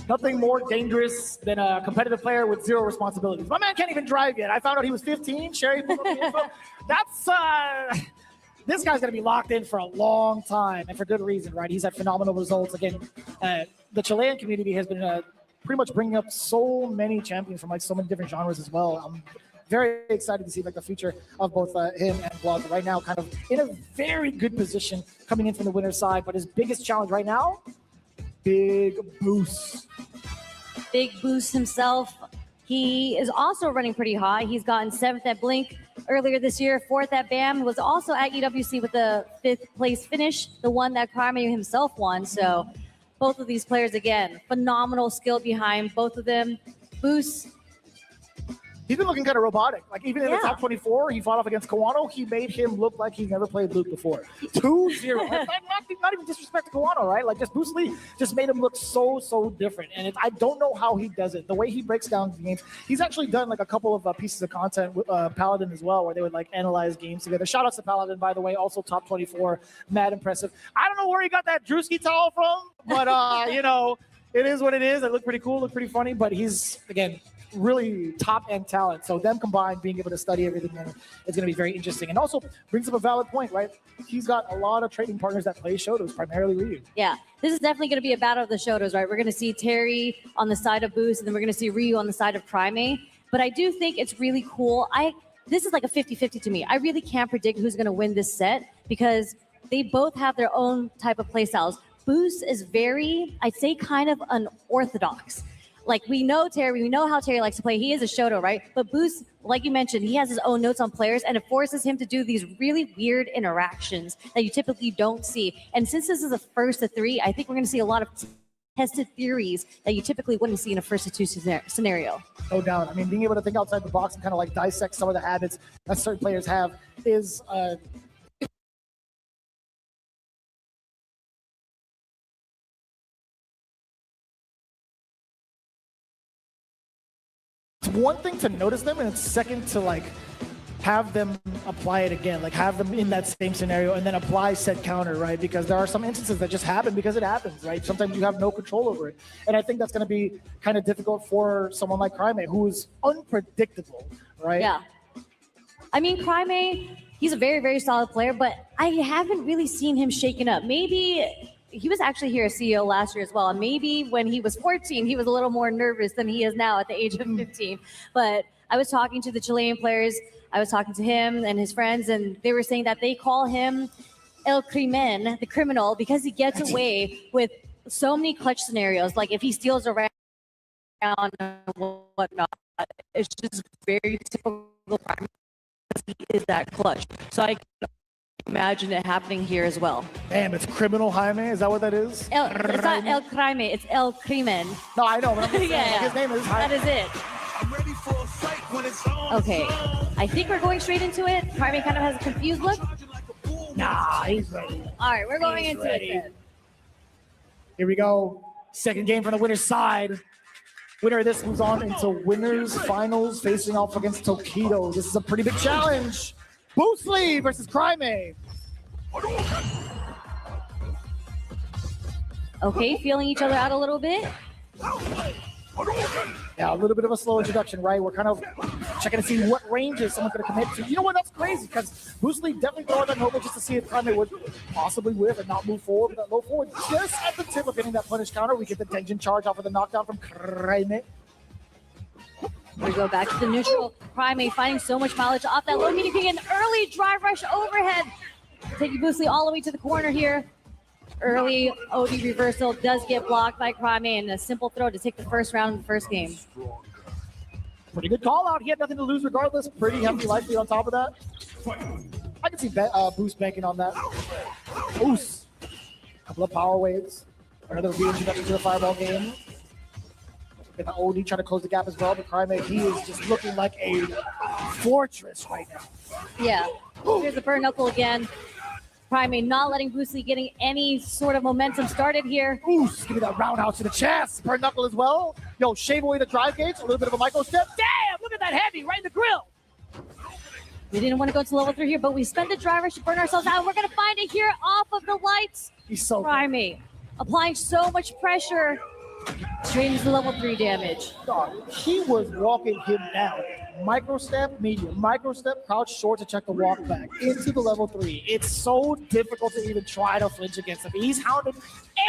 Nothing more dangerous than a competitive player with zero responsibilities. My man can't even drive yet. I found out he was 15. Sherry pulled up the info. That's this guy's going to be locked in for a long time, and for good reason, right? He's had phenomenal results. Again, the Chilean community has been pretty much bringing up so many champions from like so many different genres as well. I'm very excited to see like the future of both him and Blood. Right now, kind of in a very good position coming in from the winner's side. But his biggest challenge right now, Big Boost. Big Boost himself. He is also running pretty hot. He's gotten 7th at Blink earlier this year, 4th at BAM, was also at EWC with the 5th place finish, the one that Crimea himself won. So both of these players, again, phenomenal skill behind both of them. Boost. He's been looking kind of robotic. Like even in the top 24, he fought off against Kawano. He made him look like he's never played Luke before. 2-0. not even disrespect to Kawano, right? Like just Bruce Lee just made him look so different. And I don't know how he does it. The way he breaks down the games. He's actually done like a couple of pieces of content with Paladin as well, where they would like analyze games together. Shout outs to Paladin, by the way, also top 24, mad impressive. I don't know where he got that Drewski towel from, but you know, it is what it is. It looked pretty cool, looked pretty funny, but he's, again, really top-end talent. So them combined, being able to study everything, it's going to be very interesting. And also brings up a valid point, right? He's got a lot of trading partners that play Shotos, primarily Ryu. Yeah, this is definitely going to be a battle of the Shotos, right? We're going to see Terry on the side of Boost, and then we're going to see Ryu on the side of Crimea. But I do think it's really cool. This is like a 50-50 to me. I really can't predict who's going to win this set because they both have their own type of play styles. Boost is very, I'd say, kind of unorthodox. Like, we know Terry, we know how Terry likes to play. He is a Shoto, right? But Boost, like you mentioned, he has his own notes on players, and it forces him to do these really weird interactions that you typically don't see. And since this is a first to 3, I think we're going to see a lot of tested theories that you typically wouldn't see in a first to 2 scenario. No doubt. I mean, being able to think outside the box and kind of like dissect some of the habits that certain players have is it's one thing to notice them, and it's second to like have them apply it again, like have them in that same scenario and then apply said counter, right? Because there are some instances that just happen because it happens, right? Sometimes you have no control over it. And I think that's going to be kind of difficult for someone like Crimea, who is unpredictable, right? Yeah. I mean, Crimea, he's a very, very solid player, but I haven't really seen him shaken up. Maybe he was actually here as CEO last year as well. And maybe when he was 14, he was a little more nervous than he is now at the age of 15. But I was talking to the Chilean players. I was talking to him and his friends, and they were saying that they call him El Crimen, the criminal, because he gets away with so many clutch scenarios. Like if he steals around and whatnot, it's just very typical. He is that clutch. So I can imagine it happening here as well. Damn, it's criminal Jaime. Is that what that is? It's not El Crime, it's El Crimen. No, I know, but I'm just saying, like, his name is Jaime. That is it. Okay, I think we're going straight into it. Carmen kind of has a confused look. Nah, he's ready. All right, we're going into it then. Here we go. Second game from the winner's side. Winner of this moves on into winners finals, facing off against Tokido. This is a pretty big challenge. Boostly versus Crime. Okay, feeling each other out a little bit. Yeah, a little bit of a slow introduction, right? We're kind of checking to see what ranges someone's going to commit to. You know what? That's crazy because Boostly definitely throwing that Nova just to see if Crime would possibly whiff and not move forward. But that low forward just at the tip of getting that punish counter. We get the tension charge off of the knockdown from Crime. We go back to the neutral. Crime finding so much mileage off that low medium kick, an early drive rush overhead. Taking Boostly all the way to the corner here. Early OD reversal does get blocked by Crime and a simple throw to take the first round in the first game. Pretty good call out. He had nothing to lose regardless. Pretty hefty life lead on top of that. I can see Boost banking on that. Boost. Couple of power waves. Another reintroduction to the fireball game. And the OD trying to close the gap as well, but Crime, he is just looking like a fortress right now. Yeah. Here's the burn knuckle again. Crime not letting Boostly getting any sort of momentum started here. Boost, give me that roundhouse to the chest. Burn knuckle as well. Yo, shave away the drive gates. A little bit of a micro step. Damn, look at that heavy right in the grill. We didn't want to go to level 3 here, but we spent the drive rush to burn ourselves out. We're going to find it here off of the lights. He's so Crime applying so much pressure. Straight into level 3 damage. God, he was walking him down. Micro step, medium. Micro step, crouch short to check the walk back into the level 3. It's so difficult to even try to flinch against him. He's hounded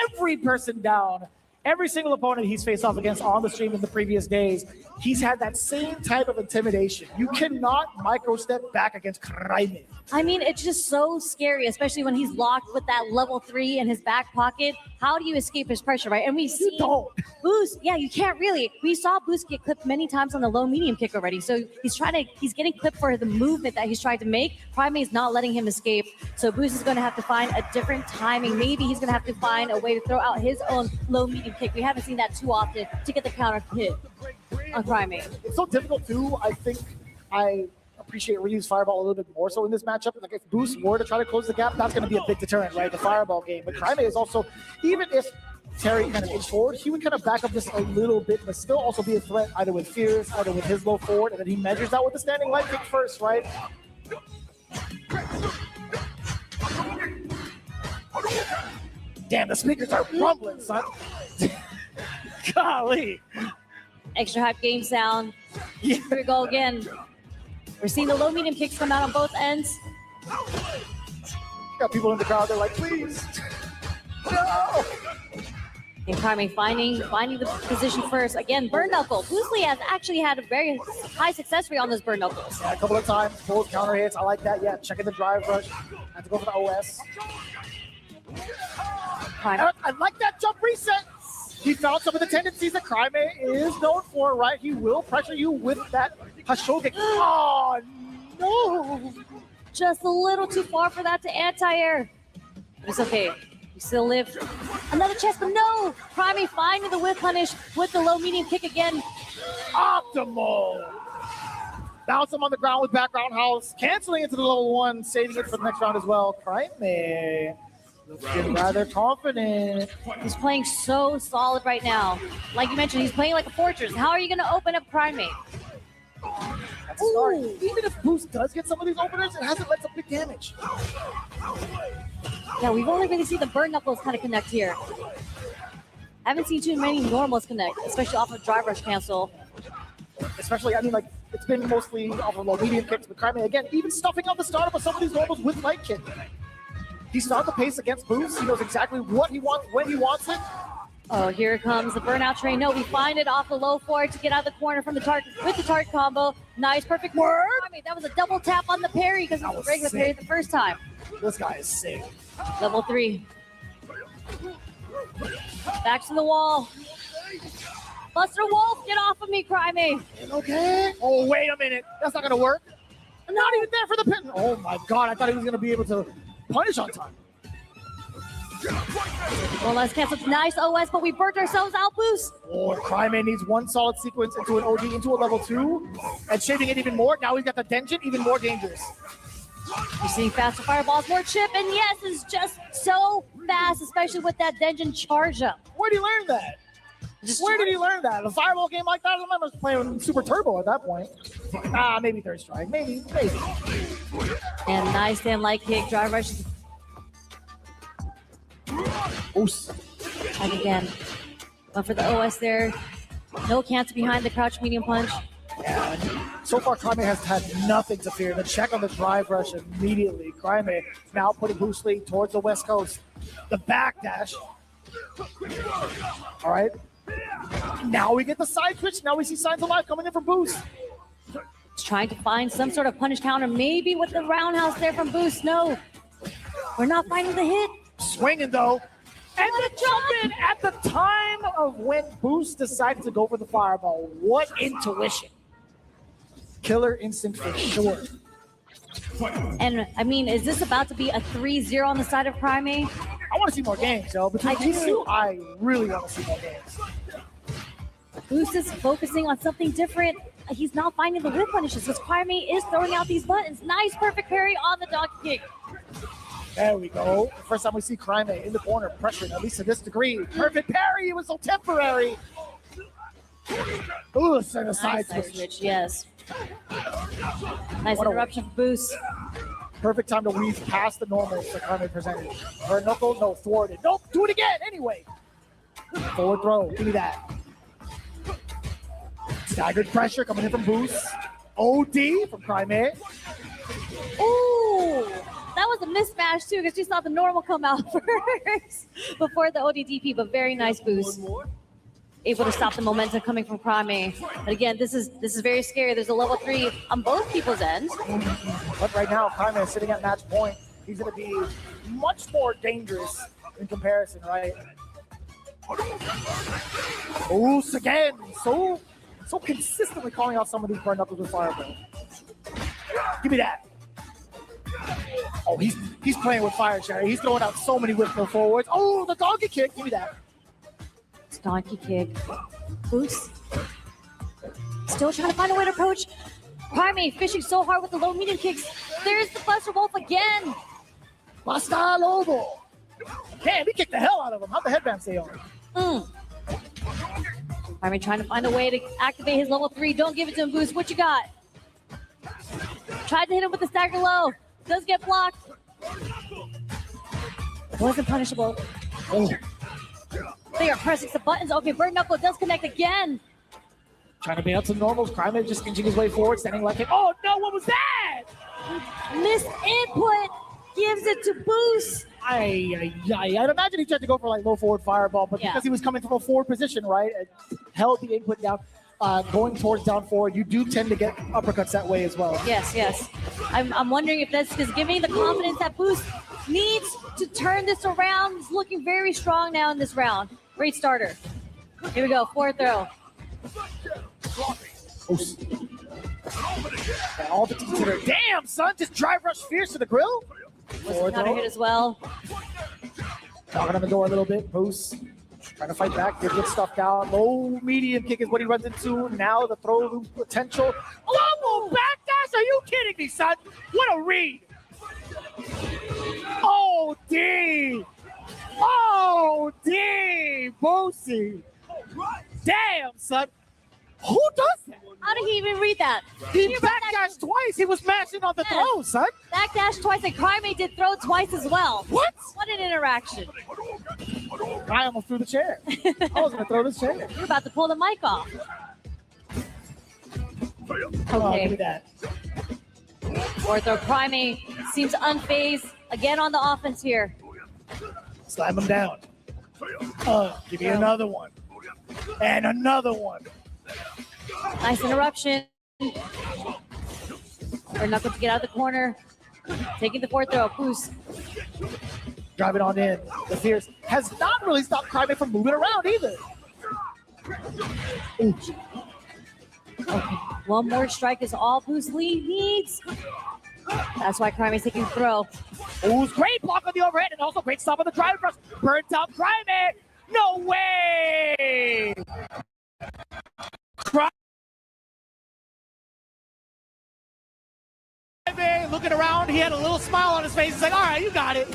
every person down. Every single opponent he's faced off against on the stream in the previous days, he's had that same type of intimidation. You cannot micro step back against Crime. I mean, it's just so scary, especially when he's locked with that level 3 in his back pocket. How do you escape his pressure, right? And we see Boost. Yeah, you can't really. We saw Boost get clipped many times on the low medium kick already. So he's getting clipped for the movement that he's trying to make. Prime is not letting him escape. So Boost is going to have to find a different timing. Maybe he's going to have to find a way to throw out his own low medium kick. We haven't seen that too often to get the counter hit on Prime. It's so difficult too. I think I appreciate Ryu's fireball a little bit more so in this matchup. Like if Boost were to try to close the gap, that's going to be a big deterrent, right? The fireball game. But Crime is also, even if Terry kind of inched forward, he would kind of back up just a little bit, but still also be a threat either with Fierce, either with his low forward, and then he measures that with the standing light kick first, right? Damn, the speakers are rumbling, son. Golly. Extra hype game sound. Here we go again. We're seeing the low medium kicks come out on both ends. Got people in the crowd, they're like, please. No! And Carmen finding the position first. Again, burn knuckle. Boostly has actually had a very high success rate on those burn knuckles. Yeah, a couple of times, both counter hits. I like that. Yeah, checking the drive rush. Have to go for the OS. I like that jump reset. He found some of the tendencies that Crime is known for, right? He will pressure you with that Hashogen. Oh, no. Just a little too far for that to anti-air. But it's okay. You still live. Another chest, but no. Crime finding the whip punish with the low medium kick again. Optimal. Bounce him on the ground with background house. Canceling into the level 1, saving it for the next round as well. Crime looking rather confident. He's playing so solid right now. Like you mentioned, he's playing like a fortress. How are you going to open up Primate? That's a start. Even if Boost does get some of these openers, it hasn't led some big damage. Yeah, we've only really seen the burn knuckles kind of connect here. Haven't seen too many normals connect, especially off of drive rush cancel. Especially, I mean, like, it's been mostly off of low medium kicks, but Crime, again, even stuffing out the startup of some of these normals with light kick. He's found the pace against Boost. He knows exactly what he wants, when he wants it. Oh, here comes the burnout train. No, we find it off the low forward to get out of the corner from the target with the target combo. Nice, perfect word. I mean, that was a double tap on the parry because it was a regular parry the first time. This guy is sick. Level 3. Back to the wall. Buster Wolf, get off of me, Crimey. Okay. Oh, wait a minute. That's not going to work. Not even there for the pin. Oh my God, I thought he was going to be able to punish on time. Well, let's cancel. Nice OS, but we burnt ourselves out, Boost. Oh, Cryman needs one solid sequence into an OD, into a level 2, and shaving it even more. Now he's got the Denjin, even more dangerous. You're seeing faster fireballs, more chip, and yes, it's just so fast, especially with that Denjin charge up. Where did he learn that? Where did he learn that? A fireball game like that? I remember playing Super Turbo at that point. Maybe Third Strike. Maybe. And nice stand light kick, drive rush. And again, went for the OS there. No cancel behind the crouch medium punch. Yeah, so far, Cryme has had nothing to fear. The check on the drive rush immediately. Cryme now putting Boost lead towards the West Coast. The backdash. All right. Now we get the side switch. Now we see signs of life coming in from Boost. Trying to find some sort of punish counter, maybe with the roundhouse there from Boost. No, we're not finding the hit. Swinging though. And the jump in at the time of when Boost decided to go for the fireball. What intuition. Killer instinct for sure. And I mean, is this about to be a 3-0 on the side of Prime? I want to see more games, though. Between these two, I really want to see more games. Boost is focusing on something different. He's not finding the whip punishes because Prime is throwing out these buttons. Nice, perfect parry on the donkey kick. There we go. First time we see Crime in the corner, pressuring at least to this degree. Perfect parry. It was so temporary. Ooh, send a side switch. Yes. Nice interruption for Boost. Perfect time to weave past the normals that Crime presented. Her knuckle, no, thwarted. Nope, do it again anyway. Forward throw. Give me that. Staggered pressure coming in from Boost. OD from Crime. Ooh. That was a mismatch too, because you saw the normal come out first before the ODDP, but very nice Boost. Able to stop the momentum coming from Prime. But again, this is very scary. There's a level 3 on both people's ends. But right now, Prime is sitting at match point. He's going to be much more dangerous in comparison, right? Boost again. So consistently calling out some of these burn knuckles with fireball. Give me that. Oh, he's playing with fire, Sherry. He's throwing out so many whip forwards. Oh, the donkey kick. Give me that. Donkey kick. Boost. Still trying to find a way to approach. Prime fishing so hard with the low medium kicks. There's the Buster Wolf again. Basta Lobo. Damn, he kicked the hell out of him. How'd the headband stay on? Prime trying to find a way to activate his level 3. Don't give it to him, Boost. What you got? Tried to hit him with the stagger low. Does get blocked. Wasn't punishable. Oh. They are pressing some buttons. Okay, Burn Knuckle does connect again. Trying to be up to normals. Crime just inching his way forward, standing like him. Oh no, what was that? Missed input. Gives it to Boost. I'd imagine he tried to go for like low forward fireball, but because he was coming from a forward position, right, it held the input down. Going towards down forward, you do tend to get uppercuts that way as well. Yes. I'm wondering if that's just giving the confidence that Boost needs to turn this around. He's looking very strong now in this round. Great starter. Here we go, forward throw. All the teams that are, damn, son, just drive rush fierce to the grill. Was another hit as well. Knocking on the door a little bit, Boost. Trying to fight back, get stuffed out. Low medium kick is what he runs into. Now the throw loop potential. Oh, backdash? Are you kidding me, son? What a read. Oh, D. Boosie. Damn, son. Who does that? How did he even read that? He backdashed twice. He was mashing on the throw, son. Backdash twice, and Crime did throw twice as well. What? What an interaction. I almost threw the chair. I was going to throw this chair. You're about to pull the mic off. Oh, give me that. Forward throw. Prime seems unfazed. again on the offense here. Slam him down. Give me another one. And another one. Nice interruption. Or Knuckles to get out of the corner. Taking the forward throw. Boost. Driving on in. The Fierce has not really stopped Cryme from moving around either. Okay. One more strike is all Boost needs. That's why Cryme is taking the throw. Ooh, great block on the overhead and also great stop on the drive thrust. Burnt out Cryme. No way! Cryme looking around, he had a little smile on his face. He's like, all right, you got it.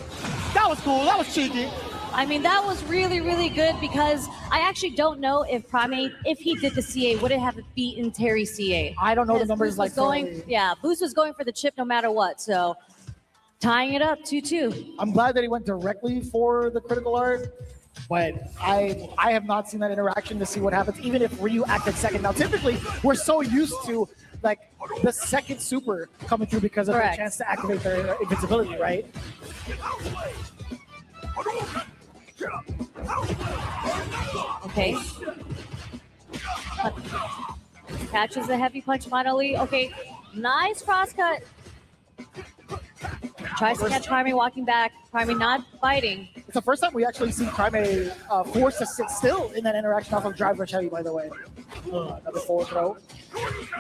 That was cool. That was cheeky. I mean, that was really, really good because I actually don't know if Primate, if he did the CA, would it have beaten Terry CA? I don't know the numbers like going. Yeah, Boost was going for the chip no matter what. So tying it up 2-2. I'm glad that he went directly for the critical art, but I have not seen that interaction to see what happens, even if Ryu acted second. Now, typically, we're so used to like the second super coming through because of the chance to activate their invincibility, right? Okay. Catches the heavy punch finally. Okay, nice crosscut. Tries to catch Cryme walking back. Cryme not biting. It's the first time we actually see Cryme forced to sit still in that interaction off of drive rush heavy, by the way. Another forward throw.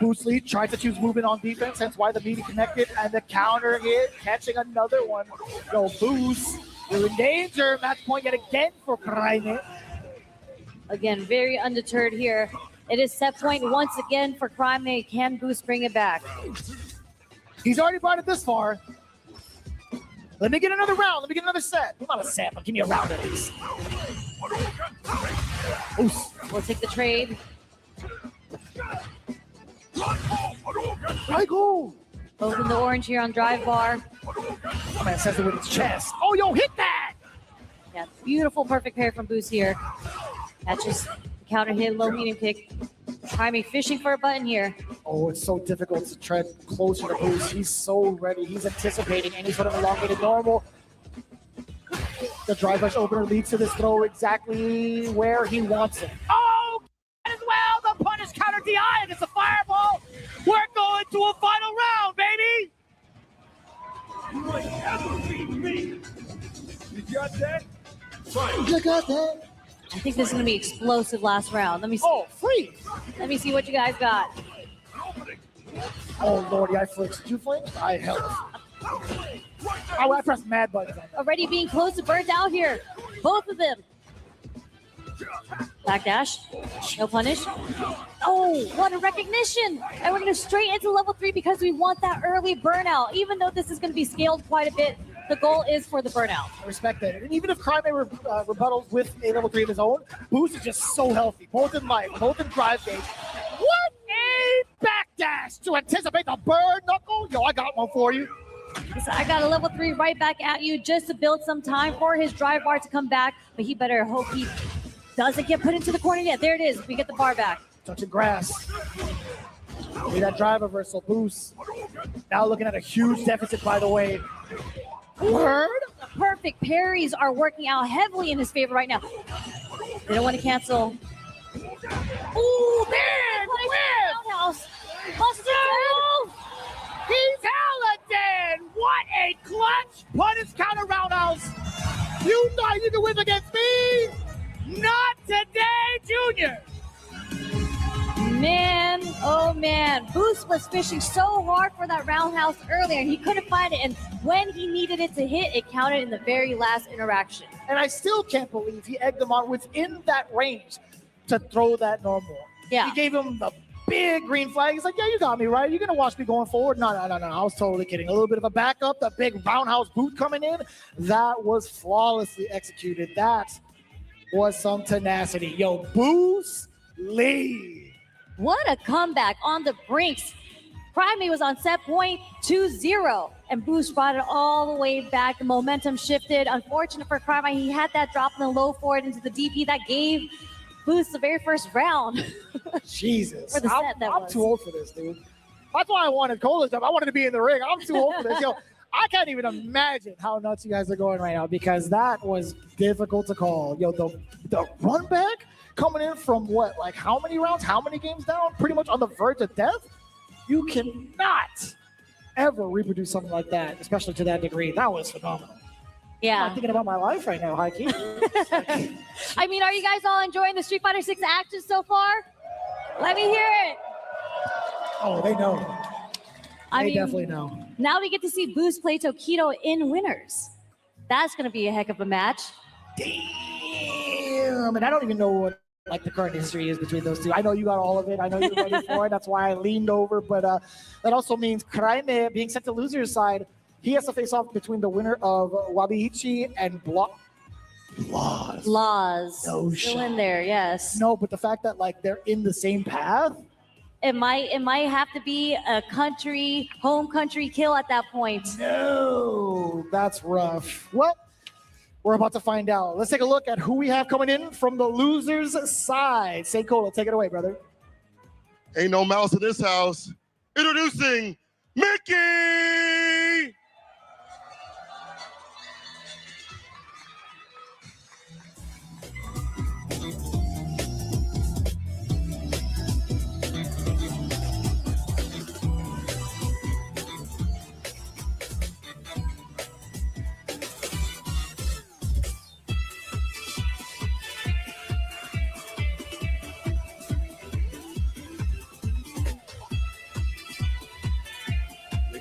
Boost lead tries to choose movement on defense, hence why the meaty connected and the counter hit, catching another one. Go Boost. You're in danger. Match point yet again for Cryme. Again, very undeterred here. It is set point once again for Cryme. Can Boost bring it back? He's already brought it this far. Let me get another round. Let me get another set. Not a set, but give me a round at least. We'll take the trade. I go. Both in the orange here on drive bar. Oh, man says it with his chest. Oh, yo, hit that! Yeah, beautiful, perfect pair from Boost here. Catches the counter hit, low medium kick. Cryme fishing for a button here. Oh, it's so difficult to tread closer to Boost. He's so ready. He's anticipating any sort of elongated normal. The drive rush opener leads to this throw exactly where he wants it. Oh, as well, the punish counter DI against the fireball. We're going to a final round, baby. You ain't ever beat me. You got that? You got that? I think this is going to be explosive last round. Let me see. Oh, free. Let me see what you guys got. Oh, Lordy, I flinched. Did you flinch? I held. Oh, I pressed mad buttons. Already being close to burnt out here. Both of them. Backdash. No punish. Oh, what a recognition. And we're going to straight into level 3 because we want that early burnout. Even though this is going to be scaled quite a bit, the goal is for the burnout. I respect that. And even if Cryme rebuttals with a level 3 of his own, Boost is just so healthy. Both in life, both in drive gauge. What a backdash to anticipate the burn knuckle. Yo, I got one for you. So I got a level 3 right back at you just to build some time for his drive bar to come back. But he better hope he doesn't get put into the corner yet. There it is. We get the bar back. Touching grass. See that drive reversal Boost. Now looking at a huge deficit, by the way. Word? The perfect parries are working out heavily in his favor right now. They don't want to cancel. Ooh, man! Roundhouse. He's hella dead! What a clutch! Punish counter roundhouse! You thought you could win against me? Not today, Junior! Man, oh man. Boost was fishing so hard for that roundhouse earlier and he couldn't find it. And when he needed it to hit, it counted in the very last interaction. And I still can't believe he egged him on within that range to throw that normal. Yeah. He gave him the big green flag. He's like, yeah, you got me, right? You're going to watch me going forward? No. I was totally kidding. A little bit of a backup, the big roundhouse boot coming in. That was flawlessly executed. That was some tenacity. Yo, Boost lead. What a comeback on the brinks. Cryme was on set point 2-0 and Boost brought it all the way back. The momentum shifted. Unfortunate for Cryme, he had that drop in the low forward into the DP that gave Boost the very first round. Jesus. For the set that I'm too old for this, dude. That's why I wanted Cola's stuff. I wanted to be in the ring. I'm too old for this. Yo, I can't even imagine how nuts you guys are going right now because that was difficult to call. Yo, the run back coming in from what, like how many rounds, how many games down, pretty much on the verge of death? You cannot ever reproduce something like that, especially to that degree. That was phenomenal. Yeah. I'm thinking about my life right now, Heike. I mean, are you guys all enjoying the Street Fighter 6 action so far? Let me hear it. Oh, they know. I mean, definitely know. Now we get to see Boost play Tokido in winners. That's going to be a heck of a match. Damn, and I don't even know what like the current history is between those two. I know you got all of it. I know you're ready for it. That's why I leaned over. But that also means Kraime being sent to loser's side. He has to face off between the winner of Wabiichi and Laws. No Still shot. in there, yes. No, but the fact that like they're in the same path. It might have to be a home country kill at that point. No, that's rough. Well, we're about to find out. Let's take a look at who we have coming in from the loser's side. Seikola, take it away, brother. Ain't no mouse in this house. Introducing Mickey!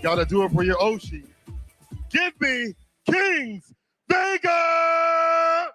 Gotta do it for your Oshi. Give me Kings Vega!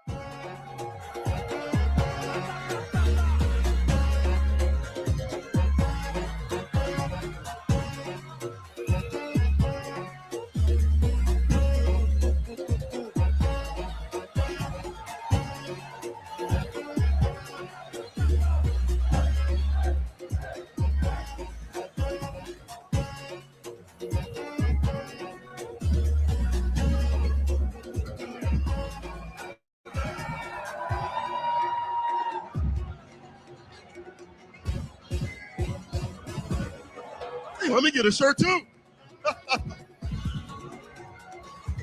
Let me get a shirt too.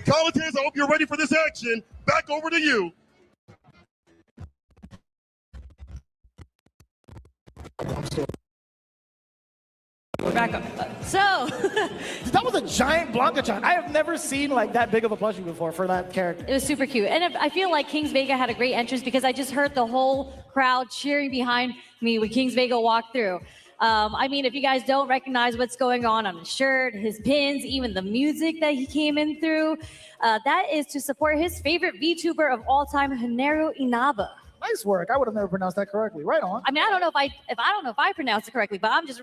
Commentators, I hope you're ready for this action. Back over to you. We're back up. So that was a giant Blanca-chan. I have never seen like that big of a plushie before for that character. It was super cute. And I feel like Kings Vega had a great entrance because I just heard the whole crowd cheering behind me when Kings Vega walked through. I mean, if you guys don't recognize what's going on his shirt, his pins, even the music that he came in through, that is to support his favorite VTuber of all time, Haneru Inaba. Nice work. I would have never pronounced that correctly. Right on. I mean, I don't know if I pronounced it correctly, but I'm just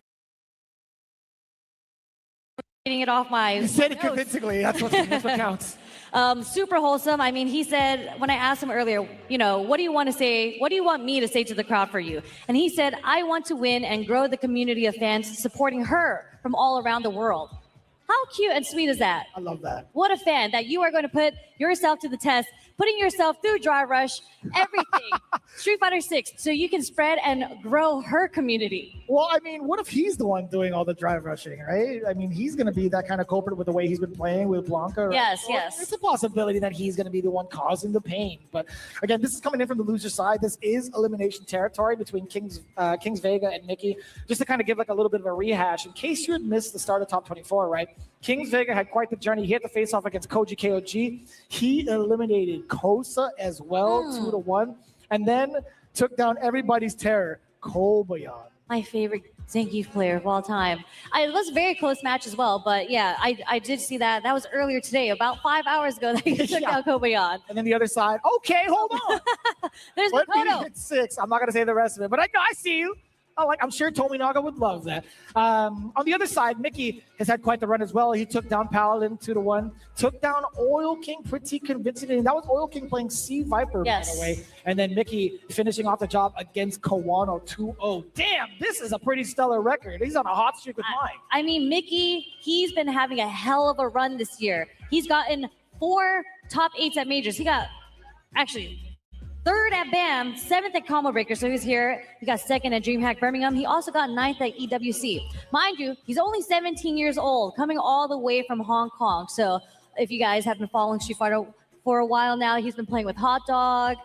getting it off my You said it notes. convincingly. That's what counts. Super wholesome. I mean, he said, when I asked him earlier, you know, what do you want to say? What do you want me to say to the crowd for you? And he said, I want to win and grow the community of fans supporting her from all around the world. How cute and sweet is that? I love that. What a fan that you are going to put yourself to the test, putting yourself through Dry Rush, everything, Street Fighter 6, so you can spread and grow her community. Well, I mean, what if he's the one doing all the drive rushing, right? I mean, he's going to be that kind of culprit with the way he's been playing with Blanca. Right? Yes, Well, yes. It's a possibility that he's going to be the one causing the pain. But again, this is coming in from the loser side. This is elimination territory between Kings Vega and Nikki. Just to kind of give like a little bit of a rehash, in case you had missed the start of top 24, right? Kings Vega had quite the journey. He had to face off against Koji KOG. He eliminated Kosa as well, 2-1, and then took down everybody's terror, Kobayan. My favorite Zangief player of all time. It was a very close match as well, but yeah, I did see that. That was earlier today, about 5 hours ago that he took down Kobayan. And then the other side, okay, hold on. There's Let me Makoto. hit 6. I'm not going to say the rest of it, but I know I see you. Oh, like I'm sure Tominaga would love that. On the other side, Mickey has had quite the run as well. He took down Paladin 2-1, took down Oil King pretty convincingly. And that was Oil King playing Sea Viper, by the way. And then Mickey finishing off the job against Kawano 2-0. Damn, this is a pretty stellar record. He's on a hot streak with mine. I mean, Mickey, he's been having a hell of a run this year. He's gotten 4 top 8s at majors. He got, actually, 3rd at BAM, 7th at Combo Breaker, so he's here. He got 2nd at DreamHack Birmingham. He also got 9th at EWC. Mind you, he's only 17 years old, coming all the way from Hong Kong. So if you guys have been following Street Fighter for a while now, he's been playing with Hot Dog.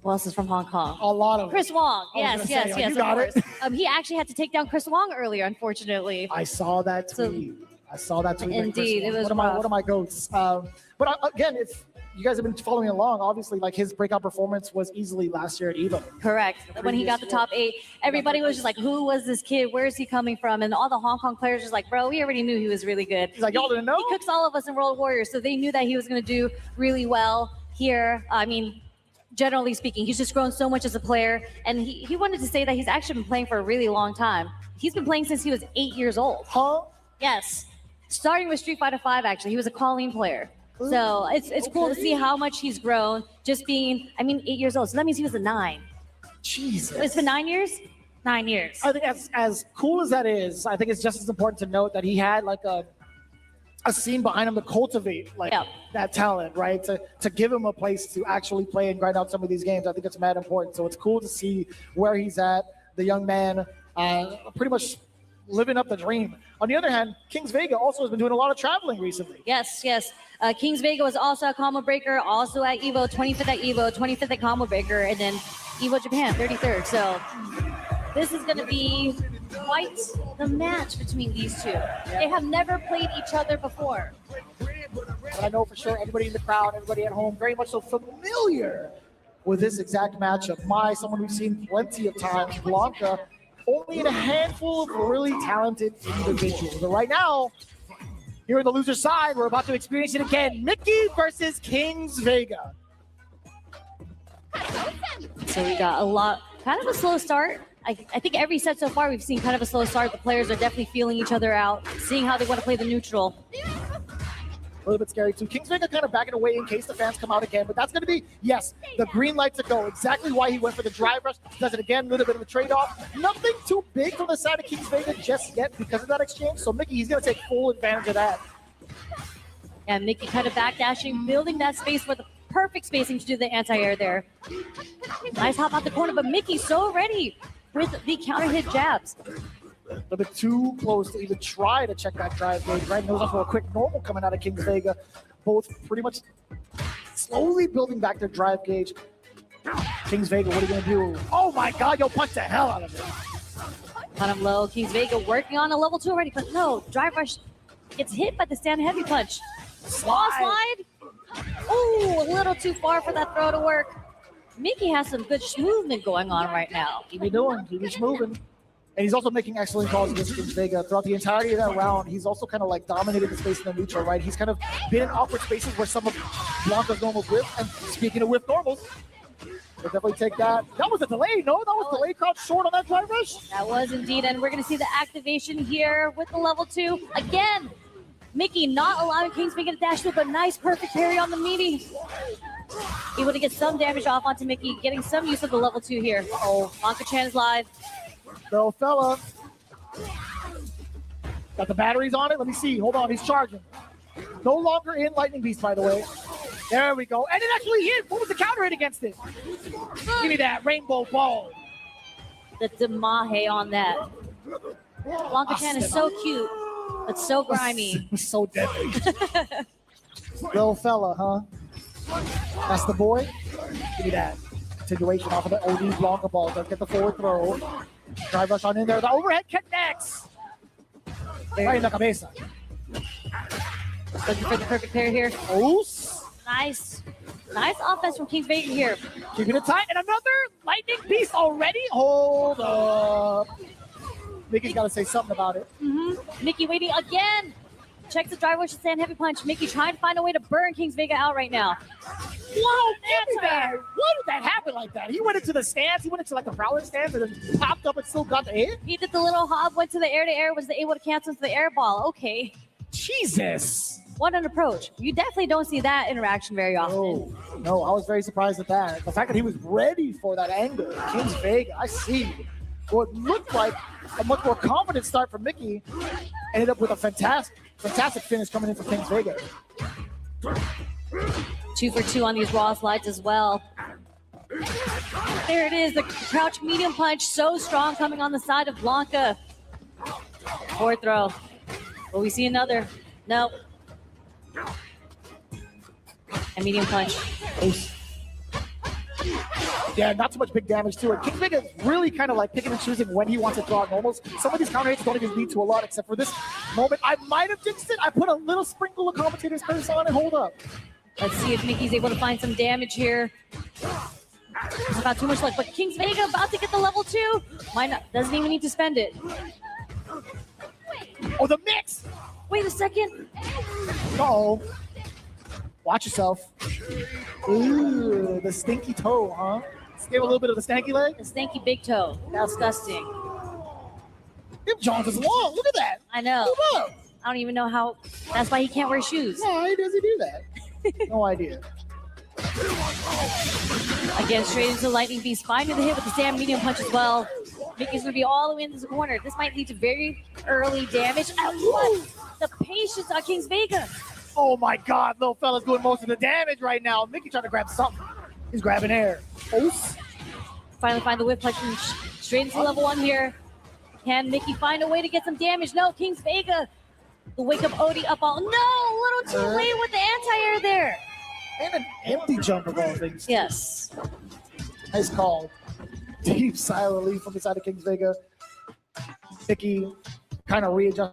Who else is from Hong Kong? A lot of Chris Wong. Yes, you of got course. it. He actually had to take down Chris Wong earlier, unfortunately. I saw that tweet. Indeed, it was one of my goats. But again, if you guys have been following along, obviously, like his breakout performance was easily last year at EVO. Correct. When he got the top 8, everybody was just like, "Who was this kid? Where is he coming from?" And all the Hong Kong players was like, "Bro, we already knew he was really good." He's like, "Y'all didn't know?" He cooks all of us in World Warriors, so they knew that he was going to do really well here. I mean, generally speaking, he's just grown so much as a player, and he wanted to say that he's actually been playing for a really long time. He's been playing since he was 8 years old. Huh? Yes. Starting with Street Fighter 5, actually. He was a Colleen player. So it's cool to see how much he's grown just being, 8 years old. So that means he was a 9. Jesus. It's been 9 years? 9 years. I think as cool as that is, I think it's just as important to note that he had like a scene behind him to cultivate that talent, right? To give him a place to actually play and grind out some of these games. I think it's mad important. So it's cool to see where he's at, the young man, pretty much living up the dream. On the other hand, Kings Vega also has been doing a lot of traveling recently. Yes. Kings Vega was also at Combo Breaker, also at EVO, 25th at EVO, 25th at Combo Breaker, and then EVO Japan, 33rd. So this is going to be quite the match between these two. They have never played each other before. But I know for sure everybody in the crowd, everybody at home, very much so familiar with this exact matchup. Someone we've seen plenty of times, Blanca, only in a handful of really talented individuals. But right now, here on the loser side, we're about to experience it again. Mickey versus Kings Vega. So we got kind of a slow start. I think every set so far we've seen kind of a slow start. The players are definitely feeling each other out, seeing how they want to play the neutral. A little bit scary too. Kings Vega kind of backing away in case the fans come out again, but that's going to be, yes, the green light to go. Exactly why he went for the drive rush. Does it again, a little bit of a trade-off. Nothing too big from the side of Kings Vega just yet because of that exchange. So Mickey, he's going to take full advantage of that. And Mickey kind of backdashing, building that space for the perfect spacing to do the anti-air there. Nice hop out the corner, but Mickey's so ready with the counter hit jabs. A little bit too close to even try to check that drive gauge. Right, knows for a quick normal coming out of Kings Vega. Both pretty much slowly building back their drive gauge. Kings Vega, what are you going to do? Oh my God, you'll punch the hell out of it. Kind of low. Kings Vega working on a level 2 already, but no, drive rush gets hit by the stand heavy punch. Slide. Ooh, a little too far for that throw to work. Mickey has some good movement going on right now. Keep moving. And he's also making excellent calls against Kings Vega. Throughout the entirety of that round, he's also kind of like dominated the space in the neutral, right? He's kind of been in awkward spaces where some of Blanca's normals whip. And speaking of whip normals, we'll definitely take that. That was a delay, no? That was delayed crouch short on that drive rush? That was indeed. And we're going to see the activation here with the level 2. Again, Mickey not allowing Kings Vega to dash through, but nice perfect parry on the meaty. Able to get some damage off onto Mickey, getting some use of the level 2 here. Oh, Blanca Chan is live. Little fella. Got the batteries on it. Let me see. Hold on. He's charging. No longer in Lightning Beast, by the way. There we go. And it actually hit. What was the counter hit against it? Give me that rainbow ball. The Demahe on that. Blanca Chan is so cute, but so grimy. So deadly. Little fella, huh? That's the boy. Give me that. Continuation off of the OD Blanca ball. Don't get the forward throw. Drive rush on in there. The overhead connects. Right in the cabeza. Looking for the perfect pair here. Oos. Nice offense from Kings Vega here. Keeping it tight. And another lightning piece already. Hold up. Mickey's got to say something about it. Mickey waiting again. Checks the drive rush and stand heavy punch. Mickey trying to find a way to burn Kings Vega out right now. Whoa, man! Why did that happen like that? He went into the stands. He went into like the prowler stands and then popped up and still got the hit? He did the little hop, went to the air, was able to cancel into the air ball. Okay. Jesus. What an approach. You definitely don't see that interaction very often. No, I was very surprised at that. The fact that he was ready for that angle. Kings Vega, I see. What looked like a much more confident start from Mickey ended up with a fantastic finish coming in from Kings Vega. 2 for 2 on these raw slides as well. There it is, the crouch medium punch, so strong coming on the side of Blanca. Forward throw. Will we see another? Nope. And medium punch. Yeah, not too much big damage to it. King Vega is really kind of like picking and choosing when he wants to draw normals. Some of these counter hits don't even lead to a lot, except for this moment. I might have jinxed it. I put a little sprinkle of commentator's curse on it. Hold up. Let's see if Mickey's able to find some damage here. It's not too much luck, but King's Vega about to get the level 2. Might not, doesn't even need to spend it. Oh, the mix! Wait a second. Uh-oh. Watch yourself. Ooh, the stinky toe, huh? Let's give a little bit of the stanky leg. The stanky big toe. Disgusting. Them Jones is long. Look at that. I know. Move up. I don't even know how. That's why he can't wear shoes. Why does he do that? No idea. Again, straight into Lightning Beast, finding the hit with the Sam medium punch as well. Mickey's gonna be all the way in this corner. This might lead to very early damage. And what? The patience on King's Vega. Oh my God, little fella's doing most of the damage right now. Mickey trying to grab something. He's grabbing air. Oops. Finally find the whip punch and straight into level 1 here. Can Mickey find a way to get some damage? No, King's Vega. The wake up Odie up all. No, a little too late with the anti-air there. And an empty jump of all things. Yes. Nice call. Deep silently from the side of King's Vega. Mickey kind of readjusting,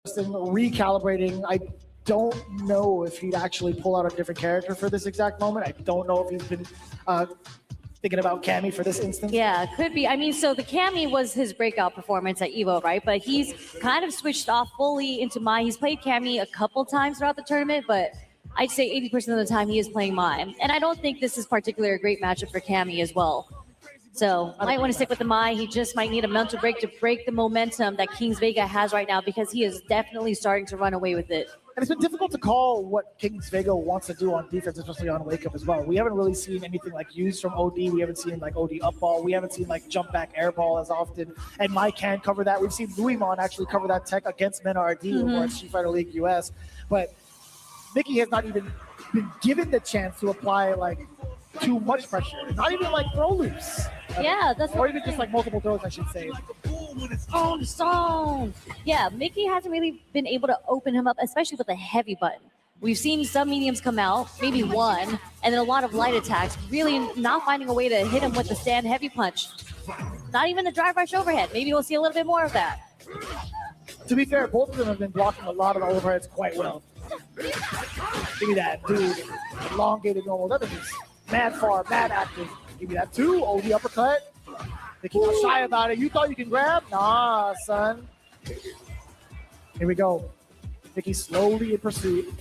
recalibrating. I don't know if he'd actually pull out a different character for this exact moment. I don't know if he's been thinking about Cammy for this instance. Yeah, could be. I mean, so the Cammy was his breakout performance at EVO, right? But he's kind of switched off fully into Mai. He's played Cammy a couple times throughout the tournament, but I'd say 80% of the time he is playing Mai. And I don't think this is particularly a great matchup for Cammy as well. So I might want to stick with the Mai. He just might need a mental break to break the momentum that King's Vega has right now, because he is definitely starting to run away with it. And it's been difficult to call what King's Vega wants to do on defense, especially on wake up as well. We haven't really seen anything like used from OD. We haven't seen like OD up ball. We haven't seen like jump back air ball as often. And Mai can cover that. We've seen Louismon actually cover that tech against Men RD over at Street Fighter League US. But Mickey has not even been given the chance to apply like too much pressure. Not even like throw loops. Yeah, that's or even just like multiple throws, I should say. On song. Yeah, Mickey hasn't really been able to open him up, especially with a heavy button. We've seen some mediums come out, maybe one, and then a lot of light attacks, really not finding a way to hit him with the stand heavy punch. Not even the drive rush overhead. Maybe we'll see a little bit more of that. To be fair, both of them have been blocking a lot of the overheads quite well. Give me that, dude. Elongated normal. That is mad far, mad active. Give me that too. OD uppercut. Mickey not shy about it. You thought you can grab? Nah, son. Here we go. Mickey slowly in pursuit.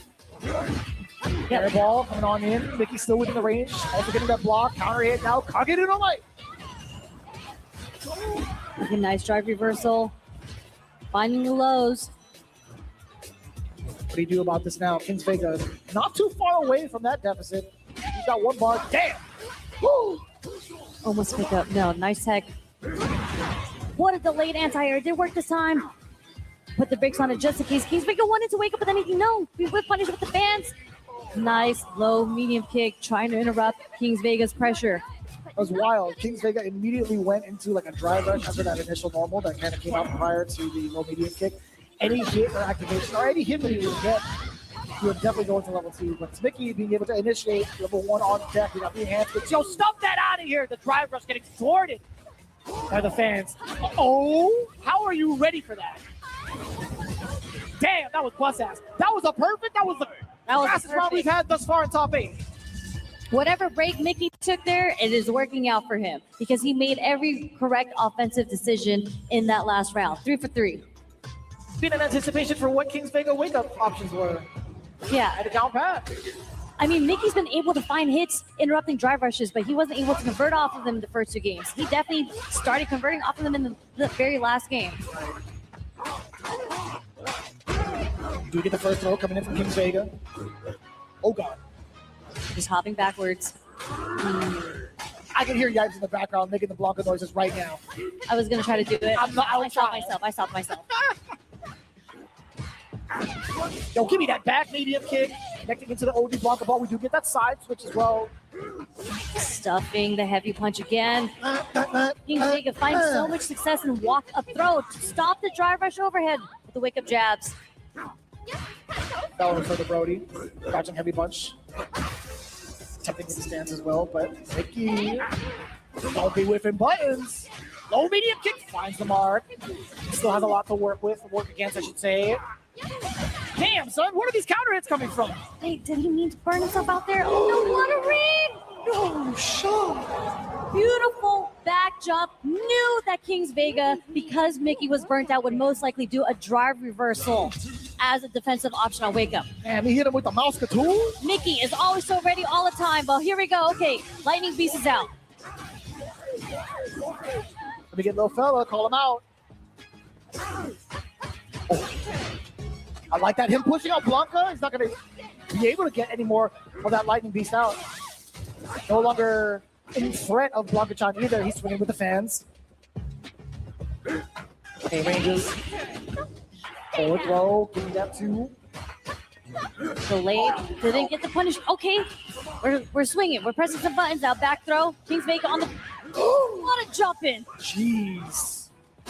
Air ball coming on in. Mickey still within the range. Also getting that block. Counter hit now. Can't get it on light. A nice drive reversal. Finding the lows. What do you do about this now? King's Vega not too far away from that deficit. He's got one bar. Damn. Woo. Almost pick up. No, nice tech. What a delayed anti-air. It did work this time. Put the brakes on it just in case. King's Vega wanted to wake up, but then he no. We whip punish with the fans. Nice low medium kick, trying to interrupt King's Vega's pressure. That was wild. King's Vega immediately went into like a drive rush after that initial normal that kind of came out prior to the low medium kick. Any hit or activation or any hit that he would get, he would definitely go into level 2. But Mickey being able to initiate level 1 on deck without being handed. Yo, stop that out of here! The drive rush getting thwarted by the fans. Oh, how are you ready for that? Damn, that was bust ass. That was a perfect. That was the fastest round we've had thus far in top 8. Whatever break Mickey took there, it is working out for him because he made every correct offensive decision in that last round. 3 for 3. Been an anticipation for what King's Vega wake up options were. Yeah. And a down pat. I mean, Mickey's been able to find hits interrupting drive rushes, but he wasn't able to convert off of them in the first 2 games. He definitely started converting off of them in the very last game. Do get the first throw coming in from King's Vega. Oh, God. Just hopping backwards. I can hear Yipes in the background making the Blanca noises right now. I was going to try to do it. I stopped myself. Yo, give me that back medium kick. Connecting into the OD Blanca ball. We do get that side switch as well. Stuffing the heavy punch again. King's Vega finds so much success in walk up throw to stop the drive rush overhead with the wake up jabs. Fell for the Brody. Crouching heavy punch. Attempting with the stands as well, but Mickey don't be whiffing buttons. Low medium kick finds the mark. Still has a lot to work against, I should say. Damn, son, where are these counter hits coming from? Wait, did he mean to burn himself out there? Oh no, what a ring! No shot. Beautiful back jump. Knew that Kings Vega, because Mickey was burnt out, would most likely do a drive reversal as a defensive option on Wake Up. And he hit him with the mouse tool. Mickey is always so ready all the time. Well, here we go. Okay, Lightning Beast is out. Let me get little fella, call him out. Oh. I like that, him pushing out Blanca. He's not going to be able to get any more of that Lightning Beast out. No longer in threat of Blanca-chan either. He's swinging with the fans. Okay, Rangers. Forward throw, give me that too. Delayed, didn't get the punish. Okay, we're swinging. We're pressing some buttons out. Back throw. Kings Vega on the. What a jump in. Jeez.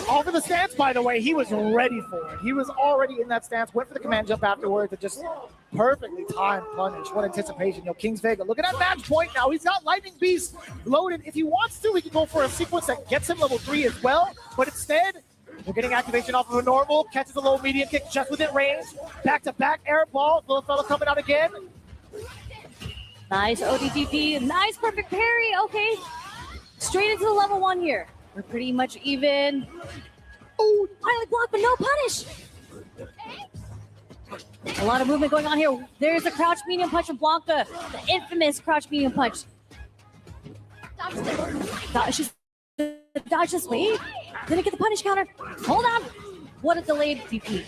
Off of the stance, by the way, he was ready for it. He was already in that stance, went for the command jump afterwards, and just perfectly timed punish. What anticipation. Kings Vega, look at that match point now. He's got Lightning Beast loaded. If he wants to, he can go for a sequence that gets him level 3 as well, but instead, we're getting activation off of a normal, catches a low medium kick just within range. Back-to-back air ball. Little fella coming out again. Nice ODTP. Nice perfect parry. Okay. Straight into the level 1 here. We're pretty much even. Oh, pilot block, but no punish. A lot of movement going on here. There's a crouch medium punch from Blanca. The infamous crouch medium punch. Dodge this wave. Didn't get the punish counter. Hold on. What a delayed DP.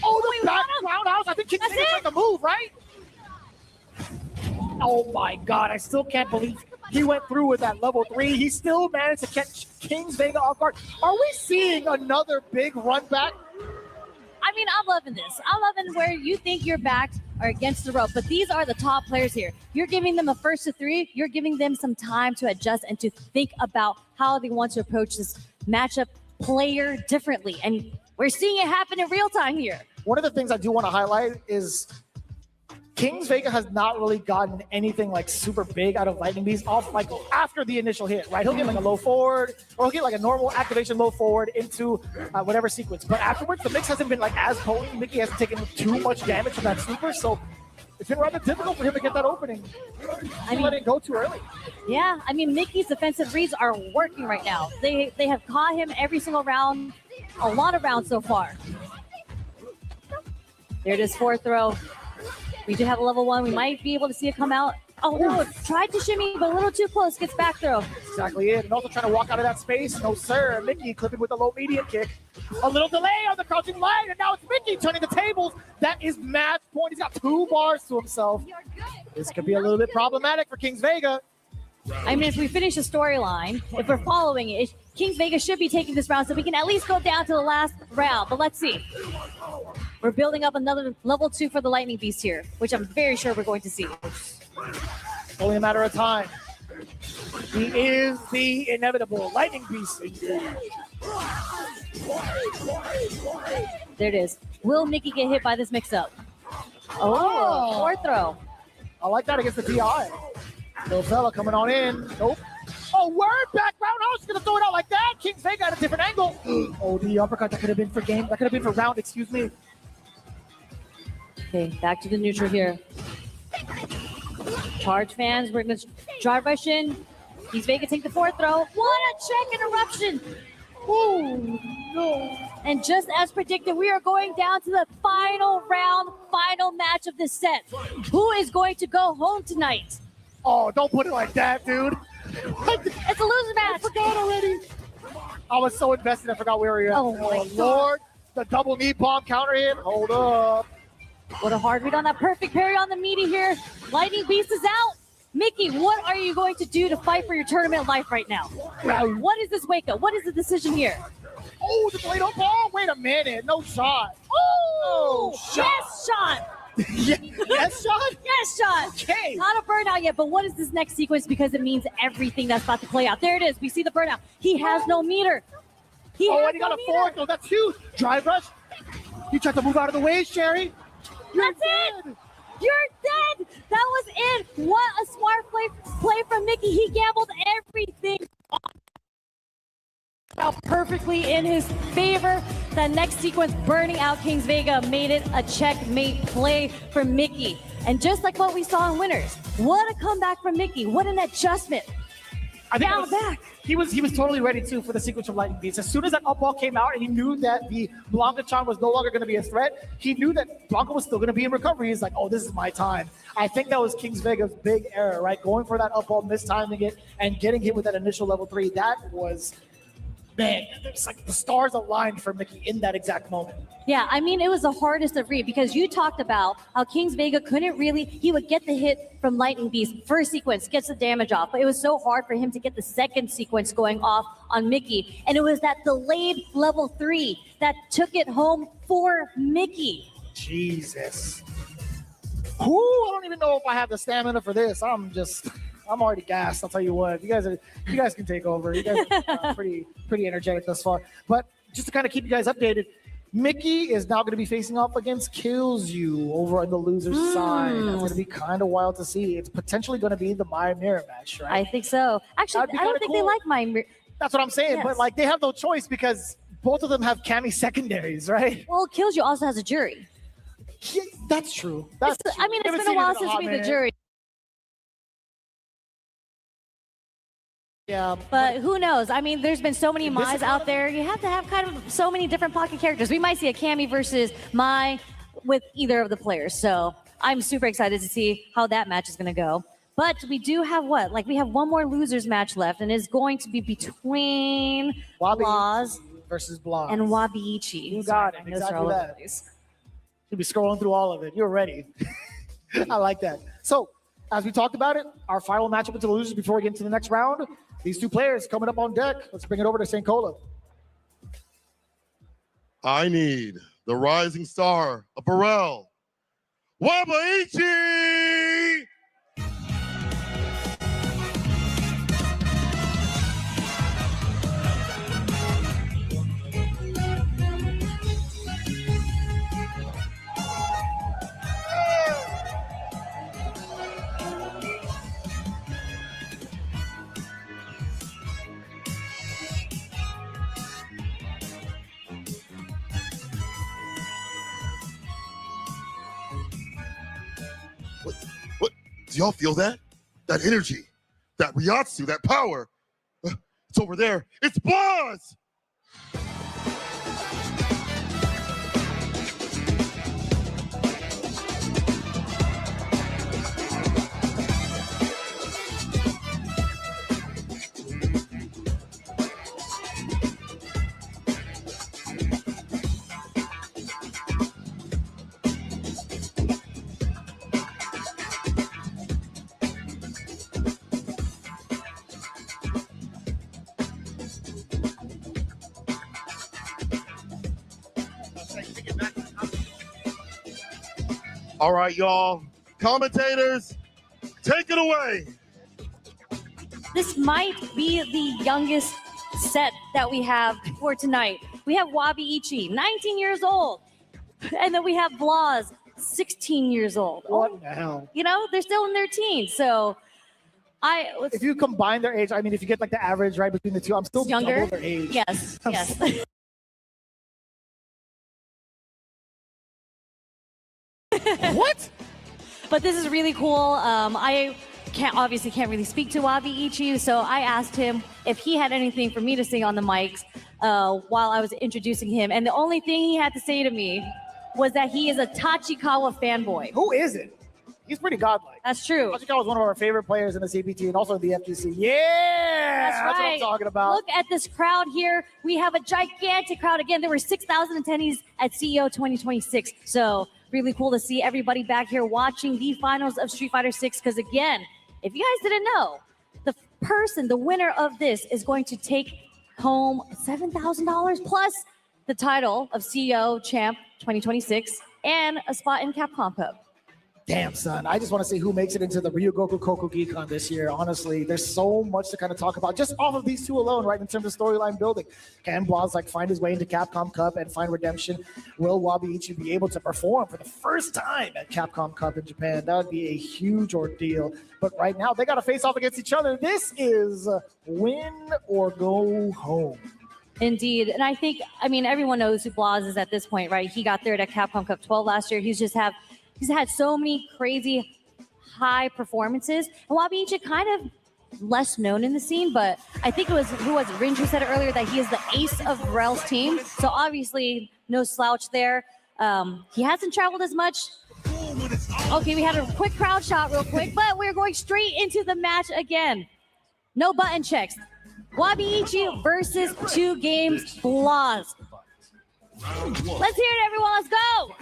Oh, the back roundhouse. I think Kings Vega tried to move, right? Oh my God, I still can't believe he went through with that level 3. He still managed to catch Kings Vega off guard. Are we seeing another big run back? I mean, I'm loving this. I'm loving where you think you're backed or against the rope, but these are the top players here. You're giving them a first to 3. You're giving them some time to adjust and to think about how they want to approach this matchup player differently. And we're seeing it happen in real time here. One of the things I do want to highlight is Kings Vega has not really gotten anything like super big out of Lightning Beast off like after the initial hit, right? He'll get like a low forward or he'll get like a normal activation low forward into whatever sequence. But afterwards, the mix hasn't been like as potent. Mickey hasn't taken too much damage from that super, so it's been rather difficult for him to get that opening. I mean, let it go too early. Yeah, I mean, Mickey's defensive reads are working right now. They have caught him every single round, a lot of rounds so far. There it is, 4th throw. We do have a level 1. We might be able to see it come out. Oh, no, tried to shimmy, but a little too close. Gets back throw. Exactly it. And also trying to walk out of that space. No, sir. Mickey clipping with a low medium kick. A little delay on the crouching line, and now it's Mickey turning the tables. That is match point. He's got 2 bars to himself. This could be a little bit problematic for Kings Vega. I mean, if we finish the storyline, if we're following it, Kings Vega should be taking this round so we can at least go down to the last round. But let's see. We're building up another level 2 for the Lightning Beast here, which I'm very sure we're going to see. Only a matter of time. He is the inevitable Lightning Beast. There it is. Will Mickey get hit by this mix-up? Oh, 4th throw. I like that against the DI. Little fella coming on in. Nope. Oh, word back roundhouse. Gonna throw it out like that. Kings Vega at a different angle. Oh, the uppercut. That could have been for game. That could have been for round. Excuse me. Okay, back to the neutral here. Charge fans. We're gonna drive rush in. Kings Vega take the 4th throw. What a check interruption. Ooh, no. And just as predicted, we are going down to the final round, final match of this set. Who is going to go home tonight? Oh, don't put it like that, dude. It's a loser match. I forgot already. I was so invested, I forgot where we were at. Oh, my Lord. The double knee bomb counter hit. Hold up. What a hard read on that perfect parry on the meaty here. Lightning Beast is out. Mickey, what are you going to do to fight for your tournament life right now? What is this wake up? What is the decision here? Oh, the blade up ball. Wait a minute. No shot. Oh, yes, shot. Yes, shot? Yes, shot. Okay. Not a burnout yet, but what is this next sequence? Because it means everything that's about to play out. There it is. We see the burnout. He has no meter. And he got a 4th. Oh, that's huge. Drive rush. He tried to move out of the way, Sherry. That's it! You're dead! That was it! What a smart play from Mickey. He gambled everything out perfectly in his favor. That next sequence, burning out King's Vega, made it a checkmate play for Mickey. And just like what we saw in Winners, what a comeback from Mickey. What an adjustment. Down back. He was totally ready too for the sequence of lightning beats. As soon as that up ball came out and he knew that the Blanca-chan was no longer going to be a threat, he knew that Blanca was still going to be in recovery. He's like, oh, this is my time. I think that was King's Vega's big error, right? Going for that up ball, mistiming it, and getting hit with that initial level 3. That was, man, it's like the stars aligned for Mickey in that exact moment. Yeah, I mean, it was the hardest of read because you talked about how King's Vega couldn't really, he would get the hit from Lightning Beast, first sequence, gets the damage off, but it was so hard for him to get the second sequence going off on Mickey. And it was that delayed level 3 that took it home for Mickey. Jesus. I don't even know if I have the stamina for this. I'm already gassed. I'll tell you what. You guys can take over. You guys are pretty energetic thus far. But just to kind of keep you guys updated, Mickey is now going to be facing off against Kills You over on the loser's side. That's going to be kind of wild to see. It's potentially going to be the Maya Mirror match, right? I think so. Actually, I don't think they like Maya Mirror. That's what I'm saying. Yes. But like, they have no choice because both of them have Cammy secondaries, right? Well, Kills You also has a jury. Yeah, that's true. That's true. I mean, it's been a while since we had the jury. Yeah, but who knows? I mean, there's been so many Mai's out there. You have to have kind of so many different pocket characters. We might see a Cammy versus Mai with either of the players. So I'm super excited to see how that match is going to go. But we do have what? Like, we have one more losers match left, and it's going to be between Laws versus Blas and Wabiichi. You got it. Exactly that. You'll be scrolling through all of it. You're ready. I like that. So, as we talked about it, our final matchup into the losers before we get into the next round. These two players coming up on deck. Let's bring it over to St. Cola. I need the rising star of Burrell, Wabiichi! What? Do y'all feel that? That energy, that Ryatsu, that power. It's over there. It's Blas! All right, y'all. Commentators, take it away. This might be the youngest set that we have for tonight. We have Wabiichi, 19 years old. And then we have Blas, 16 years old. What the hell? You know, they're still in their teens. So if you combine their age, I mean, if you get like the average right between the two, I'm still younger. double their age. Yes, yes. What? But this is really cool. I obviously can't really speak to Wabiichi, so I asked him if he had anything for me to say on the mics while I was introducing him. And the only thing he had to say to me was that he is a Tachikawa fanboy. Who is it? He's pretty godlike. That's true. Tachikawa is one of our favorite players in the CPT and also in the FGC. Yeah! That's right. What I'm talking about. Look at this crowd here. We have a gigantic crowd. Again, there were 6,000 attendees at CEO 2026. So really cool to see everybody back here watching the finals of Street Fighter 6. Because again, if you guys didn't know, the winner of this is going to take home $7,000 plus the title of CEO Champ 2026 and a spot in Capcom Cup. Damn, son. I just want to see who makes it into the Ryogoku Kokugikon this year. Honestly, there's so much to kind of talk about just off of these two alone, right? In terms of storyline building. Can Blaz find his way into Capcom Cup and find redemption? Will Wabiichi be able to perform for the first time at Capcom Cup in Japan? That would be a huge ordeal. But right now, they got to face off against each other. This is win or go home. Indeed. And I think, everyone knows who Blaz is at this point, right? He got third at Capcom Cup 12 last year. He's had so many crazy high performances. And Wabiichi kind of less known in the scene, but I think it was, Ringe who said it earlier, that he is the ace of Rel's team. So obviously no slouch there. He hasn't traveled as much. Okay, we had a quick crowd shot real quick, but we're going straight into the match again. No button checks. Wabiichi versus 2 games Blaz. Let's hear it, everyone. Let's go.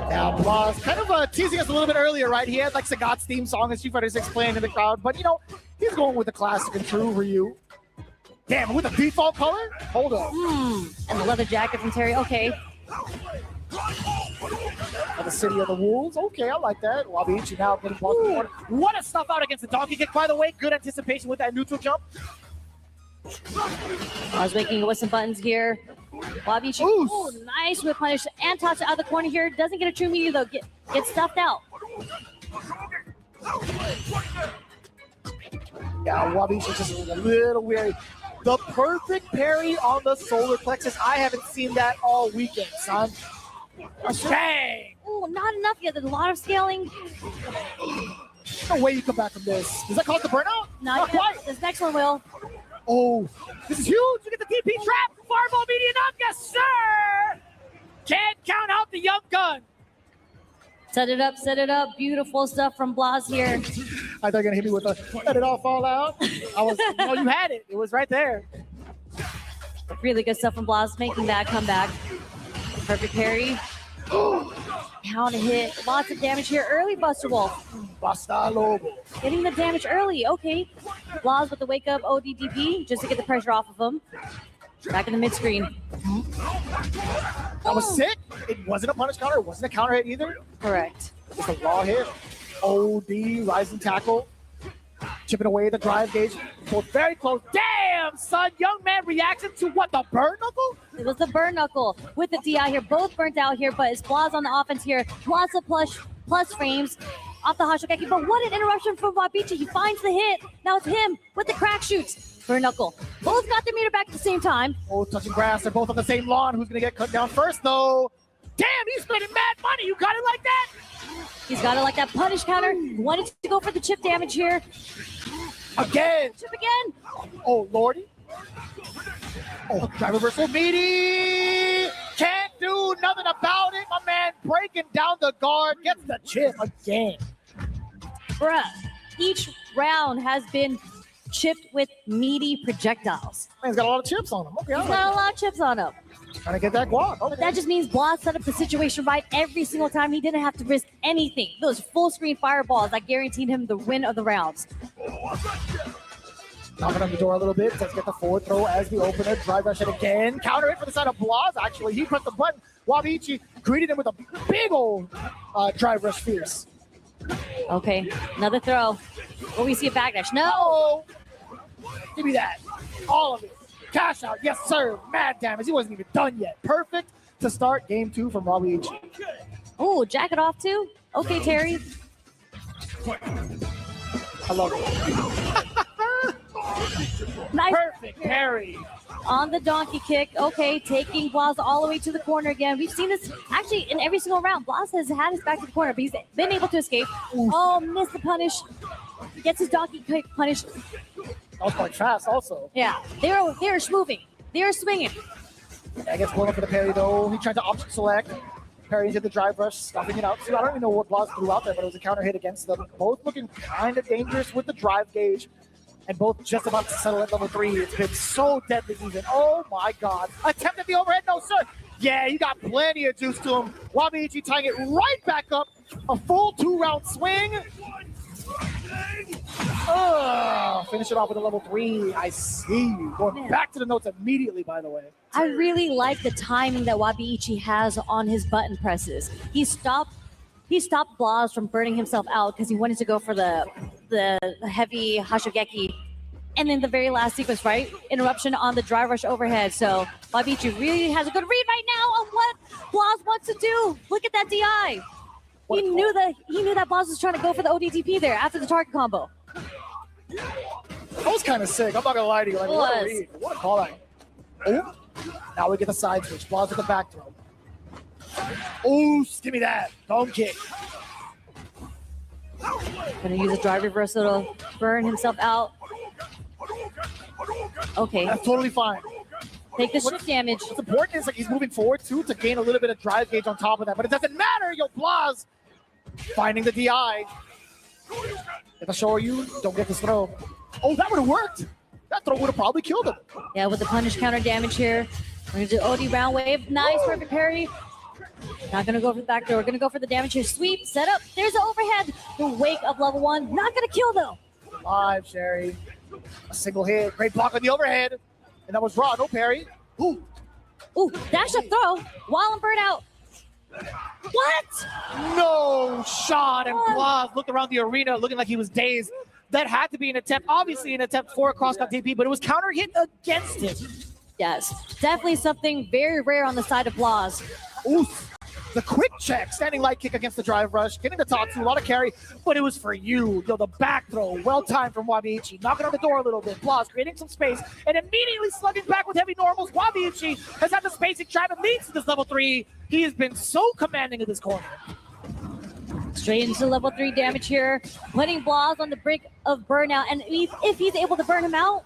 Now, Blaz kind of teasing us a little bit earlier, right? He had like Sagat's theme song, as Street Fighter 6 playing in the crowd, but he's going with the classic and true Ryu. Damn, with the default color? Hold up. And the leather jacket from Terry. Okay. The City of the Wolves. Okay, I like that. Wabiichi now getting Blaz. What a stuff out against the donkey kick, by the way. Good anticipation with that neutral jump. I was making it with some buttons here. Wabiichi, nice whip punish and toss it out of the corner here. Doesn't get a true media though. Gets stuffed out. Yeah, Wabiichi just a little weary. The perfect parry on the solar plexus. I haven't seen that all weekend, son. Dang! Oh, not enough yet. There's a lot of scaling. No way you come back from this. Does that cause the burnout? Not quite. This next one will. Oh, this is huge. You get the DP trap. Fireball median up. Yes, sir. Can't count out the young gun. Set it up. Beautiful stuff from Blaz here. I thought you were going to hit me with a let it all fall out. No, you had it. It was right there. Really good stuff from Blaz, making that comeback. Perfect parry. Pound hit. Lots of damage here early, Buster Wolf. Basta Lobo. Getting the damage early. Okay. Blaz with the wake up ODDP just to get the pressure off of him. Back in the mid screen. That was sick. It wasn't a punish counter. It wasn't a counter hit either. Correct. Just a raw hit. OD, rising tackle. Chipping away the drive gauge. Pulled very close. Damn, son. Young man reaction to what? The burn knuckle? It was the burn knuckle with the DI here. Both burnt out here, but it's Blaz on the offense here. Lots of plus frames off the Hashogeki. But what an interruption from Wabiichi. He finds the hit. Now it's him with the crack shoots. Burn knuckle. Both got their meter back at the same time. Both touching grass. They're both on the same lawn. Who's going to get cut down first, though? Damn, he's spending mad money. You got it like that? He's got it like that punish counter. Wanted to go for the chip damage here. Again. Chip again. Oh, Lordy. Oh, drive reversal. Meaty. Can't do nothing about it. My man breaking down the guard. Gets the chip again. Bruh, each round has been chipped with meaty projectiles. Man's got a lot of chips on him. Okay, he's got a lot of chips on him. Trying to get that guap. Okay. But that just means Blaz set up the situation right every single time. He didn't have to risk anything. Those full screen fireballs that guaranteed him the win of the rounds. Knocking on the door a little bit. Let's get the forward throw as the opener. Drive rush it again. Counter it for the side of Blaz, actually. He pressed the button. Wabiichi greeted him with a big old drive rush fierce. Okay, another throw. Will we see a backdash? No! Give me that. All of it. Cash out. Yes, sir. Mad damage. He wasn't even done yet. Perfect to start game 2 from Wabiichi. Oh, jack it off too? Okay, Terry. I love it. Nice. Perfect parry. On the donkey kick. Okay, taking Blaz all the way to the corner again. We've seen this actually in every single round. Blaz has had his back to the corner, but he's been able to escape. Oh, missed the punish. Gets his donkey kick punished. That was quite fast also. Yeah, they're moving. They're swinging. Yeah, gets blown up for the parry though. He tried to option select. Parry into the drive rush, stuffing it out. So I don't even know what Blaz threw out there, but it was a counter hit against them. Both looking kind of dangerous with the drive gauge. And both just about to settle at level 3. It's been so deadly even. Oh my God. Attempted the overhead. No, sir. Yeah, you got plenty of juice to him. Wabiichi tying it right back up. A full 2-round swing. Finish it off with a level 3. I see you. Going back to the notes immediately, by the way. I really like the timing that Wabiichi has on his button presses. He stopped he stopped Blas from burning himself out because he wanted to go for the heavy Hashogeki. And then the very last sequence, right? Interruption on the drive rush overhead. So Wabichi really has a good read right now on what Blas wants to do. Look at that DI. He knew that Blas was trying to go for the ODTP there after the target combo. That was kind of sick. I'm not gonna lie to you. Like, what a read. What a call out. Oh, now we get the side switch. Blas with the back throw. Oh, give me that. Dome kick. Gonna use a drive reversal to burn himself out. Okay. That's totally fine. Take the shift damage. What's important is like he's moving forward too to gain a little bit of drive gauge on top of that, but it doesn't matter. Yo, Blas finding the DI. If I show you, don't get this throw. Oh, that would have worked. That throw would have probably killed him. Yeah, with the punish counter damage here. We're gonna do OD round wave. Nice, perfect parry. Not gonna go for the back door. We're gonna go for the damage here. Sweep, set up. There's the overhead. The wake of level 1. Not gonna kill though. Live, Sherry. A single hit. Great block on the overhead. And that was raw. No parry. Ooh. Ooh, dash up throw. While and burn out. What? No shot. And Blas looked around the arena looking like he was dazed. That had to be an attempt, obviously an attempt for a cross-cut TP, but it was counter hit against him. Yes, definitely something very rare on the side of Blas. Oof. The quick check, standing light kick against the drive rush, getting the top two, a lot of carry, but it was for you. Yo, the back throw, well timed from Wabiichi, knocking on the door a little bit. Blas creating some space and immediately slugging back with heavy normals. Wabiichi has had the spacing trap and leads to this level 3. He has been so commanding in this corner. Straight into level 3 damage here, putting Blas on the brink of burnout, and if he's able to burn him out,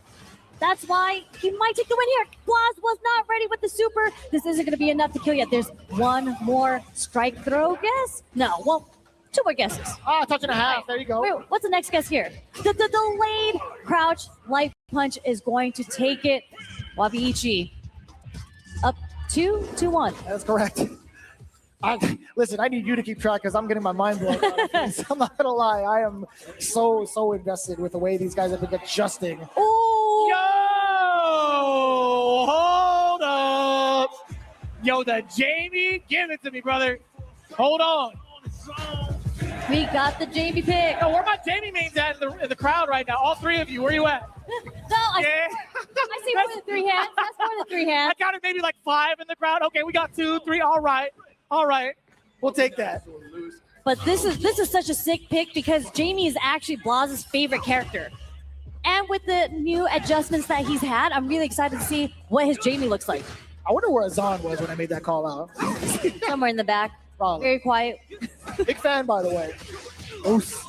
that's why he might take the win here. Blas was not ready with the super. This isn't going to be enough to kill yet. There's one more strike throw guess? No, well, 2 more guesses. Ah, touch and a half. There you go. Wait, what's the next guess here? The delayed crouch life punch is going to take it. Wabiichi up 2-1. That's correct. Listen, I need you to keep track because I'm getting my mind blown. I'm not gonna lie, I am so invested with the way these guys have been adjusting. Oh, yo, hold up, yo, the Jamie, give it to me, brother. Hold on. We got the Jamie pick. Yo, where my Jamie mains at in the crowd right now? All 3 of you, where you at? No, I see more than 3 hands. That's more than 3 hands. I counted maybe like 5 in the crowd. Okay, we got 2, 3. All right, we'll take that. But this is such a sick pick because Jamie is actually Blas's favorite character. And with the new adjustments that he's had, I'm really excited to see what his Jamie looks like. I wonder where Azan was when I made that call out. Somewhere in the back. Probably. Very quiet. Big fan, by the way. Oof.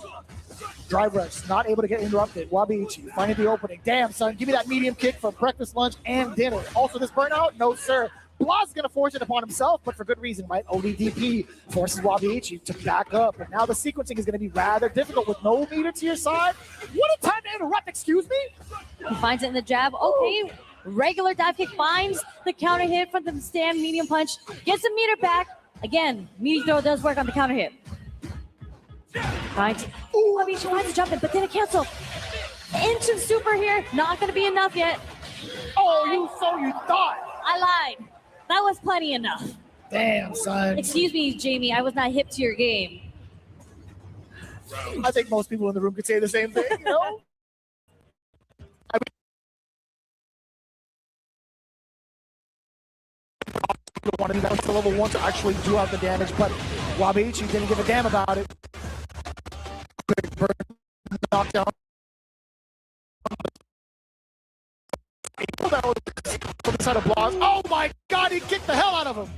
Drive rush, not able to get interrupted. Wabiichi finding the opening. Damn, son, give me that medium kick for breakfast, lunch, and dinner. Also, this burnout? No, sir. Blas is going to force it upon himself, but for good reason, right? ODDP forces Wabiichi to back up. And now the sequencing is going to be rather difficult with no meter to your side. What a time to interrupt, excuse me? He finds it in the jab. Okay, regular dive kick finds the counter hit from the stand medium punch. Gets the meter back. Again, meaty throw does work on the counter hit. Right. Ooh, Wabiichi finds the jump in, but then it cancel. Into super here. Not going to be enough yet. Oh, you thought. I lied. That was plenty enough. Damn, son. Excuse me, Jamie. I was not hip to your game. I think most people in the room could say the same thing, you know? I don't want to be down to level 1 to actually do out the damage, but Wabiichi didn't give a damn about it. Quick burn, knockdown. Side of Blas. Oh my God, he kicked the hell out of him.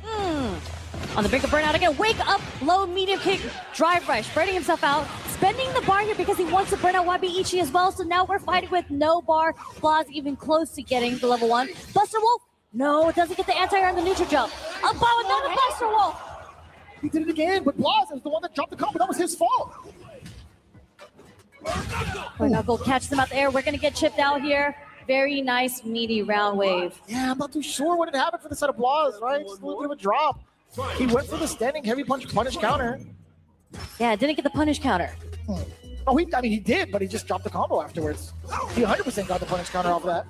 On the brink of burnout again. Wake up, low, medium kick, drive rush, burning himself out, spending the bar here because he wants to burn out Wabiichi as well. So now we're fighting with no bar. Blas even close to getting the level 1. Buster Wolf. No, it doesn't get the anti-air on the neutral jump. Up by another Buster Wolf. He did it again, but Blas is the one that dropped the combo. That was his fault. We're not going to catch them out the air. We're going to get chipped out here. Very nice, meaty round wave. Yeah, I'm not too sure what had happened for the set of Blas, right? Just a little bit of a drop. He went for the standing heavy punch punish counter. Yeah, didn't get the punish counter. Oh, he did, but he just dropped the combo afterwards. He 100% got the punish counter off of that.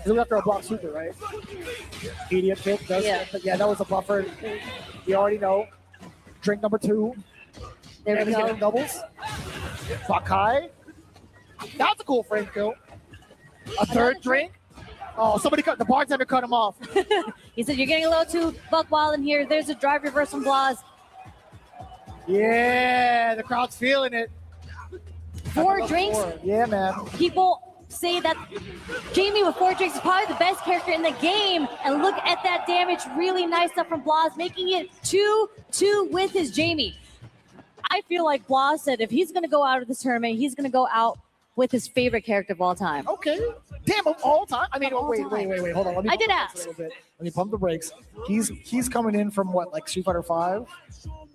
This was after a block super, right? Medium kick. Yeah. That was a buffer. You already know. Drink number 2. There and we he's go. getting doubles. Bakai. That's a cool frame kill. A third drink. Oh, the bartender cut him off. He said, you're getting a little too buck wild in here. There's a drive reverse from Blas. Yeah, the crowd's feeling it. 4 drinks. Yeah, man. People say that Jamie with 4 drinks is probably the best character in the game. And look at that damage. Really nice stuff from Blas, making it 2-2 with his Jamie. I feel like Blas said if he's going to go out of this tournament, he's going to go out with his favorite character of all time. Okay. Damn, of all time? I mean, wait. Hold on. Let me I did pump the brakes ask. a little bit. Let me pump the brakes. He's coming in from what, like Street Fighter 5?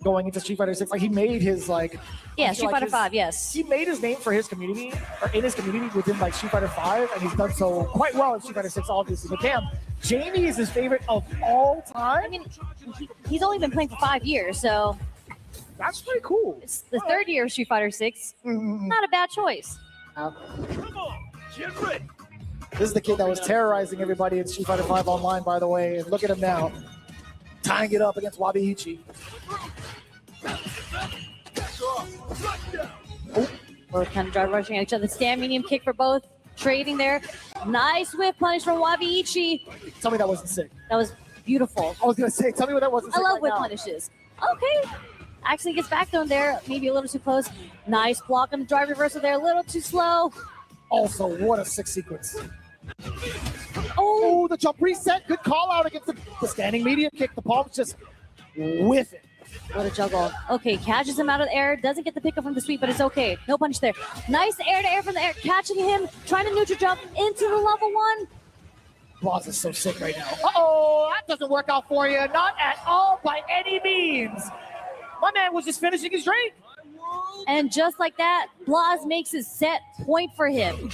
Going into Street Fighter 6. Like, he made his, like... Yeah, Street Fighter 5, yes. He made his name for his community, or in his community within, like, Street Fighter 5, and he's done so quite well in Street Fighter 6, obviously. But damn, Jamie is his favorite of all time? I mean, he's only been playing for 5 years, so... That's pretty cool. It's the 3rd year of Street Fighter 6. Not a bad choice. This is the kid that was terrorizing everybody in Street Fighter 5 online, by the way. And look at him now, tying it up against Wabi-Ichi. Both kind of drive rushing at each other. Stand medium kick for both. Trading there. Nice whip punish from Wabi-Ichi. Tell me that wasn't sick. That was beautiful. I was going to say, tell me what that wasn't sick. I love right whip now. punishes. Okay. Actually gets back thrown there. Maybe a little too close. Nice block on the drive reversal there. A little too slow. Also, what a sick sequence. Oh, the jump reset. Good call out against the standing medium kick. The palms just whiff it. What a juggle. Okay, catches him out of the air. Doesn't get the pickup from the sweep, but it's okay. No punch there. Nice air to air from the air. Catching him. Trying to neutral jump into the level 1. Blas is so sick right now. Uh-oh, that doesn't work out for you. Not at all by any means. My man was just finishing his drink. And just like that, Blas makes his set point for him.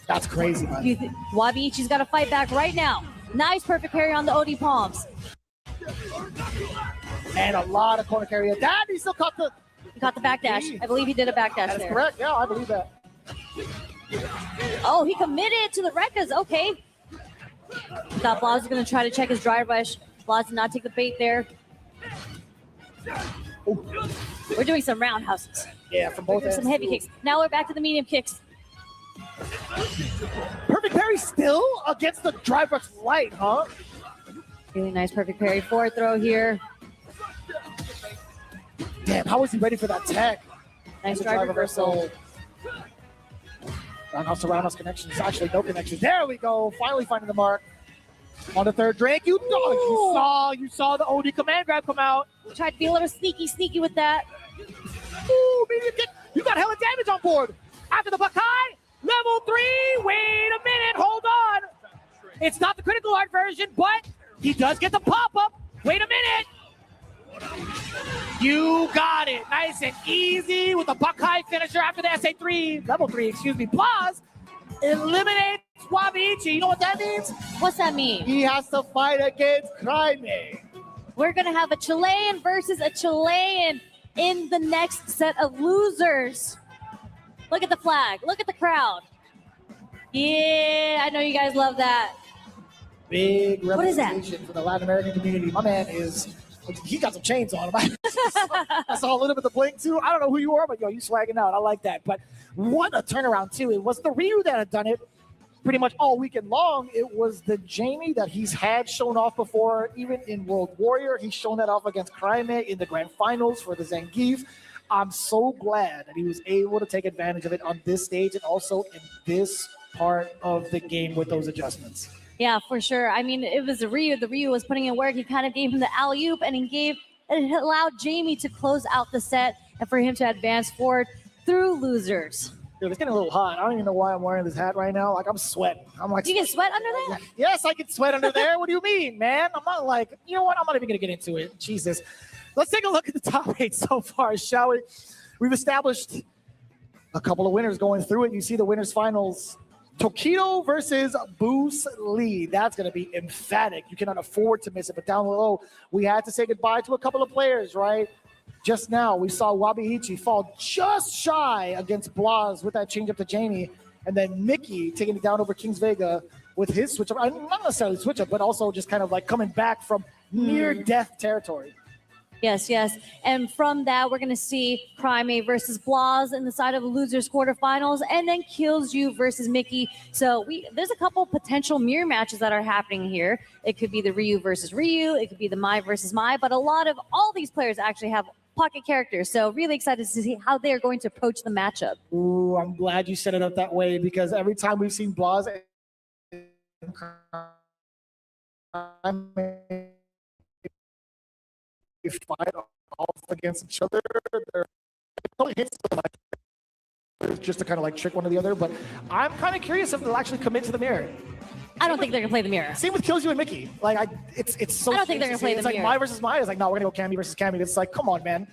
That's crazy, man. Wabi-Ichi's got to fight back right now. Nice perfect parry on the OD palms. And a lot of corner carry. That he still caught the... He caught the backdash. I believe he did a backdash That's there. correct. Yeah, I believe that. Oh, he committed to the Rekkas. Okay. Thought Blas was going to try to check his drive rush. Blas did not take the bait there. We're doing some roundhouses. Yeah, from both ends. Some heavy kicks. Now we're back to the medium kicks. Perfect parry still against the drive rush light, huh? Really nice perfect parry. Forward throw here. Damn, how was he ready for that tech? Nice drive reversal. Roundhouse to roundhouse connections. Actually, no connections. There we go. Finally finding the mark. On the third drink, you saw the OD command grab come out. Tried to be a little sneaky with that. Ooh, medium kick. You got hella damage on board. After the Bakai, level 3. Wait a minute, hold on. It's not the critical art version, but he does get the pop-up. Wait a minute. You got it. Nice and easy with the Bakai finisher after the SA3. Level 3, excuse me. Blas eliminates Wabi-Ichi. You know what that means? What's that mean? He has to fight against Jaime. We're going to have a Chilean versus a Chilean in the next set of losers. Look at the flag. Look at the crowd. Yeah, I know you guys love that. Big What is that? representation for the Latin American community. My man he got some chains on him. I saw a little bit of the blink too. I don't know who you are, but yo, you swagging out. I like that. But what a turnaround too. It was the Ryu that had done it pretty much all weekend long. It was the Jamie that he's had shown off before, even in World Warrior. He's shown that off against Cryme in the grand finals for the Zangief. I'm so glad that he was able to take advantage of it on this stage and also in this part of the game with those adjustments. Yeah, for sure. I mean, it was the Ryu. The Ryu was putting in work. He kind of gave him the alley-oop, and it allowed Jamie to close out the set and for him to advance forward through losers. Dude, it's getting a little hot. I don't even know why I'm wearing this hat right now. Like, I'm sweating. I'm like, you get sweat under that? Yes, I get sweat under there. What do you mean, man? I'm not like, you know what? I'm not even going to get into it. Jesus. Let's take a look at the top 8 so far, shall we? We've established a couple of winners going through it. You see the winners finals. Tokido versus Bruce Lee. That's going to be emphatic. You cannot afford to miss it. But down below, we had to say goodbye to a couple of players, right? Just now, we saw Wabi-Ichi fall just shy against Blas with that change up to Jamie. And then Mickey taking it down over Kings Vega with his switch up. Not necessarily switch up, but also just kind of like coming back from near death territory. Yes, yes. And from that, we're going to see Primate versus Blaz in the side of the losers quarterfinals, and then Kills You versus Mickey. So there's a couple potential mirror matches that are happening here. It could be the Ryu versus Ryu. It could be the Mai versus Mai. But all these players actually have pocket characters. So really excited to see how they're going to approach the matchup. Ooh, I'm glad you set it up that way, because every time we've seen Blaz fight off against each other, they're only hits just to kind of like trick one or the other. But I'm kind of curious if they'll actually commit to the mirror. I don't think they're gonna play the mirror. Same with Kills You and Mickey. Like it's so. I don't think they're gonna play the mirror. It's like Mai versus Mai. It's like, no, we're gonna go Cammy versus Cammy. It's like, come on, man.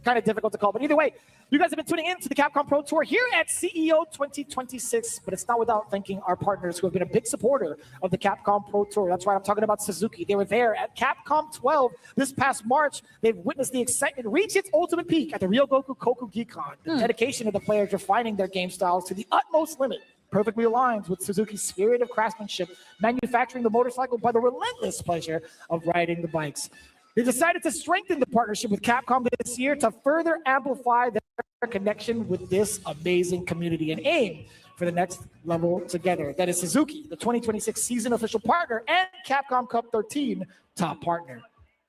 Kind of difficult to call. But either way, you guys have been tuning in to the Capcom Pro Tour here at CEO 2026. But it's not without thanking our partners who have been a big supporter of the Capcom Pro Tour. That's right, I'm talking about Suzuki. They were there at Capcom 12 this past March. They've witnessed the excitement reach its ultimate peak at the Ryogoku Koku Geekon. The dedication of the players refining their game styles to the utmost limit perfectly aligns with Suzuki's spirit of craftsmanship, manufacturing the motorcycle by the relentless pleasure of riding the bikes. They decided to strengthen the partnership with Capcom this year to further amplify their connection with this amazing community and aim for the next level together. That is Suzuki, the 2026 season official partner, and Capcom Cup 13 top partner.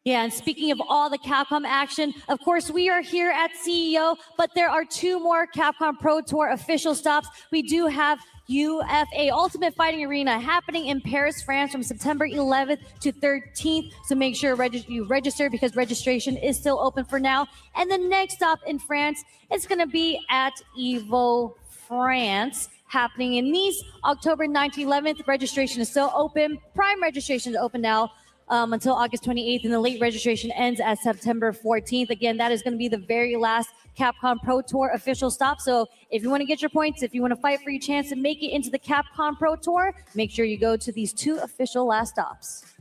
Yeah, and speaking of all the Capcom action, of course, we are here at CEO, but there are 2 more Capcom Pro Tour official stops. We do have UFA Ultimate Fighting Arena happening in Paris, France from September 11th to 13th. So make sure you register, because registration is still open for now. And the next stop in France is going to be at EVO France, happening in Nice, October 9th to 11th. Registration is still open. Prime registration is open now until August 28th, and the late registration ends at September 14th. Again, that is going to be the very last Capcom Pro Tour official stop. So if you want to get your points, if you want to fight for your chance to make it into the Capcom Pro Tour, make sure you go to these 2 official last stops.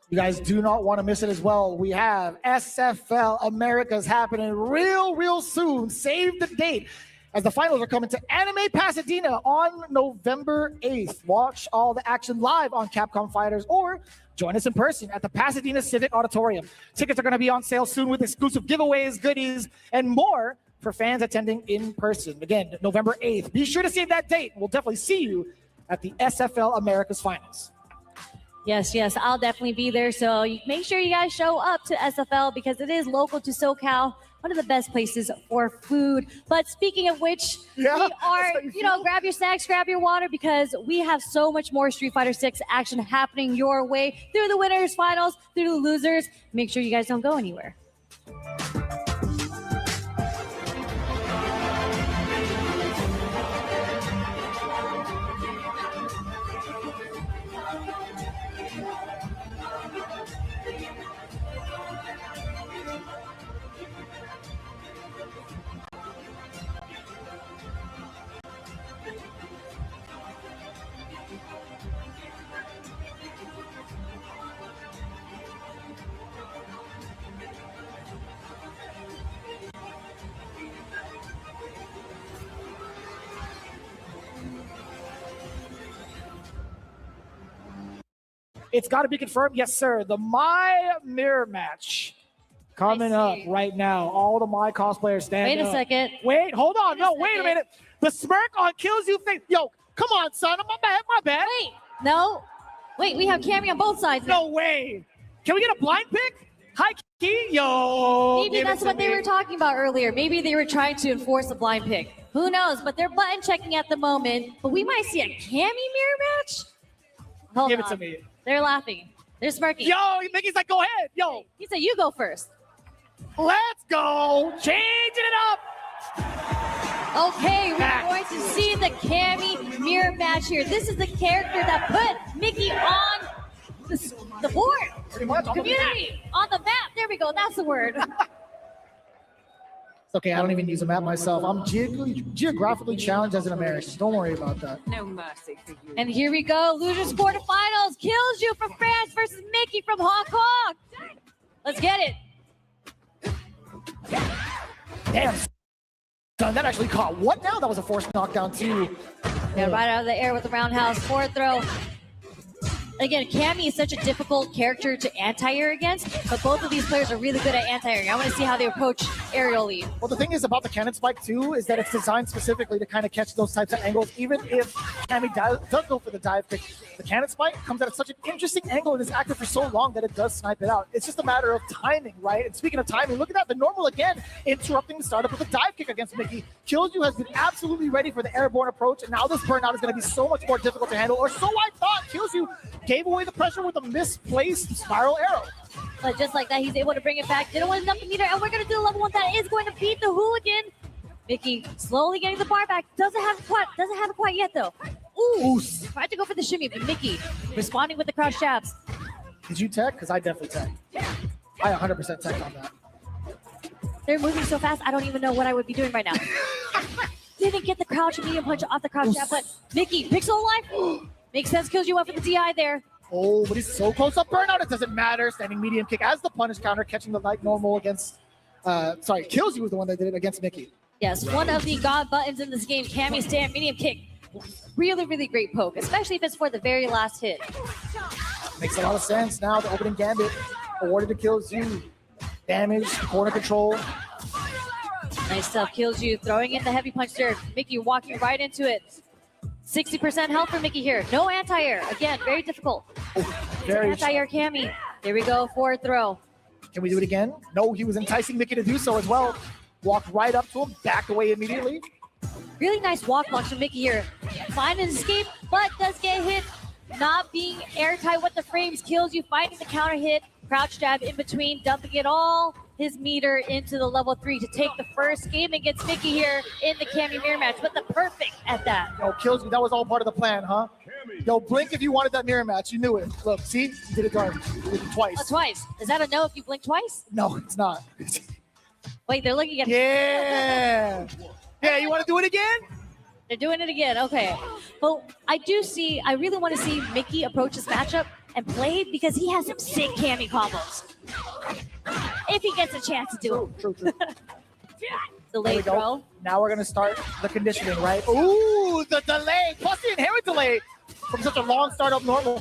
You guys do not want to miss it as well. We have SFL Americas happening real soon. Save the date, as the finals are coming to Anime Pasadena on November 8th. Watch all the action live on Capcom Fighters, or join us in person at the Pasadena Civic Auditorium. Tickets are going to be on sale soon with exclusive giveaways, goodies, and more for fans attending in person. Again, November 8th. Be sure to save that date. We'll definitely see you at the SFL Americas Finals. Yes, I'll definitely be there. So make sure you guys show up to SFL, because it is local to SoCal. One of the best places for food. But speaking of which, we are, grab your snacks, grab your water, because we have so much more Street Fighter 6 action happening your way through the winners finals, through the losers. Make sure you guys don't go anywhere. It's got to be confirmed. Yes, sir. The My Mirror match coming up right now. All the My cosplayers stand up. Wait a second. Wait, hold on. No, wait a minute. The smirk on Kills You face. Yo, come on, son. My bad. Wait, no. Wait, we have Cammy on both sides. No way. Can we get a blind pick? Hi, Key. Yo. Maybe that's what they were talking about earlier. Maybe they were trying to enforce a blind pick. Who knows? But they're button checking at the moment. But we might see a Cammy mirror match. Hold Give on. it to me. They're laughing. They're smirking. Yo, Mickey's like, go ahead. Yo. He said, you go first. Let's go. Changing it up. Okay, we're going to see the Cammy mirror match here. This is the character that put Mickey on the board. Pretty much. Community. On the map. There we go. That's the word. It's okay. I don't even use a map myself. I'm geographically challenged as an American. Don't worry about that. No mercy for you. And here we go. Losers quarterfinals. Kills You from France versus Mickey from Hong Kong. Let's get it. Damn. Done. That actually caught. What now? That was a forced knockdown too. Yeah, right out of the air with the roundhouse. Forward throw. Again, Cammy is such a difficult character to anti-air against, but both of these players are really good at anti-airing. I want to see how they approach aerially. Well, the thing is about the cannon spike too is that it's designed specifically to kind of catch those types of angles. Even if Cammy does go for the dive kick, the cannon spike comes at such an interesting angle and is active for so long that it does snipe it out. It's just a matter of timing, right? And speaking of timing, look at that. The normal again, interrupting the startup with a dive kick against Mickey. Killju has been absolutely ready for the airborne approach, and now this burnout is going to be so much more difficult to handle, or so I thought. Killju gave away the pressure with a misplaced spiral arrow. But just like that, he's able to bring it back. Didn't want enough meter, and we're going to do the level 1 that is going to beat the hooligan. Mickey slowly getting the bar back. Doesn't have it quite yet though. Ooh, tried to go for the shimmy, but Mickey responding with the crouch jabs. Did you tech? Because I definitely tech. I 100% tech on that. They're moving so fast, I don't even know what I would be doing right now. Didn't get the crouch medium punch off the crouch jab, but Mickey, pixel life. Makes sense, kills you up with the DI there. Oh, but he's so close up burnout, it doesn't matter. Standing medium kick as the punish counter, catching the light normal against, Killju was the one that did it against Mickey. Yes, one of the god buttons in this game, Cammy stand medium kick. Really, really great poke, especially if it's for the very last hit. Makes a lot of sense. Now the opening gambit awarded to Killju. Damage, corner control. Nice stuff, Killju throwing in the heavy punch there. Mickey walking right into it. 60% health for Mickey here. No anti-air. Again, very difficult. Very anti-air Cammy. There we go, forward throw. Can we do it again? No, he was enticing Mickey to do so as well. Walked right up to him, backed away immediately. Really nice walk launch from Mickey here. Find an escape, but does get hit. Not being airtight with the frames kills you. Finding the counter hit. Crouch jab in between, dumping it all his meter into the level 3 to take the first game against Mickey here in the Cammy mirror match, but the perfect at that. Yo, Killju, that was all part of the plan, huh? Yo, blink if you wanted that mirror match. You knew it. Look, see? You did it guard. You did it twice. Oh, twice. Is that a no if you blink twice? No, it's not. Wait, they're looking at Yeah. Yeah, you want to do it again? They're doing it again. Okay. But I really want to see Mickey approach this matchup and play because he has some sick Cammy combos. If he gets a chance to do it. True. Delay throw. Now we're going to start the conditioning, right? Ooh, the delay. Plus the inherent delay from such a long start up normal.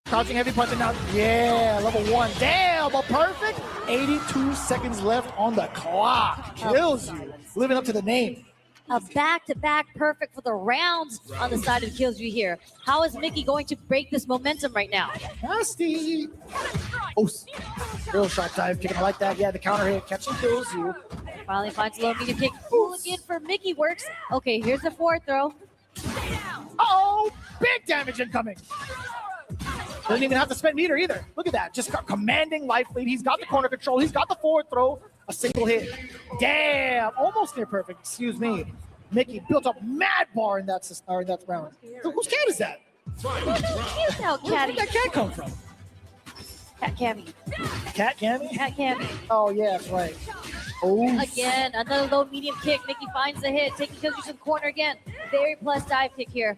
Crouching heavy punch now. Yeah, level 1. Damn, a perfect 82 seconds left on the clock. Killju. Living up to the name. A back-to-back perfect for the rounds on the side of Killju here. How is Mickey going to break this momentum right now? Nasty. Oh, real sharp dive kick. I like that. Yeah, the counter hit catching Killju. Finally finds a low medium kick. Hooligan for Mickey works. Okay, here's the forward throw. Oh, big damage incoming. Doesn't even have to spend meter either. Look at that. Just got commanding life lead. He's got the corner control. He's got the forward throw. A single hit. Damn. Almost near perfect. Excuse me. Mickey built up mad bar in that round. So whose cat is that? Where's that cat come from? Cat Cammy. Cat Cammy? Cat Cammy. Oh, yeah, that's right. Oh. Again, another low medium kick. Mickey finds the hit. Taking Killju to the corner again. Very plus dive kick here.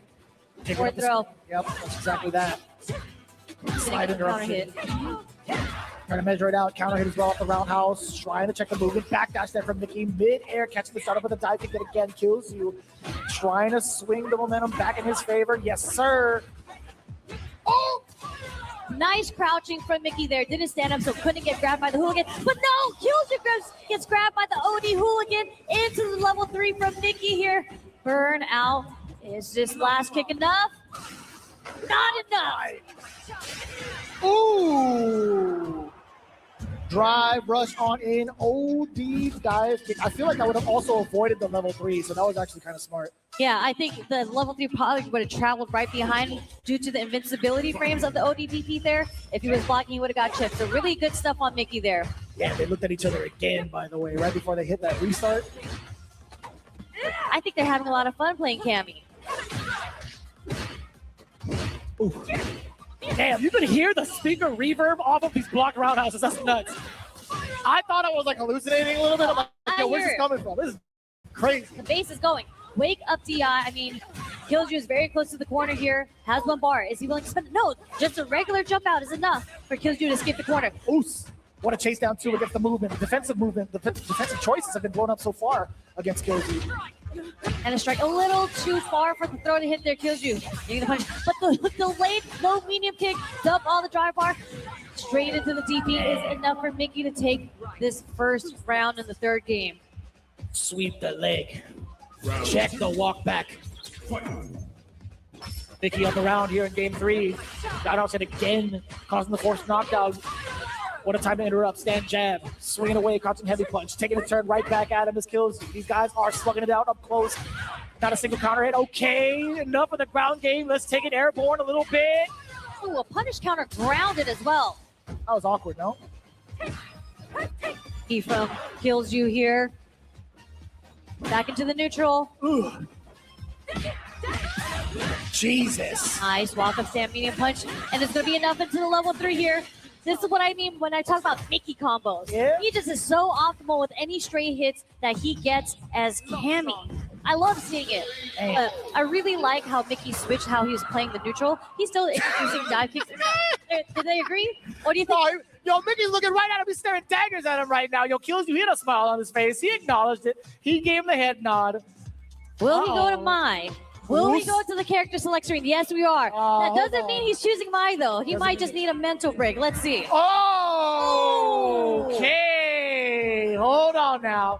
Forward throw. Yep, that's exactly that. Slide interruption. Trying to measure it out. Counter hit as well off the roundhouse. Trying to check the movement. Backdash there from Mickey. Mid-air catching the startup with a dive kick that again kills you. Trying to swing the momentum back in his favor. Yes, sir. Oh! Nice crouching from Mickey there. Didn't stand up, so couldn't get grabbed by the hooligan. But no! Killju gets grabbed by the OD hooligan into the level 3 from Mickey here. Burn out. Is this last kick enough? Not enough. Ooh. Drive, rush on in, OD dive kick. I feel like I would have also avoided the level 3, so that was actually kind of smart. Yeah, I think the level 3 probably would have traveled right behind due to the invincibility frames of the ODPP there. If he was blocking, he would have got chipped. So really good stuff on Mickey there. Yeah, they looked at each other again, by the way, right before they hit that restart. I think they're having a lot of fun playing Cammy. Ooh. Damn, you could hear the speaker reverb off of these blocked roundhouses. That's nuts. I thought I was like hallucinating a little bit. I'm like, yo, where's this coming from? This is crazy. The base is going. Wake up DI. I mean, Killju is very close to the corner here. Has one bar. Is he willing to spend it? No, just a regular jump out is enough for Killju to skip the corner. Oof. Want to chase down 2 against the movement, the defensive movement. The defensive choices have been blown up so far against Killju. And a strike a little too far for the throw to hit there, Killju. Getting the punch, but the delayed low medium kick, dump all the drive bar, straight into the DP is enough for Mickey to take this first round in the third game. Sweep the leg. Check the walk back. Mickey on the round here in game 3. Got out again, causing the forced knockdown. What a time to interrupt. Stand jab. Swinging away, crouching heavy punch. Taking a turn right back at him as kills. These guys are slugging it out up close. Not a single counter hit. Okay, enough of the ground game. Let's take it airborne a little bit. Ooh, a punish counter grounded as well. That was awkward, no? He from kills you here. Back into the neutral. Ooh. Jesus. Nice walk up stand medium punch. And it's going to be enough into the level 3 here. This is what I mean when I talk about Mickey combos. Yeah. He just is so optimal with any straight hits that he gets as Cammy. I love seeing it. I really like how Mickey switched how he was playing the neutral. He's still introducing dive kicks. Did they agree? What do you think? Yo, Mickey's looking right at him. He's staring daggers at him right now. Yo, kills you. He had a smile on his face. He acknowledged it. He gave him the head nod. Will he go to Mai? Will we go to the character select screen? Yes, we are. That doesn't mean he's choosing Mai, though. He might just need a mental break. Let's see. Oh, okay. Hold on now.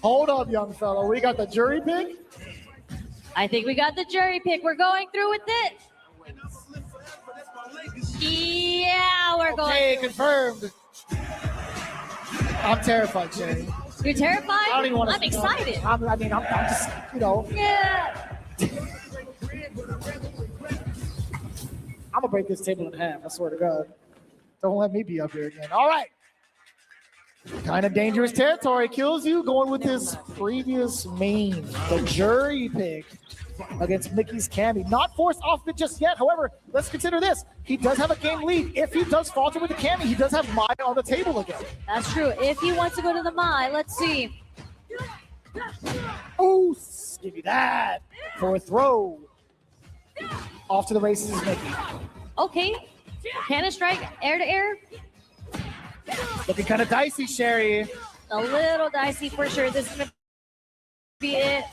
Hold up, young fellow. We got the jury pick? I think we got the jury pick. We're going through with it. Yeah, we're going. Okay, confirmed. I'm terrified, Sherry. You're terrified? I don't even want to. I'm excited. I'm just, you know. Yeah. I'm gonna break this table in half. I swear to God. Don't let me be up here again. All right. Kind of dangerous territory. Kills you going with his previous main, the jury pick against Mickey's Cammy. Not forced off it just yet. However, let's consider this. He does have a game lead. If he does falter with the Cammy, he does have Mai on the table again. That's true. If he wants to go to the Mai, let's see. Oh, give me that for a throw. Off to the races is Mickey. Okay. Cannon strike, air to air. Looking kind of dicey, Sherry. A little dicey for sure. This is going to be it.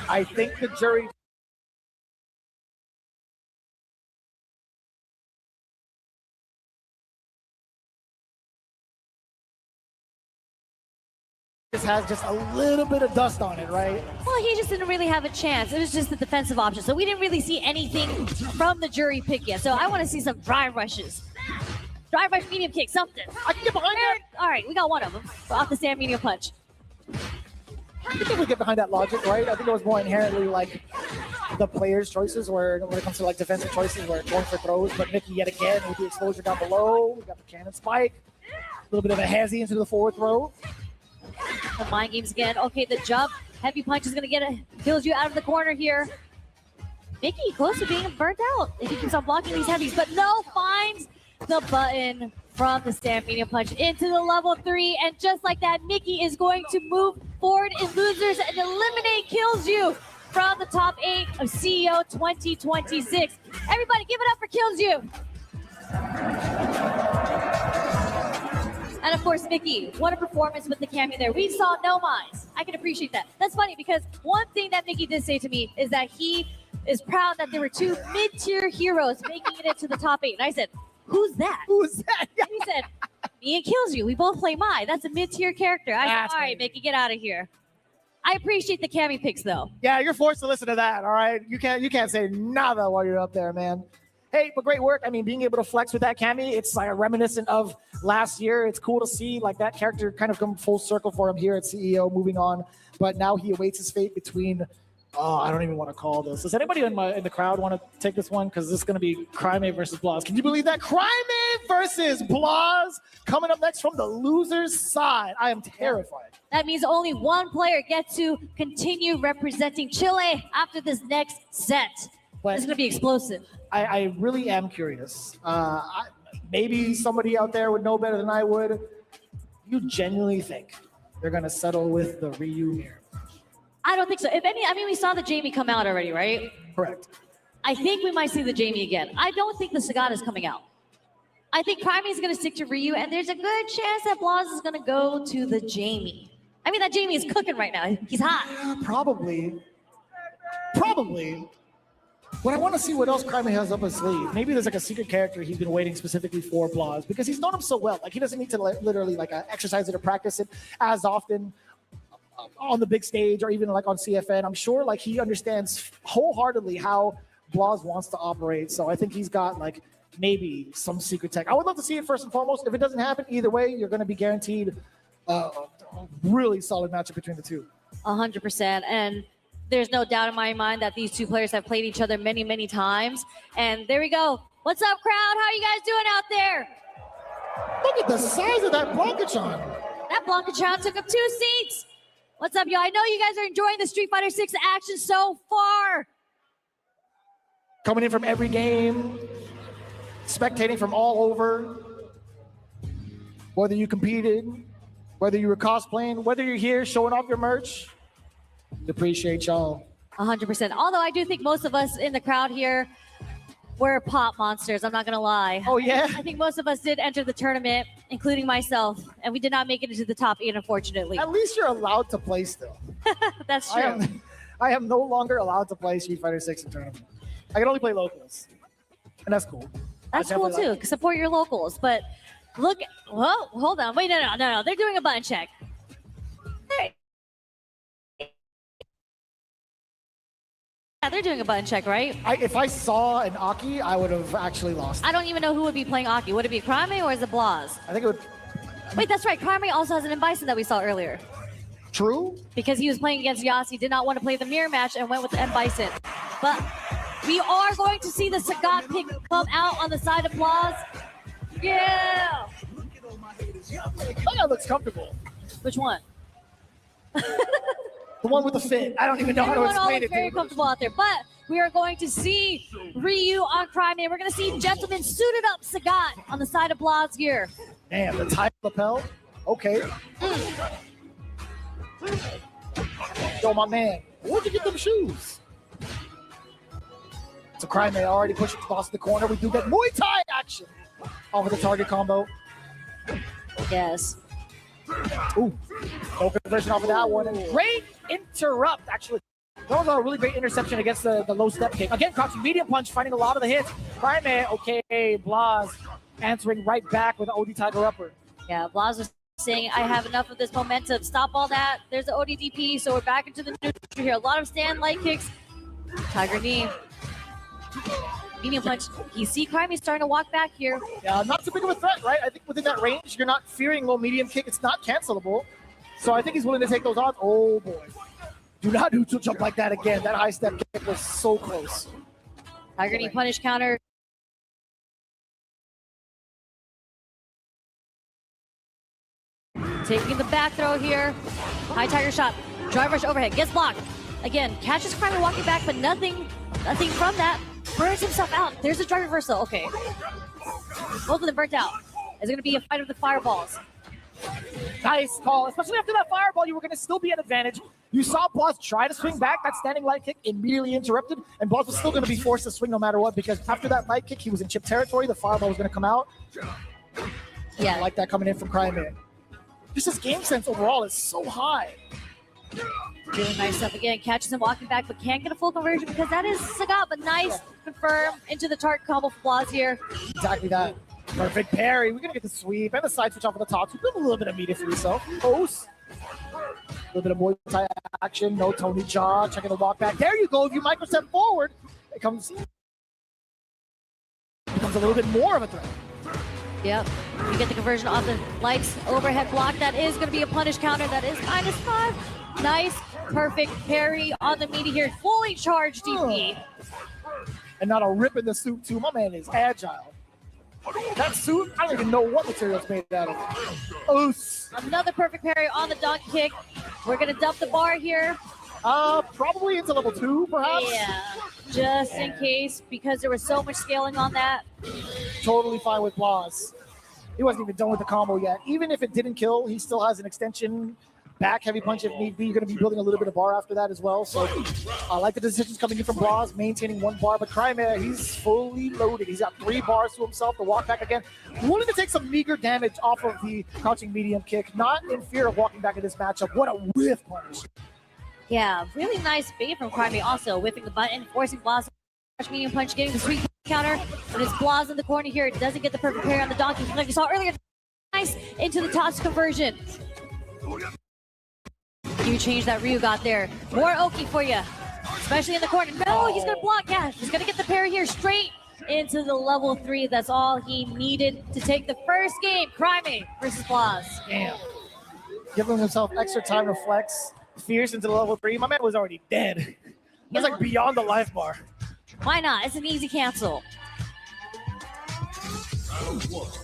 I think the jury just has just a little bit of dust on it, right? Well, he just didn't really have a chance. It was just the defensive option. So we didn't really see anything from the jury pick yet. So I want to see some drive rushes. Drive rush, medium kick, something. I can get behind that. All right, we got one of them. Off the stand, medium punch. I think we get behind that logic, right? I think it was more inherently like the players' choices where when it comes to like defensive choices, we're going for throws. But Mickey yet again with the exposure down below. We got the cannon spike. A little bit of a hazy into the forward throw. The mind games again. Okay, the jump. Heavy punch is going to get it. Kills you out of the corner here. Mickey close to being burnt out if he keeps on blocking these heavies. But no, finds the button from the stand medium punch into the level 3. And just like that, Mickey is going to move forward in losers and eliminate Kills You from the top 8 of CEO 2026. Everybody give it up for Kills You. And of course, Mickey, what a performance with the cameo there. We saw no minds. I can appreciate that. That's funny because one thing that Mickey did say to me is that he is proud that there were 2 mid-tier heroes making it into the top 8. And I said, who's that? Who's that? And he said, me and Kills You. We both play Mai. That's a mid-tier character. I said, all right, Mickey, get out of here. I appreciate the Cammy picks, though. Yeah, you're forced to listen to that, all right? You can't say nada while you're up there, man. Hey, but great work. I mean, being able to flex with that Cammy, it's like reminiscent of last year. It's cool to see like that character kind of come full circle for him here at CEO, moving on. But now he awaits his fate between, I don't even want to call this. Does anybody in the crowd want to take this one? Because this is going to be Crime versus Blas. Can you believe that? Crime versus Blas coming up next from the loser's side. I am terrified. That means only one player gets to continue representing Chile after this next set. But it's going to be explosive. I really am curious. Maybe somebody out there would know better than I would. You genuinely think they're going to settle with the Ryu here? I don't think so. If any, I mean, we saw the Jamie come out already, right? Correct. I think we might see the Jamie again. I don't think the Sagata's coming out. I think Primate is going to stick to Ryu, and there's a good chance that Blas is going to go to the Jamie. I mean, that Jamie is cooking right now. He's hot. Yeah, probably. But I want to see what else Primate has up his sleeve. Maybe there's like a secret character he's been waiting specifically for Blas, because he's known him so well. Like, he doesn't need to literally like exercise it or practice it as often on the big stage or even like on CFN. I'm sure like he understands wholeheartedly how Blas wants to operate. So I think he's got like maybe some secret tech. I would love to see it first and foremost. If it doesn't happen, either way, you're going to be guaranteed a really solid matchup between the two. 100%. And there's no doubt in my mind that these two players have played each other many, many times. And there we go. What's up, crowd? How are you guys doing out there? Look at the size of that Blancachon. That Blancachon took up 2 seats. What's up, y'all? I know you guys are enjoying the Street Fighter 6 action so far. Coming in from every game, spectating from all over. Whether you competed, whether you were cosplaying, whether you're here showing off your merch, we appreciate y'all. 100%. Although I do think most of us in the crowd here were pop monsters, I'm not gonna lie. Oh yeah? I think most of us did enter the tournament, including myself, and we did not make it into the top 8, unfortunately. At least you're allowed to play still. That's true. I am no longer allowed to play Street Fighter 6 in tournament. I can only play locals, and that's cool. That's cool too. Like Support your locals, but look. Whoa, hold on. Wait, no. They're doing a button check. Hey. Yeah, they're doing a button check, right? If I saw an Aki, I would have actually lost. I don't even know who would be playing Aki. Would it be Crime or is it Blas? I think it would. Wait, that's right. Crime also has an M. Bison that we saw earlier. True. Because he was playing against Yas. He did not want to play the mirror match and went with the M. Bison. But we are going to see the Sagat pick come out on the side of Blas. Yeah. Oh, that looks comfortable. Which one? The one with the fit. I don't even know how to explain it. Very comfortable out there. But we are going to see Ryu on Crime, and we're going to see Gentleman suited up Sagat on the side of Blas here. Damn, the tie lapel. Okay. Yo, my man, where'd you get them shoes? It's a Crime. They already pushed across the corner. We do get Muay Thai action off of the target combo. Yes. Ooh, no conversion off of that one. And great interrupt, actually. That was a really great interception against the low step kick. Again, crouching medium punch, finding a lot of the hits. Crime, okay, Blas answering right back with an OD Tiger upper. Yeah, Blas was saying, I have enough of this momentum. Stop all that. There's the ODDP, so we're back into the neutral here. A lot of stand light kicks. Tiger knee. Medium punch. You see Crime, he's starting to walk back here. Yeah, not too big of a threat, right? I think within that range, you're not fearing low medium kick. It's not cancelable. So I think he's willing to take those odds. Oh, boy. Do not neutral jump like that again. That high step kick was so close. Tiger knee punish counter. Taking the back throw here. High Tiger shot. Drive rush overhead. Gets blocked. Again, catches Crime walking back, but nothing from that. Burns himself out. There's a drive reversal. Okay. Both of them burnt out. It's going to be a fight of the fireballs. Nice call. Especially after that fireball, you were going to still be at advantage. You saw Blas try to swing back. That standing light kick immediately interrupted, and Blas was still going to be forced to swing no matter what, because after that light kick, he was in chip territory. The fireball was going to come out. Yeah. I like that coming in from Crime. Just his game sense overall is so high. Doing nice stuff again. Catches him walking back, but can't get a full conversion because that is Sagat. But nice confirm into the target combo for Blas here. Exactly that. Perfect parry. We're going to get the sweep and the side switch off of the top. So a little bit of media for yourself. Post. A little bit of Muay Thai action. No Tony Jaw. Checking the walk back. There you go. If you micro step forward, it becomes a little bit more of a threat. Yep. You get the conversion off the lights. Overhead block. That is going to be a punish counter. That is -5. Nice. Perfect parry on the meaty here. Fully charged DP. And not a rip in the suit, too. My man is agile. That suit, I don't even know what material it's made out of. Oos. Another perfect parry on the donkey kick. We're going to dump the bar here. Probably into level 2, perhaps. Yeah. Just in case, because there was so much scaling on that. Totally fine with Blas. He wasn't even done with the combo yet. Even if it didn't kill, he still has an extension back heavy punch if need be. You're going to be building a little bit of bar after that as well. So I like the decisions coming in from Blas, maintaining 1 bar. But Cryme, he's fully loaded. He's got 3 bars to himself to walk back again. Willing to take some meager damage off of the crouching medium kick. Not in fear of walking back in this matchup. What a whiff punish. Yeah, really nice bait from Cryme also, whipping the button, forcing Blas to crouch medium punch, getting the sweet counter. But it's Blas in the corner here. It doesn't get the perfect parry on the donkey. Like you saw earlier, nice into the toss conversion. You change that Ryu got there. More Oki for you, especially in the corner. No, he's gonna block. Yeah, he's gonna get the parry here straight into the level 3. That's all he needed to take the first game. Cryme versus Blas. Damn. Giving himself extra time to flex. Fierce into the level 3. My man was already dead. He was like beyond the life bar. Why not? It's an easy cancel.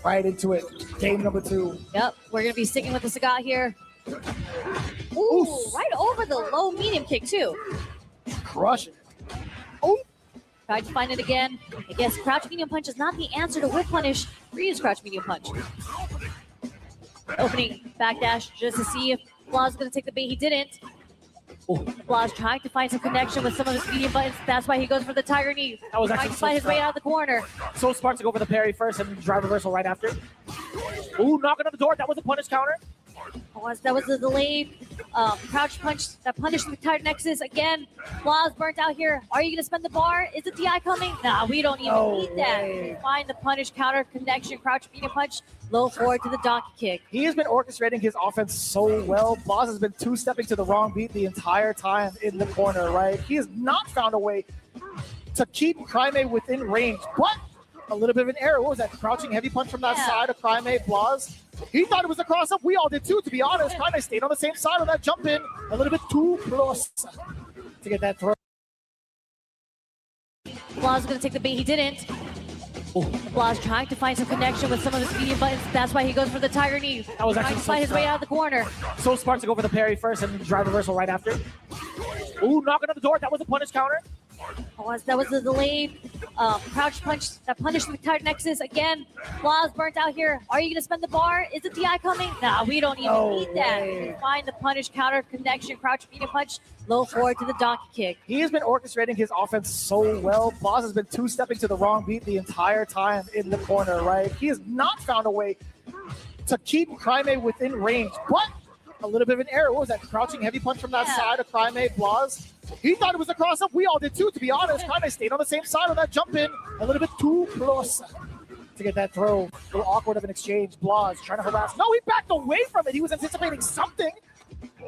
Right into it. Game number 2. Yep, we're gonna be sticking with the Sagat here. Ooh, right over the low medium kick too. Crush it. Oh. Tried to find it again. I guess crouch medium punch is not the answer to whip punish. Ryu's crouch medium punch. Opening backdash just to see if Blas is gonna take the bait. He didn't. Blas trying to find some connection with some of his medium buttons. That's why he goes for the tiger knee. That was trying to find his way out of the corner. So smart to go for the parry first and drive reversal right after. Ooh, knocking on the door. That was a punish counter. That was the delayed crouch punch that punished the tiger nexus. Again, Blas burnt out here. Are you going to spend the bar? Is the DI coming? Nah, we don't even need that. Find the punish counter connection, crouch medium punch, low forward to the donkey kick. He has been orchestrating his offense so well. Blas has been 2-stepping to the wrong beat the entire time in the corner, right? He has not found a way to keep Cryme within range, but a little bit of an error. What was that? Crouching heavy punch from that side of Cryme. Blas. He thought it was a cross-up. We all did too, to be honest. Cryme stayed on the same side on that jump in. A little bit too close to get that throw. Blas is going to take the bait. He didn't. Blas trying to find some connection with some of his medium buttons. That's why he goes for the tiger knee. That was trying actually to find his way out of the corner. So smart to go for the parry first and drive reversal right after. Ooh, knocking on the door. That was a punish counter. That was the delayed crouch punch that punished the tiger nexus. Again, Blas burnt out here. Are you going to spend the bar? Is the DI coming? Nah, we don't even need that. Find the punish counter connection, crouch medium punch, low forward to the donkey kick. He has been orchestrating his offense so well. Blas has been 2-stepping to the wrong beat the entire time in the corner, right? He has not found a way to keep Cryme within range, but a little bit of an error. What was that? Crouching heavy punch from that side of Cryme. Blas. He thought it was a cross-up. We all did too, to be honest. Cryme stayed on the same side on that jump in. A little bit too close to get that throw. A little awkward of an exchange. Blas trying to harass. No, he backed away from it. He was anticipating something.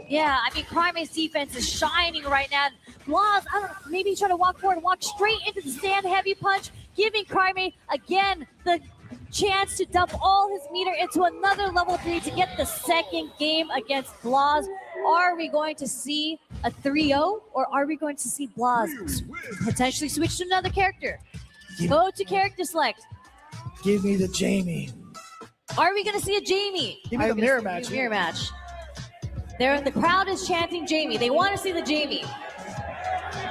Yeah, I mean, Cryme's defense is shining right now. Blas, I don't know, maybe try to walk forward, walk straight into the stand heavy punch, giving Cryme, again, the chance to dump all his meter into another level 3 to get the second game against Blas. Are we going to see a 3-0, or are we going to see Blas potentially switch to another character? Go to character select. Give me the Jamie. Are we going to see a Jamie? Give me the mirror match. Mirror match. The crowd is chanting Jamie. They want to see the Jamie.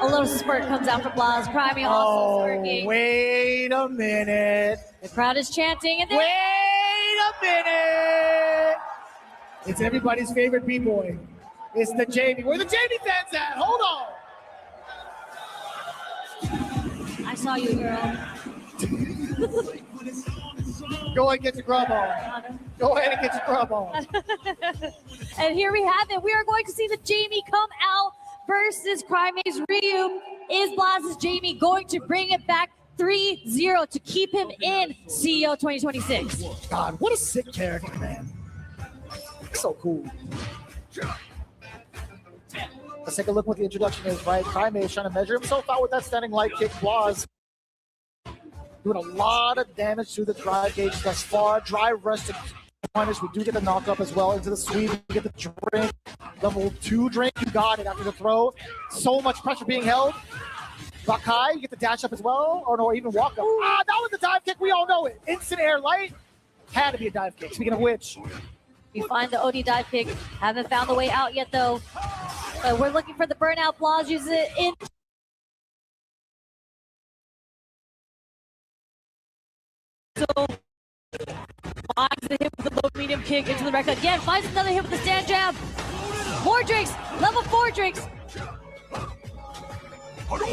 A little spurt comes out for Blas. Cryme also smirking. Wait a minute. The crowd is chanting. And wait a minute. It's everybody's favorite B-boy. It's the Jamie. Where the Jamie fans at? Hold on. I saw you, girl. Go ahead and get your grub on. Go ahead and get your grub on. And here we have it. We are going to see the Jamie come out versus Cryme's Ryu. Is Blas's Jamie going to bring it back 3-0 to keep him in CEO 2026? God, what a sick character, man. So cool. Let's take a look what the introduction is, right? Cryme is trying to measure himself out with that standing light kick. Blas doing a lot of damage to the drive gauge thus far. Drive rest to punish. We do get the knock up as well into the sweep. We get the drink. Level 2 drink. You got it after the throw. So much pressure being held. Bakai, you get the dash up as well. Or no, even walk up. Ah, that was the dive kick. We all know it. Instant air light. Had to be a dive kick. Speaking of which, we find the OD dive kick. Haven't found the way out yet, though. But we're looking for the burnout. Blas uses it in. So, finds the hit with the low medium kick into the rack. Again, finds another hit with the stand jab. More drinks. Level 4 drinks.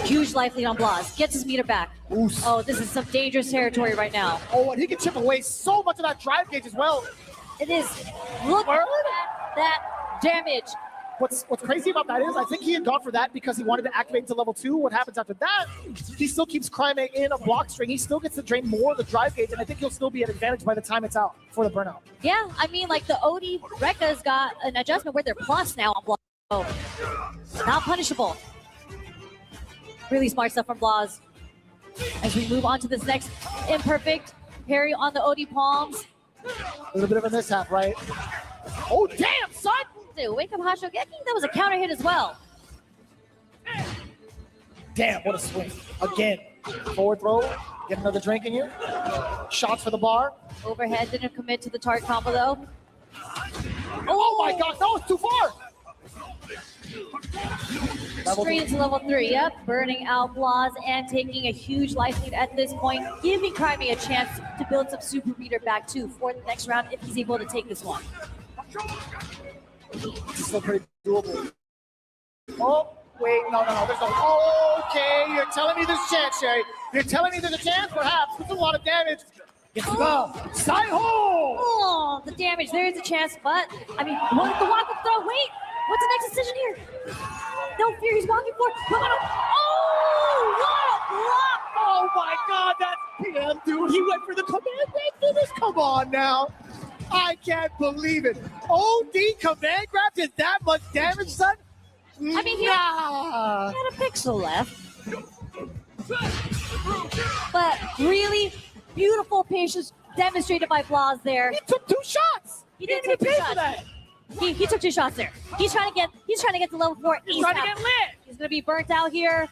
Huge life lead on Blas. Gets his meter back. Oof. Oh, this is some dangerous territory right now. Oh, and he can chip away so much of that drive gauge as well. It is. Look at that damage. What's crazy about that is I think he had gone for that because he wanted to activate to level 2. What happens after that? He still keeps Crime in a block string. He still gets to drain more of the drive gauge, and I think he'll still be at advantage by the time it's out for the burnout. Yeah, I mean, like the OD Rekka's got an adjustment where they're plus now on Blas. So, not punishable. Really smart stuff from Blas. As we move on to this next imperfect parry on the OD palms. A little bit of a mishap, right? Oh, damn, son! Dude, wake up Hashogeki. That was a counter hit as well. Damn, what a swing. Again, forward throw. Get another drink in you. Shots for the bar. Overhead didn't commit to the target combo though. Oh my gosh, that was too far! Straight into level 3, yep. Burning out Blas and taking a huge life lead at this point, giving Crimey a chance to build some super meter back too for the next round if he's able to take this one. This is still pretty doable. Oh, wait, no, there's no. Okay, you're telling me there's a chance, Sherry. You're telling me there's a chance, perhaps. That's a lot of damage. Gets the bell. Side-ho! Oh, the damage. There is a chance, but I mean, what the walk-up throw? Wait, what's the next decision here? No fear, he's walking for. Oh, what a block! Oh my God, that's PM, dude. He went for the command grab finish. Come on now. I can't believe it. OD command grab did that much damage, son? I mean, he had a pixel left. But really beautiful patience demonstrated by Blas there. He took 2 shots. He did take 2 shots. He took 2 shots there. He's trying to get to level 4. He's trying to get lit. He's gonna be burnt out here.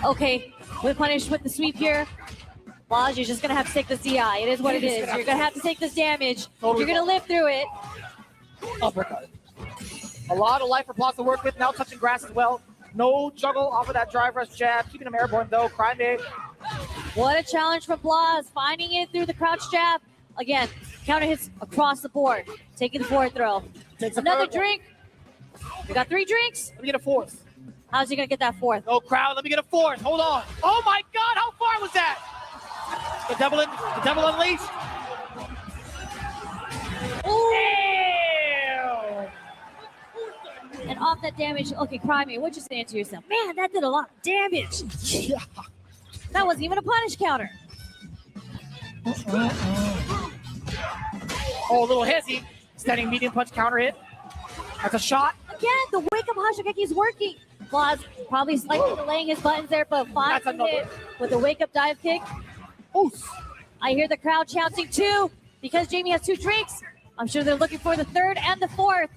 Okay, with punish with the sweep here. Blas, you're just gonna have to take the CI. It is what it is. You're gonna have to take this damage. You're gonna live through it. Uppercut. A lot of life for Blas to work with. Now touching grass as well. No juggle off of that drive rush jab. Keeping him airborne though. Crime Babe. What a challenge for Blas. Finding it through the crouch jab. Again, counter hits across the board. Taking the forward throw. Takes another drink. We got 3 drinks. Let me get a 4th. How's he gonna get that 4th? No crowd. Let me get a 4th. Hold on. Oh my God! How far was that? The devil unleashed. Ooh. And off that damage, okay, Crimey, what you saying to yourself? Man, that did a lot of damage. Yeah. That wasn't even a punish counter. Oh, a little hezzy. Standing medium punch counter hit. That's a shot. Again, the wake up Hashogeki is working. Blas probably slightly delaying his buttons there, but finds it with a wake up dive kick. Oof. I hear the crowd chanting too because Jamie has 2 drinks. I'm sure they're looking for the 3rd and the 4th.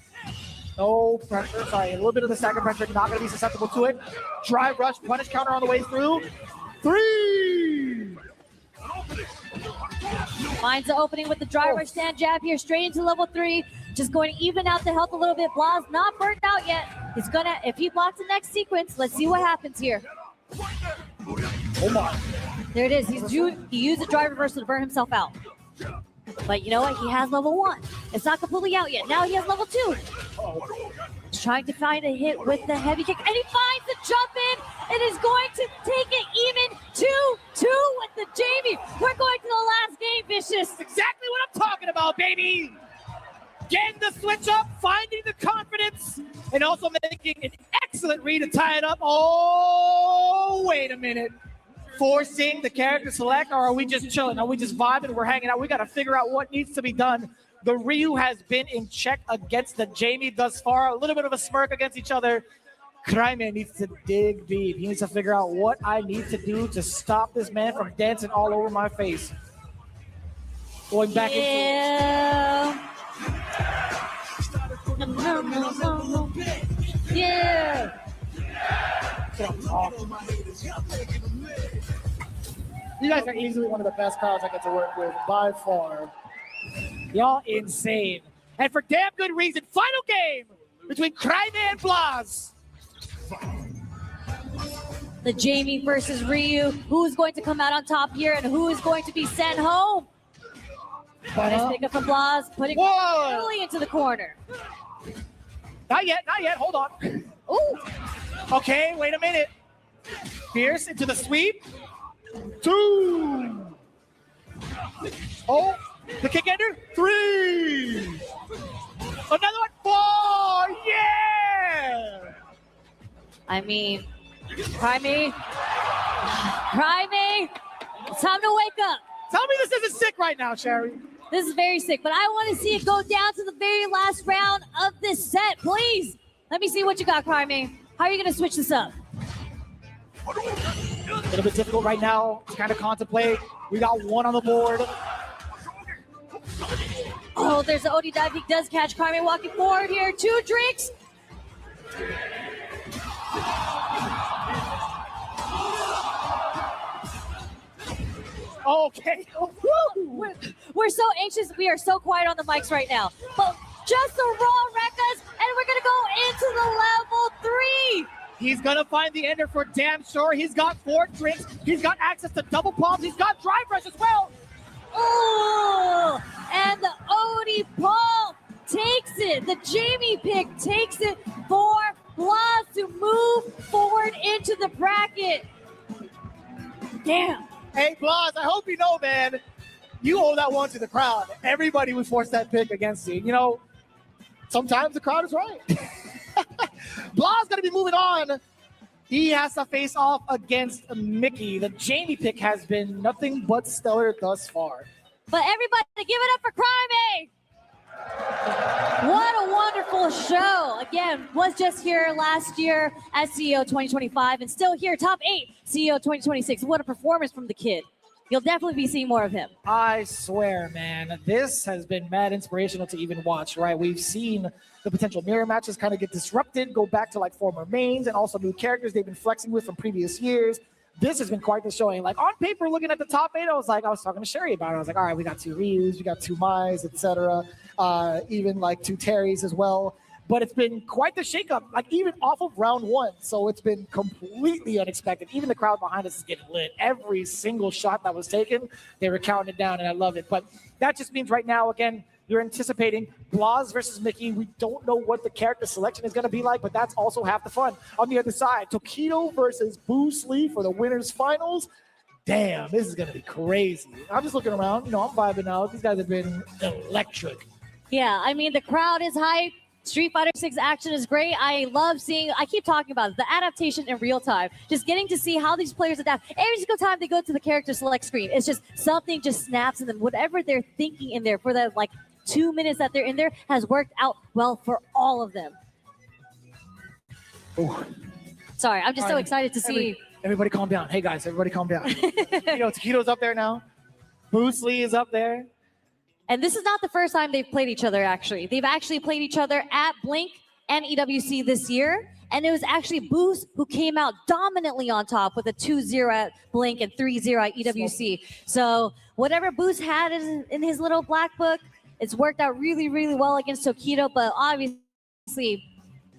No pressure. Sorry, a little bit of the stagger pressure. Not going to be susceptible to it. Drive rush, punish counter on the way through. 3. Finds the opening with the drive rush stand jab here, straight into level 3. Just going to even out the health a little bit. Blas not burnt out yet. He's gonna, if he blocks the next sequence, let's see what happens here. Oh my. There it is. He used the drive reversal to burn himself out. But you know what? He has level 1. It's not completely out yet. Now he has level 2. He's trying to find a hit with the heavy kick, and he finds the jump in. It is going to take it even 2-2 with the Jamie. We're going to the last game, Vicious. That's exactly what I'm talking about, baby. Getting the switch up, finding the confidence, and also making an excellent read to tie it up. Oh, wait a minute. Forcing the character select, or are we just chilling? Are we just vibing? We're hanging out. We got to figure out what needs to be done. The Ryu has been in check against the Jamie thus far. A little bit of a smirk against each other. Crimey needs to dig deep. He needs to figure out what I need to do to stop this man from dancing all over my face. Going back into... Yeah. You guys are easily one of the best crowds I get to work with by far. Y'all insane. And for damn good reason, final game between Crimey and Blas. The Jamie versus Ryu. Who's going to come out on top here and who is going to be sent home? Nice pick up from Blas, putting early into the corner. Not yet. Hold on. Ooh. Okay, wait a minute. Fierce into the sweep. 2. Oh, the kick ender. 3. Another one. 4. Yeah. I mean, Crimey. It's time to wake up. Tell me this isn't sick right now, Sherry. This is very sick, but I want to see it go down to the very last round of this set. Please, let me see what you got, Crimey. How are you going to switch this up? A little bit difficult right now to kind of contemplate. We got 1 on the board. Oh, there's the OD dive. He does catch Crimey walking forward here. 2 drinks. Okay. We're so anxious. We are so quiet on the mics right now. But just the raw Rekkas, and we're going to go into the level 3. He's going to find the ender for damn sure. He's got 4 drinks. He's got access to double palms. He's got drive rush as well. Oh, and the Odie Paul takes it. The Jamie pick takes it for Blas to move forward into the bracket. Damn. Hey, Blas, I hope you know, man, you owe that one to the crowd. Everybody would force that pick against you. You know, sometimes the crowd is right. Blas going to be moving on. He has to face off against Mickey. The Jamie pick has been nothing but stellar thus far. But everybody give it up for Crimey! What a wonderful show. Again, was just here last year at CEO 2025 and still here, top 8 CEO 2026. What a performance from the kid. You'll definitely be seeing more of him. I swear, man, this has been mad inspirational to even watch, right? We've seen the potential mirror matches kind of get disrupted, go back to like former mains and also new characters they've been flexing with from previous years. This has been quite the showing. Like on paper, looking at the top 8, I was talking to Sherry about it. I was like, all right, we got 2 Ryus, we got 2 Mai's, etc. Even like 2 Terrys as well. But it's been quite the shakeup, like even off of round 1. So it's been completely unexpected. Even the crowd behind us is getting lit. Every single shot that was taken, they were counting it down, and I love it. But that just means right now, again, you're anticipating Blas versus Mickey. We don't know what the character selection is going to be like, but that's also half the fun. On the other side, Tokido versus Bruce Lee for the winners finals. Damn, this is going to be crazy. I'm just looking around. You know, I'm vibing out. These guys have been electric. Yeah, I mean, the crowd is hype. Street Fighter 6 action is great. I love seeing, I keep talking about it, the adaptation in real time. Just getting to see how these players adapt. Every single time they go to the character select screen, it's just something just snaps in them. Whatever they're thinking in there for the like 2 minutes that they're in there has worked out well for all of them. Ooh. Sorry, I'm just so excited to see. Everybody calm down. Hey guys, everybody calm down. You know, Taquitos up there now. Bruce Lee is up there. And this is not the first time they've played each other, actually. They've actually played each other at Blink and EWC this year. And it was actually Boost who came out dominantly on top with a 2-0 at Blink and 3-0 at EWC. So whatever Boost had in his little black book, it's worked out really, really well against Tokido. But obviously,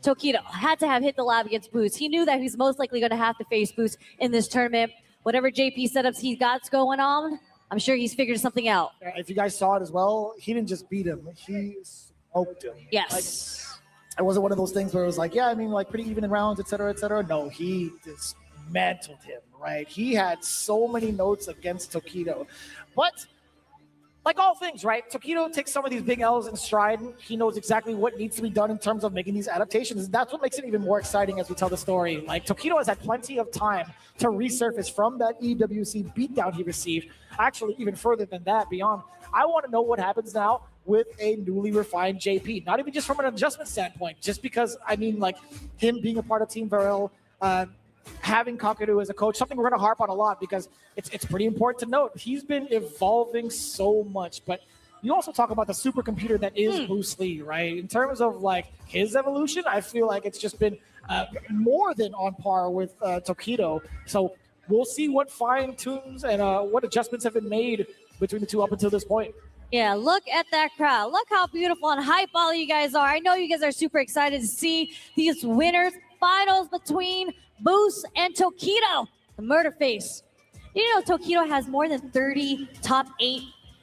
Tokido had to have hit the lab against Boost. He knew that he's most likely going to have to face Boost in this tournament. Whatever JP setups he got going on, I'm sure he's figured something out. If you guys saw it as well, he didn't just beat him, he smoked him. Yes. Like, it wasn't one of those things where it was like, yeah, I mean, like pretty even in rounds, et cetera, et cetera. No, he dismantled him, right? He had so many notes against Tokido. But like all things, right? Tokido takes some of these big L's in stride. He knows exactly what needs to be done in terms of making these adaptations. That's what makes it even more exciting as we tell the story. Like Tokido has had plenty of time to resurface from that EWC beatdown he received. Actually, even further than that, beyond. I want to know what happens now with a newly refined JP. Not even just from an adjustment standpoint, just because, I mean, like him being a part of Team Varel, having Kakadu as a coach, something we're going to harp on a lot because it's pretty important to note. He's been evolving so much, but you also talk about the supercomputer that is Bruce Lee, right? In terms of like his evolution, I feel like it's just been more than on par with Tokido. So we'll see what fine tunes and what adjustments have been made between the two up until this point. Yeah, look at that crowd. Look how beautiful and hype all you guys are. I know you guys are super excited to see these winners finals between Boost and Tokido, the murder face. You know, Tokido has more than 30 top 8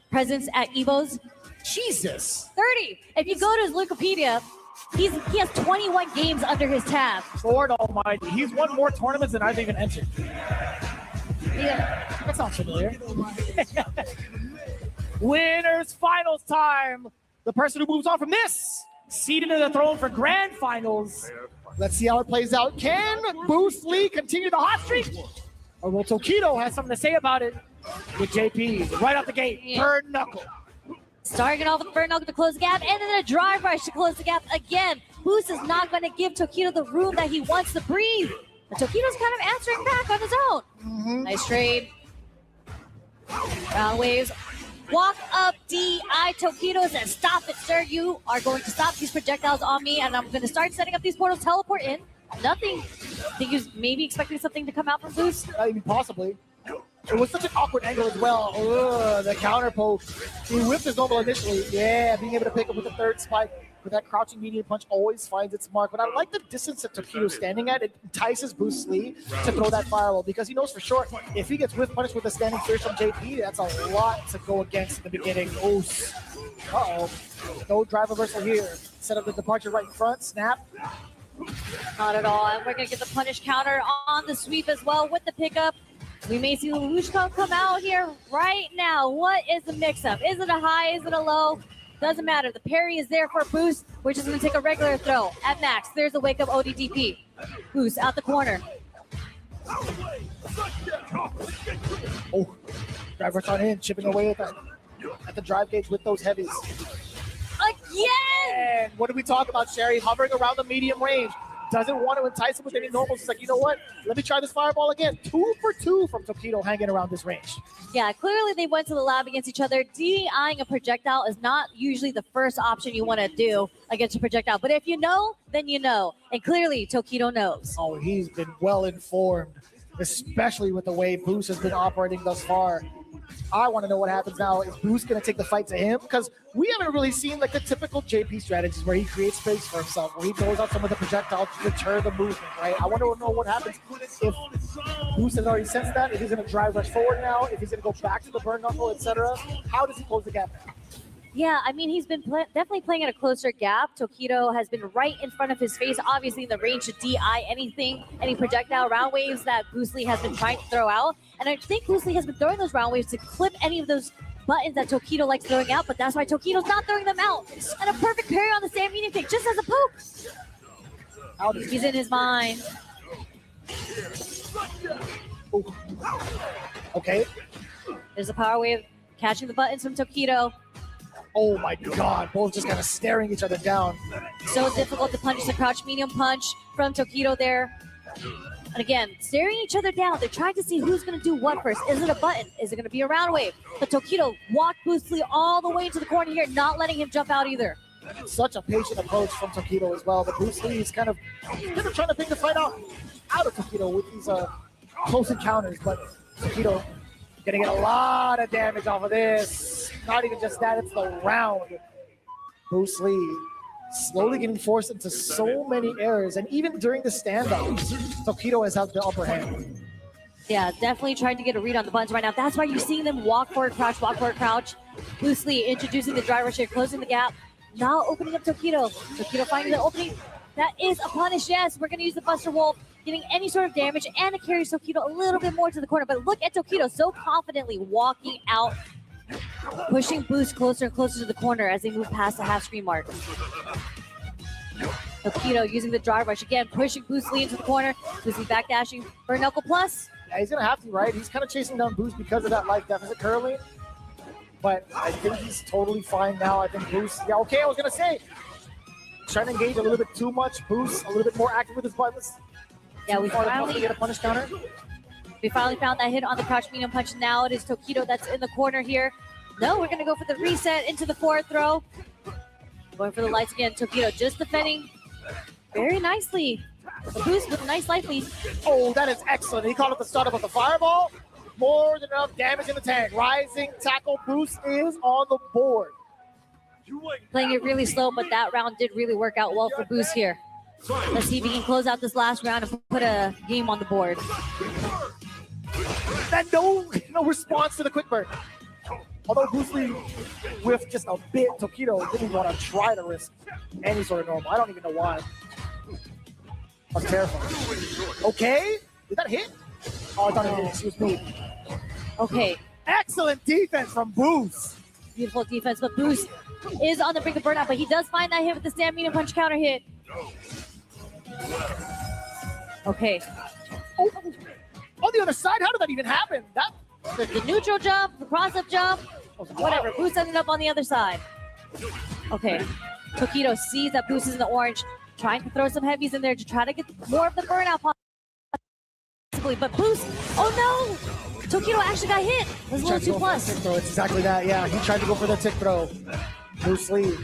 presents at EVOs. Jesus. 30. If you go to his Wikipedia, He has 21 games under his tab. Lord Almighty, he's won more tournaments than I've even entered. Yeah, that sounds familiar. Winners finals time. The person who moves on from this, seated in the throne for grand finals. Let's see how it plays out. Can Bruce Lee continue the hot streak? Or will Tokido have something to say about it with JP right out the gate? Bird knuckle. Starting off with Bird Knuckle to close the gap, and then a drive rush to close the gap again. Boost is not going to give Tokido the room that he wants to breathe. But Tokido's kind of answering back on his own. Nice trade. Round waves. Walk up DI. Tokido says, stop it, sir. You are going to stop these projectiles on me, and I'm going to start setting up these portals. Teleport in. Nothing. I think he was maybe expecting something to come out from Boost. Even possibly. It was such an awkward angle as well. Ugh, the counter poke. He whipped his normal initially. Yeah, being able to pick up with the third spike with that crouching medium punch always finds its mark. But I like the distance that Tokido's standing at. It entices Bruce Lee to throw that fireball because he knows for sure if he gets whiff punished with a standing fierce from JP, that's a lot to go against in the beginning. Oh, uh-oh. No drive reversal here. Set up the departure right in front. Snap. Not at all. And we're going to get the punish counter on the sweep as well with the pickup. We may see Lushko come out here right now. What is the mix-up? Is it a high? Is it a low? Doesn't matter. The parry is there for Boost. We're just going to take a regular throw at max. There's a wake-up ODDP. Boost out the corner. Oh, driver's on in, chipping away at the drive gauge with those heavies. Again! And what did we talk about, Sherry? Hovering around the medium range. Doesn't want to entice him with any normals. He's like, you know what? Let me try this fireball again. 2 for 2 from Tokido hanging around this range. Yeah, clearly they went to the lab against each other. DIing a projectile is not usually the first option you want to do against a projectile. But if you know, then you know. And clearly Tokido knows. Oh, he's been well informed, especially with the way Boost has been operating thus far. I want to know what happens now. Is Boost going to take the fight to him? Because we haven't really seen like the typical JP strategies where he creates space for himself, where he blows out some of the projectiles to deter the movement, right? I want to know what happens if Boost has already sensed that, if he's going to drive rush forward now, if he's going to go back to the burn knuckle, etc. How does he close the gap now? Yeah, I mean, he's been definitely playing at a closer gap. Tokido has been right in front of his face, obviously in the range to DI anything, any projectile round waves that Bruce Lee has been trying to throw out. And I think Bruce Lee has been throwing those round waves to clip any of those buttons that Tokido likes throwing out, but that's why Tokido's not throwing them out. And a perfect parry on the same medium kick, just as a poke. He's in his mind. Ooh. Okay. There's a power wave catching the buttons from Tokido. Oh my God, both just kind of staring each other down. So difficult to punish the crouch medium punch from Tokido there. And again, staring each other down. They're trying to see who's going to do what first. Is it a button? Is it going to be a round wave? But Tokido walked Bruce Lee all the way into the corner here, not letting him jump out either. Such a patient approach from Tokido as well. But Bruce Lee is kind of trying to pick the fight out of Tokido with these close encounters. But Tokido gonna get a lot of damage off of this. Not even just that, it's the round. Bruce Lee slowly getting forced into so many errors. And even during the standoff, Tokido has had the upper hand. Yeah, definitely trying to get a read on the buttons right now. That's why you're seeing them walk forward, crouch. Bruce Lee introducing the driver share, closing the gap. Now opening up Tokido. Tokido finding the opening. That is a punish, yes. We're going to use the Buster Wolf, getting any sort of damage, and it carries Tokido a little bit more to the corner. But look at Tokido so confidently walking out, pushing Boost closer and closer to the corner as they move past the half-screen mark. Tokido using the drive rush again, pushing Boost Lee into the corner. Boost Lee backdashing for Knuckle Plus. Yeah, he's going to have to, right? He's kind of chasing down Boost because of that life deficit currently. But I think he's totally fine now. I think Boost, yeah, okay, I was going to say, trying to engage a little bit too much. Boost a little bit more active with his buttons. Yeah, we finally get a punish counter. We finally found that hit on the crouch medium punch. Now it is Tokido that's in the corner here. No, we're going to go for the reset into the forward throw. Going for the lights again. Tokido just defending very nicely. The Boost with a nice life lead. Oh, that is excellent. He called it the startup of the fireball. More than enough damage in the tank. Rising tackle Boost is on the board. Playing it really slow, but that round did really work out well for Boost here. Let's see if he can close out this last round and put a game on the board. That no response to the quick burn. Although Bruce Lee with just a bit, Tokido didn't want to try to risk any sort of normal. I don't even know why. That's terrifying. Okay, did that hit? Oh, I thought it hit. Excuse me. Okay. Excellent defense from Boost. Beautiful defense, but Boost is on the brink of burnout, but he does find that hit with the stand medium punch counter hit. Okay. Oh, on the other side, how did that even happen? That the neutral jump, the cross-up jump, whatever. Boost ended up on the other side. Okay. Tokido sees that Boost is in the orange, trying to throw some heavies in there to try to get more of the burnout possibly. But Boost, oh no! Tokido actually got hit. It was a little too plus. It's exactly that, yeah. He tried to go for the tick throw. Bruce Lee.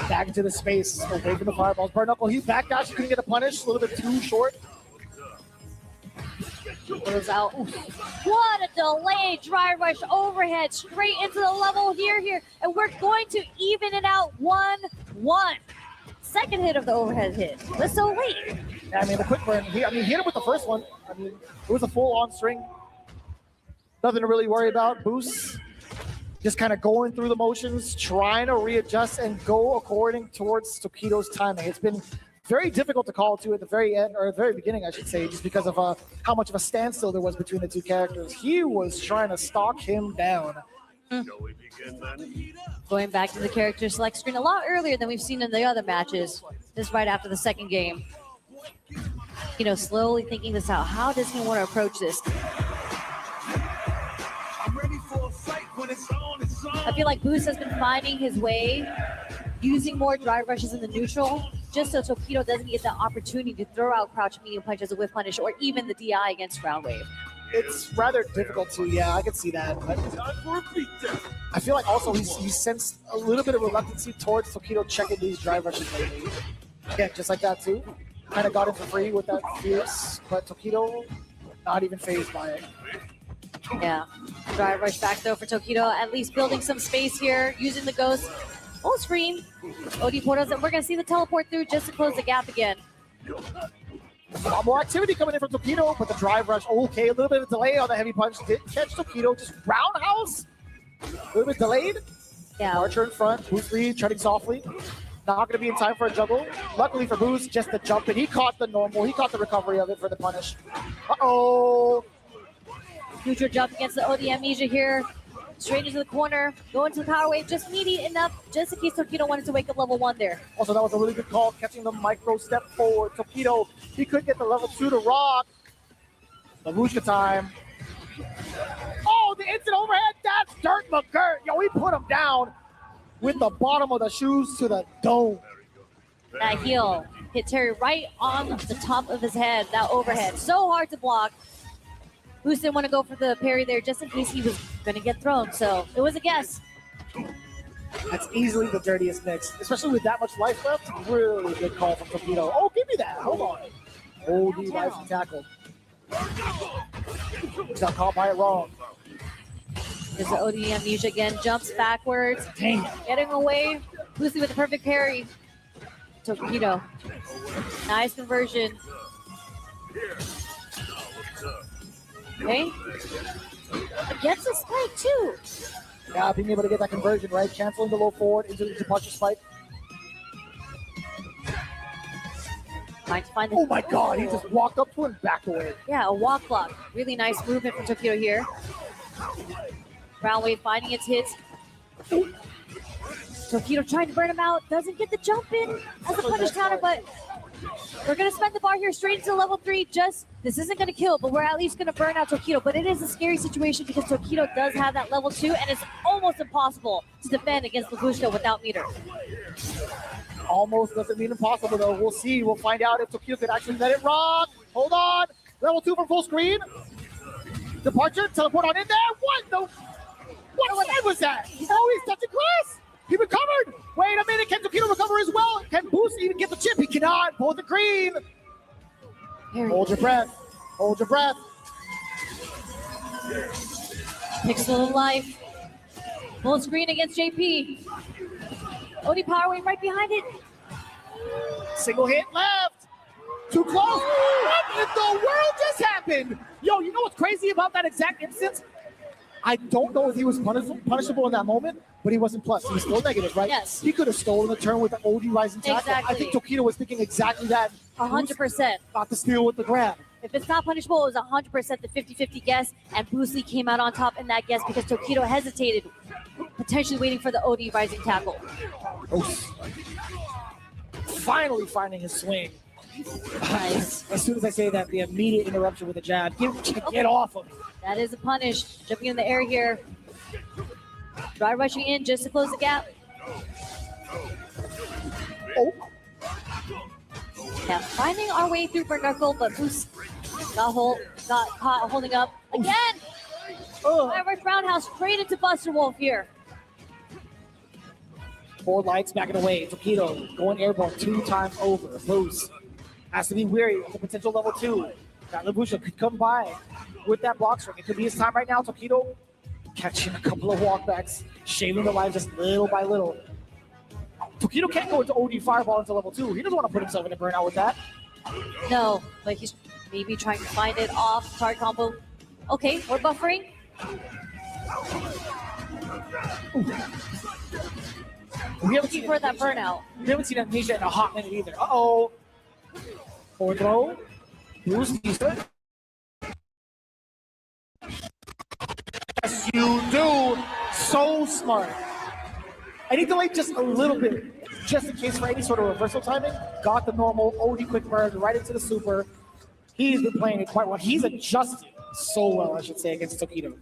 Back into the space, away from the fireballs. Burn Knuckle, he backdash, he couldn't get a punish, a little bit too short. Goes out. What a delayed drive rush overhead straight into the level here. And we're going to even it out 1-1. Second hit of the overhead hit. That's so late. Yeah, I mean, the quick burn, he hit him with the first one. I mean, it was a full on string. Nothing to really worry about. Boost just kind of going through the motions, trying to readjust and go according towards Tokido's timing. It's been very difficult to call to at the very end, or the very beginning, I should say, just because of how much of a standstill there was between the two characters. He was trying to stalk him down. Going back to the character select screen a lot earlier than we've seen in the other matches, just right after the second game. You know, slowly thinking this out. How does he want to approach this? I feel like Boost has been finding his way, using more drive rushes in the neutral, just so Tokido doesn't get the opportunity to throw out crouch medium punch as a whiff punish, or even the DI against ground wave. It's rather difficult to, yeah, I can see that. But I feel like also he sensed a little bit of reluctancy towards Tokido checking these drive rushes lately. Again, just like that too. Kind of got it for free with that fierce, but Tokido not even fazed by it. Yeah, drive rush back though for Tokido, at least building some space here, using the ghost. Full screen. OD portals, and we're going to see the teleport through just to close the gap again. A lot more activity coming in from Tokido, but the drive rush, okay, a little bit of delay on the heavy punch. Did catch Tokido, just roundhouse. A little bit delayed. Yeah. Archer in front, Boost Lee treading softly. Not going to be in time for a juggle. Luckily for Boost, just the jump, and he caught the normal. He caught the recovery of it for the punish. Uh-oh. Future jump against the OD Amnesia here. Straight into the corner, going to the power wave, just meaty enough, just in case Tokido wanted to wake up level 1 there. Also, that was a really good call, catching the micro step forward. Tokido, he could get the level 2 to rock. Lavushka time. Oh, the instant overhead, that's Dirt McGirt. Yo, he put him down with the bottom of the shoes to the dome. That heel hit Terry right on the top of his head, that overhead. So hard to block. Boost didn't want to go for the parry there just in case he was going to get thrown, so it was a guess. That's easily the dirtiest mix, especially with that much life left. Really good call from Tokido. Oh, give me that. Hold on. OD life and tackle. He's got caught by it wrong. There's the OD Amnesia again, jumps backwards. Dang. Getting away. Lucy with the perfect parry. Tokido. Nice conversion. Okay. Gets a spike too. Yeah, being able to get that conversion, right? Canceling the low forward into the partial spike. Trying to find the oh my god, he just walked up to him and backed away. Yeah, a walk block. Really nice movement from Tokido here. Ground wave finding its hits. Tokido trying to burn him out. Doesn't get the jump in as a punish counter, but we're going to spend the bar here straight into level 3. This isn't going to kill, but we're at least going to burn out Tokido. But it is a scary situation because Tokido does have that level 2, and it's almost impossible to defend against Lavushka without meter. Almost doesn't mean impossible, though. We'll see. We'll find out if Tokido could actually let it rock. Hold on. Level 2 from full screen. Departure. Teleport on in there. What the? What side was that? Oh, he's touching glass. He recovered. Wait a minute. Can Tokido recover as well? Can Boost even get the chip? He cannot. Pull the green. Hold your breath. Hold your breath. Pixel of life. Full screen against JP. OD Power Wave right behind it. Single hit left. Too close. What in the world just happened? Yo, you know what's crazy about that exact instance? I don't know if he was punishable in that moment, but he wasn't plus. He was still negative, right? Yes. He could have stolen the turn with the OD rising tackle. Exactly. I think Tokido was thinking exactly that. 100%. About to steal with the grab. If it's not punishable, it was 100% the 50-50 guess, and Bruce Lee came out on top in that guess because Tokido hesitated, potentially waiting for the OD rising tackle. Finally finding his swing. Nice. As soon as I say that, the immediate interruption with the jab. Get off of me. That is a punish. Jumping in the air here. Dry rushing in just to close the gap. Oh. Yeah, finding our way through for Knuckle, but Bruce got caught holding up again. Irish roundhouse straight into Buster Wolf here. 4 lights backing away. Tokido going airborne 2 times over. Bruce has to be wary of the potential level 2. That Labusha could come by with that block string. It could be his time right now. Tokido catching a couple of walkbacks, shaving the life just little by little. Tokido can't go into OD Fireball into level 2. He doesn't want to put himself in a burnout with that. No, but he's maybe trying to find it off target combo. Okay, we're buffering. We haven't seen for that burnout. We haven't seen Amnesia in a hot minute either. Uh-oh. Forward throw. Bruce Easter. Yes, you do. So smart. And he delayed just a little bit, just in case for any sort of reversal timing. Got the normal OD quick merge right into the super. He's been playing it quite well. He's adjusted so well, I should say, against Tokido.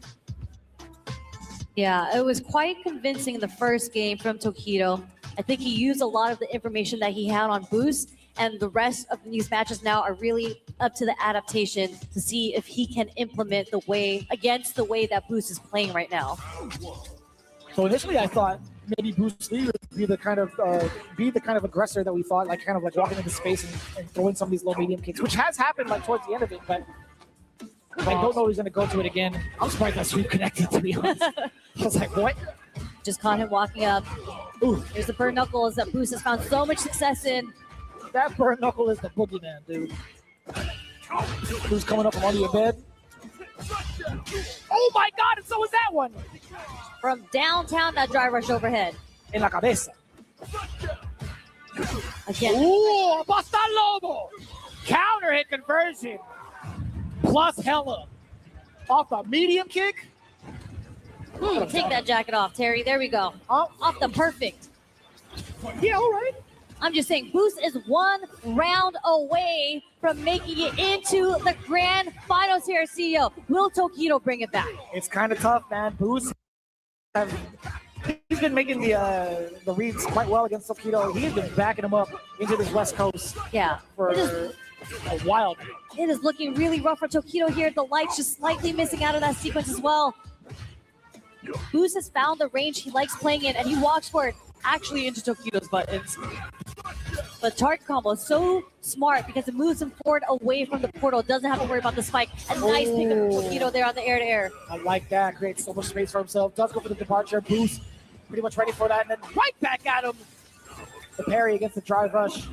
Yeah, it was quite convincing in the first game from Tokido. I think he used a lot of the information that he had on Boost, and the rest of these matches now are really up to the adaptation to see if he can implement the way against the way that Boost is playing right now. So initially, I thought maybe Bruce Lee would be the kind of aggressor that we thought, like kind of like walking into space and throwing some of these low medium kicks, which has happened like towards the end of it, but I don't know he's going to go to it again. I'm surprised that sweep connected, to be honest. I was like, what? Just caught him walking up. Ooh. There's the burn knuckles that Boost has found so much success in. That burn knuckle is the boogeyman, dude. Who's coming up from under your bed? Oh my God, and so was that one! From downtown, that dry rush overhead. En la cabeza. Again. Ooh, Basta Lobo! Counter hit conversion. Plus hella. Off the medium kick. Take that jacket off, Terry. There we go. Off the perfect. Yeah, all right. I'm just saying, Boost is 1 round away from making it into the grand finals here, CEO. Will Tokido bring it back? It's kind of tough, man. Boost, he's been making the reads quite well against Tokido. He's been backing him up into this West Coast. Yeah. For a while. It is looking really rough for Tokido here. The light's just slightly missing out of that sequence as well. Boost has found the range he likes playing in, and he walks for it actually into Tokido's buttons. But target combo is so smart because it moves him forward away from the portal. Doesn't have to worry about the spike. A nice pick of Tokido there on the air-to-air. I like that. Creates so much space for himself. Does go for the departure. Boost pretty much ready for that. And then right back at him. The parry against the drive rush.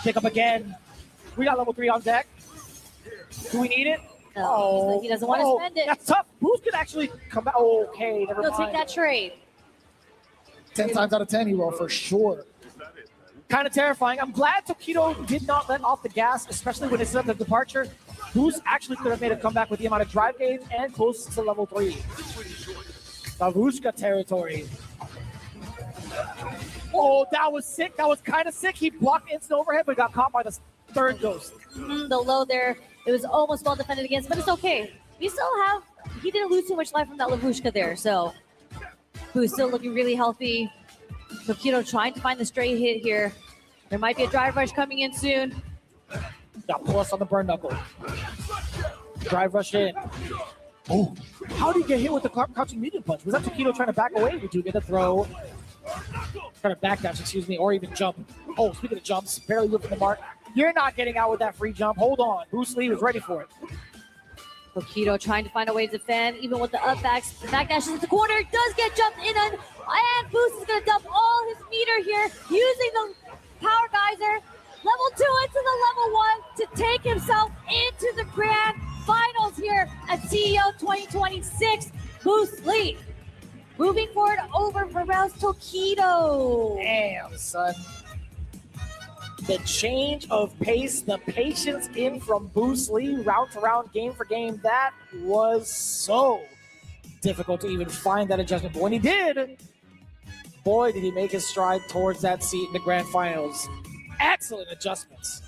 Pick up again. We got level 3 on deck. Do we need it? No, he doesn't want to spend it. That's tough. Boost could actually come back. Okay, never mind. He'll take that trade. 10 times out of 10 he will, for sure. Kind of terrifying. I'm glad Tokido did not let off the gas, especially when it's at the departure. Boost actually could have made a comeback with the amount of drive gains and close to level 3. Babushka territory. Oh, that was sick. That was kind of sick. He blocked instant overhead, but got caught by the third ghost. The low there, it was almost well defended against, but it's okay. We still have, he didn't lose too much life from that Lavushka there, so who's still looking really healthy. Tokido trying to find the straight hit here. There might be a drive rush coming in soon. Got plus on the burn knuckle. Drive rush in. Oh, how did he get hit with the crouching medium punch? Was that Tokido trying to back away? Did you get a throw? Trying to backdash, excuse me, or even jump. Oh, speaking of jumps, barely looking the mark. You're not getting out with that free jump. Hold on. Bruce Lee was ready for it. Tokido trying to find a way to defend, even with the up backs. The backdashes into the corner, does get jumped in, and Boost is going to dump all his meter here, using the power geyser. Level 2 into the level 1 to take himself into the grand finals here as at CEO 2026, Bruce Lee. Moving forward over Varel's Tokido. Damn, son. The change of pace, the patience in from Bruce Lee, round to round, game for game, that was so difficult to even find that adjustment. But when he did, boy, did he make his stride towards that seat in the grand finals. Excellent adjustments.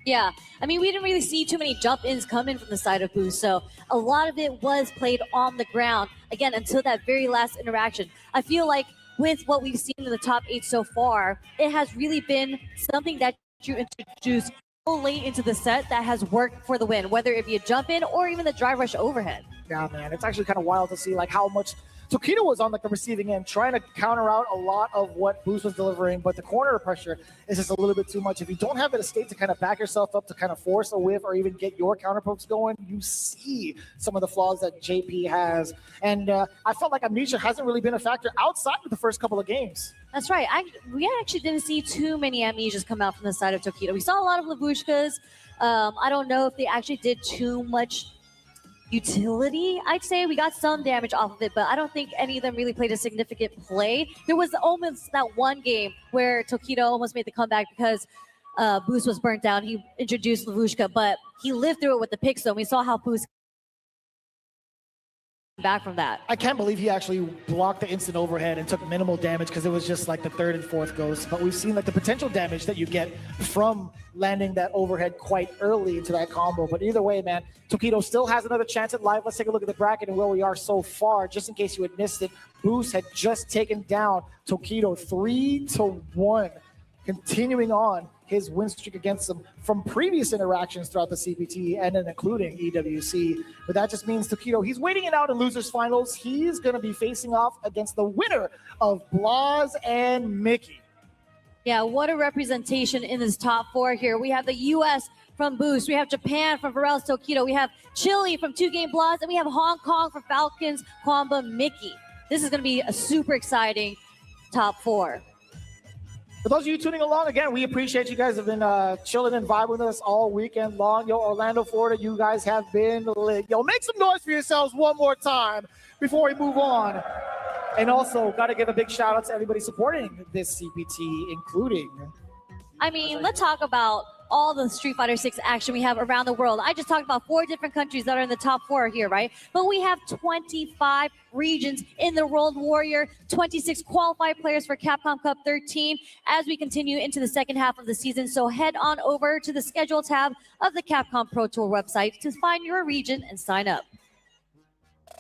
Yeah, I mean, we didn't really see too many jump-ins come in from the side of Boost, so a lot of it was played on the ground, again, until that very last interaction. I feel like with what we've seen in the top 8 so far, it has really been something that you introduced so late into the set that has worked for the win, whether it be a jump-in or even the drive rush overhead. Yeah, man, it's actually kind of wild to see like how much Tokido was on like the receiving end, trying to counter out a lot of what Boost was delivering, but the corner pressure is just a little bit too much. If you don't have that state to kind of back yourself up to kind of force a whiff or even get your counter pokes going, you see some of the flaws that JP has. And I felt like Amnesia hasn't really been a factor outside of the first couple of games. That's right. We actually didn't see too many Amnesias come out from the side of Tokido. We saw a lot of Lavushkas. I don't know if they actually did too much utility. I'd say we got some damage off of it, but I don't think any of them really played a significant play. There was almost that one game where Tokido almost made the comeback because Boost was burnt down. He introduced Lavushka, but he lived through it with the pick zone. We saw how Boost back from that. I can't believe he actually blocked the instant overhead and took minimal damage because it was just like the third and fourth ghost. But we've seen like the potential damage that you get from landing that overhead quite early into that combo. But either way, man, Tokido still has another chance at life. Let's take a look at the bracket and where we are so far. Just in case you had missed it, Boost had just taken down Tokido 3-1, continuing on his win streak against them from previous interactions throughout the CPT and then including EWC. But that just means Tokido, he's waiting it out in losers finals. He's going to be facing off against the winner of Blas and Mickey. Yeah, what a representation in this top 4 here. We have the U.S. from Boost. We have Japan from Varel's Tokido. We have Chile from 2Game Blas. And we have Hong Kong from Falcons Kwamba Mickey. This is going to be a super exciting top 4. For those of you tuning along, again, we appreciate you guys have been chilling and vibing with us all weekend long. Yo, Orlando, Florida, you guys have been lit. Yo, make some noise for yourselves one more time before we move on. And also, got to give a big shout out to everybody supporting this CPT, including... I mean, let's talk about all the Street Fighter 6 action we have around the world. I just talked about 4 different countries that are in the top 4 here, right? But we have 25 regions in the World Warrior, 26 qualified players for Capcom Cup 13 as we continue into the second half of the season. So head on over to the schedule tab of the Capcom Pro Tour website to find your region and sign up.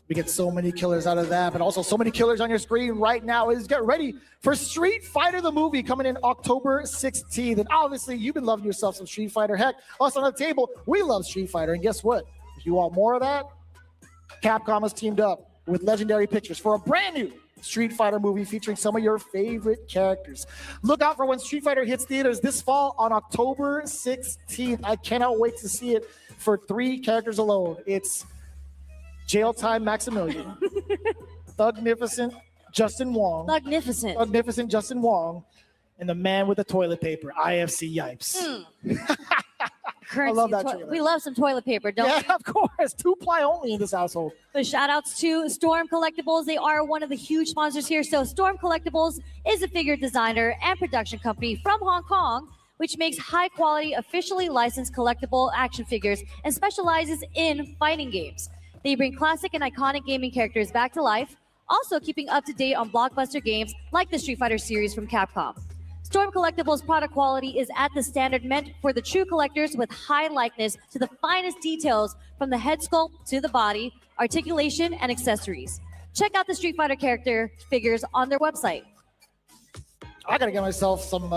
We get so many killers out of that, but also so many killers on your screen right now. Is get ready for Street Fighter the movie coming in October 16th. And obviously, you've been loving yourself some Street Fighter. Heck, us on the table, we love Street Fighter. And guess what? If you want more of that, Capcom has teamed up with Legendary Pictures for a brand new Street Fighter movie featuring some of your favorite characters. Look out for when Street Fighter hits theaters this fall on October 16th. I cannot wait to see it for 3 characters alone. It's Jail Time Maximilian, Thugnificent Justin Wong, Thugnificent Justin Wong, and the man with the toilet paper, IFC Yipes. I love that trailer. We love some toilet paper, don't we? Yeah, of course. 2-ply only in this household. But shout outs to Storm Collectibles. They are one of the huge sponsors here. So Storm Collectibles is a figure designer and production company from Hong Kong, which makes high quality, officially licensed collectible action figures and specializes in fighting games. They bring classic and iconic gaming characters back to life, also keeping up to date on blockbuster games like the Street Fighter series from Capcom. Storm Collectibles product quality is at the standard meant for the true collectors with high likeness to the finest details from the head sculpt to the body, articulation, and accessories. Check out the Street Fighter character figures on their website. I gotta get myself some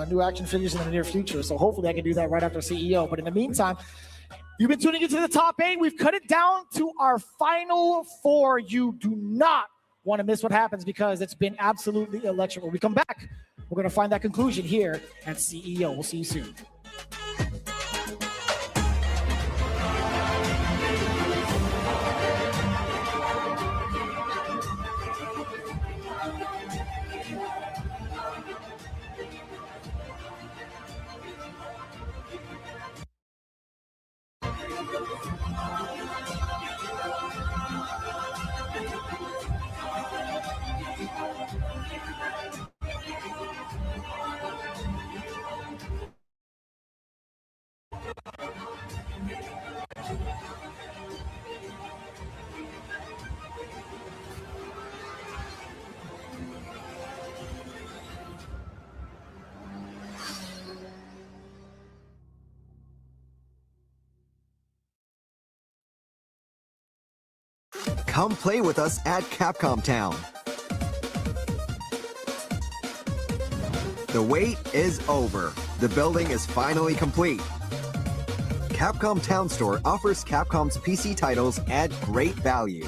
new action figures in the near future, so hopefully I can do that right after CEO. But in the meantime, you've been tuning into the top 8. We've cut it down to our final 4. You do not want to miss what happens because it's been absolutely electric. When we come back, we're going to find that conclusion here at CEO. We'll see you soon. Come play with us at Capcom Town. The wait is over. The building is finally complete. Capcom Town Store offers Capcom's PC titles at great value.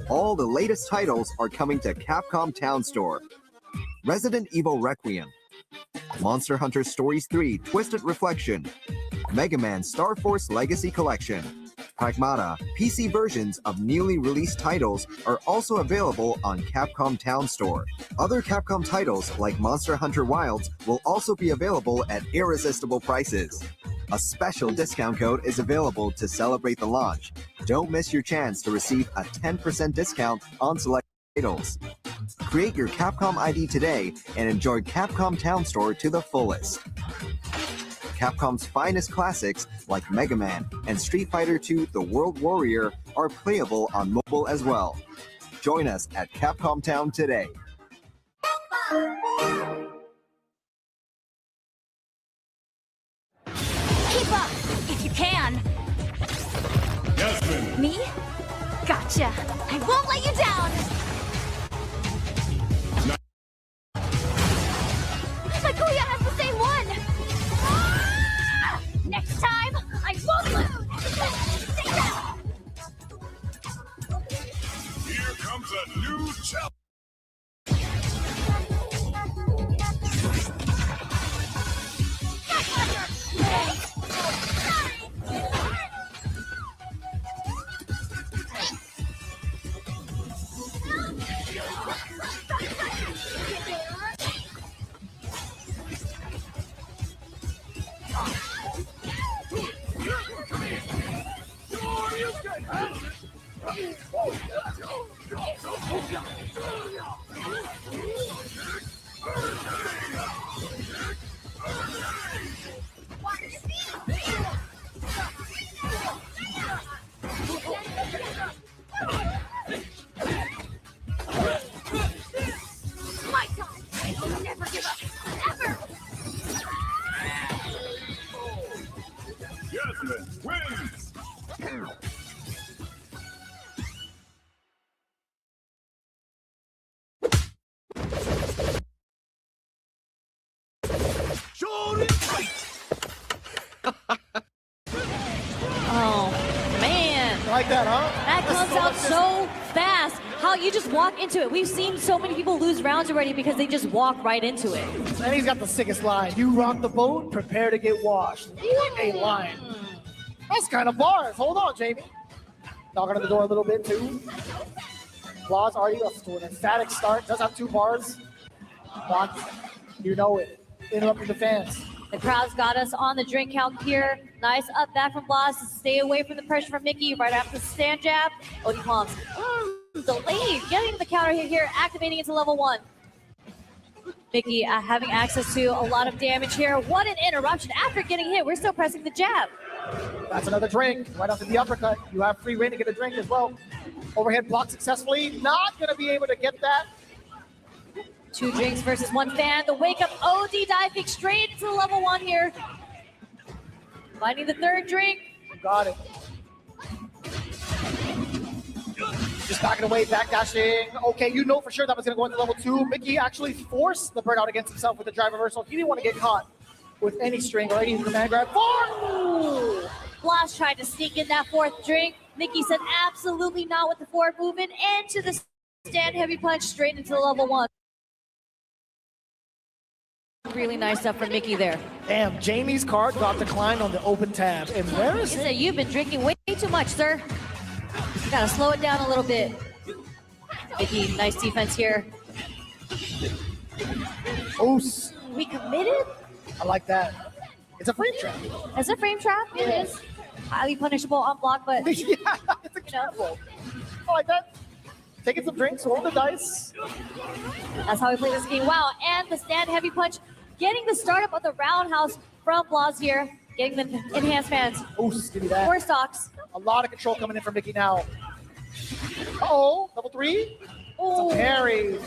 All the latest titles are coming to Capcom Town Store. Resident Evil Requiem, Monster Hunter Stories 3 Twisted Reflection, Mega Man Star Force Legacy Collection. Pragmata PC versions of newly released titles are also available on Capcom Town Store. Other Capcom titles like Monster Hunter Wilds will also be available at irresistible prices. A special discount code is available to celebrate the launch. Don't miss your chance to receive a 10% discount on select titles. Create your Capcom ID today and enjoy Capcom Town Store to the fullest. Capcom's finest classics like Mega Man and Street Fighter II The World Warrior are playable on mobile as well. Join us at Capcom Town today. Keep up, if you can. Yasmin. Me? Gotcha. I won't let you down. Takuya has the same one. Ah! Next time, I won't lose. Here comes a new challenge. My time. I'll never give up. Ever. Yasmin wins. Oh, man. Like that, huh? That comes out so fast. How you just walk into it. We've seen so many people lose rounds already because they just walk right into it. And he's got the sickest line. You rock the boat, prepare to get washed. What a line. That's kind of bars. Hold on, Jamie. Knocking on the door a little bit, too. Claws already up to an emphatic start. Does have 2 bars. But you know it. Interrupting the fans. The crowd's got us on the drink count here. Nice up back from Blas to stay away from the pressure from Mickey right after the stand jab. Odie palms. Delayed. Getting the counter hit here, activating into level 1. Mickey having access to a lot of damage here. What an interruption. After getting hit, we're still pressing the jab. That's another drink. Right after the uppercut, you have free reign to get a drink as well. Overhead block successfully. Not going to be able to get that. 2 drinks versus 1 fan. The wake up OD dive kick straight into the level 1 here. Finding the 3rd drink. Got it. Just backing away, backdashing. Okay, you know for sure that was going to go into level 2. Mickey actually forced the burnout against himself with the drive reversal. He didn't want to get caught with any string or any command grab. 4! Blas tried to sneak in that 4th drink. Mickey said absolutely not with the forward movement. And to the stand heavy punch straight into the level 1. Really nice stuff from Mickey there. Damn, Jamie's card got declined on the open tab. And where is it? You've been drinking way too much, sir. You gotta slow it down a little bit. Mickey, nice defense here. Oos. We committed? I like that. It's a frame trap. It's a frame trap. It is. Highly punishable on block, but yeah, it's a careful. I like that. Taking some drinks, roll the dice. That's how we play this game. Wow, and the stand heavy punch. Getting the startup of the roundhouse from Blas here. Getting the enhanced fans. Oos, give me that. 4 stocks. A lot of control coming in from Mickey now. Uh-oh, level 3. Oh, it's a parry.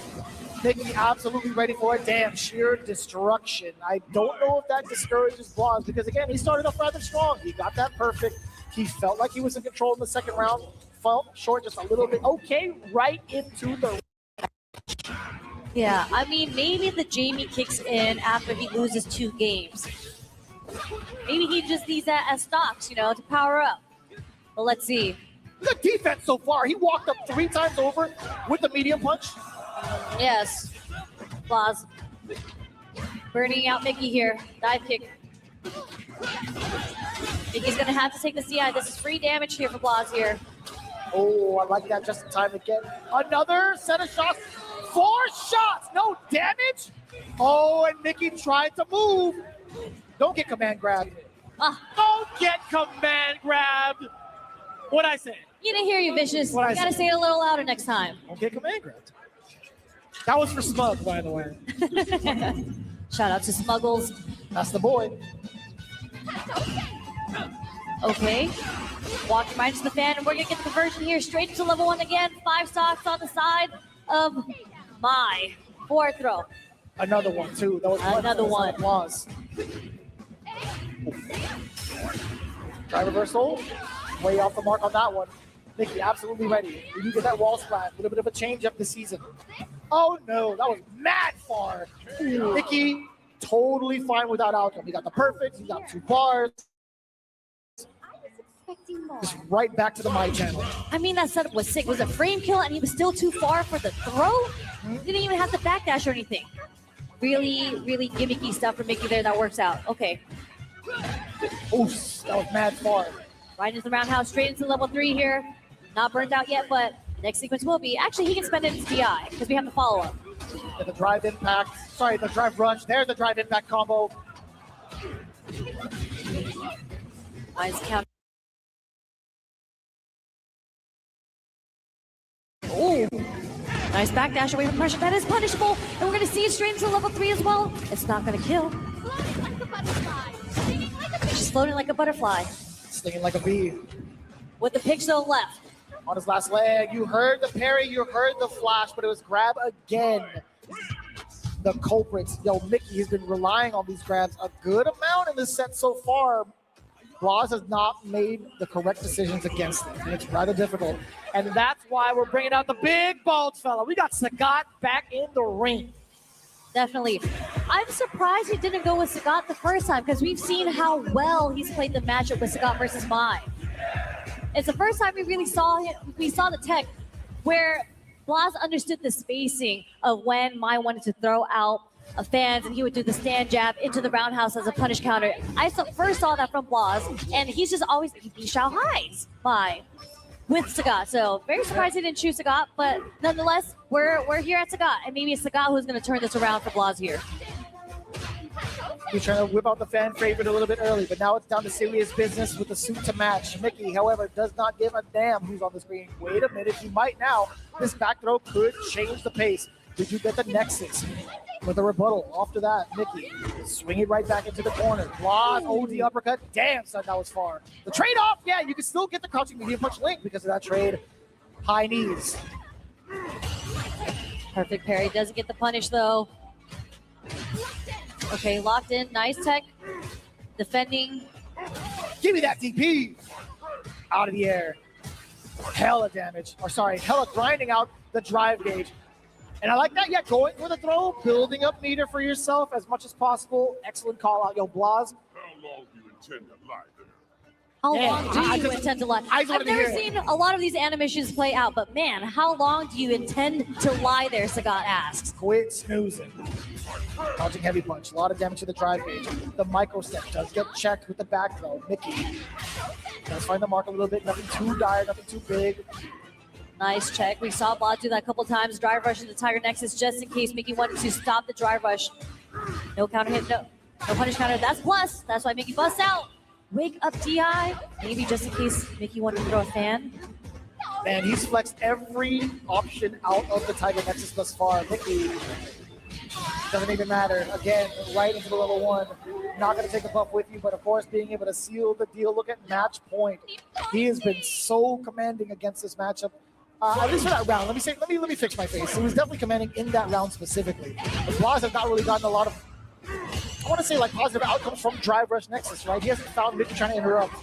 Mickey absolutely ready for it. Damn, sheer destruction. I don't know if that discourages Blas because, again, he started off rather strong. He got that perfect. He felt like he was in control in the second round. Fell short just a little bit. Okay, right into the... Yeah, I mean, maybe the Jamie kicks in after he loses 2 games. Maybe he just needs that as stocks, to power up. But let's see. Good defense so far. He walked up 3 times over with the medium punch. Yes. Blaz. Burning out Mickey here. Dive kick. Mickey's going to have to take the CI. This is free damage here for Blaz here. Oh, I like that just in time to get another set of shots. 4 shots, no damage. Oh, and Mickey tried to move. Don't get command grabbed. Don't get command grabbed. What'd I say? You didn't hear you, Vicious. You gotta say it a little louder next time. Don't get command grabbed. That was for Smug, by the way. Shout out to Smuggles. That's the boy. Okay. Walk your mind to the fan, and we're gonna get the conversion here straight into level 1 again. 5 stocks on the side of my 4th throw. Another one, too. That was another one. Applause. Try reversal. Way off the mark on that one. Mickey, absolutely ready. We do get that wall splat. A little bit of a change up this season. Oh, no. That was mad far. Mickey, totally fine without outcome. He got the perfect. He got 2 bars. Just right back to the My channel. I mean, that setup was sick. It was a frame kill, and he was still too far for the throw. Didn't even have to backdash or anything. Really, really gimmicky stuff for Mickey there. That works out. Okay. Oof, that was mad far. Right into the roundhouse, straight into level 3 here. Not burned out yet, but next sequence will be. Actually, he can spend it in DI because we have the follow-up. The drive impact. Sorry, the drive rush. There's the drive impact combo. Nice count. Oh, nice backdash away from pressure. That is punishable. And we're going to see it straight into level 3 as well. It's not going to kill. She's floating like a butterfly. Stinging like a bee. With the pitch zone left. On his last leg, you heard the parry, you heard the flash, but it was grab again. The culprits. Yo, Mickey has been relying on these grabs a good amount in this set so far. Blaz has not made the correct decisions against it, and it's rather difficult. And that's why we're bringing out the big bald fella. We got Sagat back in the ring. Definitely. I'm surprised he didn't go with Sagat the first time because we've seen how well he's played the matchup with Sagat versus Mai. It's the first time we really saw him. We saw the tech where Blaz understood the spacing of when Mai wanted to throw out fans, and he would do the stand jab into the roundhouse as a punish counter. I first saw that from Blaz, and he's just always keeping Shao highs by with Sagat. So very surprised he didn't choose Sagat, but nonetheless, we're here at Sagat, and maybe it's Sagat who's going to turn this around for Blaz here. He's trying to whip out the fan favorite a little bit early, but now it's down to serious business with the suit to match. Mickey, however, does not give a damn who's on the screen. Wait a minute, he might now. This back throw could change the pace. Did you get the Nexus with a rebuttal? After that, Mickey swing it right back into the corner. Blaz, OD uppercut. Damn, son, that was far. The trade-off, yeah, you can still get the crouching medium punch link because of that trade. High knees. Perfect parry. Doesn't get the punish, though. Okay, locked in. Nice tech. Defending. Give me that DP. Out of the air. Hella damage. Or sorry, hella grinding out the drive gauge. And I like that. Yeah, going for the throw, building up meter for yourself as much as possible. Excellent call out. Yo, Blaz. How long do you intend to lie there? How long do you intend to lie? I've never seen a lot of these animations play out, but man, how long do you intend to lie there, Sagat asks. Quit snoozing. Dodging heavy punch. A lot of damage to the drive gauge. The micro step does get checked with the back throw. Mickey does find the mark a little bit. Nothing too dire, nothing too big. Nice check. We saw Blaz do that a couple times. Drive rush into Tiger Nexus just in case Mickey wanted to stop the drive rush. No counter hit, no punish counter. That's plus. That's why Mickey busts out. Wake up DI. Maybe just in case Mickey wanted to throw a fan. Man, he's flexed every option out of the Tiger Nexus thus far. Mickey doesn't even matter. Again, right into the level 1. Not going to take a buff with you, but of course being able to seal the deal. Look at match point. He has been so commanding against this matchup. At least for that round. Let me fix my face. He was definitely commanding in that round specifically. But Blaz has not really gotten a lot of, I want to say, like, positive outcomes from Drive Rush Nexus, right? He hasn't found Mickey trying to interrupt.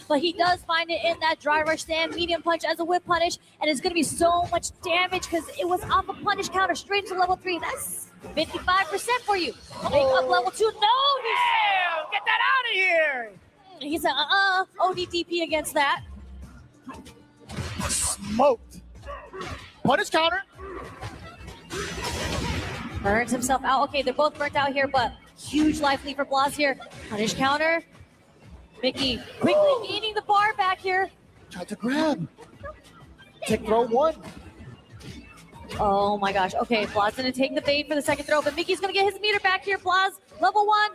But he does find it in that dry rush stand, medium punch as a whip punish, and it's going to be so much damage because it was off a punish counter straight into level 3. That's 55% for you. Make up level 2. No! Damn! Get that out of here! He said, ODDP against that. Smoked. Punish counter. Burns himself out. Okay, they're both burnt out here, but huge life lead for Blas here. Punish counter. Mickey quickly gaining the bar back here. Tried to grab. Tick throw 1. Oh my gosh. Okay, Blas gonna take the bait for the second throw, but Mickey's gonna get his meter back here. Blas, level 1.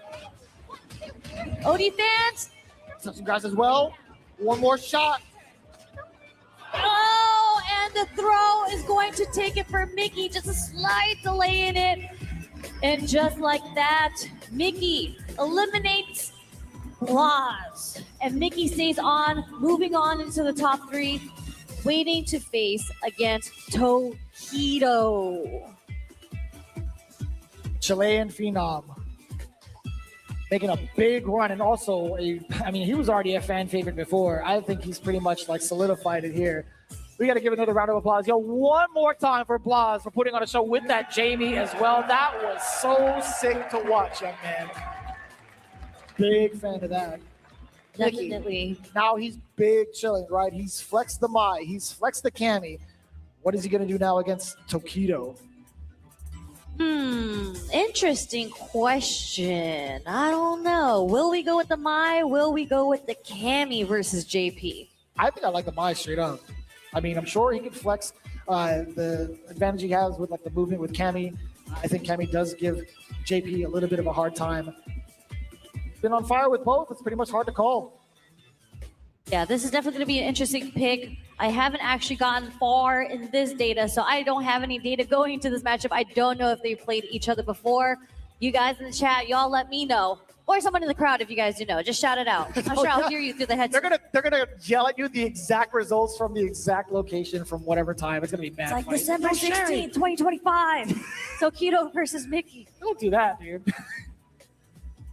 OD fans. Some grass as well. One more shot. Oh, and the throw is going to take it for Mickey. Just a slight delay in it. And just like that, Mickey eliminates Blas. And Mickey stays on, moving on into the top 3, waiting to face against Tokido. Chilean Phenom. Making a big run, and also he was already a fan favorite before. I think he's pretty much like solidified it here. We got to give another round of applause. Yo, one more time for Blas for putting on a show with that Jamie as well. That was so sick to watch, young man. Big fan of that. Definitely. Mickey, now he's big chilling, right? He's flexed the Mai, he's flexed the Cammy. What is he going to do now against Tokido? Interesting question. I don't know. Will we go with the Mai? Will we go with the Cammy versus JP? I think I like the Mai straight up. I mean, I'm sure he can flex the advantage he has with like the movement with Cammy. I think Cammy does give JP a little bit of a hard time. Been on fire with both. It's pretty much hard to call. Yeah, this is definitely going to be an interesting pick. I haven't actually gotten far in this data, so I don't have any data going into this matchup. I don't know if they played each other before. You guys in the chat, y'all let me know. Or someone in the crowd if you guys do know. Just shout it out. I'm sure I'll hear you through the headset. They're gonna yell at you the exact results from the exact location from whatever time. It's gonna be mad. It's like funny. December 16th, 2025. Tokido versus Mickey. Don't do that, dude.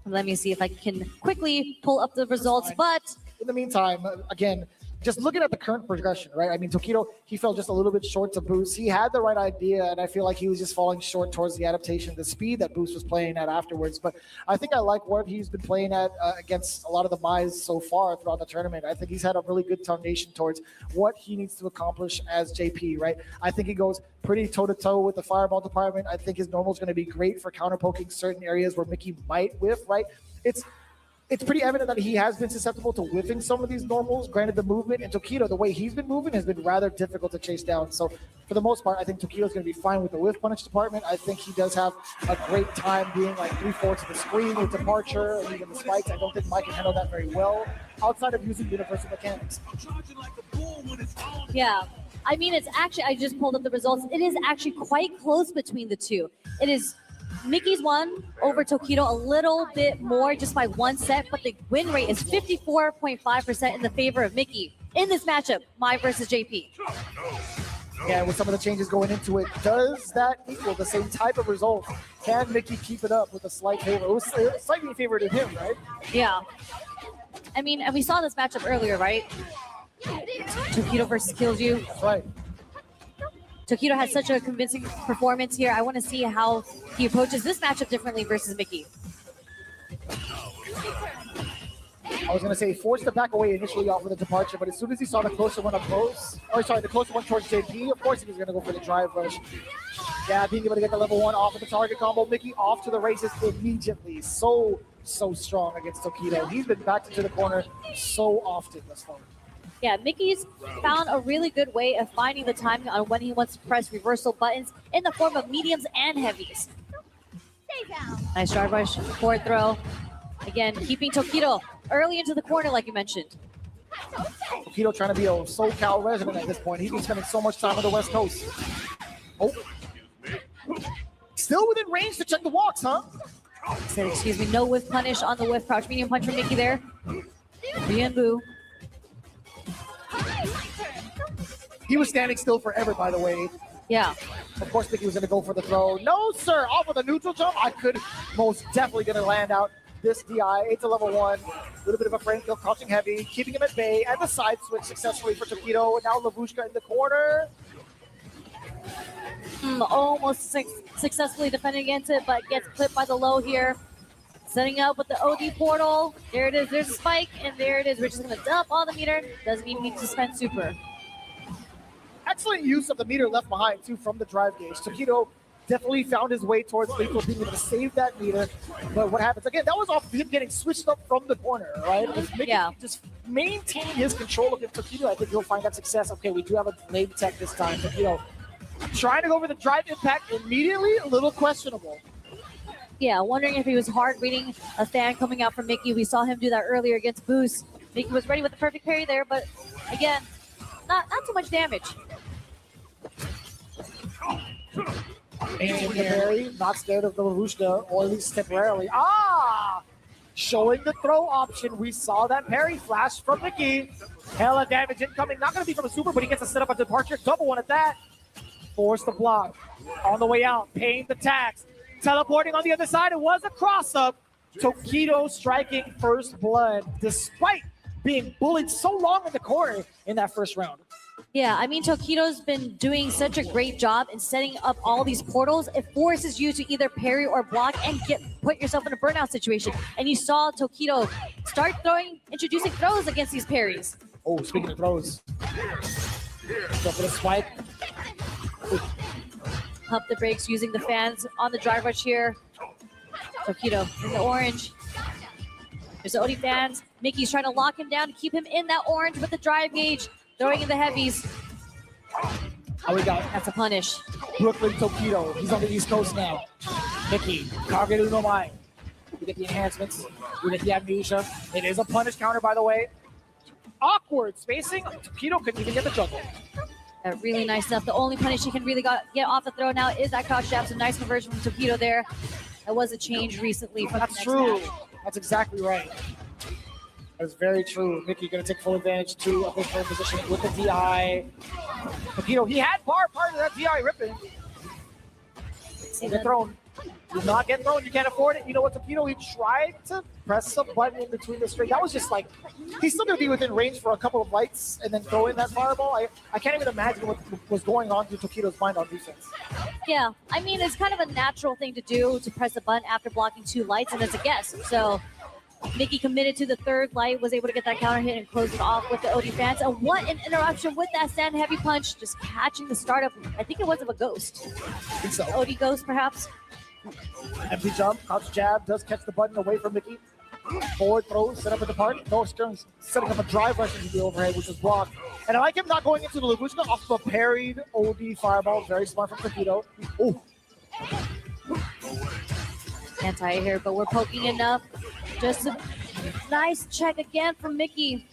Let me see if I can quickly pull up the results, but in the meantime, again, just looking at the current progression, right? I mean, Tokido, he fell just a little bit short to Boost. He had the right idea, and I feel like he was just falling short towards the adaptation, the speed that Boost was playing at afterwards. But I think I like what he's been playing at against a lot of the Mais so far throughout the tournament. I think he's had a really good foundation towards what he needs to accomplish as JP, right? I think he goes pretty toe-to-toe with the Fireball department. I think his normal is going to be great for counter-poking certain areas where Mickey might whiff, right? It's pretty evident that he has been susceptible to whiffing some of these normals. Granted, the movement and Tokido, the way he's been moving, has been rather difficult to chase down. So for the most part, I think Tokido's going to be fine with the whiff punish department. I think he does have a great time being like 3/4 of the screen with departure and even the spikes. I don't think Mike can handle that very well outside of using universal mechanics. yeah. I mean, it's actually, I just pulled up the results. It is actually quite close between the two. It is Mickey's won over Tokido a little bit more just by 1 set, but the win rate is 54.5% in the favor of Mickey in this matchup, Mai versus JP. Yeah, with some of the changes going into it, does that equal the same type of result? Can Mickey keep it up with a slight favor? It was slightly favored in him, right? Yeah. I mean, and we saw this matchup earlier, right? Tokido versus Killju. That's right. Tokido had such a convincing performance here. I want to see how he approaches this matchup differently versus Mickey. I was going to say, forced to back away initially off of the departure, but as soon as he saw the closer one up close, the closer one towards JP, of course he was going to go for the drive rush. Yeah, being able to get the level 1 off of the target combo. Mickey off to the races immediately. So strong against Tokido. He's been backed into the corner so often thus far. Yeah, Mickey's found a really good way of finding the timing on when he wants to press reversal buttons in the form of mediums and heavies. Nice drive rush, forward throw. Again, keeping Tokido early into the corner like you mentioned. Tokido trying to be a SoCal resident at this point. He's been spending so much time on the West Coast. Oh. Still within range to check the walks, huh? Excuse me, no whiff punish on the whiff crouch medium punch from Mickey there. Boo. He was standing still forever, by the way. Yeah. Of course, Mickey was going to go for the throw. No, sir. Off of the neutral jump. I could most definitely get a land out. this DI into level 1. A little bit of a frame kill, crouching heavy, keeping him at bay, and the side switch successfully for Tokido. And now Lavushka in the corner. Almost successfully defending against it, but gets clipped by the low here. Setting up with the OD portal. There it is. There's a spike, and there it is. We're just going to dump all the meter. Doesn't even need to spend super. Excellent use of the meter left behind, too, from the drive gauge. Tokido definitely found his way towards lethal, being able to save that meter. But what happens? Again, that was off of him getting switched up from the corner, right? Just maintaining his control against Tokido. I think he'll find that success. Okay, we do have a lane tech this time. Tokido trying to go for the drive impact immediately, a little questionable. Yeah, wondering if he was hard reading a fan coming out from Mickey. We saw him do that earlier against Boost. Mickey was ready with the perfect parry there, but again, not too much damage. Aiming the parry, not scared of the Lavushka, or at least temporarily. Showing the throw option. We saw that parry flash from Mickey. Hella damage incoming. Not going to be from a super, but he gets to set up a departure. Double one at that. Force the block. On the way out, paying the tax. Teleporting on the other side. It was a cross-up. Tokido striking first blood, despite being bullied so long in the corner in that first round. Yeah, I mean, Tokido's been doing such a great job in setting up all these portals. It forces you to either parry or block and put yourself in a burnout situation. And you saw Tokido start introducing throws against these parries. Oh, speaking of throws. Go for the spike. Pump the brakes using the fans on the drive rush here. Tokido in the orange. There's the OD fans. Mickey's trying to lock him down to keep him in that orange with the drive gauge. Throwing in the heavies. Oh, we got That's a punish. Brooklyn Tokido. He's on the East Coast now. Mickey, Kage no Mai. We get the enhancements. We get the amnesia. It is a punish counter, by the way. Awkward spacing. Tokido couldn't even get the juggle. Really nice stuff. The only punish he can really get off the throw now is that crouch jab. So nice conversion from Tokido there. That was a change recently. From That's true. That's exactly right. That's very true. Mickey going to take full advantage too of his third position with the DI. Tokido, he had part of that DI ripping. Get thrown. Do not get thrown. You can't afford it. You know what, Tokido, he tried to press a button in between the string. That was just like, he's still going to be within range for a couple of lights and then throw in that fireball. I can't even imagine what was going on through Tokido's mind on defense. Yeah, I mean, it's kind of a natural thing to do to press a button after blocking 2 lights, and it's a guess. So Mickey committed to the third light, was able to get that counter hit and close it off with the OD fans. And what an interruption with that stand heavy punch, just catching the startup. I think it was of a ghost. I think so. OD ghost, perhaps. Empty jump, crouch jab, does catch the button away from Mickey. Forward throw, set up at the part. No Stearns setting up a drive rush into the overhead, which was blocked. And I like him not going into the Lavushka off of a parried OD fireball. Very smart from Tokido. Oh. Anti here, but we're poking enough. Just a nice check again from Mickey.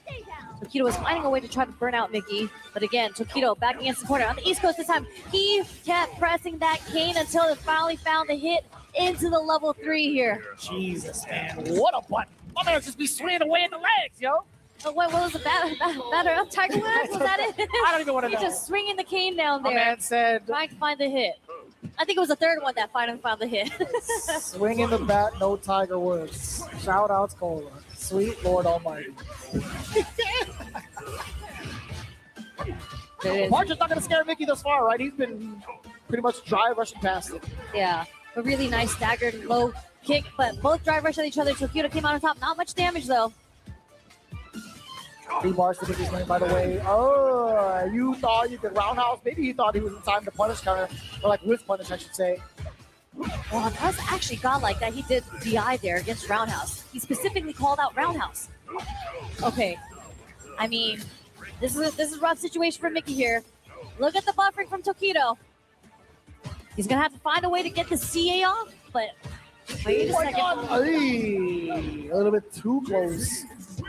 Tokido was finding a way to try to burn out Mickey. But again, Tokido back against the corner. On the East Coast this time, he kept pressing that cane until it finally found the hit into the level 3 here. Jesus, man. What a button. My man just be swinging away in the legs, yo. Oh, what was the batter up? Tiger Woods? Was that it? I don't even want to know. He's just swinging the cane down there. My man said, trying to find the hit. I think it was the third one that finally found the hit. swinging the bat, no Tiger Woods. Shout outs, Cola. Sweet Lord Almighty. March is not going to scare Mickey thus far, right? He's been pretty much drive rushing past it. Yeah, a really nice staggered low kick, but both drive rush at each other. Tokido came out on top. Not much damage, though. 3 bars to Mickey's lane, by the way. Oh, you thought you could roundhouse? Maybe he thought he was in time to punish counter, or like with punish, I should say. Well, that's actually godlike that he did DI there against Roundhouse. He specifically called out Roundhouse. Okay, I mean, this is a rough situation for Mickey here. Look at the buffering from Tokido. He's gonna have to find a way to get the CA off, but wait a second. A little bit too close.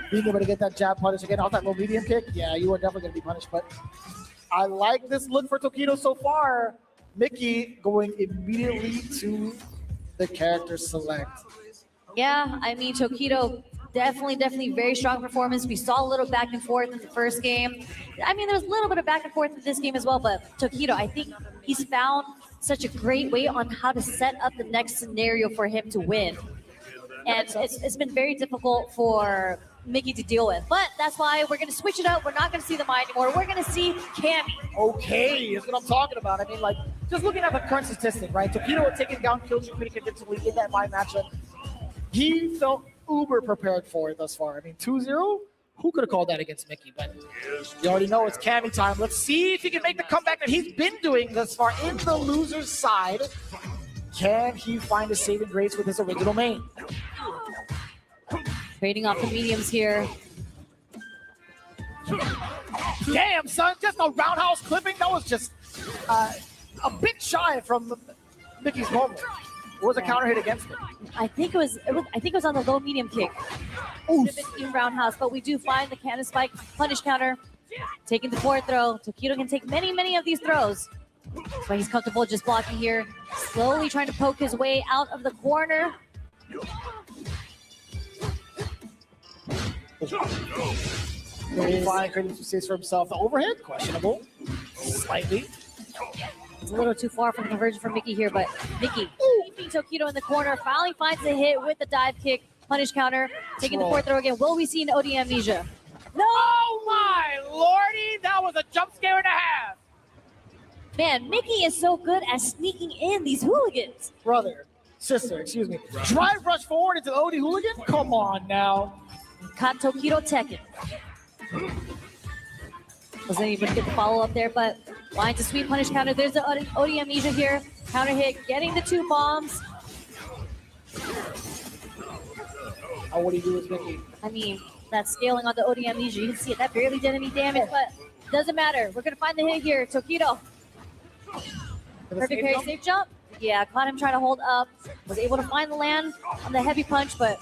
Being able to get that jab punish again off that low medium kick, yeah, you are definitely gonna be punished. But I like this look for Tokido so far. Mickey going immediately to the character select. Yeah, I mean, Tokido, definitely very strong performance. We saw a little back and forth in the first game. I mean, there's a little bit of back and forth in this game as well, but Tokido, I think he's found such a great way on how to set up the next scenario for him to win. And it's been very difficult for Mickey to deal with. But that's why we're going to switch it up. We're not going to see the Mai anymore. We're going to see Cammy. Okay, that's what I'm talking about. I mean, like, just looking at the current statistic, right? Tokido had taken down Killjoy pretty convincingly in that Mai matchup. He felt uber prepared for it thus far. I mean, 2-0? Who could have called that against Mickey? But you already know it's Cammy time. Let's see if he can make the comeback that he's been doing thus far in the loser's side. Can he find a saving grace with his original main? Trading off the mediums here. Damn, son, just a roundhouse clipping. That was just a bit shy from Mickey's moment. What was the counter hit against it? I think it was on the low medium kick. In roundhouse, but we do find the cannon spike punish counter. Taking the forward throw. Tokido can take many of these throws. That's why he's comfortable just blocking here. Slowly trying to poke his way out of the corner. Very fine, creating some space for himself. The overhead, questionable. Slightly. It's a little too far from the conversion from Mickey here, but Mickey keeping Tokido in the corner. Finally finds a hit with the dive kick. Punish counter. Taking the forward throw again. Will we see an OD amnesia? No! Oh my lordy! That was a jump scare and a half! Man, Mickey is so good at sneaking in these hooligans. Sister, excuse me. Drive rush forward into the OD hooligan? Come on now. Caught Tokido Tekken. Doesn't even get the follow up there, but finds a sweet punish counter. There's the OD amnesia here. Counter hit, getting the 2 bombs. Oh, what do you do with Mickey? I mean, that scaling on the OD amnesia, you can see it. That barely did any damage, but doesn't matter. We're going to find the hit here. Tokido. Perfect parry safe jump. Yeah, caught him trying to hold up. Was able to find the land on the heavy punch, but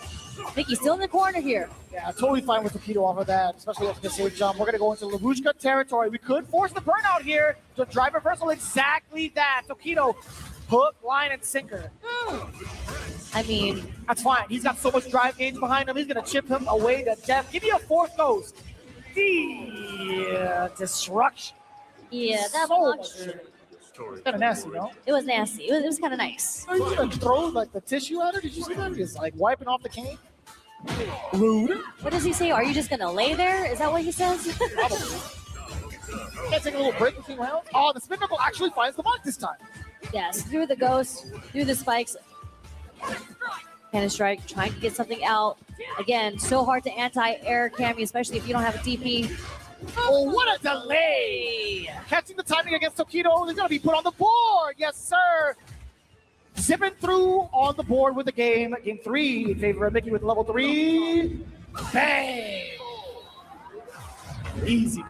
Mickey's still in the corner here. Yeah, totally fine with Tokido off of that, especially after the safe jump. We're going to go into Lavushka territory. We could force the burnout here. The drive reversal, exactly that. Tokido, hook, line, and sinker. I mean, that's fine. He's got so much drive gauge behind him. He's going to chip him away to death. Give me a 4th ghost. Destruction. Yeah, that was it's kind of nasty, no? It was nasty. It was kind of nice. Are you going to throw like the tissue at her? Did you see that? He's like wiping off the cane. Rude. What does he say? Are you just going to lay there? Is that what he says? Can't take a little break between rounds. Oh, the spin knuckle actually finds the mark this time. Yes, through the ghost, through the spikes. Cannon strike, trying to get something out. Again, so hard to anti-air Cammy, especially if you don't have a DP. Oh, what a delay! Catching the timing against Tokido. He's going to be put on the board. Yes, sir. Zipping through on the board with the game. Game 3 in favor of Mickey with level 3. Bang! Easy.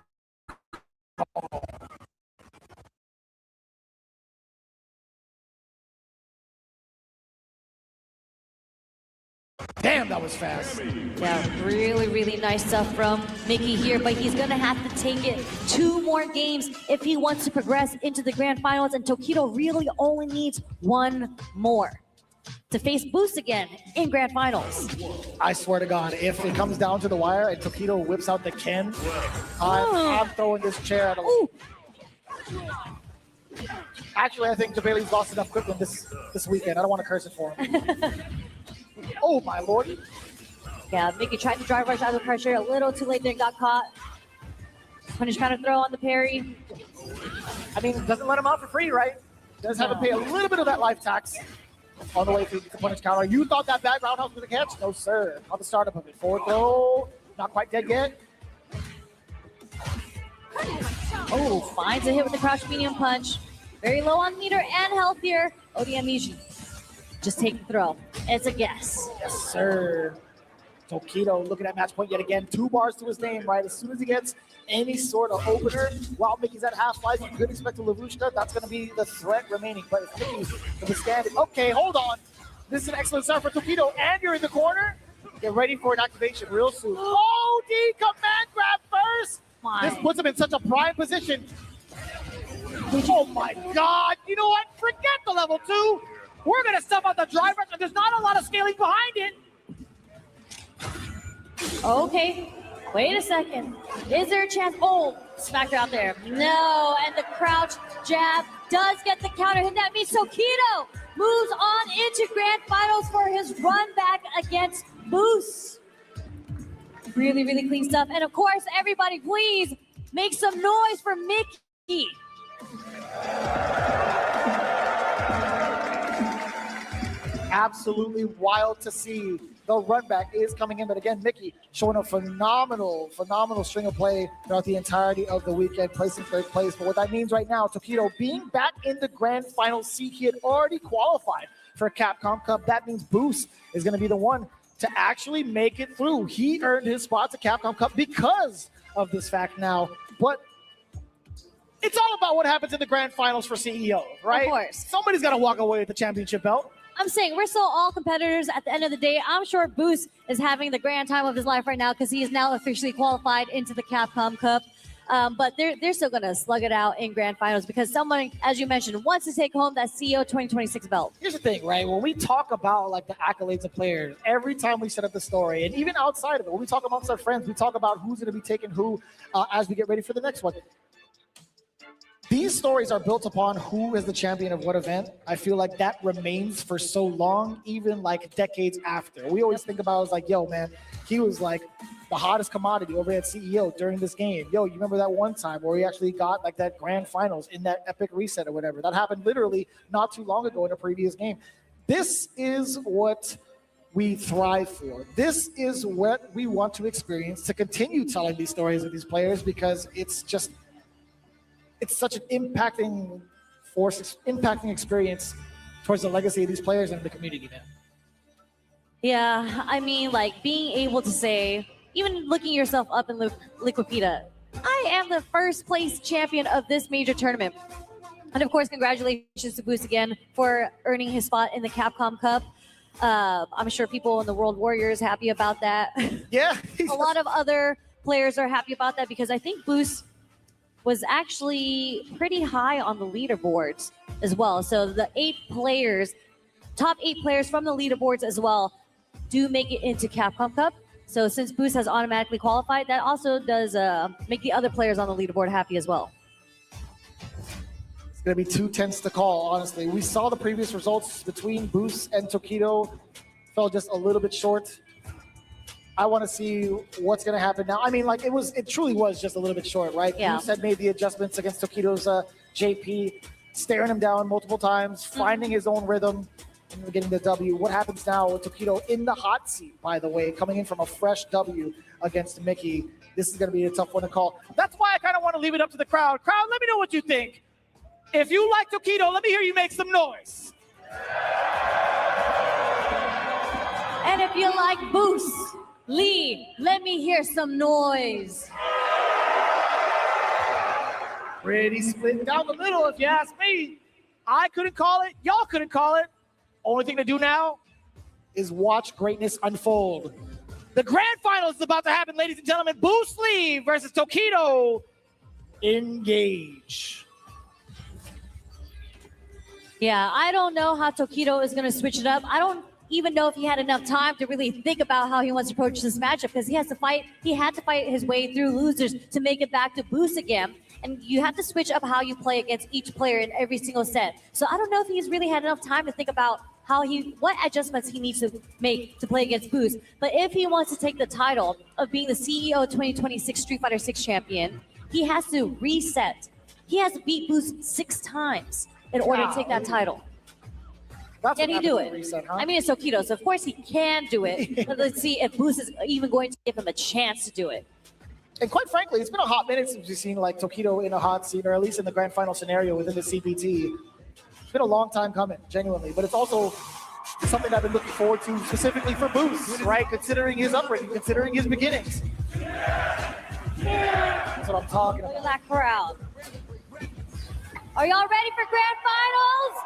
Damn, that was fast. Yeah, really nice stuff from Mickey here, but he's going to have to take it 2 more games if he wants to progress into the grand finals, and Tokido really only needs 1 more to face Boost again in grand finals. I swear to God, if it comes down to the wire and Tokido whips out the Ken, I'm throwing this chair at him. Actually, I think Jabali's lost enough equipment this weekend. I don't want to curse it for him. Oh, my lordy. Yeah, Mickey tried to drive rush out of pressure. A little too late there, got caught. Punish counter throw on the parry. I mean, doesn't let him out for free, right? Does have to pay a little bit of that life tax on the way to the punish counter. You thought that back roundhouse was a catch? No, sir. On the startup of it. Forward throw. Not quite dead yet. Oh, finds a hit with the crouch medium punch. Very low on meter and health here. OD amnesia. Just take the throw. It's a guess. Yes, sir. Tokido looking at match point yet again. 2 bars to his name, right? As soon as he gets any sort of opener, while Mickey's at half life, you could expect a Lavushka. That's going to be the threat remaining. But if Mickey can withstand it. Okay, hold on. This is an excellent start for Tokido, and you're in the corner. Get ready for an activation real soon. OD command grab first. This puts him in such a prime position. Oh my God. You know what? Forget the level 2. We're going to step out the driver, and there's not a lot of scaling behind it. Okay, wait a second. Is there a chance? Oh, smacked her out there. No, and the crouch jab does get the counter hit. That means Tokido moves on into grand finals for his run back against Boost. Really, really clean stuff. And of course, everybody, please make some noise for Mickey. Absolutely wild to see. The run back is coming in, but again, Mickey showing a phenomenal string of play throughout the entirety of the weekend, placing third place. But what that means right now, Tokido being back in the grand final seat, he had already qualified for Capcom Cup. That means Boost is going to be the one to actually make it through. He earned his spot to Capcom Cup because of this fact now. But it's all about what happens in the grand finals for CEO, right? Of course. Somebody's got to walk away with the championship belt. I'm saying we're still all competitors at the end of the day. I'm sure Boost is having the grand time of his life right now because he is now officially qualified into the Capcom Cup. But they're still going to slug it out in grand finals because someone, as you mentioned, wants to take home that CEO 2026 belt. Here's the thing, right? When we talk about like the accolades of players, every time we set up the story, and even outside of it, when we talk amongst our friends, we talk about who's going to be taking who as we get ready for the next one. These stories are built upon who is the champion of what event. I feel like that remains for so long, even like decades after. We always think about it as like, yo, man, he was like the hottest commodity over at CEO during this game. Yo, you remember that one time where he actually got like that grand finals in that epic reset or whatever? That happened literally not too long ago in a previous game. This is what we thrive for. This is what we want to experience, to continue telling these stories of these players, because it's such an impacting force, impacting experience towards the legacy of these players and the community, man. Yeah, I mean, like being able to say, even looking yourself up in Liquipita, I am the first place champion of this major tournament. And of course, congratulations to Boost again for earning his spot in the Capcom Cup. I'm sure people in the World Warriors happy about that. Yeah. A lot of other players are happy about that because I think Boost was actually pretty high on the leaderboards as well. So the top 8 players from the leaderboards as well do make it into Capcom Cup. So since Boost has automatically qualified, that also does make the other players on the leaderboard happy as well. It's going to be 2 tenths to call, honestly. We saw the previous results between Boost and Tokido. Fell just a little bit short. I want to see what's going to happen now. I mean, like it truly was just a little bit short, right? Yeah. Boost had made the adjustments against Tokido's JP, staring him down multiple times, finding his own rhythm, and getting the W. What happens now with Tokido in the hot seat, by the way, coming in from a fresh W against Mickey? This is going to be a tough one to call. That's why I kind of want to leave it up to the crowd. Crowd, let me know what you think. If you like Tokido, let me hear you make some noise. And if you like Boost, Lee, let me hear some noise. Pretty split down the middle, if you ask me. I couldn't call it. Y'all couldn't call it. Only thing to do now is watch greatness unfold. The grand final is about to happen, ladies and gentlemen. Boost Lee versus Tokido. Engage. Yeah, I don't know how Tokido is going to switch it up. I don't even know if he had enough time to really think about how he wants to approach this matchup because he had to fight his way through losers to make it back to Boost again. And you have to switch up how you play against each player in every single set. So I don't know if he's really had enough time to think about what adjustments he needs to make to play against Boost. But if he wants to take the title of being the CEO 2026 Street Fighter 6 champion, he has to reset. He has to beat Boost 6 times in order to take that title. Can he do it? Reset, huh? I mean, it's Tokido, so of course he can do it. But let's see if Boost is even going to give him a chance to do it. And quite frankly, it's been a hot minute since we've seen like Tokido in a hot seat, or at least in the grand final scenario within the CPT. It's been a long time coming, genuinely. But it's also something I've been looking forward to specifically for Boost, right? Considering his upbringing, considering his beginnings. That's what I'm talking about. Look at that crowd. Are y'all ready for grand finals?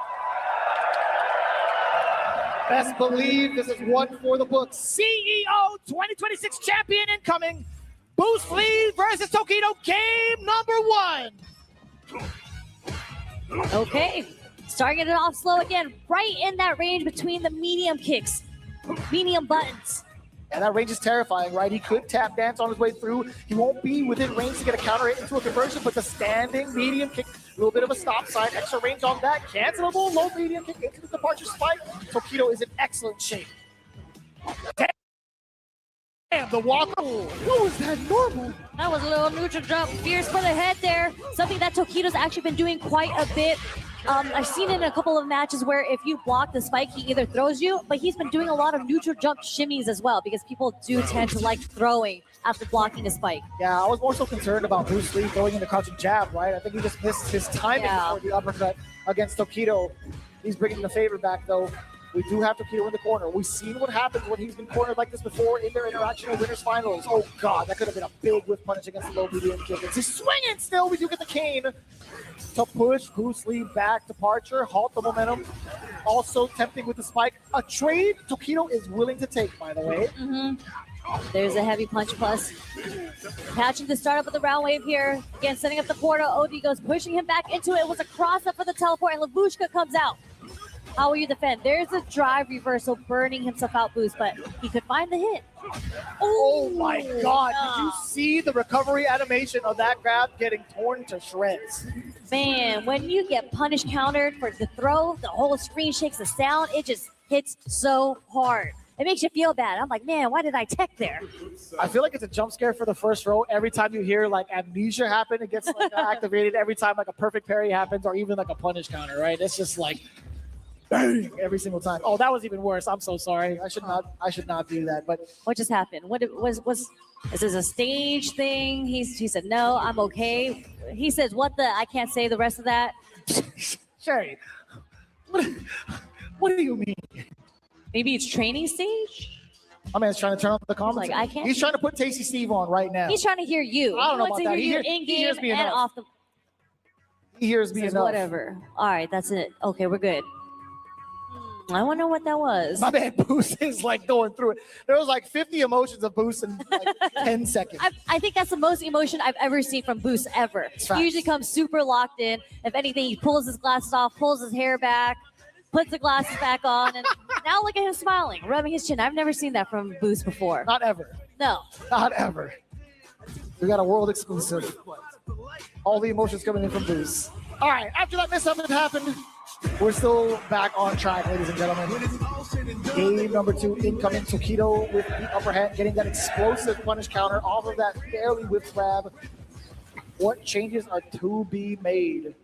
Best believe this is one for the books. CEO 2026 champion incoming. Boost Lee versus Tokido, game number 1. Okay, starting it off slow again, right in that range between the medium kicks, medium buttons. And that range is terrifying, right? He could tap dance on his way through. He won't be within range to get a counter hit into a conversion, but the standing medium kick, a little bit of a stop sign, extra range on that, cancelable low medium kick into the departure spike. Tokido is in excellent shape. Damn, the walk. What was that normal? That was a little neutral jump. Fierce for the head there. Something that Tokido's actually been doing quite a bit. I've seen it in a couple of matches where if you block the spike, he either throws you, but he's been doing a lot of neutral jump shimmies as well because people do tend to like throwing after blocking a spike. Yeah, I was more so concerned about Bruce Lee throwing in the crouching jab, right? I think he just missed his timing for the uppercut against Tokido. He's bringing the favor back, though. We do have Tokido in the corner. We've seen what happens when he's been cornered like this before in their interaction of winners finals. Oh, God, that could have been a big whiff punish against the low medium kick. He's swinging still. We do get the cane to push Bruce Lee back. Departure, halt the momentum. Also tempting with the spike. A trade Tokido is willing to take, by the way. There's a heavy punch plus. Catching the start up of the round wave here. Again, setting up the portal. OD goes pushing him back into it. It was a cross up for the teleport, and Lavushka comes out. How will you defend? There's a drive reversal burning himself out boost, but he could find the hit. Oh my God. Did you see the recovery animation of that grab getting torn to shreds? Man, when you get punish countered for the throw, the whole screen shakes the sound. It just hits so hard. It makes you feel bad. I'm like, man, why did I tech there? I feel like it's a jump scare for the first row. Every time you hear like amnesia happen, it gets like activated. Every time like a perfect parry happens or even like a punish counter, right? It's just like bang every single time. Oh, that was even worse. I'm so sorry. I should not do that. But what just happened? What was is this a stage thing? He said, no, I'm okay. He says, what the? I can't say the rest of that. Sherry, what do you mean? Maybe it's training stage? My man's trying to turn off the comments. Like, I can't. He's trying to put Tasty Steve on right now. He's trying to hear you. I don't know about he that. wants to hear you in game and enough. off the. He hears me enough. Whatever. All right, that's it. Okay, we're good. I wonder what that was. My man Boost is like going through it. There was like 50 emotions of Boost in like 10 seconds. I think that's the most emotion I've ever seen from Boost ever. He usually comes super locked in. If anything, he pulls his glasses off, pulls his hair back, puts the glasses back on, and now look at him smiling, rubbing his chin. I've never seen that from Boost before. Not ever. No. Not ever. We got a world exclusive. All the emotions coming in from Boost. All right, after that mishap that happened, we're still back on track, ladies and gentlemen. Game number 2 incoming. Tokido with the upper hand, getting that explosive punish counter off of that barely whip grab. What changes are to be made?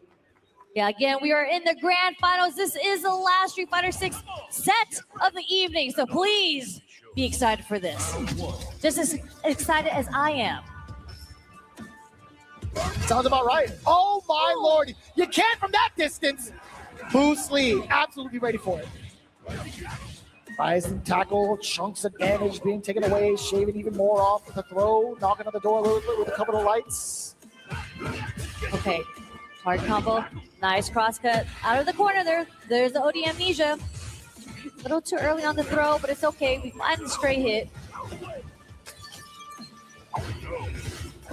Yeah, again, we are in the grand finals. This is the last Street Fighter 6 set of the evening, so please be excited for this. Just as excited as I am. Sounds about right. Oh my Lord. You can't from that distance. Bruce Lee, absolutely ready for it. Rising tackle, chunks of damage being taken away, shaving even more off with the throw, knocking on the door a little bit with a couple of lights. Okay, hard combo, nice cross cut. Out of the corner there, there's the OD amnesia. A little too early on the throw, but it's okay. We find the straight hit.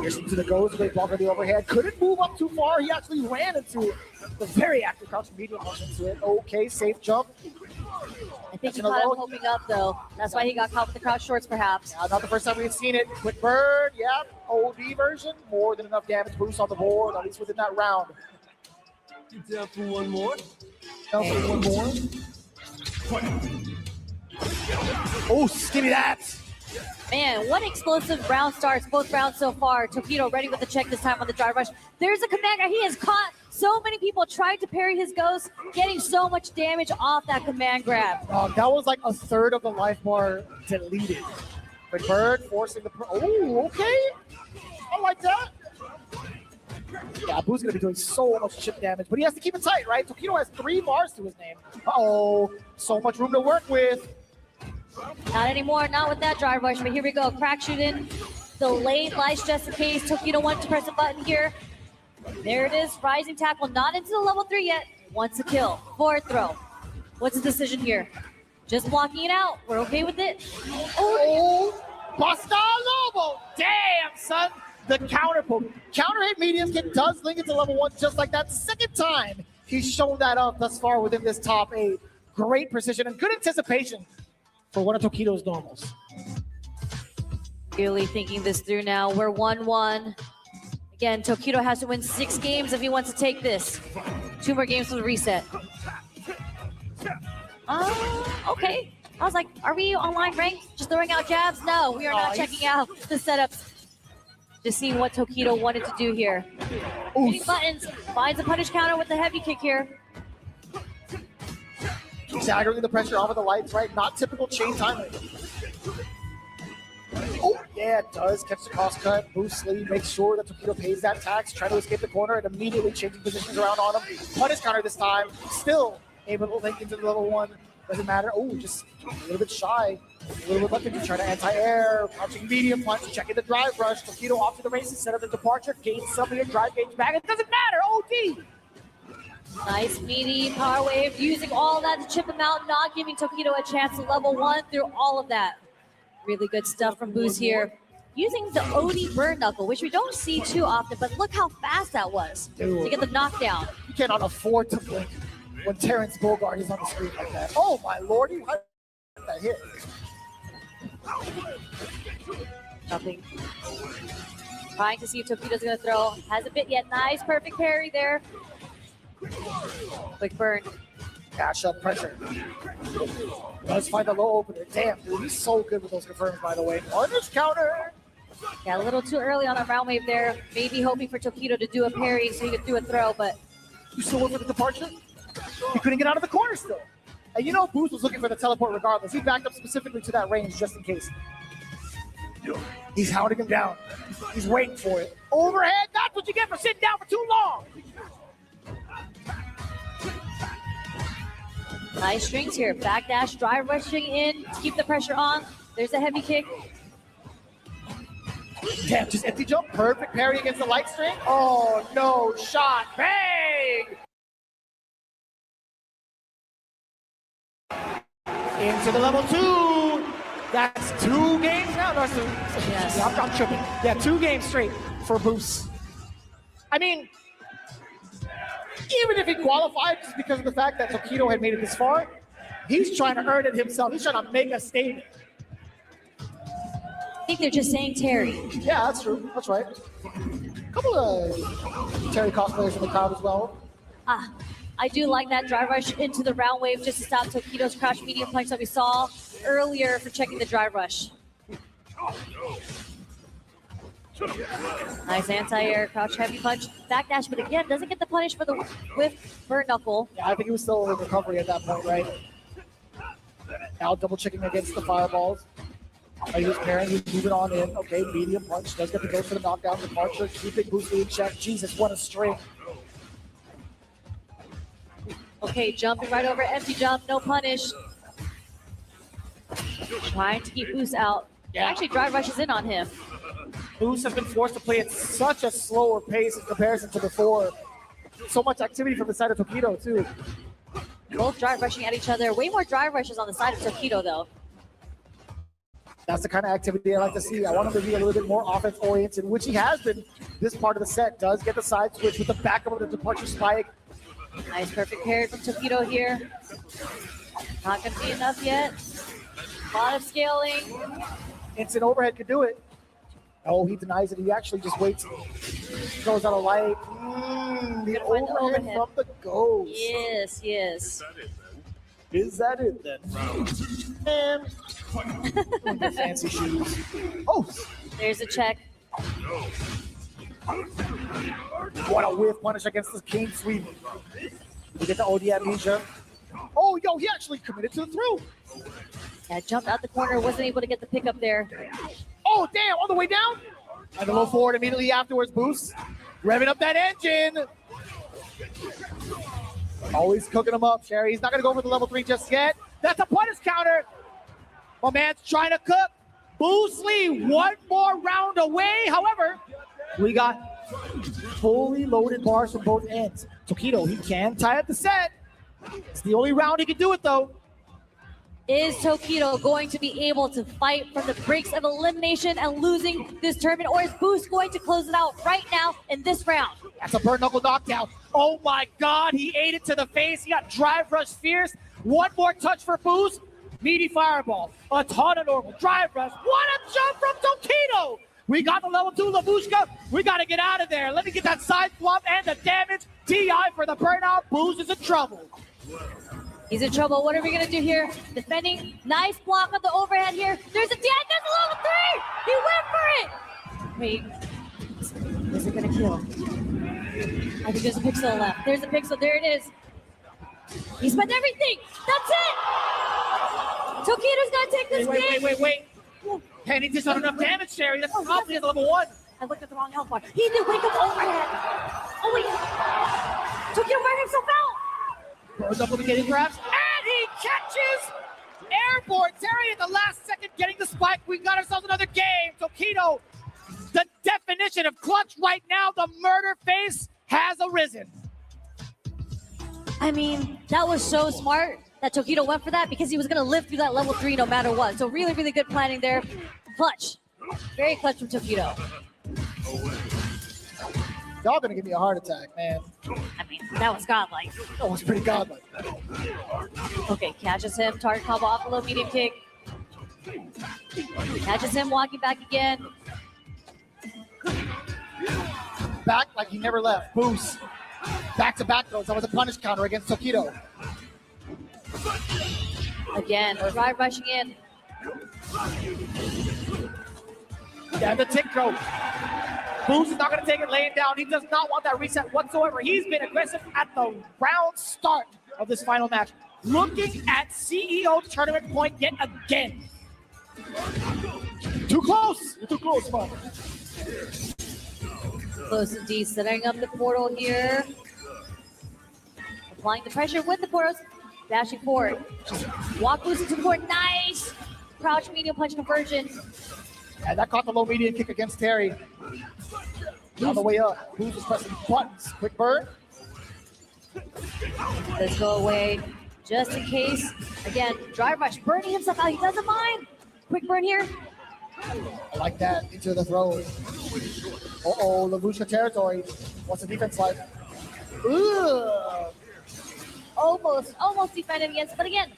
Here's into the goes, great block on the overhead. Couldn't move up too far. He actually ran into the very active crouching medium motion to it. Okay, safe jump. I think he caught him hoping up though. That's why he got caught with the crouch shorts perhaps. Yeah, not the first time we've seen it. Quick bird, yeah. OD version. More than enough damage boost on the board, at least within that round. You down for one more? Down for one more. Oh, give me that. Man, what explosive round starts, both rounds so far. Tokido ready with the check this time on the drive rush. There's a command grab. He has caught so many people trying to parry his ghost, getting so much damage off that command grab. That was like a third of the life bar deleted. But Bird forcing the... Oh, okay. I like that. Yeah, Boo's going to be doing so much chip damage, but he has to keep it tight, right? Tokido has 3 bars to his name. Uh-oh. So much room to work with. Not anymore, not with that drive rush, but here we go. Crack shoot in, delayed lights just in case. Tokido wants to press a button here. There it is, rising tackle, not into the level 3 yet. Wants a kill, forward throw. What's the decision here? Just blocking it out, we're okay with it. Oh, Basta Lobo, damn son. The counter poke. Counter hit medium kick does link into level 1 just like that. Second time he's shown that up thus far within this top 8. Great precision and good anticipation for one of Tokido's normals. Really thinking this through now. We're 1-1. Again, Tokido has to win 6 games if he wants to take this. 2 more games for the reset. Okay. I was like, are we online ranked? Just throwing out jabs? No, we are not checking out the setups. Just seeing what Tokido wanted to do here. Hitting buttons, finds a punish counter with the heavy kick here. Staggering the pressure off of the lights, right? Not typical chain timing. Oh, yeah, it does catch the cross cut. Boost Lee makes sure that Tokido pays that tax, trying to escape the corner and immediately changing positions around on him. Punish counter this time, still able to link into the level 1. Doesn't matter. Oh, just a little bit shy. A little bit left to try to anti-air. Punching medium punch, checking the drive rush. Tokido off to the races, set up the departure, gains some of your drive gauge back. It doesn't matter. OD! Nice meaty power wave, using all that to chip him out, not giving Tokido a chance to level 1 through all of that. Really good stuff from Boost here. Using the OD burn knuckle, which we don't see too often, but look how fast that was to get the knockdown. You cannot afford to blink when Terrence Bogard is on the screen like that. Oh my lordy, what that hit? Nothing. Trying to see if Tokido's gonna throw. Hasn't bit yet. Nice, perfect parry there. Quick burn. Cash up pressure. Does find the low opener. Damn, dude, he's so good with those confirms, by the way. Punish counter. Yeah, a little too early on a round wave there. Maybe hoping for Tokido to do a parry so he could do a throw, but you still went for the departure? He couldn't get out of the corner still. And you know Boost was looking for the teleport regardless. He backed up specifically to that range just in case. He's hounding him down. He's waiting for it. Overhead, that's what you get for sitting down for too long. Nice strings here. Backdash, drive rushing in to keep the pressure on. There's a heavy kick. Damn, just empty jump. Perfect parry against the light string. Oh, no. Shot. Bang! Into the level 2. That's 2 games now. No, yes. I'm tripping. Yeah, 2 games straight for Boost. I mean, even if he qualified just because of the fact that Tokido had made it this far, he's trying to earn it himself. He's trying to make a statement. I think they're just saying Terry. Yeah, that's true. That's right. A couple of Terry cosplayers in the crowd as well. I do like that drive rush into the round wave just to stop Tokido's crouch medium punch that we saw earlier for checking the drive rush. Nice anti-air, crouch heavy punch, backdash, but again, doesn't get the punish for the whiff burn knuckle. Yeah, I think he was still in recovery at that point, right? Now double checking against the fireballs. He was pairing, he's moving on in. Okay, medium punch, does get the go for the knockdown, departure, keeping Boost Lee in check. Jesus, what a string. Okay, jumping right over, empty jump, no punish. Trying to keep Boost out. Yeah. Actually, drive rushes in on him. Boost has been forced to play at such a slower pace in comparison to before. So much activity from the side of Tokido, too. Both drive rushing at each other. Way more drive rushes on the side of Tokido, though. That's the kind of activity I like to see. I want him to be a little bit more offense-oriented, which he has been this part of the set. Does get the side switch with the backup of the departure spike. Nice perfect parry from Tokido here. Not going to be enough yet. A lot of scaling. Instant overhead could do it. Oh, he denies it. He actually just waits. Goes out of light. The overhead from the ghost. Yes, yes. Is that it then? And the fancy shoes. Oh! There's a check. What a whiff punish against the King Sweep. We get the OD amnesia. Oh, yo, he actually committed to the throw. Yeah, jumped out the corner, wasn't able to get the pickup there. Oh, damn, all the way down. And the low forward immediately afterwards, Boost. Revving up that engine. Always cooking him up, Sherry. He's not going to go for the level 3 just yet. That's a punish counter. My man's trying to cook. Boost Lee, one more round away. However, we got fully loaded bars from both ends. Tokido, he can tie up the set. It's the only round he can do it, though. Is Tokido going to be able to fight from the breaks of elimination and losing this tournament, or is Boost going to close it out right now in this round? That's a burn knuckle knockdown. Oh my God, he ate it to the face. He got drive rush fierce. One more touch for Boost. Meaty fireball, a ton of normal drive rush. What a jump from Tokido! We got the level 2 Labushka. We got to get out of there. Let me get that side flop and the damage. TI for the burnout. Boost is in trouble. He's in trouble. What are we going to do here? Defending. Nice block on the overhead here. There's a there's a level 3. He went for it. Wait. Is it going to kill? I think there's a pixel left. There's a pixel. There it is. He spent everything. That's it. Tokido's going to take this game. Wait. Penny just not enough damage, Terry. That's probably at level 1. I looked at the wrong health bar. He did wake up overhead. Oh, wait. Tokido burned himself out. Goes up with the getting grabs. And he catches airborne. Terry at the last second getting the spike. We got ourselves another game. Tokido, the definition of clutch right now. The murder face has arisen. I mean, that was so smart that Tokido went for that because he was going to live through that level 3 no matter what. So really, really good planning there. Clutch. Very clutch from Tokido. Y'all gonna give me a heart attack, man. I mean, that was godlike. That was pretty godlike. Okay, catches him. Target combo off a low medium kick. Catches him walking back again. Back like he never left. Boost. Back-to-back throws. That was a punish counter against Tokido. Again, drive rushing in. Yeah, the tick throw. Boost is not going to take it laying down. He does not want that reset whatsoever. He's been aggressive at the round start of this final match. Looking at CEO tournament point yet again. Too close. You're too close, man. Close indeed. Setting up the portal here. Applying the pressure with the portals. Dashing forward. Walk Boost into the court. Nice. Crouch medium punch conversion. And that caught the low medium kick against Terry. On the way up, Boost is pressing buttons. Quick burn. Let's go away. Just in case. Again, drive rush. Burning himself out. He doesn't mind. Quick burn here. I like that. Into the throw. Uh-oh, Lavushka territory. What's the defense like? Ugh. Almost defended against, but again,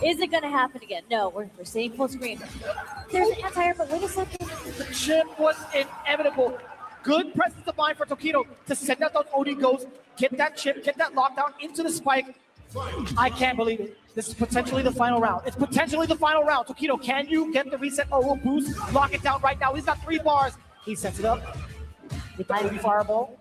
is it going to happen again? No, we're staying full screen. There's an anti-air, but wait a second. The chip was inevitable. Good presence of mind for Tokido to send out those OD goes, get that chip, get that lockdown into the spike. I can't believe it. This is potentially the final round. It's potentially the final round. Tokido, can you get the reset? Oh, we'll Boost, lock it down right now. He's got 3 bars. He sets it up with the OD fireball.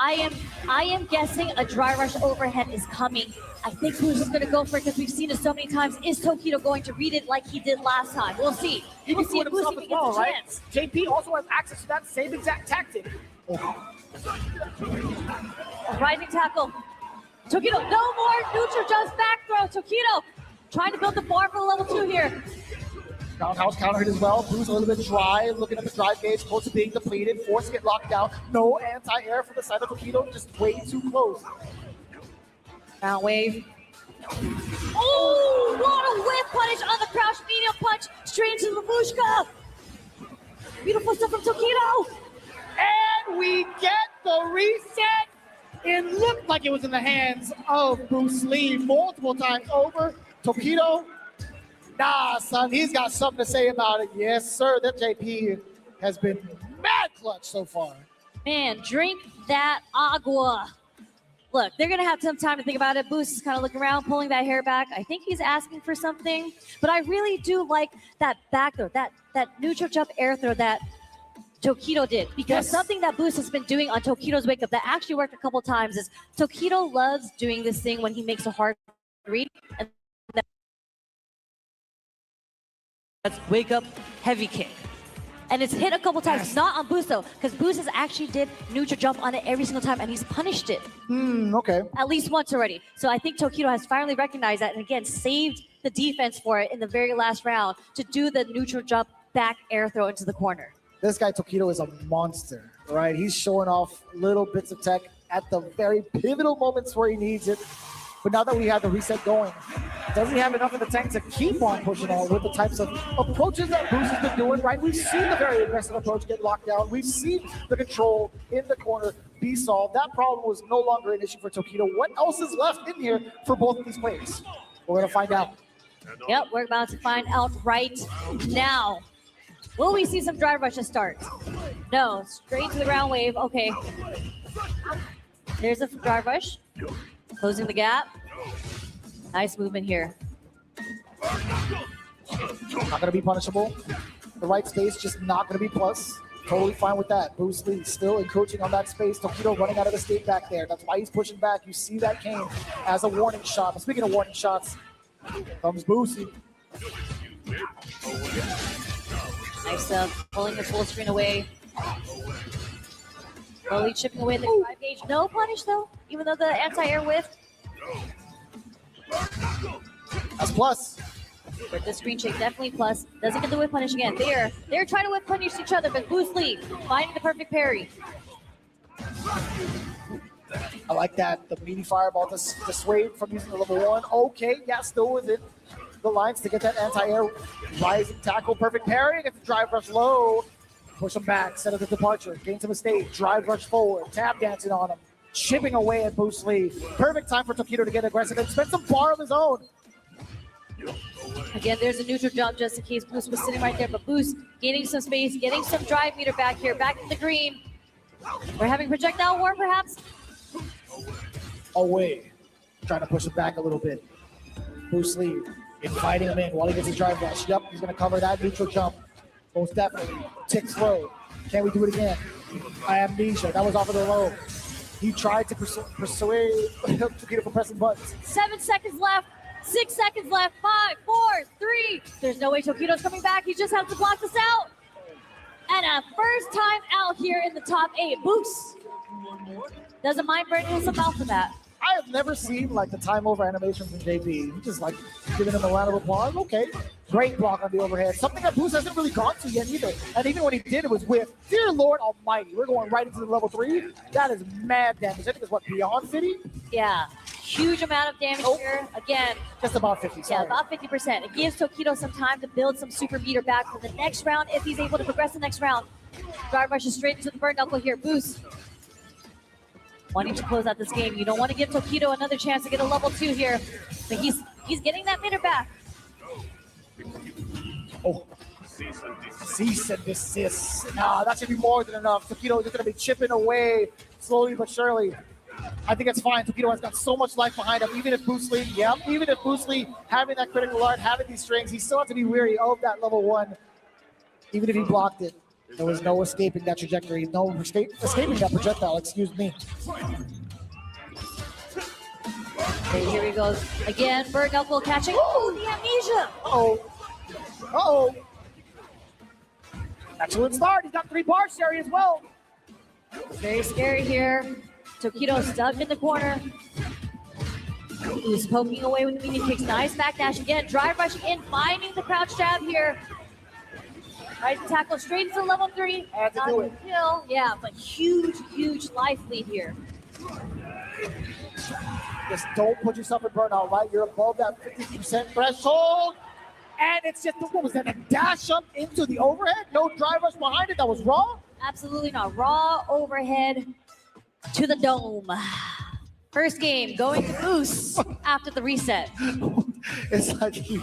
I am guessing a dry rush overhead is coming. I think Boost is going to go for it because we've seen it so many times. Is Tokido going to read it like he did last time? We'll see. He We'll can see do it if Boost himself even as well, gets a right? chance. JP also has access to that same exact tactic. Rising tackle. Tokido, no more neutral jumps back throw. Tokido trying to build the bar for the level 2 here. Roundhouse counter hit as well. Boost a little bit dry, looking at the drive gauge, close to being depleted. Force to get locked down. No anti-air from the side of Tokido, just way too close. Round wave. Oh, what a whip punish on the crouch medium punch. Straight into the Lavushka. Beautiful stuff from Tokido. And we get the reset. It looked like it was in the hands of Bruce Lee multiple times over. Tokido, nah, son, he's got something to say about it. Yes, sir, that JP has been mad clutch so far. Man, drink that agua. Look, they're going to have some time to think about it. Boost is kind of looking around, pulling that hair back. I think he's asking for something, but I really do like that back throw, that neutral jump air throw that Tokido did, because something that Boost has been doing on Tokido's wake up that actually worked a couple times is Tokido loves doing this thing when he makes a hard read, and that's wake up heavy kick. And it's hit a couple times, not on Boost though, because Boost has actually did neutral jump on it every single time, and he's punished it. Okay. At least once already. So I think Tokido has finally recognized that, and again, saved the defense for it in the very last round to do the neutral jump back air throw into the corner. This guy Tokido is a monster, right? He's showing off little bits of tech at the very pivotal moments where he needs it. But now that we have the reset going, does he have enough in the tank to keep on pushing on with the types of approaches that Boost has been doing, right? We've seen the very aggressive approach get locked down. We've seen the control in the corner be solved. That problem was no longer an issue for Tokido. What else is left in here for both of these players? We're going to find out. Yep, we're about to find out right now. Will we see some drive rushes start? No, straight to the ground wave. Okay. There's a drive rush. Closing the gap. Nice movement here. Not going to be punishable. The right space, just not going to be plus. Totally fine with that. Bruce Lee still encroaching on that space. Tokido running out of the state back there. That's why he's pushing back. You see that came as a warning shot. But speaking of warning shots, comes Boosie. Nice pulling the full screen away. Slowly chipping away the drive gauge. No punish though, even though the anti-air whiffed. That's plus. But the screen shake definitely plus. Doesn't get the whip punish again. They're trying to whip punish each other, but Bruce Lee finding the perfect parry. I like that. The meaty fireball to dissuade from using the level 1. Okay, yeah, still within the lines to get that anti-air rising tackle. Perfect parry. Get the drive rush low. Push him back. Set up the departure. Gains him a stage. Drive rush forward. Tap dancing on him. Chipping away at Bruce Lee. Perfect time for Tokido to get aggressive and spend some bar of his own. Again, there's a neutral jump just in case Boost was sitting right there, but Boost gaining some space, getting some drive meter back here, back in the green. We're having projectile war, perhaps? Away. Trying to push him back a little bit. Bruce Lee inviting him in while he gets his drive rush. Yep, he's going to cover that neutral jump. Most definitely. Tick slow. Can we do it again? Amnesia. That was off of the low. He tried to persuade Tokido from pressing buttons. 7 seconds left. 6 seconds left. 5, 4, 3. There's no way Tokido's coming back. He just has to block this out. And a first time out here in the top 8. Boost doesn't mind burning himself out for that. I have never seen like the time over animation from JP. He just like giving him a round of applause. Okay, great block on the overhead. Something that Boost hasn't really gone to yet either. And even when he did, it was with, dear Lord Almighty, we're going right into the level 3. That is mad damage. I think it's what, beyond 50? Yeah, huge amount of damage here. Again, just about 50. Sorry. Yeah, about 50%. It gives Tokido some time to build some super meter back for the next round if he's able to progress the next round. Drive rushes straight into the burn knuckle here. Boost wanting to close out this game. You don't want to give Tokido another chance to get a level 2 here. But he's getting that meter back. Oh, cease and desist. Nah, that should be more than enough. Tokido is going to be chipping away slowly but surely. I think it's fine. Tokido has got so much life behind him. Even if Bruce Lee, even if Bruce Lee having that critical art, having these strings, he still has to be wary of that level 1. Even if he blocked it. There was no escaping that trajectory, no escaping that projectile, excuse me. Okay, here he goes. Again, bird knuckle catching. Oh, the amnesia. Uh-oh. Excellent start. He's got 3 bars, Sherry, as well. Very scary here. Tokido stuck in the corner. He's poking away with the medium kicks. Nice backdash again. Drive rushing in, finding the crouch jab here. Right tackle straight into level 3. Had to do it. Kill. Yeah, but huge, huge life lead here. Just don't put yourself in burnout, right? You're above that 50% threshold. And it's just, what was that, a dash up into the overhead? No drive rush behind it, that was raw? Absolutely not. Raw overhead to the dome. First game going to Boost after the reset. It's like he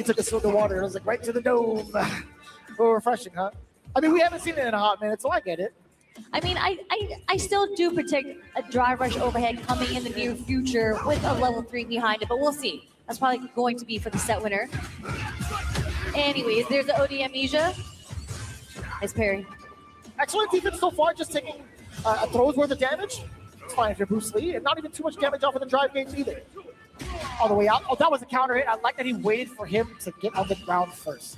took a swig of water and it was like right to the dome. Oh, refreshing, huh? I mean, we haven't seen it in a hot minute, so I get it. I mean, I still do predict a drive rush overhead coming in the near future with a level 3 behind it, but we'll see. That's probably going to be for the set winner. Anyways, there's the OD amnesia. Nice parry. Excellent defense so far, just taking a throw's worth of damage. It's fine if you're Bruce Lee, and not even too much damage off of the drive gauge either. All the way out. Oh, that was a counter hit. I like that he waited for him to get on the ground first.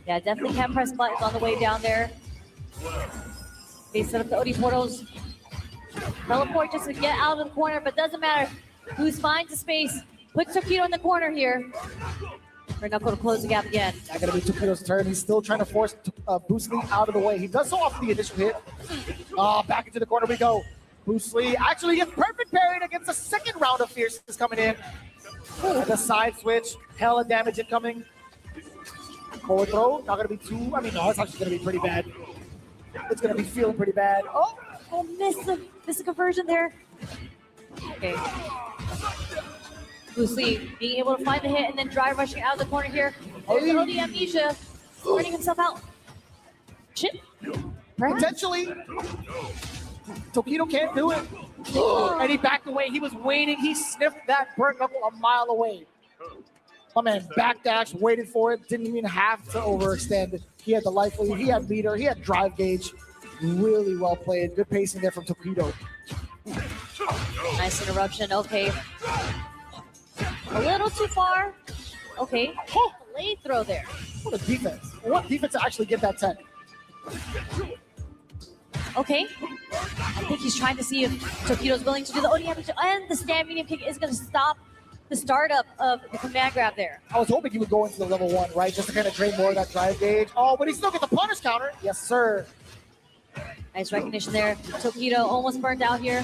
Yeah, definitely can't press buttons on the way down there. They set up the OD portals. Teleport just to get out of the corner, but doesn't matter. Who's finds the space. Puts Tokido in the corner here. We're not going to close the gap again. Not going to be Tokido's turn. He's still trying to force Bruce Lee out of the way. He does so off the initial hit. Back into the corner we go. Bruce Lee actually gets perfect parried against the second round of fierceness coming in. And the side switch. Hella damage incoming. Forward throw. Not going to be too. I mean, no, it's actually going to be pretty bad. It's going to be feeling pretty bad. Oh, miss the conversion there. Okay. Bruce Lee being able to find the hit and then drive rushing out of the corner here. There's the OD amnesia. Burning himself out. Chip. Potentially. Tokido can't do it. And he backed away. He was waiting. He sniffed that burnt knuckle a mile away. My man backdash, waited for it, didn't even have to overextend. He had the life lead, he had meter, he had drive gauge. Really well played. Good pacing there from Tokido. Nice interruption. Okay. A little too far. Okay. Oh, late throw there. What a defense. What defense to actually get that 10? Okay. I think he's trying to see if Tokido's willing to do the ODM, and the stand medium kick is going to stop the startup of the command grab there. I was hoping he would go into the level 1, right? Just to kind of drain more of that drive gauge. Oh, but he still gets the punish counter. Yes, sir. Nice recognition there. Tokido almost burnt out here.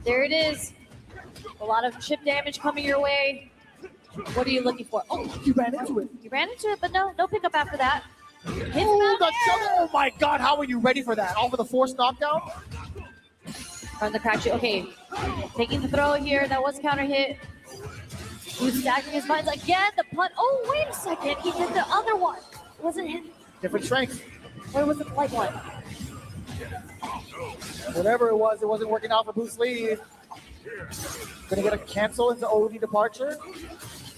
There it is. A lot of chip damage coming your way. What are you looking for? Oh, you ran into it. You ran into it, but no pickup after that. Oh my God, how are you ready for that? All for the forced knockdown? From the crack shoot. Okay, taking the throw here. That was a counter hit. Who's stacking his buttons again? The punt. Oh, wait a second. He did the other one. Wasn't hit. Different strength. Or was it the light one? Whatever it wasn't working out for Bruce Lee. Gonna get a cancel into OD departure.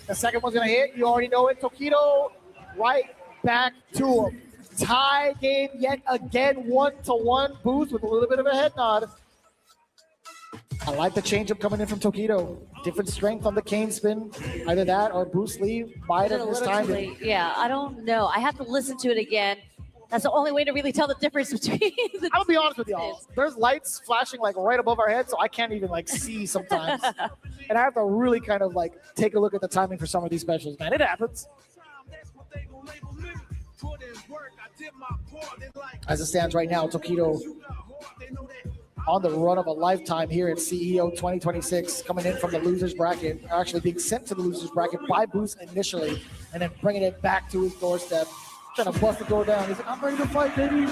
The second one's gonna hit. You already know it. Tokido right back to him. Tie game yet again, 1-1. Boost with a little bit of a head nod. I like the changeup coming in from Tokido. Different strength on the cane spin. Either that or Bruce Lee might have this time. Yeah, I don't know. I have to listen to it again. That's the only way to really tell the difference between the I'll be honest with y'all. There's lights flashing like right above our heads, so I can't even like see sometimes. And I have to really kind of like take a look at the timing for some of these specials, man. It happens. As it stands right now, Tokido on the run of a lifetime here at CEO 2026, coming in from the losers bracket, actually being sent to the losers bracket by Boost initially, and then bringing it back to his doorstep, trying to bust the door down. He's like, I'm ready to fight, baby.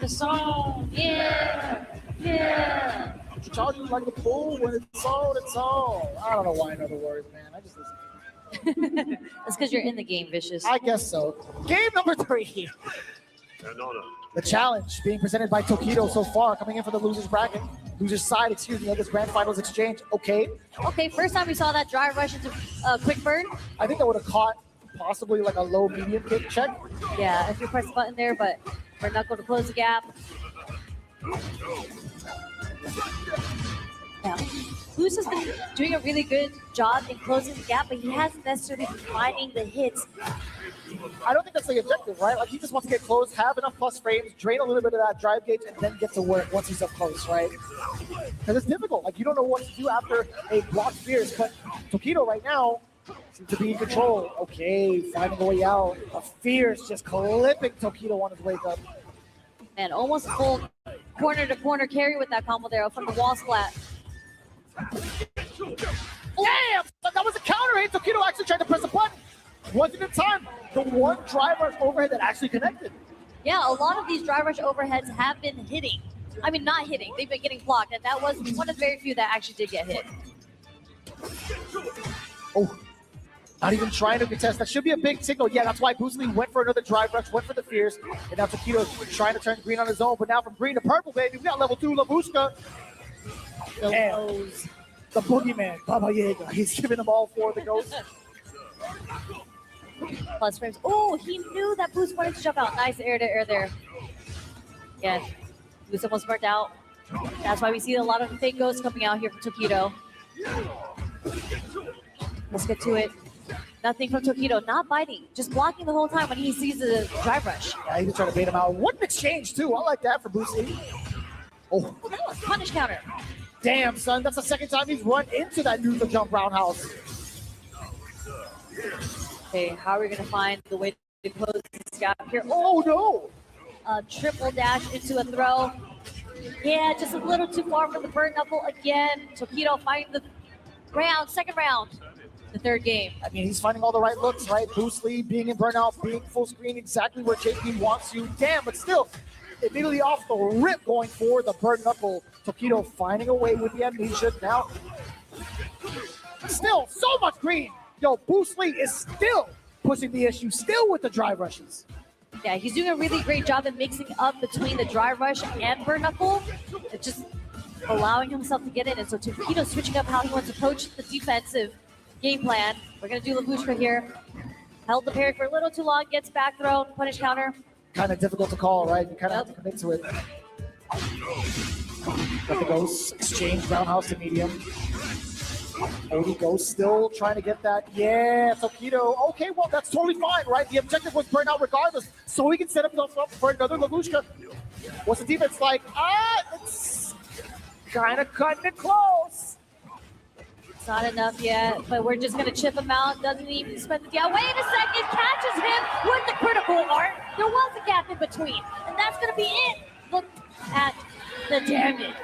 The song, yeah, yeah. Charge you like a bull when it's on, it's on. I don't know why I know the words, man. I just listen. That's because you're in the game, Vicious. I guess so. Game number 3. The challenge being presented by Tokido so far, coming in for the losers bracket. Losers side, excuse me, of this grand finals exchange. Okay. Okay, first time we saw that drive rush into quick burn. I think that would have caught possibly like a low medium kick check. Yeah, if you press the button there, but for knuckle to close the gap. Yeah. Boost has been doing a really good job in closing the gap, but he hasn't necessarily been finding the hits. I don't think that's the objective, right? Like, he just wants to get close, have enough plus frames, drain a little bit of that drive gauge, and then get to work once he's up close, right? Because it's difficult. Like, you don't know what to do after a blocked Fierce, but Tokido right now seems to be in control. Okay, finding a way out. A Fierce just clipping Tokido on his wake up. And almost a full corner-to-corner carry with that combo there from the wall splat. Damn! That was a counter hit. Tokido actually tried to press a button. Wasn't in time. The one drive rush overhead that actually connected. Yeah, a lot of these drive rush overheads have been hitting. I mean, not hitting. They've been getting blocked, and that was one of the very few that actually did get hit. Oh, not even trying to contest. That should be a big signal. Yeah, that's why Bruce Lee went for another drive rush, went for the Fierce, and now Tokido's trying to turn green on his own. But now from green to purple, baby, we got level 2 Labushka. And the boogeyman, Baba Yaga. He's giving them all 4 of the ghosts. Plus frames. Oh, he knew that Boost wanted to jump out. Nice air to air there. Yeah, Boost almost burnt out. That's why we see a lot of fake ghosts coming out here from Tokido. Let's get to it. Nothing from Tokido, not biting, just blocking the whole time when he sees the drive rush. Yeah, he was trying to bait him out. What an exchange, too. I like that for Bruce Lee. Oh, punish counter. Damn, son. That's the second time he's run into that neutral jump roundhouse. Okay, how are we going to find the way to close this gap here? Oh, no. Triple dash into a throw. Yeah, just a little too far from the burn knuckle again. Tokido finding the second round, the third game. I mean, he's finding all the right looks, right? Bruce Lee being in burnout, being full screen, exactly where JP wants you. Damn, but still, immediately off the rip going for the burn knuckle. Tokido finding a way with the amnesia. Now, still so much green. Yo, Bruce Lee is still pushing the issue, still with the drive rushes. Yeah, he's doing a really great job in mixing up between the dry rush and burn knuckle. It's just allowing himself to get in. And so Tokido switching up how he wants to approach the defensive game plan. We're going to do Lavushka here. Held the parry for a little too long, gets back thrown, punish counter. Kind of difficult to call, right? You kind of have to commit to it. Got the Ghost, exchange roundhouse to medium. OD Ghost still trying to get that. Yeah, Tokido. Okay, well, that's totally fine, right? The objective was burn out regardless, so we can set himself up for another Lavushka. What's the defense like? It's kind of cutting it close. It's not enough yet, but we're just going to chip him out. Doesn't even spend the gap. Wait a second, catches him with the critical art. There was a gap in between, and that's going to be it. Look at the damage.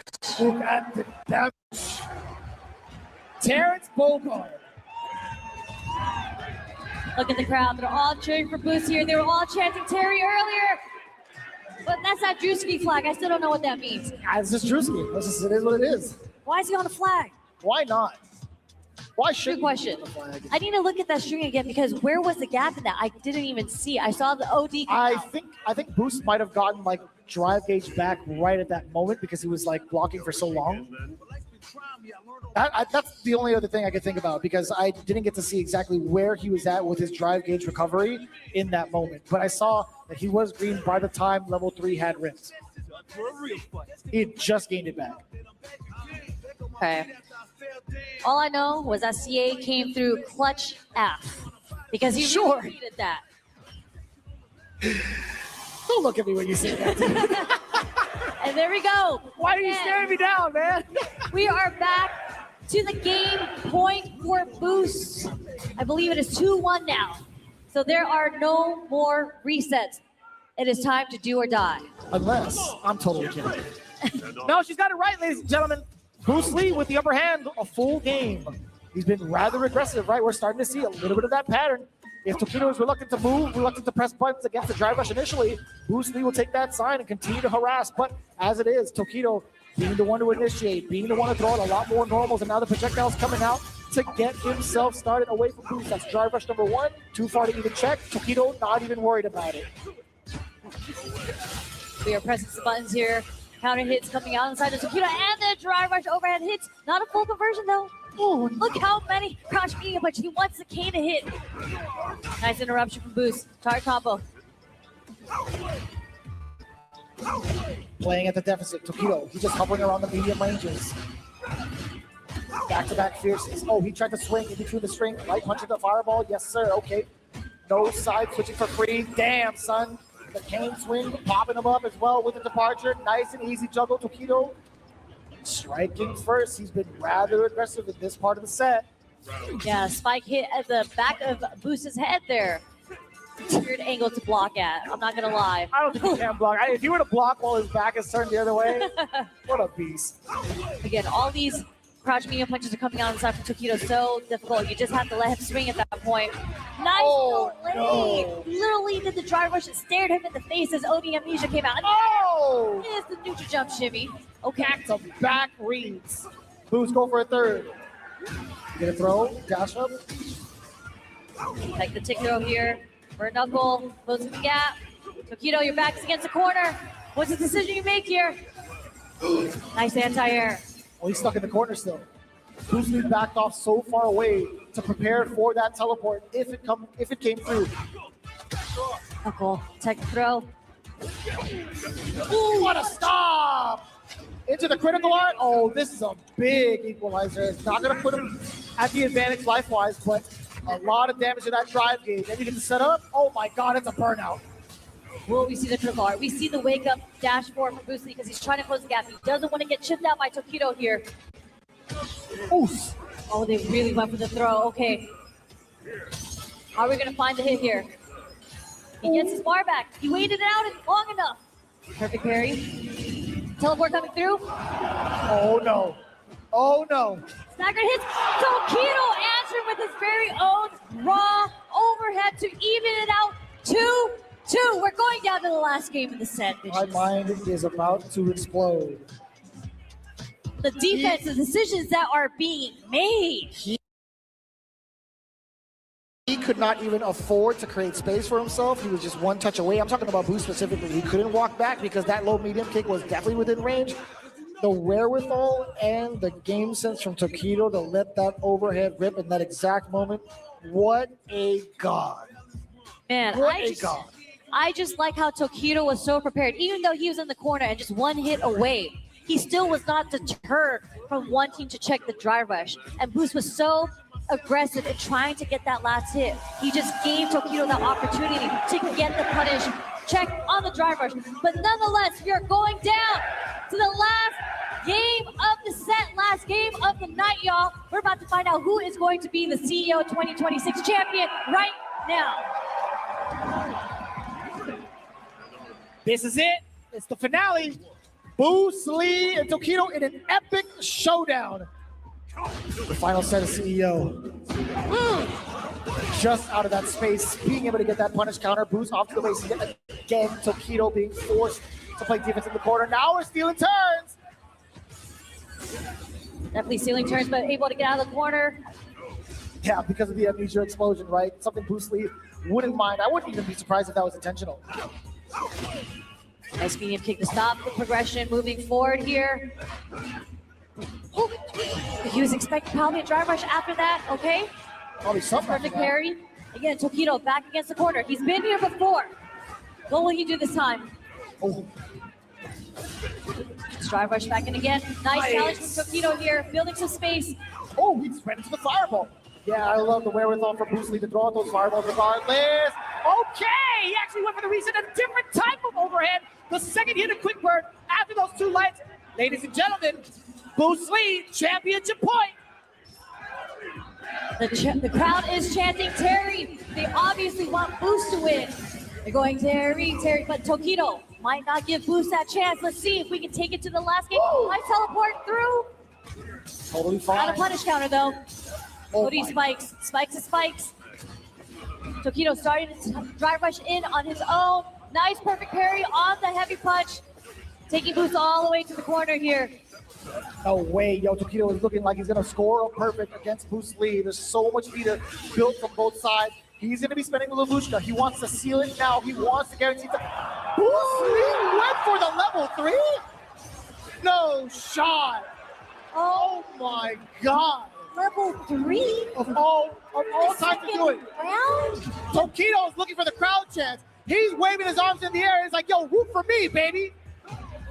Look at the damage. Terrence Bogard. Look at the crowd. They're all cheering for Boost here. They were all chanting Terry earlier. But that's that Drewski flag. I still don't know what that means. It's just Drewski. It is what it is. Why is he on the flag? Why not? Why should Good question. I need to look at that string again because where was the gap in that? I didn't even see. I saw the OD. I think Boost might have gotten like drive gauge back right at that moment because he was like blocking for so long. That's the only other thing I could think about because I didn't get to see exactly where he was at with his drive gauge recovery in that moment. But I saw that he was green by the time level 3 had rims. He had just gained it back. Okay. All I know was that CA came through clutch F because he really needed that. Don't look at me when you say that. And there we go. Why are you staring me down, man? We are back to the game point for Boost. I believe it is 2-1 now. So there are no more resets. It is time to do or die. Unless I'm totally kidding. No, she's got it right, ladies and gentlemen. Bruce Lee with the upper hand, a full game. He's been rather aggressive, right? We're starting to see a little bit of that pattern. If Tokido is reluctant to move, reluctant to press buttons against the drive rush initially, Bruce Lee will take that sign and continue to harass. But as it is, Tokido being the one to initiate, being the one to throw out a lot more normals, and now the projectiles coming out to get himself started away from Boost. That's drive rush number 1. Too far to even check. Tokido not even worried about it. We are pressing some buttons here. Counter hits coming out inside of Tokido, and the drive rush overhead hits. Not a full conversion though. Oh, look how many crouch medium punch. He wants the K to hit. Nice interruption from Boost. Target combo. Playing at the deficit. Tokido, he's just hovering around the medium ranges. Back-to-back fierces. Oh, he tried to swing in between the string. Light punch into fireball. Yes, sir. Okay. No side switching for free. Damn, son. The cane swing, popping him up as well with the departure. Nice and easy juggle. Tokido striking first. He's been rather aggressive in this part of the set. Yeah, spike hit at the back of Boost's head there. Weird angle to block at. I'm not going to lie. I don't think he can block. If you were to block while his back is turned the other way, what a beast. Again, all these crouch medium punches are coming out inside from Tokido. So difficult. You just have to let him swing at that point. Nice delay. No. Literally did the drive rush and stared him in the face as OD Amnesia came out. Oh! It's the neutral jump shimmy. Okay. Back reads. Boost go for a third. Get a throw. Dash up. Like the tick throw here. Burn knuckle. Closing the gap. Tokido, your back is against the corner. What's the decision you make here? Nice anti-air. Oh, he's stuck in the corner still. Bruce Lee backed off so far away to prepare for that teleport if it came through. Knuckle. Tech throw. Ooh, what a stop! Into the critical art. Oh, this is a big equalizer. It's not going to put him at the advantage life-wise, but a lot of damage to that drive gauge. And you get the setup. Oh my God, it's a burnout. Well, we see the critical art. We see the wake-up dash forward from Bruce Lee because he's trying to close the gap. He doesn't want to get chipped out by Tokido here. Oof. Oh, they really went for the throw. Okay. How are we going to find the hit here? He gets his bar back. He waited it out long enough. Perfect parry. Teleport coming through. Oh, no. Oh, no. Staggered hits. Tokido answered with his very own raw overhead to even it out. 2-2. We're going down to the last game of the set. My mind is about to explode. The defensive decisions that are being made. He could not even afford to create space for himself. He was just one touch away. I'm talking about Boost specifically. He couldn't walk back because that low medium kick was definitely within range. The wherewithal and the game sense from Tokido to let that overhead rip in that exact moment. What a god. Man, What I a just, god. I just like how Tokido was so prepared. Even though he was in the corner and just one hit away, he still was not deterred from wanting to check the drive rush. And Boost was so aggressive in trying to get that last hit. He just gave Tokido that opportunity to get the punish check on the drive rush. But nonetheless, we are going down to the last game of the set, last game of the night, y'all. We're about to find out who is going to be the CEO 2026 champion right now. This is it. It's the finale. Boost, Lee, and Tokido in an epic showdown. The final set of CEO. Just out of that space, being able to get that punish counter. Boost off to the race again. Tokido being forced to play defense in the corner. Now we're stealing turns. Definitely stealing turns, but able to get out of the corner. Yeah, because of the amnesia explosion, right? Something Boost Lee wouldn't mind. I wouldn't even be surprised if that was intentional. Nice medium kick to stop the progression moving forward here. Oh, he was expecting probably a drive rush after that, okay? Probably something. Perfect parry. Again, Tokido back against the corner. He's been here before. What will he do this time? Oh. Drive rush back in again. Nice challenge from Tokido here, building some space. Oh, he just ran into the fireball. Yeah, I love the wherewithal from Boost Lee to throw out those fireballs regardless. Okay, he actually went for the reset, a different type of overhead. The second hit, a quick burn after those two lights. Ladies and gentlemen, Boost Lee, championship point. The crowd is chanting Terry. They obviously want Boost to win. They're going Terry, Terry, but Tokido might not give Boost that chance. Let's see if we can take it to the last game. I teleport through. Totally fine. Not a punish counter though. Oh Cody spikes, spikes and spikes. Tokido starting to drive rush in on his own. Nice perfect parry on the heavy punch. Taking Boost all the way to the corner here. No way, yo, Tokido is looking like he's gonna score a perfect against Boost Lee. There's so much meter built from both sides. He's gonna be spending the Levushka. He wants to seal it now. He wants to guarantee to. Boost Lee went for the level 3? No shot. Oh my God. Level 3? Of all time to do it. Round? Tokido is looking for the crowd chance. He's waving his arms in the air. He's like, yo, root for me, baby.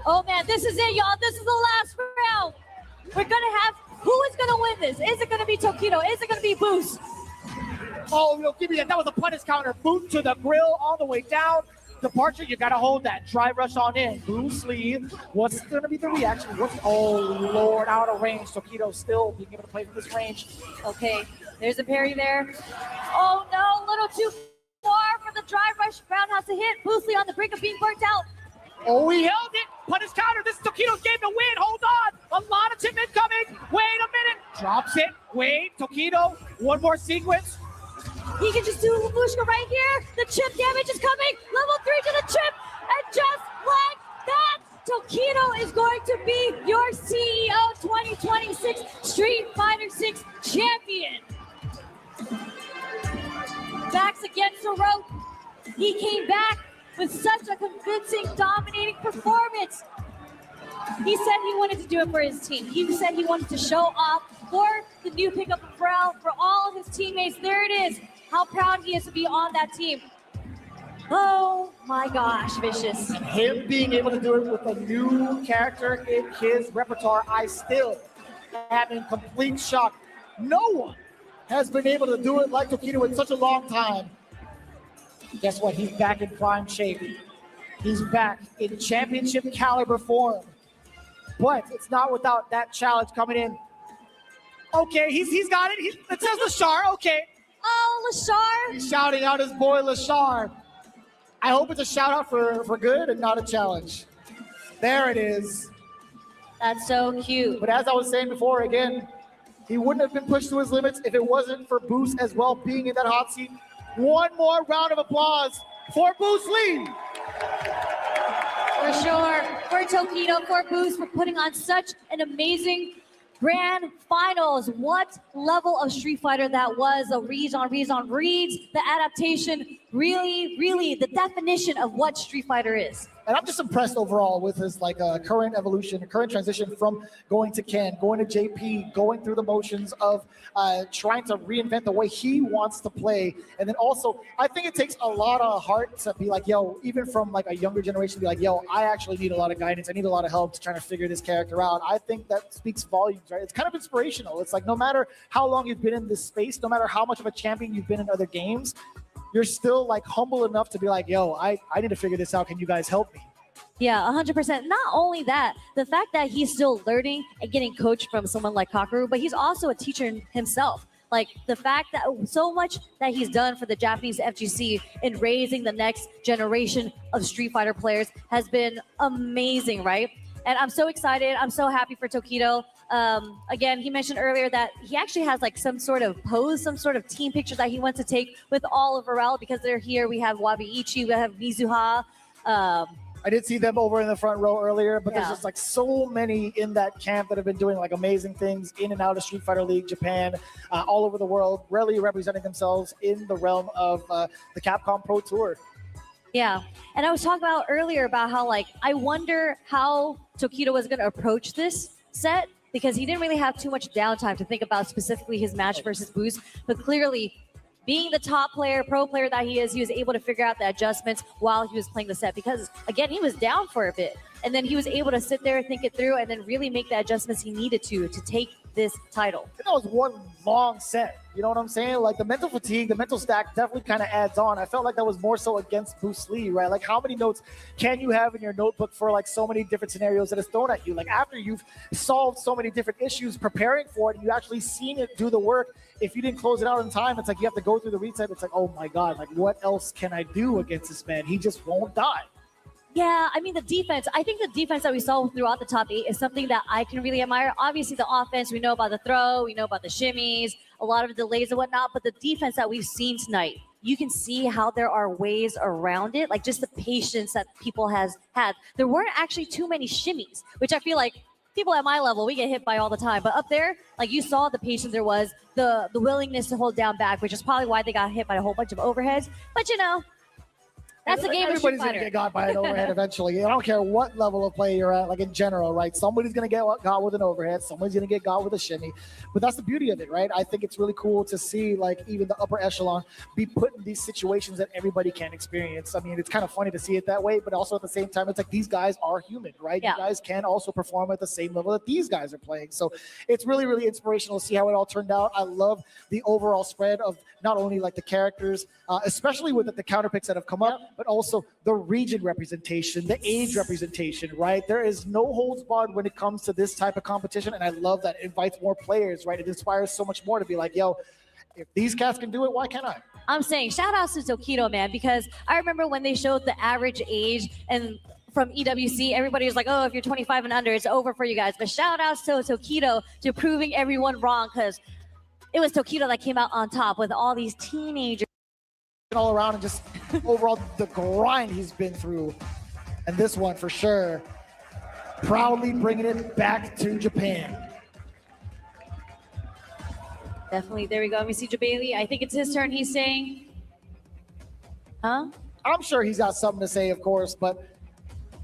Oh man, this is it, y'all. This is the last round. We're gonna have, who is gonna win this? Is it gonna be Tokido? Is it gonna be Boost? Oh, yo, give me that. That was a punish counter. Boot to the grill all the way down. Departure, you gotta hold that. Drive rush on in. Boost Lee. What's gonna be the reaction? Oh, Lord, out of range. Tokido still being able to play from this range. Okay, there's a parry there. Oh no, a little too far for the drive rush. Roundhouse to hit. Boost Lee on the brink of being burnt out. Oh, he held it. Punish counter. This is Tokido's game to win. Hold on. A lot of chip incoming. Wait a minute. Drops it. Wait. Tokido. One more sequence. He can just do a Levushka right here. The chip damage is coming. Level 3 to the chip. And just like that, Tokido is going to be your CEO 2026 Street Fighter 6 champion. Backs against the rope. He came back with such a convincing, dominating performance. He said he wanted to do it for his team. He said he wanted to show off for the new pickup umbrella, for all of his teammates. There it is, how proud he is to be on that team. Oh my gosh, Vicious. Him being able to do it with a new character in his repertoire, I still am in complete shock. No one has been able to do it like Tokido in such a long time. Guess what? He's back in prime shape. He's back in championship caliber form. But it's not without that challenge coming in. Okay, he's got it. It says Lashar. Okay. Oh, Lashar. He's shouting out his boy Lashar. I hope it's a shout out for good and not a challenge. There it is. That's so cute. But as I was saying before, again, he wouldn't have been pushed to his limits if it wasn't for Boost as well being in that hot seat. One more round of applause for Boost Lee. For sure. For Tokido, for Boost, for putting on such an amazing Grand finals. What level of Street Fighter that was. The reads, the adaptation, really the definition of what Street Fighter is. And I'm just impressed overall with his current evolution, current transition from going to Ken, going to JP, going through the motions of trying to reinvent the way he wants to play. And then also, I think it takes a lot of heart to be like, yo, even from like a younger generation, be like, yo, I actually need a lot of guidance. I need a lot of help to try to figure this character out. I think that speaks volumes, right? It's kind of inspirational. It's like no matter how long you've been in this space, no matter how much of a champion you've been in other games, you're still like humble enough to be like, yo, I need to figure this out. Can you guys help me? Yeah, 100%. Not only that, the fact that he's still learning and getting coached from someone like Kakeru, but he's also a teacher himself. Like the fact that so much that he's done for the Japanese FGC in raising the next generation of Street Fighter players has been amazing, right? And I'm so excited. I'm so happy for Tokido. Again, he mentioned earlier that he actually has like some sort of pose, some sort of team picture that he wants to take with all of Varel because they're here. We have Wabi-Ichi, we have Mizuha. I did see them over in the front row earlier, but there's just like so many in that camp that have been doing like amazing things in and out of Street Fighter League, Japan, all over the world, really representing themselves in the realm of the Capcom Pro Tour. Yeah, and I was talking about earlier about how like I wonder how Tokido was going to approach this set because he didn't really have too much downtime to think about specifically his match versus Boost, but clearly being the top player, pro player that he is, he was able to figure out the adjustments while he was playing the set because, again, he was down for a bit. And then he was able to sit there, think it through, and then really make the adjustments he needed to take this title. That was one long set. You know what I'm saying? Like the mental fatigue, the mental stack definitely kind of adds on. I felt like that was more so against Bruce Lee, right? Like how many notes can you have in your notebook for like so many different scenarios that is thrown at you? Like after you've solved so many different issues, preparing for it, you actually seen it do the work. If you didn't close it out in time, it's like you have to go through the reset. It's like, oh my God, like what else can I do against this man? He just won't die. Yeah, I mean, the defense, I think the defense that we saw throughout the top 8 is something that I can really admire. Obviously, the offense, we know about the throw, we know about the shimmies, a lot of the delays and whatnot, but the defense that we've seen tonight, you can see how there are ways around it, like just the patience that people has had. There weren't actually too many shimmies, which I feel like people at my level, we get hit by all the time. But up there, like you saw the patience there was, the willingness to hold down back, which is probably why they got hit by a whole bunch of overheads. But you know, that's the game. Everybody's going to get got by an overhead eventually. I don't care what level of play you're at, like in general, right? Somebody's going to get got with an overhead. Somebody's going to get got with a shimmy. But that's the beauty of it, right? I think it's really cool to see like even the upper echelon be put in these situations that everybody can experience. I mean, it's kind of funny to see it that way, but also at the same time, it's like these guys are human, right? Yeah. You guys can also perform at the same level that these guys are playing. So it's really, really inspirational to see how it all turned out. I love the overall spread of not only like the characters, especially with the counter picks that have come up, but also the region representation, the age representation, right? There is no holds barred when it comes to this type of competition, and I love that it invites more players, right? It inspires so much more to be like, yo, if these cats can do it, why can't I? I'm saying shout out to Tokido, man, because I remember when they showed the average age and from EWC, everybody was like, oh, if you're 25 and under, it's over for you guys. But shout outs to Tokido to proving everyone wrong, because it was Tokido that came out on top with all these teenagers all around and just overall the grind he's been through. And this one for sure, proudly bringing it back to Japan. Definitely. There we go. Let me see Jabali. I think it's his turn. He's saying, huh? I'm sure he's got something to say, of course, but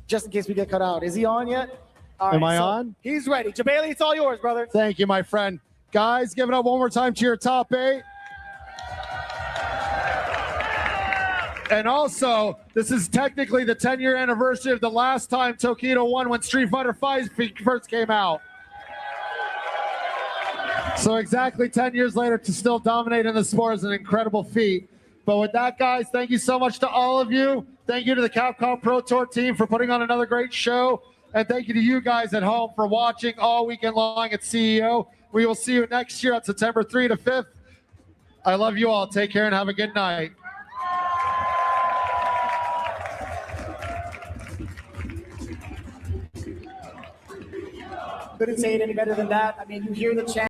just in case we get cut out. Is he on yet? All Am right, I so on? He's ready. Jabali, it's all yours, brother. Thank you, my friend. Guys, give it up one more time to your top 8. And also, this is technically the 10-year anniversary of the last time Tokido won when Street Fighter V first came out. So exactly 10 years later to still dominate in the sport is an incredible feat. But with that, guys, thank you so much to all of you. Thank you to the Capcom Pro Tour team for putting on another great show. And thank you to you guys at home for watching all weekend long at CEO. We will see you next year on September 3 to 5th. I love you all. Take care and have a good night. Couldn't say it any better than that. I mean, you hear the chant.